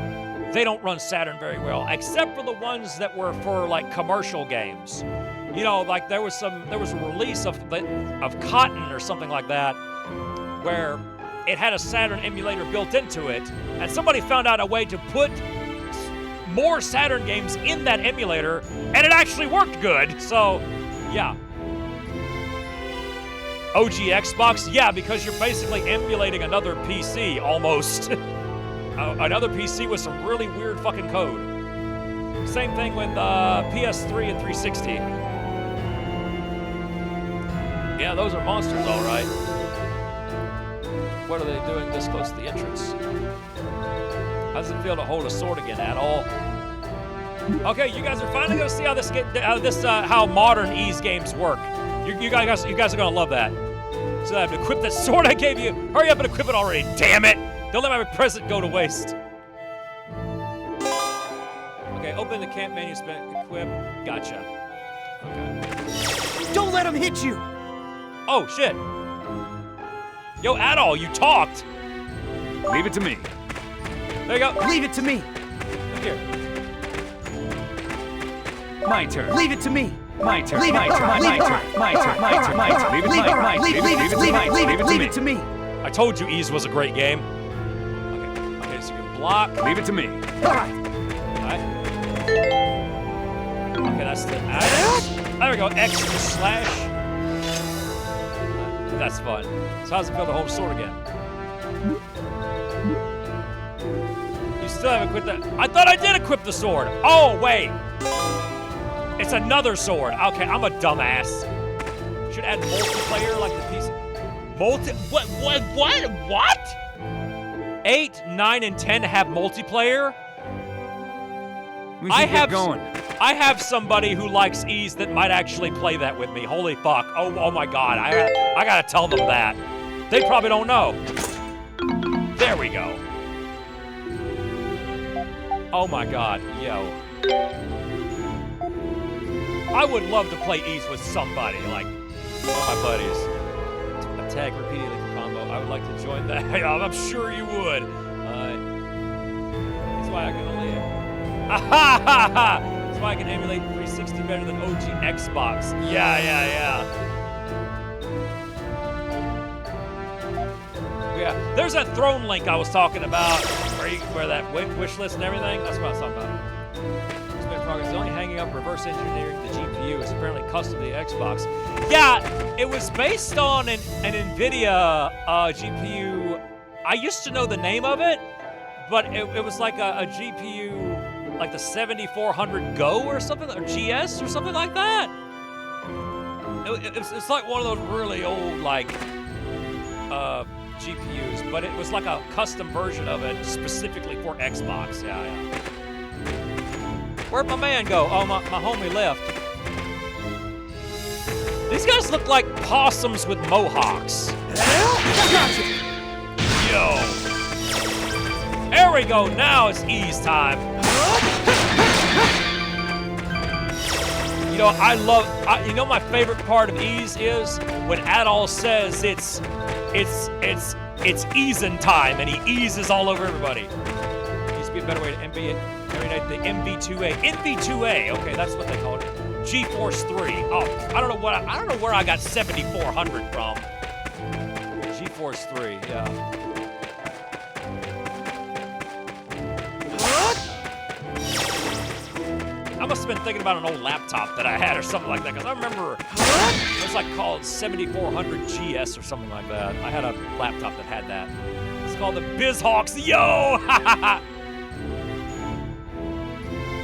they don't run Saturn very well, except for the ones that were for like commercial games. You know, like there was a release of Cotton or something like that, where it had a Saturn emulator built into it, and somebody found out a way to put more Saturn games in that emulator, and it actually worked good. So, yeah. OG Xbox, yeah, because you're basically emulating another PC, almost. Another PC with some really weird fucking code. Same thing with PS3 and 360. Yeah, those are monsters, all right. What are they doing this close to the entrance? How does it feel to hold a sword again at all? Okay, you guys are finally gonna see how how modern Ys games work. You guys are gonna love that. So I have to equip that sword I gave you. Hurry up and equip it already, damn it! Don't let my present go to waste. Okay, open the camp menu, equip. Gotcha. Okay. Don't let him hit you! Oh, shit. Yo, Adol, you talked. Leave it to me. There you go. Leave it to me. Look here. My turn. Leave it to me. My turn. Leave it. My turn. My turn. My turn. My turn. My turn. Leave it to me. Leave it to me. I told you Ys was a great game. Okay, so you can block. Leave it to me. All right. Okay, that's the X. There we go. X and slash. That's fun. So how's it feel to hold a sword again? You still haven't equipped that. I thought I did equip the sword. Oh, wait. It's another sword. Okay, I'm a dumbass. Should add multiplayer like the PC. What? 8, 9, and 10 have multiplayer? We should get going. I have somebody who likes Ys that might actually play that with me. Holy fuck. Oh my god. I gotta tell them that. They probably don't know. There we go. Oh my god. Yo. I would love to play Ys with somebody, like one of my buddies. Attack repeatedly for combo. I would like to join that. I'm sure you would. That's why I can only... That's why I can emulate 360 better than OG Xbox. Yeah. Yeah, there's that throne link I was talking about, where that wish list and everything. That's what I was talking about. Progress. The only hanging up reverse engineering the GPU is apparently custom to the Xbox. Yeah, it was based on an NVIDIA GPU. I used to know the name of it, but it was like a GPU, like the 7400 Go or something, or GS or something like that. It's like one of those really old like GPUs, but it was like a custom version of it specifically for Xbox. Yeah. Where'd my man go? Oh, my homie left. These guys look like possums with mohawks. Yo. There we go. Now it's Ys time. You know, you know my favorite part of Ys is when Adol says it's Ysin time and he eases all over everybody. Used to be a better way to emulate the MV2A. MV2A, okay, that's what they call it. GeForce 3. Oh, I don't know where I got 7400 from. GeForce 3, yeah. I must have been thinking about an old laptop that I had or something like that, because I remember it was like called 7400 GS or something like that. I had a laptop that had that. It's called the BizHawks. Yo!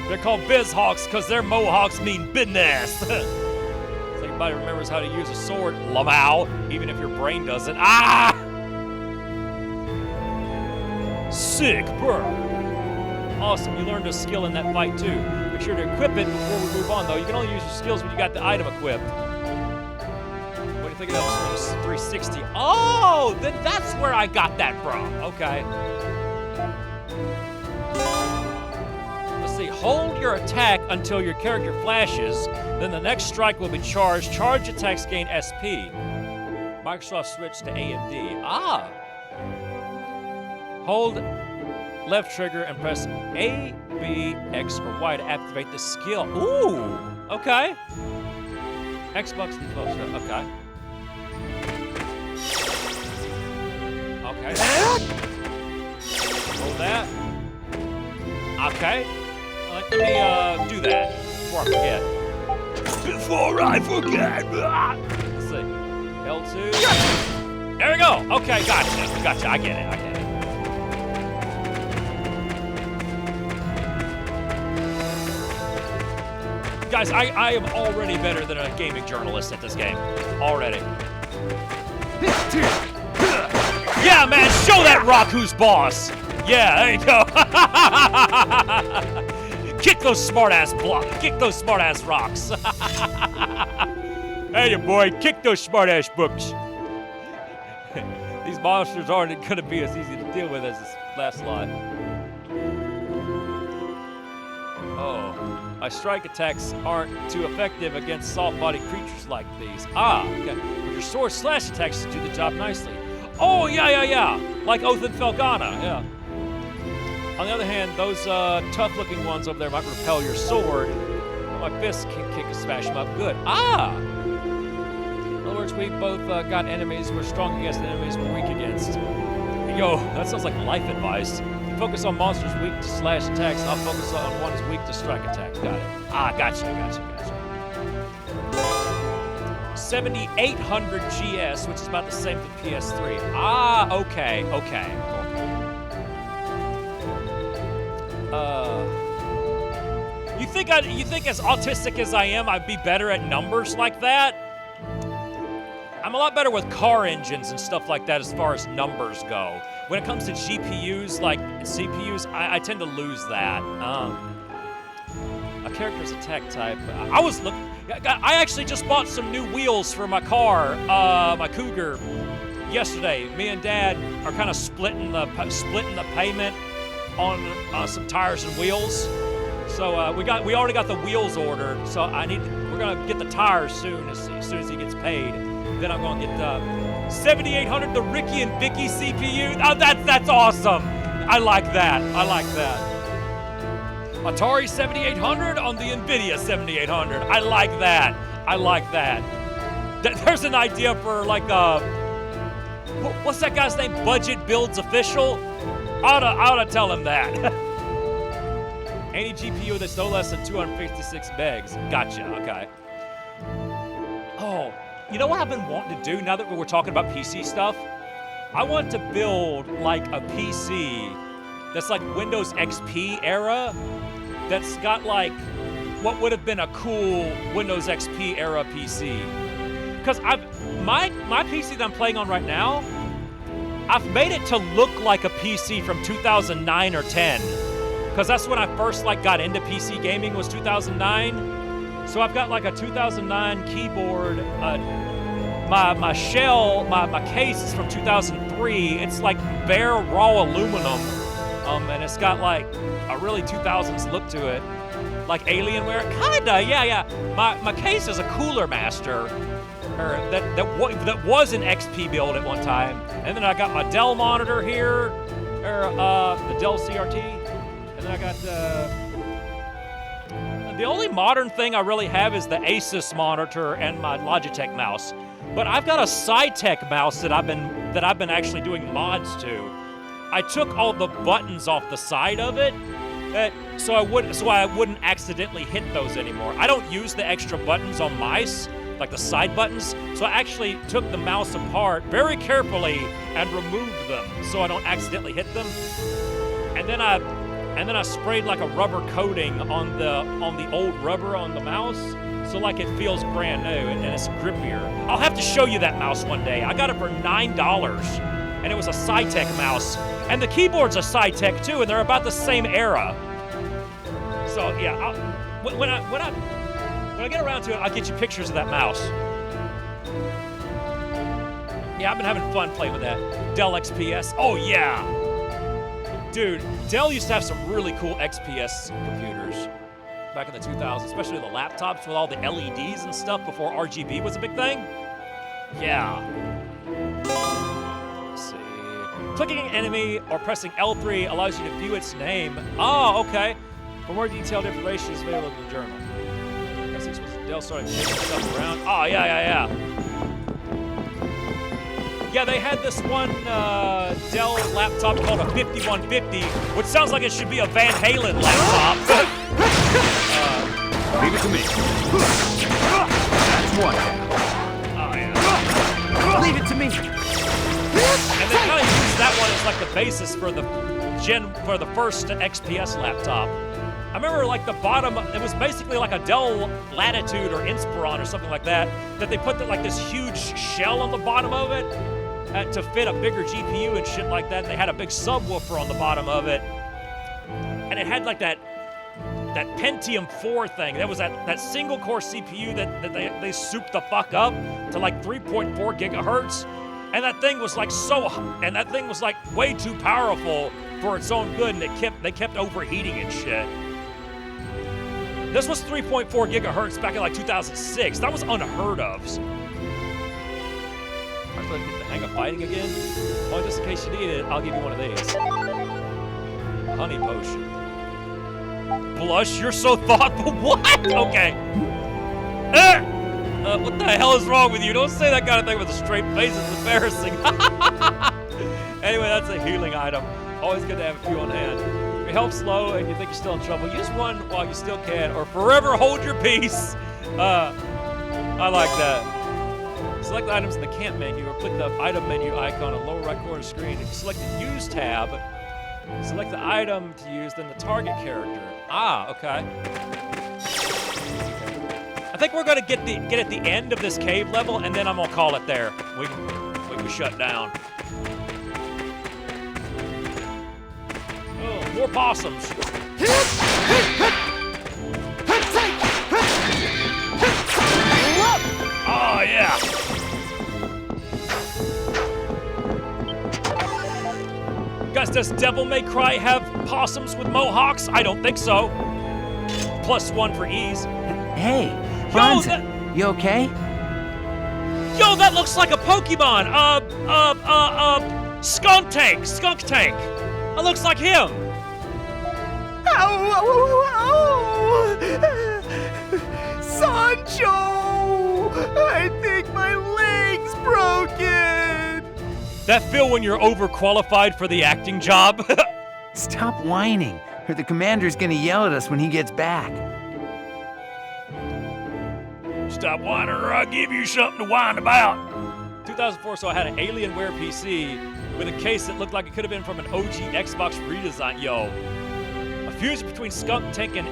They're called BizHawks because their mohawks mean business. So anybody remembers how to use a sword, Lamau, even if your brain doesn't. Ah! Sick, bro. Awesome, you learned a skill in that fight too. Make sure to equip it before we move on though. You can only use your skills when you got the item equipped. What do you think of that? This 360. Oh, then that's where I got that from. Okay. Hold your attack until your character flashes, then the next strike will be charged. Charge attacks gain SP. Microsoft switched to AMD. Ah! Hold left trigger and press A, B, X, or Y to activate the skill. Ooh! Okay. Xbox default stuff. Okay. Okay. Hold that. Okay. Let me do that before I forget. Let's see. L2. There we go. Okay, gotcha. I get it. Guys, I am already better than a gaming journalist at this game. Already. Yeah! Yeah, man, show that rock who's boss. Yeah, there you go. Kick those smart-ass blocks. Kick those smart-ass rocks. Hey, boy, kick those smart-ass books. These monsters aren't going to be as easy to deal with as this last lot. Oh, my strike attacks aren't too effective against soft-bodied creatures like these. Ah, okay. But your sword slash attacks do the job nicely. Oh, yeah. Like Oath and Felgana, yeah. On the other hand, those tough-looking ones over there might repel your sword. But my fists can kick and smash them up good. Ah! In other words, we both got enemies we're strong against and enemies we're weak against. Yo, that sounds like life advice. You focus on monsters weak to slash attacks, I'll focus on ones weak to strike attacks. Got it. Ah, gotcha. 7,800 GS, which is about the same for PS3. Ah, okay. You think as autistic as I am, I'd be better at numbers like that? I'm a lot better with car engines and stuff like that as far as numbers go. When it comes to GPUs, like CPUs, I tend to lose that. A character's attack type. I actually just bought some new wheels for my car, my Cougar, yesterday. Me and Dad are kind of splitting the payment on some tires and wheels. So we already got the wheels ordered. So we're gonna get the tires soon as soon as he gets paid. Then I'm gonna get the 7800, the Ricky and Vicky CPU. Oh, that's awesome. I like that. Atari 7800 on the NVIDIA 7800. I like that. There's an idea for like what's that guy's name? Budget Builds Official. I ought to tell him that. Any GPU that's no less than 256 megs. Gotcha. Okay. Oh. You know what I've been wanting to do now that we're talking about PC stuff? I want to build like a PC that's like Windows XP era, that's got like what would have been a cool Windows XP era PC. Because my PC that I'm playing on right now, I've made it to look like a PC from 2009 or 10. Because that's when I first like got into PC gaming, was 2009. So I've got like a 2009 keyboard. My shell, my case is from 2003. It's like bare raw aluminum, and it's got like a really 2000s look to it, like Alienware. Kinda, yeah. My case is a Cooler Master, that was an XP build at one time, and then I got my Dell monitor here, the Dell CRT, and then I got the only modern thing I really have is the Asus monitor and my Logitech mouse. But I've got a Cytec mouse that I've been actually doing mods to. I took all the buttons off the side of it, so I wouldn't accidentally hit those anymore. I don't use the extra buttons on mice, like the side buttons. So I actually took the mouse apart very carefully and removed them so I don't accidentally hit them. And then I sprayed like a rubber coating on the old rubber on the mouse, so like it feels brand new and it's grippier. I'll have to show you that mouse one day. I got it for $9, and it was a Cytec mouse, and the keyboard's a Cytec too, and they're about the same era. So yeah, when I get around to it, I'll get you pictures of that mouse. Yeah, I've been having fun playing with that Dell XPS. Oh yeah. Dude, Dell used to have some really cool XPS computers back in the 2000s, especially the laptops with all the LEDs and stuff before RGB was a big thing. Yeah. Let's see. Clicking an enemy or pressing L3 allows you to view its name. Oh, okay. For more detailed information, is available in the journal. S6 was Dell started changing stuff around. Oh, yeah. Yeah, they had this one Dell laptop called a 5150, which sounds like it should be a Van Halen laptop. Leave it to me. That's one. Oh, yeah. Leave it to me. And they kind of used that one as like the basis for the first XPS laptop. I remember like the bottom, it was basically like a Dell Latitude or Inspiron or something like that they put like this huge shell on the bottom of it. to fit a bigger GPU and shit like that. And they had a big subwoofer on the bottom of it, and it had like that Pentium 4 thing. That was that single core CPU that they souped the fuck up to like 3.4 gigahertz. And that thing was like way too powerful for its own good, and they kept overheating and shit. This was 3.4 gigahertz back in like 2006. That was unheard of. I feel like get the hang of fighting again. Oh, just in case you need it, I'll give you one of these. Honey potion. Blush, you're so thoughtful. What? Okay. What the hell is wrong with you? Don't say that kind of thing with a straight face. It's embarrassing. Anyway, that's a healing item. Always good to have a few on hand. If your health's low and you think you're still in trouble, use one while you still can, or forever hold your peace. I like that. Select the items in the camp menu, or click the item menu icon on the lower right corner of the screen. If you select the Use tab, select the item to use, then the target character. Ah, okay. I think we're gonna get at the end of this cave level, and then I'm gonna call it there. We can shut down. Oh, more possums. Oh yeah. Guys, does Devil May Cry have possums with mohawks? I don't think so. +1 for ease. Hey, Bronson, you okay? Yo, that looks like a Pokemon. Skunk Tank. That looks like him. Sancho! I think my leg's broken! That feel when you're overqualified for the acting job? Stop whining, or the commander's gonna yell at us when he gets back. Stop whining or I'll give you something to whine about. 2004, so I had an Alienware PC with a case that looked like it could have been from an OG Xbox redesign. Yo. A fusion between Skunk Tank and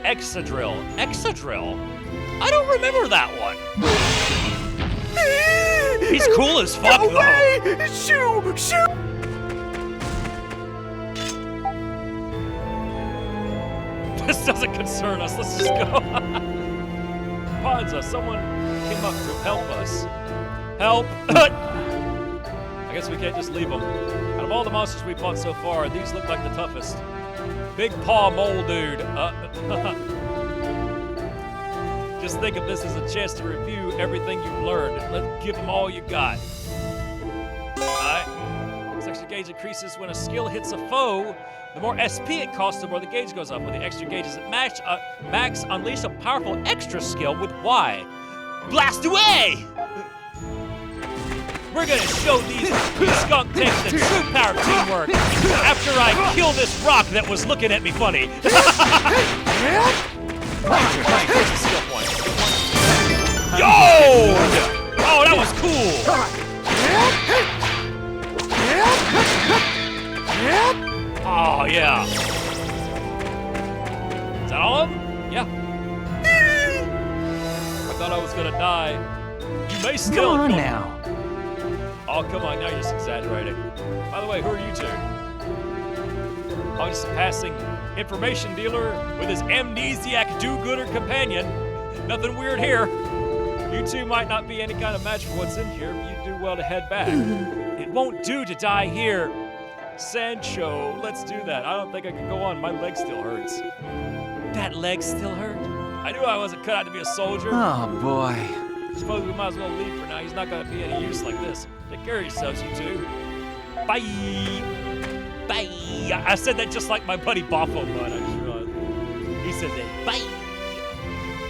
Exadrill. Exadrill? I don't remember that one. He's cool as fuck, no though. Way! Shoo! This doesn't concern us. Let's just go. Panza, someone came up to help us. Help! I guess we can't just leave them. Out of all the monsters we fought so far, these look like the toughest. Big paw mole dude. Just think of this as a chance to review everything you've learned. Let's give them all you got. Alright. This extra gauge increases when a skill hits a foe. The more SP it costs, the more the gauge goes up. With the extra gauges at max, unleash a powerful extra skill with Y. Blast away! We're gonna show these skunk tanks the true power of teamwork after I kill this rock that was looking at me funny. Skill point. Yo! Oh, that was cool! Oh, yeah. Is that all of them? Yeah. I thought I was gonna die. You may still... Come on now. Oh, come on, now you're just exaggerating. By the way, who are you two? I'm just a passing information dealer with his amnesiac do-gooder companion. Nothing weird here. You two might not be any kind of match for what's in here, but you'd do well to head back. It won't do to die here. Sancho, let's do that. I don't think I can go on. My leg still hurts. That leg still hurt? I knew I wasn't cut out to be a soldier. Oh, boy. I suppose we might as well leave for now. He's not going to be any use like this. Take care of yourselves, you two. Bye. Bye. I said that just like my buddy Boffo Bud. I just realized. He said that. Bye.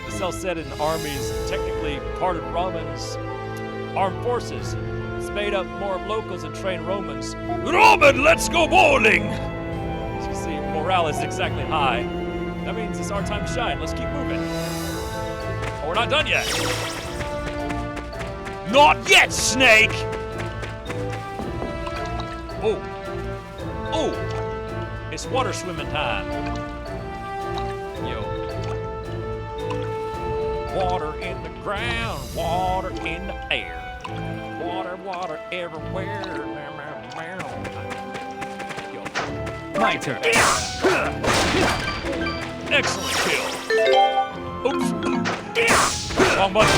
The Celcet army is technically part of Roman's armed forces. It's made up more of locals and trained Romans. Roman, let's go bowling! As you can see, morale is exactly high. That means it's our time to shine. Let's keep moving. Oh, we're not done yet. Not yet, Snake! Oh. Oh. It's water swimming time. Yo. Water in the ground, water in the air. Water everywhere. My turn. Excellent kill. Oops. Wrong button.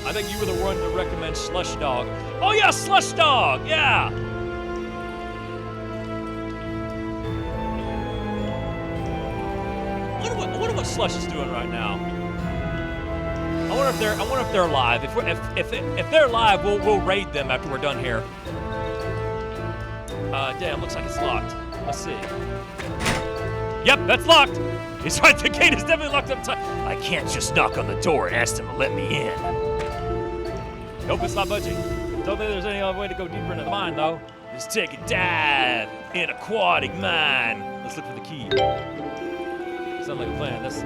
I think you were the one to recommend Slush Dog. Oh yeah, Slush Dog, yeah! I wonder what Slush is doing right now. I wonder if they're live. If they're live, we'll raid them after we're done here. Damn, looks like it's locked. Let's see. Yep, that's locked. He's right. The gate is definitely locked up tight. I can't just knock on the door and ask them to let me in. Nope, it's not budging. Don't think there's any other way to go deeper into the mine, though. Let's take a dive in aquatic mine. Let's look for the key. Sounds like a plan. There's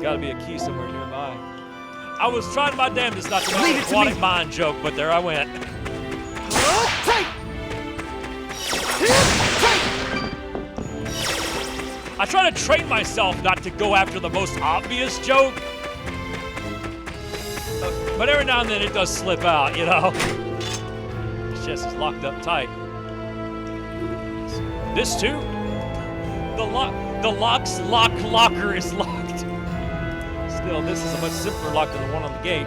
gotta be a key somewhere nearby. I was trying my damnedest not to make an aquatic mine joke, but there I went. I try to train myself not to go after the most obvious joke. But every now and then it does slip out, you know? This chest is locked up tight. This too? The locker is locked. Still, this is a much simpler lock than the one on the gate.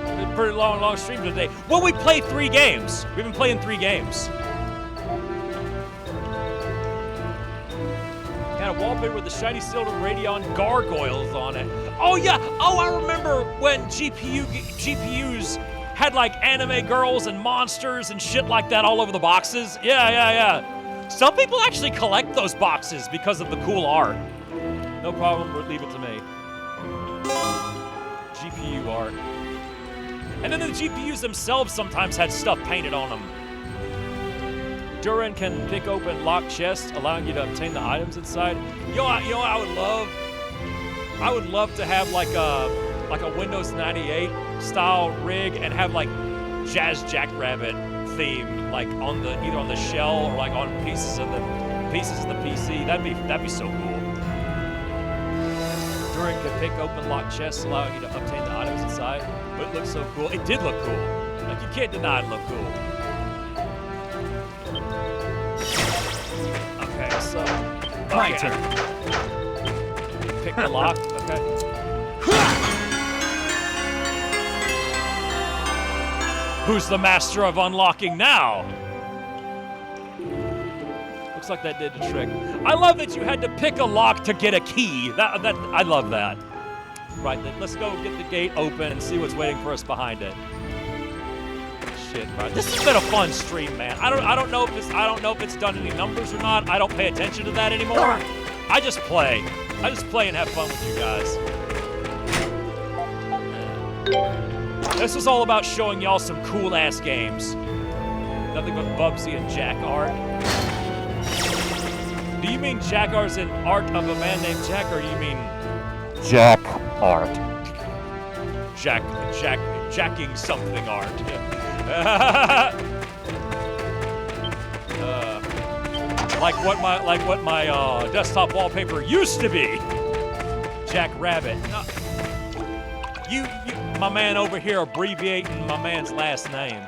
It's been a pretty long stream today. Well, we played 3 games. We've been playing 3 games. Got a wallpaper with the shiny silver Radeon gargoyles on it. Oh yeah, oh I remember when GPUs had like anime girls and monsters and shit like that all over the boxes. Yeah. Some people actually collect those boxes because of the cool art. No problem, leave it to me. GPU art. And then the GPUs themselves sometimes had stuff painted on them. Duran can pick open locked chests, allowing you to obtain the items inside. You know what I would love? I would love to have like a Windows 98 style rig and have like Jazz Jackrabbit theme, like on the either on the shell or like on pieces of the PC. That'd be so cool. Duran can pick open locked chests, allowing you to obtain the items inside. But it looks so cool. It did look cool. Like you can't deny it looked cool. Okay, so my turn. Pick the lock. Okay. Who's the master of unlocking now? Looks like that did the trick. I love that you had to pick a lock to get a key. I love that. Right then, let's go get the gate open and see what's waiting for us behind it. Shit, right. This has been a fun stream, man. I don't know if it's done any numbers or not. I don't pay attention to that anymore. I just play. I just play and have fun with you guys. This is all about showing y'all some cool-ass games. Nothing but Bubsy and Jack art. Do you mean Jack art's in art of a man named Jack, or do you mean... Jack art. Jacking something art. Like what my desktop wallpaper used to be. Jack Rabbit. You, my man over here abbreviating my man's last name.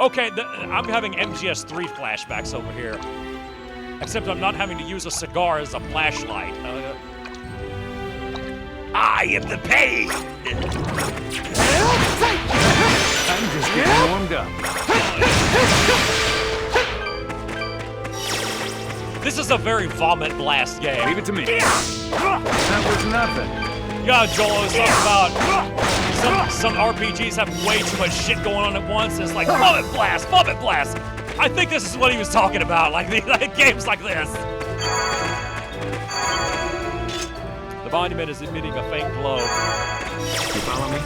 Okay, I'm having MGS3 flashbacks over here. Except I'm not having to use a cigar as a flashlight. I am the pain! I'm just getting warmed up. This is a very vomit blast game. Leave it to me. That was nothing. Yeah, Joel was talking about some RPGs have way too much shit going on at once. It's like vomit blast, vomit blast. I think this is what he was talking about, like games like this. The monument is emitting a faint glow. You follow me?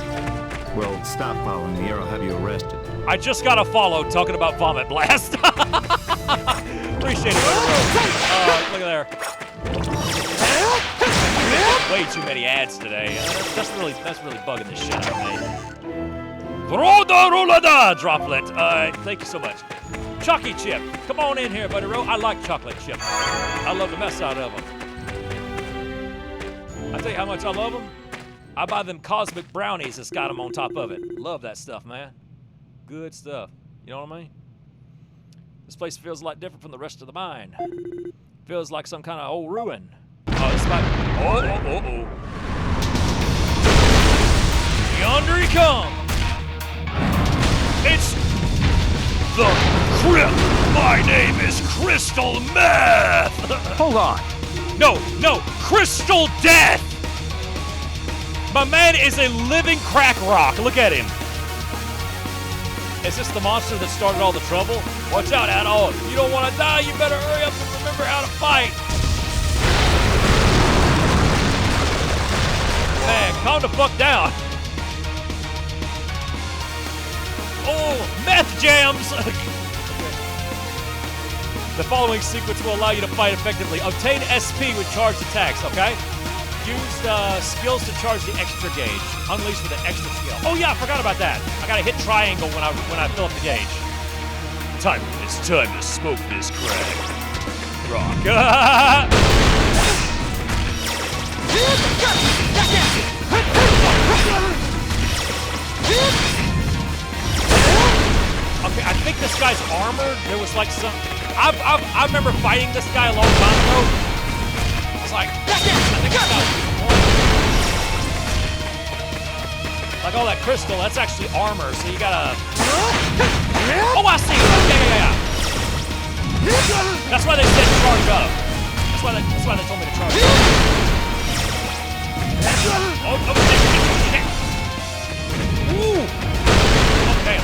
Well, stop following me or I'll have you arrested. I just got a follow talking about vomit blast. Appreciate it, look at there. way too many ads today. That's really bugging the shit out of me. Roda droplet. Thank you so much. Chucky chip. Come on in here, buddy. I like chocolate chips. I love the mess out of them. I tell you how much I love them. I buy them cosmic brownies that's got them on top of it. Love that stuff, man. Good stuff. You know what I mean? This place feels a lot different from the rest of the mine. Feels like some kind of old ruin. Oh, this might. Oh. Yonder he comes. It's the Crypt. My name is Crystal Meth. Hold on. No, Crystal Death. My man is a living crack rock. Look at him. Is this the monster that started all the trouble? Watch out, Adol. If you don't want to die, you better hurry up and remember how to fight. Man, calm the fuck down. Oh, meth jams! The following sequence will allow you to fight effectively. Obtain SP with charged attacks, okay? Use skills to charge the extra gauge. Unleash with an extra skill. Oh yeah, I forgot about that. I gotta hit triangle when I fill up the gauge. It's time to smoke this crack. Rock. Okay, I think this guy's armored. There was like some. I remember fighting this guy a long time ago. It's like, I think this guy was like all that crystal. That's actually armor. So you gotta. Oh, I see. Yeah. That's why they said charge up. That's why they told me to charge up. Oh, shit. Ooh. Oh, damn.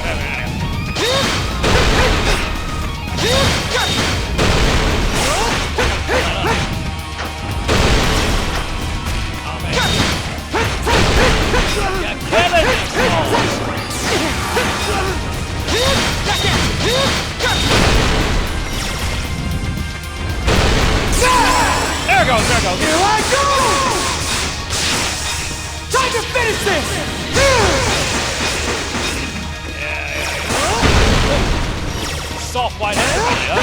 Oh, man. Yeah, kill it! There it goes. Here I go! Time to finish this! Soft white everybody, huh?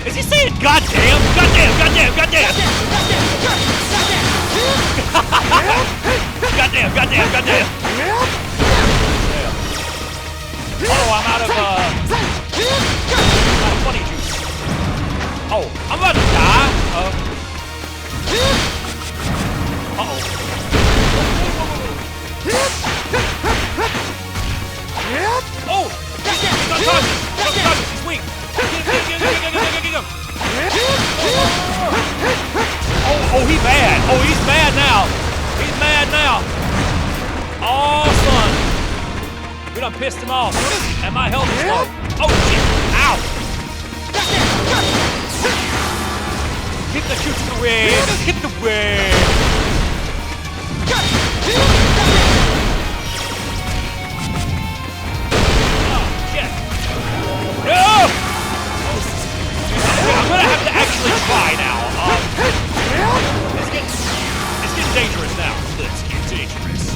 Is he saying goddamn? Goddamn! Goddamn! Oh, I'm out of funny juice. Oh, I'm about to die. Uh-oh. Oh! He's unconscious! He's weak! Get him! Oh, he's mad! Oh, he's mad now! Oh, son! We done pissed him off. And my health is low. Oh, shit! Ow! Get the chooch away! Get the way! No! I'm gonna have to actually try now. It's getting dangerous now. Let's get dangerous.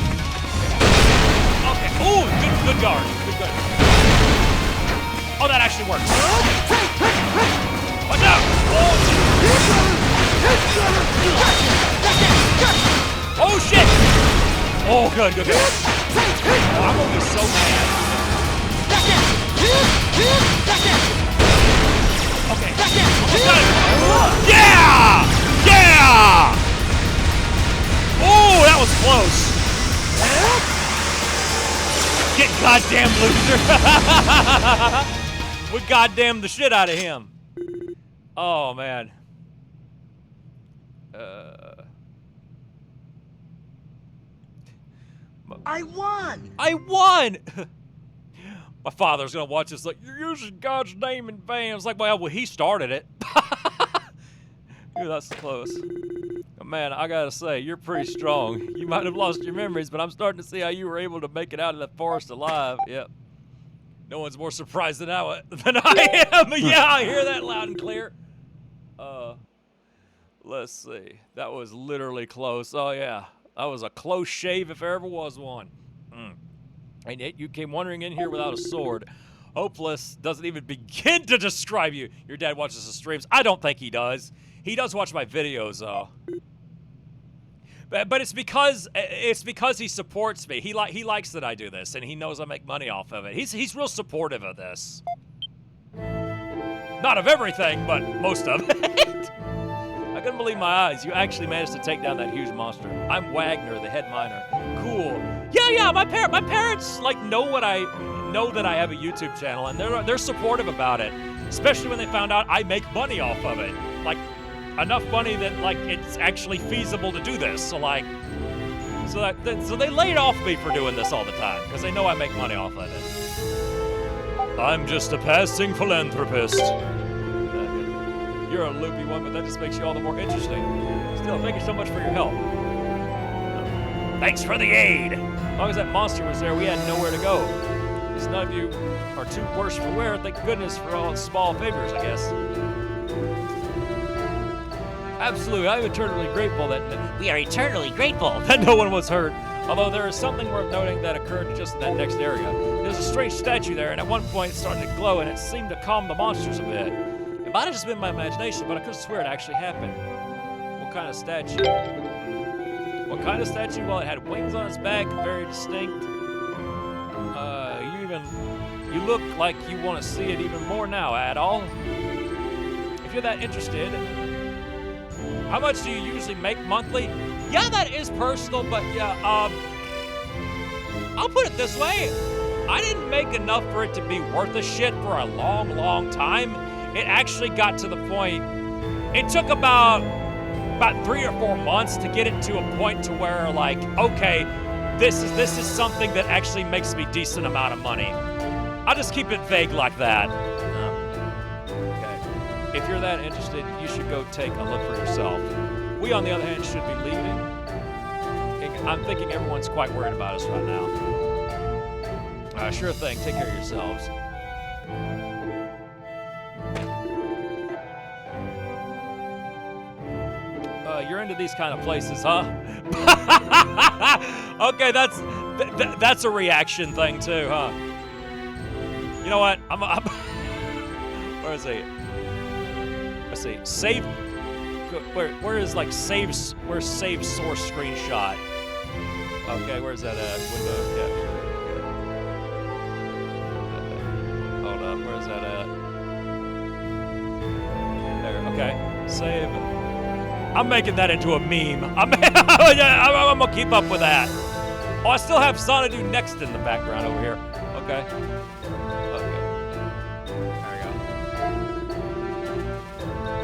Okay. Ooh, good guard. Oh, that actually works. Watch out! Oh shit! Oh, good. Oh, I'm gonna be so mad. Okay. Yeah! Oh, that was close. Get goddamn loser. We goddamn the shit out of him. Oh, man. I won! My father's gonna watch this like, you're using God's name in vain. I was like, well, he started it. Ooh, that's close. But man, I gotta say, you're pretty strong. You might have lost your memories, but I'm starting to see how you were able to make it out of the forest alive. Yep. No one's more surprised than I am. Yeah, I hear that loud and clear. Let's see. That was literally close. Oh, yeah. That was a close shave if there ever was one. And yet you came wandering in here without a sword. Hopeless doesn't even begin to describe you. Your dad watches the streams. I don't think he does. He does watch my videos, though. But it's because he supports me. He likes that I do this, and he knows I make money off of it. He's real supportive of this. Not of everything, but most of it. I couldn't believe my eyes. You actually managed to take down that huge monster. I'm Wagner, the head miner. Cool. Yeah. My parents like know that I have a YouTube channel, and they're supportive about it. Especially when they found out I make money off of it. Like enough money that like it's actually feasible to do this. So they laid off me for doing this all the time because they know I make money off of it. I'm just a passing philanthropist. You're a loopy one, but that just makes you all the more interesting. Still, thank you so much for your help. Thanks for the aid. As long as that monster was there, we had nowhere to go. Because none of you are too worse for wear. Thank goodness for all small favors, I guess. Absolutely, I'm eternally grateful that we are eternally grateful that no one was hurt. Although there is something worth noting that occurred just in that next area. There's a strange statue there, and at one point it started to glow, and it seemed to calm the monsters a bit. It might have just been my imagination, but I could swear it actually happened. What kind of statue? What kind of statue? Well, it had wings on its back, very distinct. You look like you want to see it even more now, Adol. If you're that interested, how much do you usually make monthly? Yeah, that is personal, but yeah, I'll put it this way. I didn't make enough for it to be worth a shit for a long, long time. It actually got to the point, it took about 3 or 4 months to get it to a point to where like, okay, this is something that actually makes me a decent amount of money. I'll just keep it vague like that. Okay. If you're that interested, you should go take a look for yourself. We, on the other hand, should be leaving. I'm thinking everyone's quite worried about us right now. Sure thing. Take care of yourselves. You're into these kind of places, huh? Okay, that's a reaction thing too, huh? You know what? I'm where is he? Let's see. Save. Where is like saves? Where's save source screenshot? Okay, where's that at? Window capture. Hold up. Where's that at? There. Okay. Save. I'm making that into a meme. I'm gonna keep up with that. Oh, I still have Xanadu next in the background over here. Okay.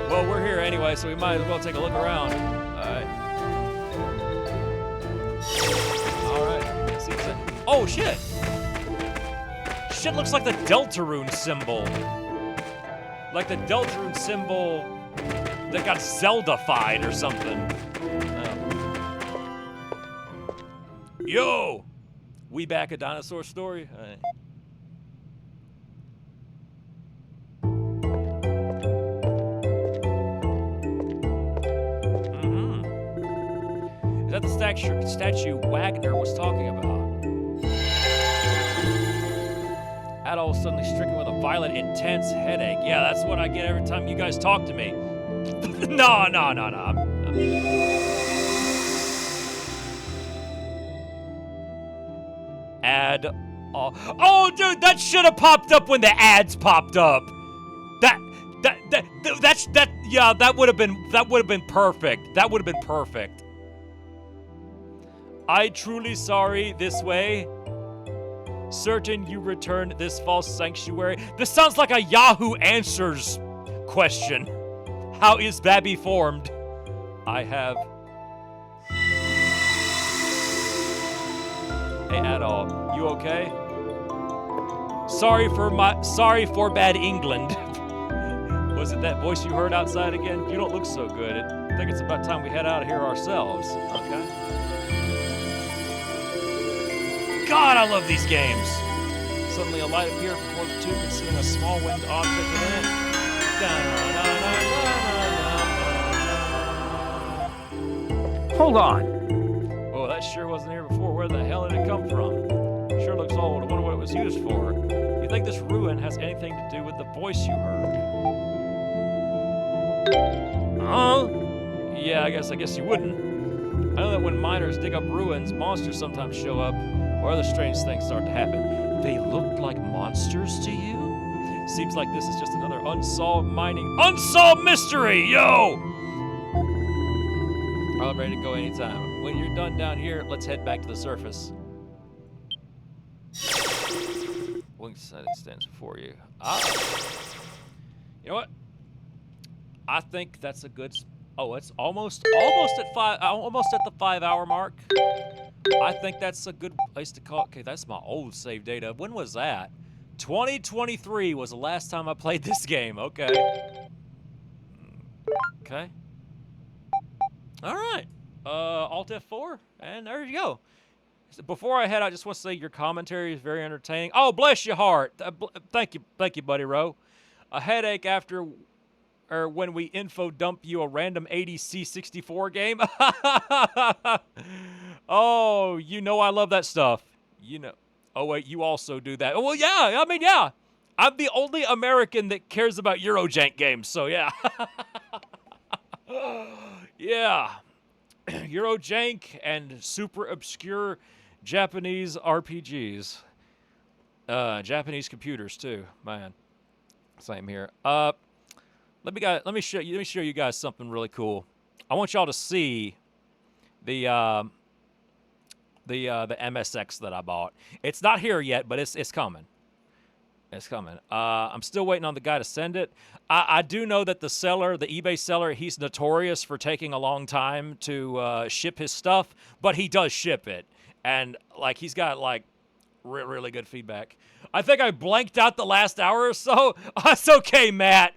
Well, we're here anyway, so we might as well take a look around. Alright. Oh, shit! Shit looks like the Deltarune symbol. Like the Deltarune symbol that got Zelda-fied or something. Yo! We back a dinosaur story? Is that the statue Wagner was talking about? Adol was suddenly stricken with a violent, intense headache. Yeah, that's what I get every time you guys talk to me. No. Oh, dude, that should have popped up when the ads popped up. Yeah, that would have been perfect. That would have been perfect. I truly sorry this way. Certain you returned this false sanctuary. This sounds like a Yahoo Answers question. How is Babby formed? I have. Hey, Adol, you okay? Sorry for bad England. Was it that voice you heard outside again? You don't look so good. I think it's about time we head out of here ourselves. Okay. God, I love these games. Suddenly a light appeared before the tube, concealing a small winged object within it. Hold on. Oh, that sure wasn't here before. Where the hell did it come from? Sure looks old. I wonder what it was used for. You think this ruin has anything to do with the voice you heard? Yeah, I guess you wouldn't. I know that when miners dig up ruins, monsters sometimes show up, or other strange things start to happen. They looked like monsters to you? Seems like this is just another unsolved mystery, yo! I'm ready to go anytime. When you're done down here, let's head back to the surface. Wing setting stands before you. You know what? I think that's a good. Oh, it's almost at the 5-hour mark. I think that's a good place to call. Okay, that's my old save data. When was that? 2023 was the last time I played this game. Okay. Okay. All right. Alt F4, and there you go. Before I head, I just want to say your commentary is very entertaining. Oh, bless your heart. Thank you, Buddy Rowe. A headache after. Or when we info dump you a random 80 C64 game. Oh, you know I love that stuff. You know. Oh, wait, you also do that. Oh, well, yeah, I mean, yeah. I'm the only American that cares about Eurojank games, so yeah. Yeah. Eurojank and super obscure Japanese RPGs. Japanese computers, too. Man. Same here. Let me show you guys something really cool. I want y'all to see the MSX that I bought. It's not here yet, but it's coming. It's coming. I'm still waiting on the guy to send it. I do know that the eBay seller, he's notorious for taking a long time to ship his stuff, but he does ship it, and like he's got like really good feedback. I think I blanked out the last hour or so. That's okay, Matt.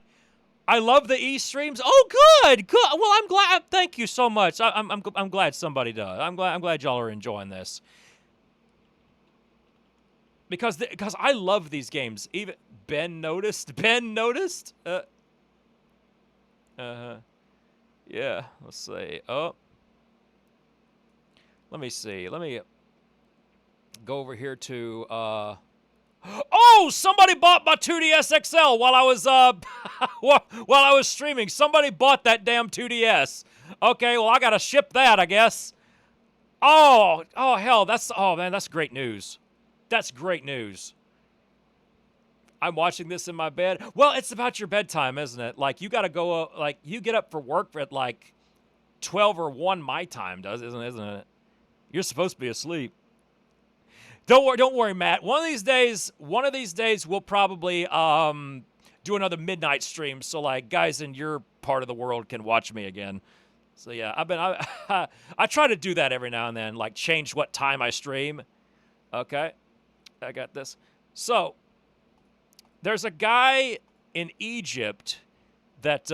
I love the e-streams. Oh, good. Well, I'm glad. Thank you so much. I'm glad somebody does. I'm glad y'all are enjoying this. Because I love these games. Even Ben noticed. Yeah. Let's see. Oh. Let me see. Let me go over here to. Oh, somebody bought my 2DS XL while I was while I was streaming. Somebody bought that damn 2DS. Okay, well I gotta ship that, I guess. Oh hell, man, that's great news. That's great news. I'm watching this in my bed. Well, it's about your bedtime, isn't it? Like you gotta go. Like you get up for work at like 12 or 1 my time, isn't it? You're supposed to be asleep. Don't worry, Matt. One of these days, we'll probably do another midnight stream. So like, guys in your part of the world can watch me again. So yeah, I try to do that every now and then, like change what time I stream. Okay, I got this. So there's a guy in Egypt that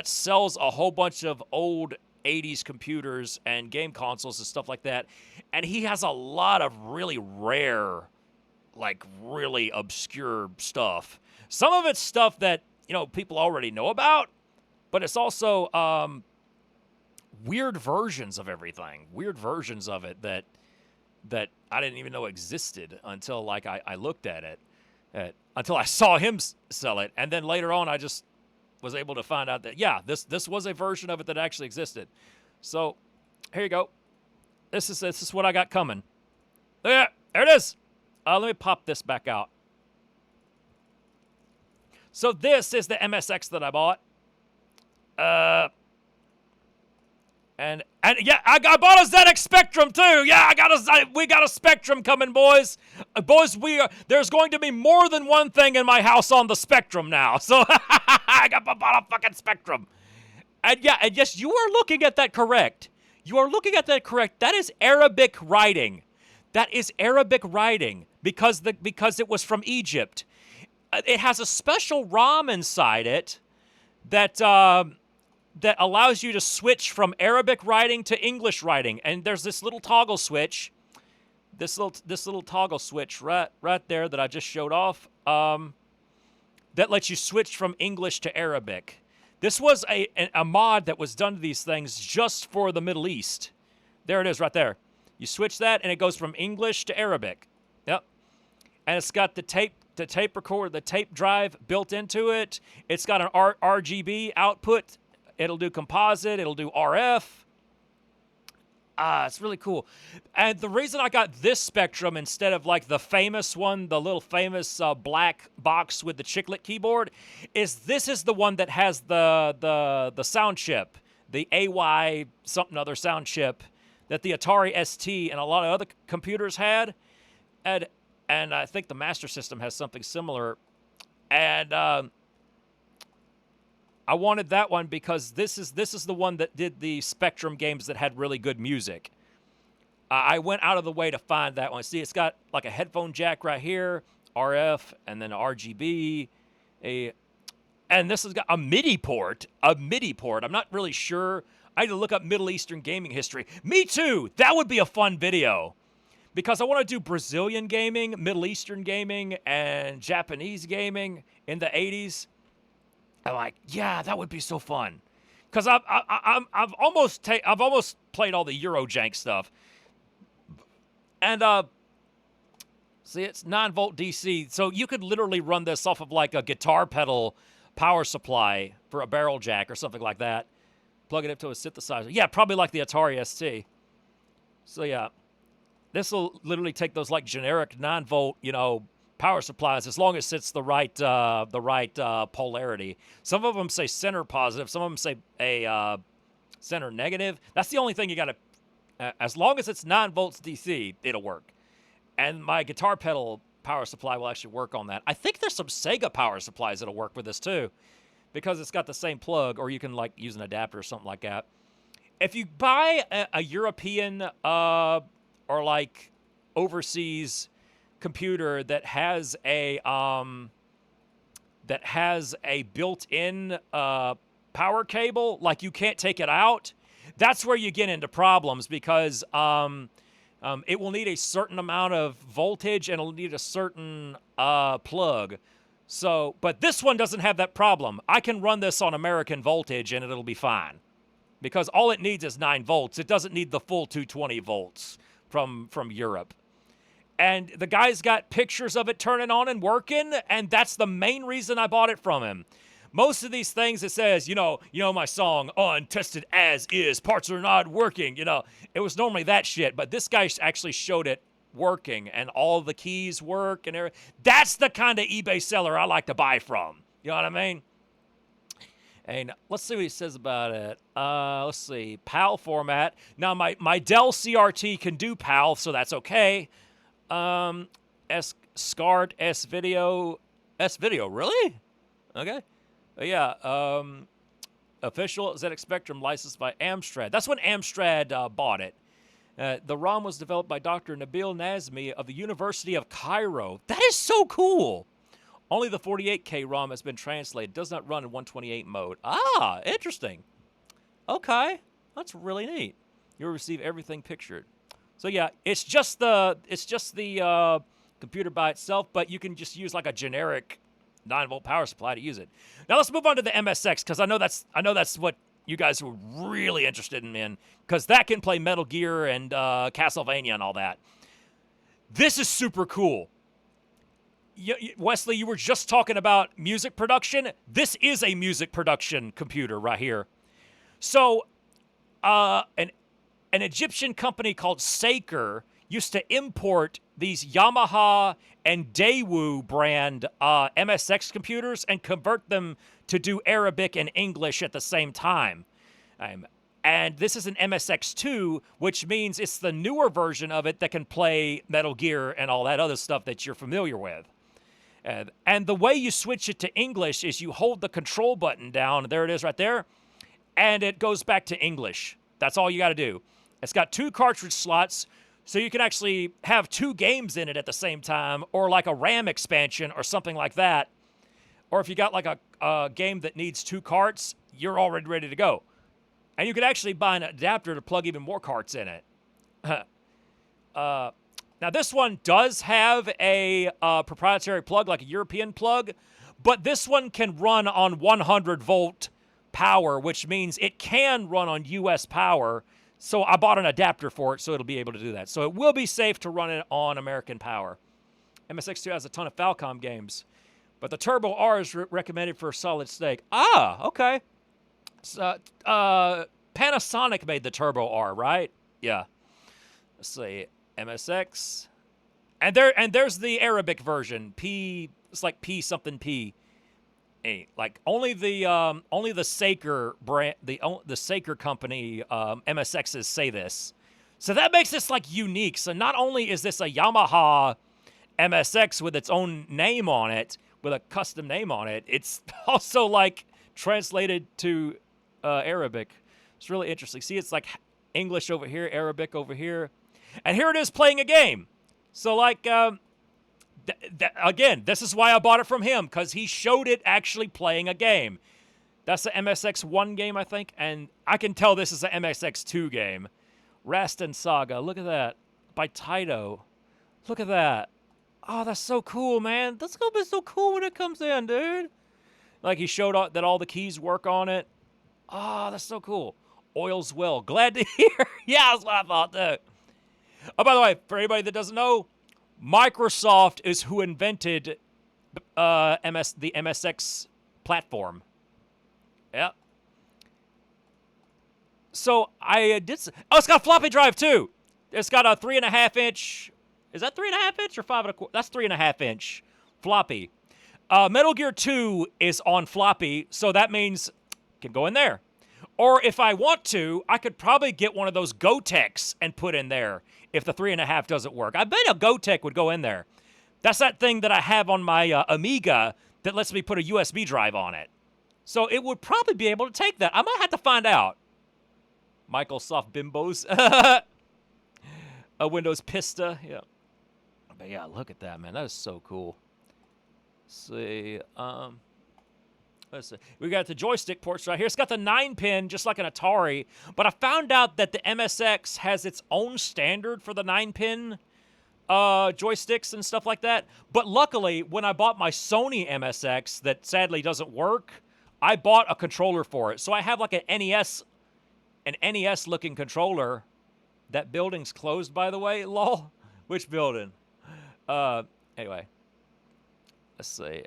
sells a whole bunch of old 80s computers and game consoles and stuff like that, and he has a lot of really rare, like really obscure stuff. Some of it's stuff that people already know about, but it's also weird versions of everything, weird versions of it that I didn't even know existed until like I looked at it, until I saw him sell it, and then later on I just was able to find out that, yeah, this was a version of it that actually existed. So, here you go. This is what I got coming. There it is. Let me pop this back out. So this is the MSX that I bought. And yeah, I bought a ZX Spectrum too. Yeah, we got a Spectrum coming, boys. Boys, there's going to be more than one thing in my house on the Spectrum now. So I bought a fucking Spectrum. And yeah, and yes, you are looking at that correct. You are looking at that correct. That is Arabic writing. That is Arabic writing because it was from Egypt. It has a special ROM inside it that allows you to switch from Arabic writing to English writing. And there's this little toggle switch, this little toggle switch right there that I just showed off, that lets you switch from English to Arabic. This was a mod that was done to these things just for the Middle East. There it is right there. You switch that, and it goes from English to Arabic. Yep. And it's got the tape recorder, the tape drive built into it. It's got an RGB output. It'll do composite. It'll do RF. It's really cool. And the reason I got this Spectrum instead of like the famous one, the little famous black box with the chiclet keyboard, is this is the one that has the sound chip, the AY something other sound chip that the Atari ST and a lot of other computers had. And I think the Master System has something similar. And I wanted that one because this is the one that did the Spectrum games that had really good music. I went out of the way to find that one. See, it's got like a headphone jack right here, RF, and then RGB, and this has got a MIDI port. I'm not really sure. I had to look up Middle Eastern gaming history. Me too. That would be a fun video because I want to do Brazilian gaming, Middle Eastern gaming, and Japanese gaming in the 80s. I'm like, yeah, that would be so fun, because I've almost played all the Eurojank stuff, and see, it's 9-volt DC, so you could literally run this off of like a guitar pedal power supply for a barrel jack or something like that. Plug it up to a synthesizer, yeah, probably like the Atari ST. So yeah, this will literally take those like generic 9-volt, power supplies, as long as it's the right polarity. Some of them say center positive, some of them say a center negative. That's the only thing you got to. As long as it's 9 volts DC, it'll work. And my guitar pedal power supply will actually work on that. I think there's some Sega power supplies that'll work with this too, because it's got the same plug, or you can like use an adapter or something like that. If you buy a European or like overseas computer that has a built-in power cable, like you can't take it out, that's where you get into problems, because it will need a certain amount of voltage and it'll need a certain plug. So, but this one doesn't have that problem. I can run this on American voltage and it'll be fine, because all it needs is 9 volts. It doesn't need the full 220 volts from Europe. And the guy's got pictures of it turning on and working, and that's the main reason I bought it from him. Most of these things, it says, my song, untested as is, parts are not working, It was normally that shit, but this guy actually showed it working, and all the keys work and everything. That's the kind of eBay seller I like to buy from. You know what I mean? And let's see what he says about it. Let's see. PAL format. Now, my Dell CRT can do PAL, so that's okay. SCART, S-Video, really? Okay. Yeah, official ZX Spectrum licensed by Amstrad. That's when Amstrad bought it. The ROM was developed by Dr. Nabil Nazmi of the University of Cairo. That is so cool. Only the 48K ROM has been translated. It does not run in 128 mode. Ah, interesting. Okay, that's really neat. You'll receive everything pictured. So yeah, it's just the computer by itself, but you can just use like a generic 9-volt power supply to use it. Now let's move on to the MSX, because I know that's what you guys were really interested in, because that can play Metal Gear and Castlevania and all that. This is super cool. Wesley, you were just talking about music production. This is a music production computer right here. So, an Egyptian company called Saker used to import these Yamaha and Daewoo brand MSX computers and convert them to do Arabic and English at the same time. And this is an MSX2, which means it's the newer version of it that can play Metal Gear and all that other stuff that you're familiar with. And the way you switch it to English is you hold the control button down, there it is right there, and it goes back to English. That's all you got to do. It's got 2 cartridge slots, so you can actually have 2 games in it at the same time, or like a RAM expansion or something like that. Or if you got like a game that needs 2 carts, you're already ready to go. And you could actually buy an adapter to plug even more carts in it. Now, this one does have a proprietary plug, like a European plug, but this one can run on 100-volt power, which means it can run on US power. So I bought an adapter for it so it'll be able to do that. So it will be safe to run it on American power. MSX2 has a ton of Falcom games, but the Turbo R is recommended for solid state. Ah, okay. So, Panasonic made the Turbo R, right? Yeah. Let's see, MSX, and there's the Arabic version. P, it's like P something P. Like only the Saker brand, the Saker company MSXs say this. So that makes this like unique. So not only is this a Yamaha MSX with its own name on it, with a custom name on it, it's also like translated to Arabic. It's really interesting. See, it's like English over here, Arabic over here, and here it is playing a game. So like, again, this is why I bought it from him, because he showed it actually playing a game. That's the MSX1 game, I think, and I can tell this is an MSX2 game. Rastan Saga, look at that, by Taito. Look at that. Oh, that's so cool, man. That's gonna be so cool when it comes in, dude. Like, he showed that all the keys work on it. Oh, that's so cool. Oils well. Glad to hear. Yeah, that's what I thought, too. Oh, by the way, for anybody that doesn't know, Microsoft is who invented the MSX platform. Yep. So I did. Oh, it's got a floppy drive too. It's got a 3.5 inch. Is that 3.5 inch or 5.25? That's 3.5 inch floppy. Metal Gear 2 is on floppy, so that means it can go in there. Or if I want to, I could probably get one of those Gotecs and put in there if the 3.5 doesn't work. I bet a Gotec would go in there. That's that thing that I have on my Amiga that lets me put a USB drive on it. So it would probably be able to take that. I might have to find out. Microsoft Bimbos. A Windows Pista. Yeah. But yeah, look at that, man. That is so cool. Let's see. We got the joystick ports right here. It's got the 9-pin, just like an Atari. But I found out that the MSX has its own standard for the 9-pin joysticks and stuff like that. But luckily, when I bought my Sony MSX that sadly doesn't work, I bought a controller for it. So I have like an NES-looking controller. That building's closed, by the way. Lol. Which building? Anyway. Let's see.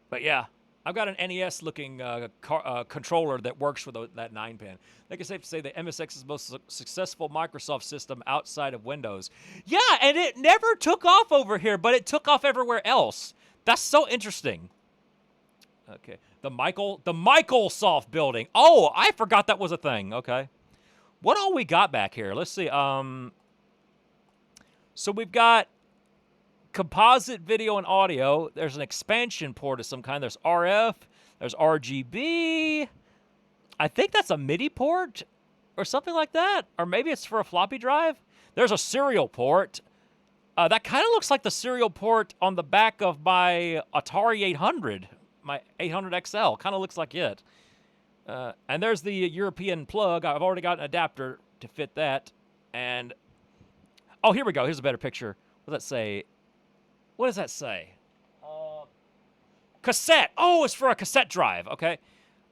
But yeah, I've got an NES-looking controller that works with that 9-pin. I think it's safe to say that MSX is the most successful Microsoft system outside of Windows. Yeah, and it never took off over here, but it took off everywhere else. That's so interesting. Okay, the Microsoft building. Oh, I forgot that was a thing. Okay, what all we got back here? Let's see. So we've got composite video and audio. There's an expansion port of some kind. There's RF. There's RGB. I think that's a MIDI port or something like that. Or maybe it's for a floppy drive. There's a serial port. That kind of looks like the serial port on the back of my Atari 800. My 800 XL. Kind of looks like it. And there's the European plug. I've already got an adapter to fit that. And, oh, here we go. Here's a better picture. What does that say? What does that say? Cassette. Oh, it's for a cassette drive. Okay.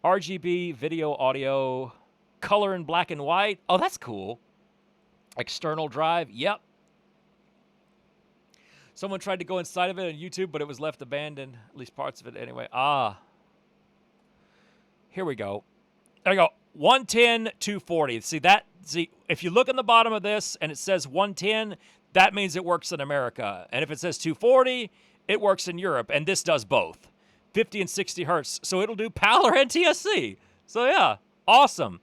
RGB, video, audio, color in black and white. Oh, that's cool. External drive. Yep. Someone tried to go inside of it on YouTube, but it was left abandoned. At least parts of it anyway. Ah. Here we go. There we go. 110, 240. See, if you look on the bottom of this and it says 110, that means it works in America. And if it says 240, it works in Europe. And this does both. 50 and 60 hertz. So it'll do PAL or NTSC. So yeah, awesome.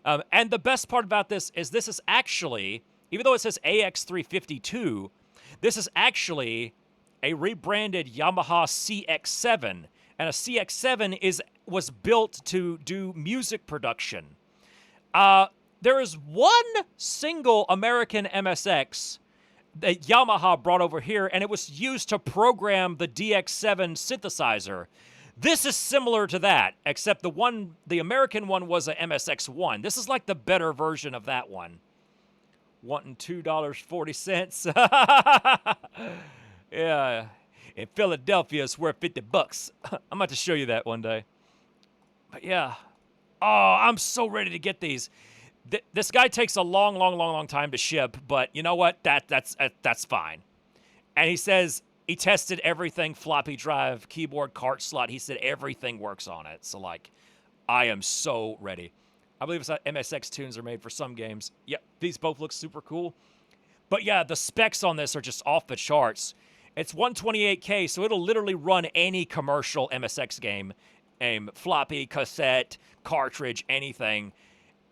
And the best part about this is actually, even though it says AX352, this is actually a rebranded Yamaha CX7. And a CX7 was built to do music production. There is one single American MSX that Yamaha brought over here, and it was used to program the DX7 synthesizer. This is similar to that, except the American one was a MSX1. This is like the better version of that one. Wanting $2.40. Yeah, in Philadelphia, it's worth $50. I'm about to show you that one day. But yeah. Oh, I'm so ready to get these. This guy takes a long time to ship, but you know what? That's fine. And he says he tested everything, floppy drive, keyboard, cart slot. He said everything works on it. So, like, I am so ready. I believe it's MSX tunes are made for some games. Yep, these both look super cool. But yeah, the specs on this are just off the charts. It's 128K, so it'll literally run any commercial MSX game. Floppy, cassette, cartridge, anything.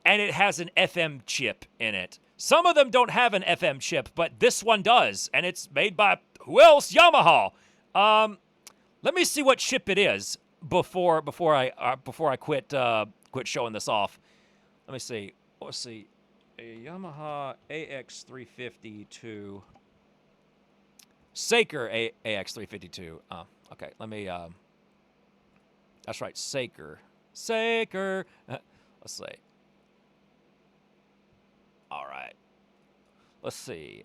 And it has an FM chip in it. Some of them don't have an FM chip, but this one does. And it's made by, who else? Yamaha. Let me see what chip it is before I quit showing this off. Let me see. Let's see. A Yamaha AX350 to Celcet AX352. Oh, okay. Let me. That's right, Celcet. Let's see. All right. Let's see.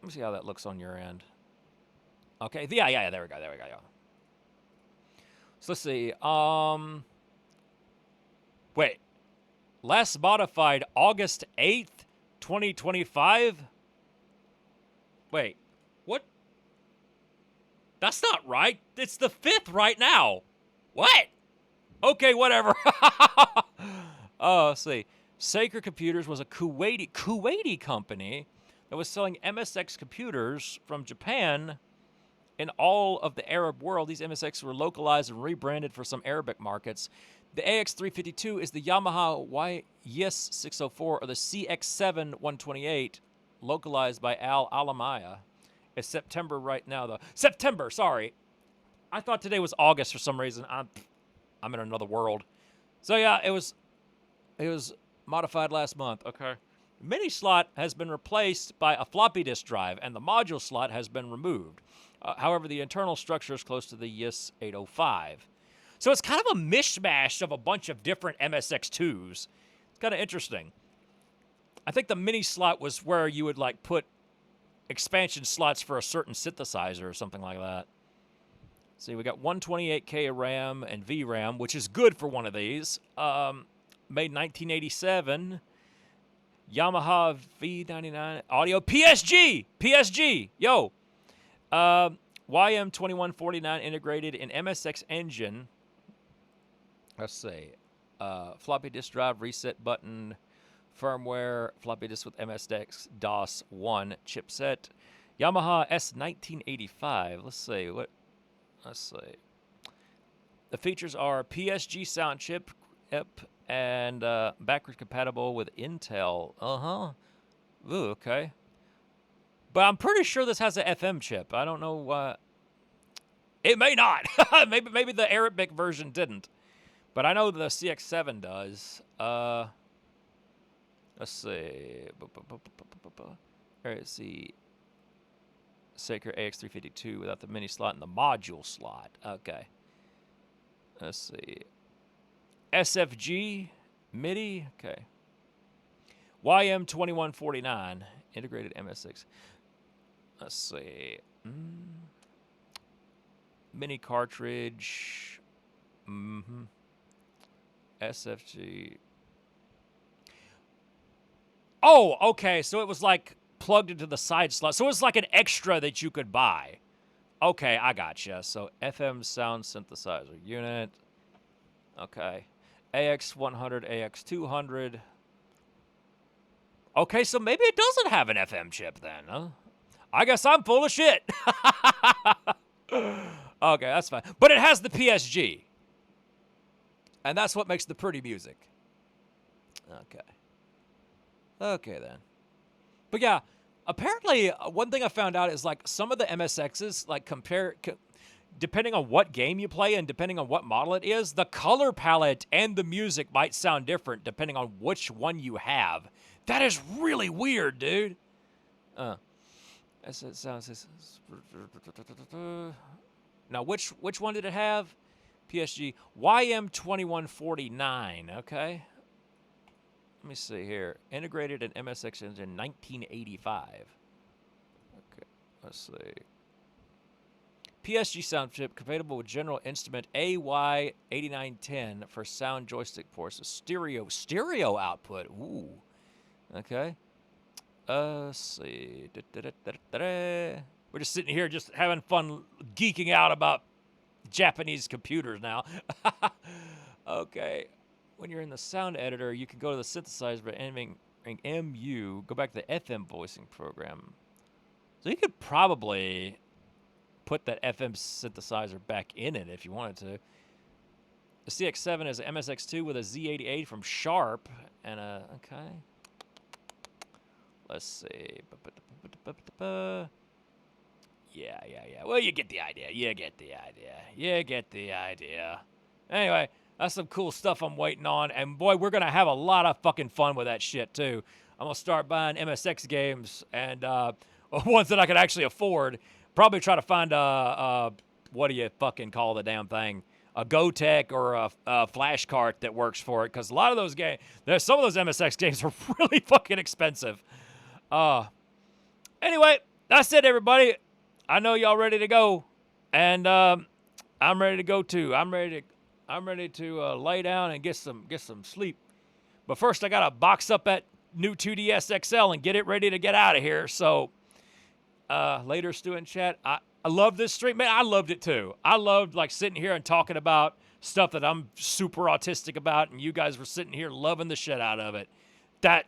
Let me see how that looks on your end. Okay. Yeah. There we go. Yeah. So let's see. Wait. Last modified August 8th, 2025? Wait. What? That's not right. It's the 5th right now. What? Okay, whatever. Oh, let's see. Celcet Computers was a Kuwaiti company that was selling MSX computers from Japan in all of the Arab world. These MSX were localized and rebranded for some Arabic markets. The AX352 is the Yamaha YES 604 or the CX7 128, localized by Al Alamaya. It's September right now, though. September, sorry. I thought today was August for some reason. I'm in another world. So yeah, it was modified last month. Okay. Mini slot has been replaced by a floppy disk drive, and the module slot has been removed. However, the internal structure is close to the YES 805. So it's kind of a mishmash of a bunch of different MSX2s. It's kind of interesting. I think the mini slot was where you would like put expansion slots for a certain synthesizer or something like that. See, we got 128K RAM and VRAM, which is good for one of these. Made 1987. Yamaha V99 audio. PSG, yo. YM2149 integrated in MSX engine. Let's see. Floppy disk drive, reset button, firmware, floppy disk with MSX DOS 1 chipset. Yamaha S1985. Let's see. The features are PSG sound chip, and backward compatible with Intel. Ooh, okay. But I'm pretty sure this has an FM chip. I don't know why. It may not. maybe the Arabic version didn't. But I know the CX7 does. Let's see. All right, let's see. Celcet AX352 without the mini slot and the module slot. Okay. Let's see. SFG MIDI. Okay. YM2149 integrated MSX. Let's see. Mini cartridge. SFG. Oh, okay. So it was like plugged into the side slot. So it was like an extra that you could buy. Okay, I gotcha. So FM sound synthesizer unit. Okay. AX100, AX200. Okay, so maybe it doesn't have an FM chip then, huh? I guess I'm full of shit. Okay, that's fine. But it has the PSG. And that's what makes the pretty music. Okay. Okay, then. But yeah, apparently one thing I found out is like some of the MSXs, like depending on what game you play and depending on what model it is, the color palette and the music might sound different depending on which one you have. That is really weird, dude. It sounds. Now, which one did it have? PSG YM2149. Okay. Let me see here. Integrated in MSX engine 1985. Okay. Let's see. PSG sound chip compatible with General Instrument AY8910 for sound joystick ports. A stereo output. Ooh. Okay. Let's see. We're just sitting here just having fun geeking out about Japanese computers now. Okay. When you're in the sound editor, you can go to the synthesizer by entering MU, go back to the FM voicing program. So you could probably put that FM synthesizer back in it if you wanted to. The CX7 is an MSX2 with a Z88 from Sharp and a, okay. Let's see. Yeah. Well, you get the idea. Anyway, that's some cool stuff I'm waiting on. And boy, we're going to have a lot of fucking fun with that shit too. I'm going to start buying MSX games and ones that I can actually afford. Probably try to find what do you fucking call the damn thing? A GoTech or a flash cart that works for it. Because a lot of those games, some of those MSX games are really fucking expensive. Anyway, that's it, everybody. I know y'all ready to go, and I'm ready to go too. I'm ready to lay down and get some sleep. But first, I gotta box up that new 2DS XL and get it ready to get out of here. So later, Stu and chat. I love this stream, man. I loved it too. I loved like sitting here and talking about stuff that I'm super autistic about, and you guys were sitting here loving the shit out of it. That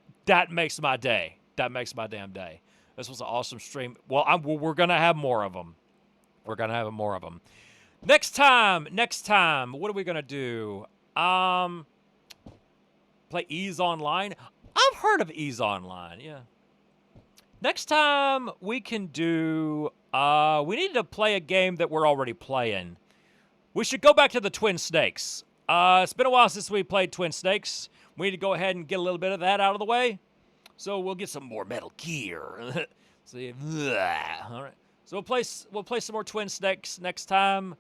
makes my day. That makes my damn day. This was an awesome stream. Well, we're going to have more of them. Next time, what are we going to do? Play Ease Online? I've heard of Ease Online, yeah. Next time, we can do... we need to play a game that we're already playing. We should go back to the Twin Snakes. It's been a while since we played Twin Snakes. We need to go ahead and get a little bit of that out of the way. So we'll get some more Metal Gear. See, all right. So we'll play some more Twin Snakes next time.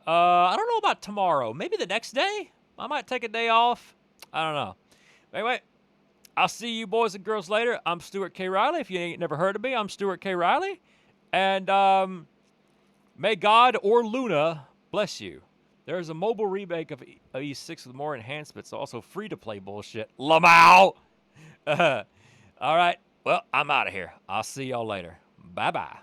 I don't know about tomorrow. Maybe the next day. I might take a day off. I don't know. Anyway, I'll see you boys and girls later. I'm Stuart K. Riley. If you ain't never heard of me, I'm Stuart K. Riley. And may God or Luna bless you. There's a mobile remake of E6 with more enhancements, also free-to-play bullshit. Lamau! All right. Well, I'm out of here. I'll see y'all later. Bye-bye.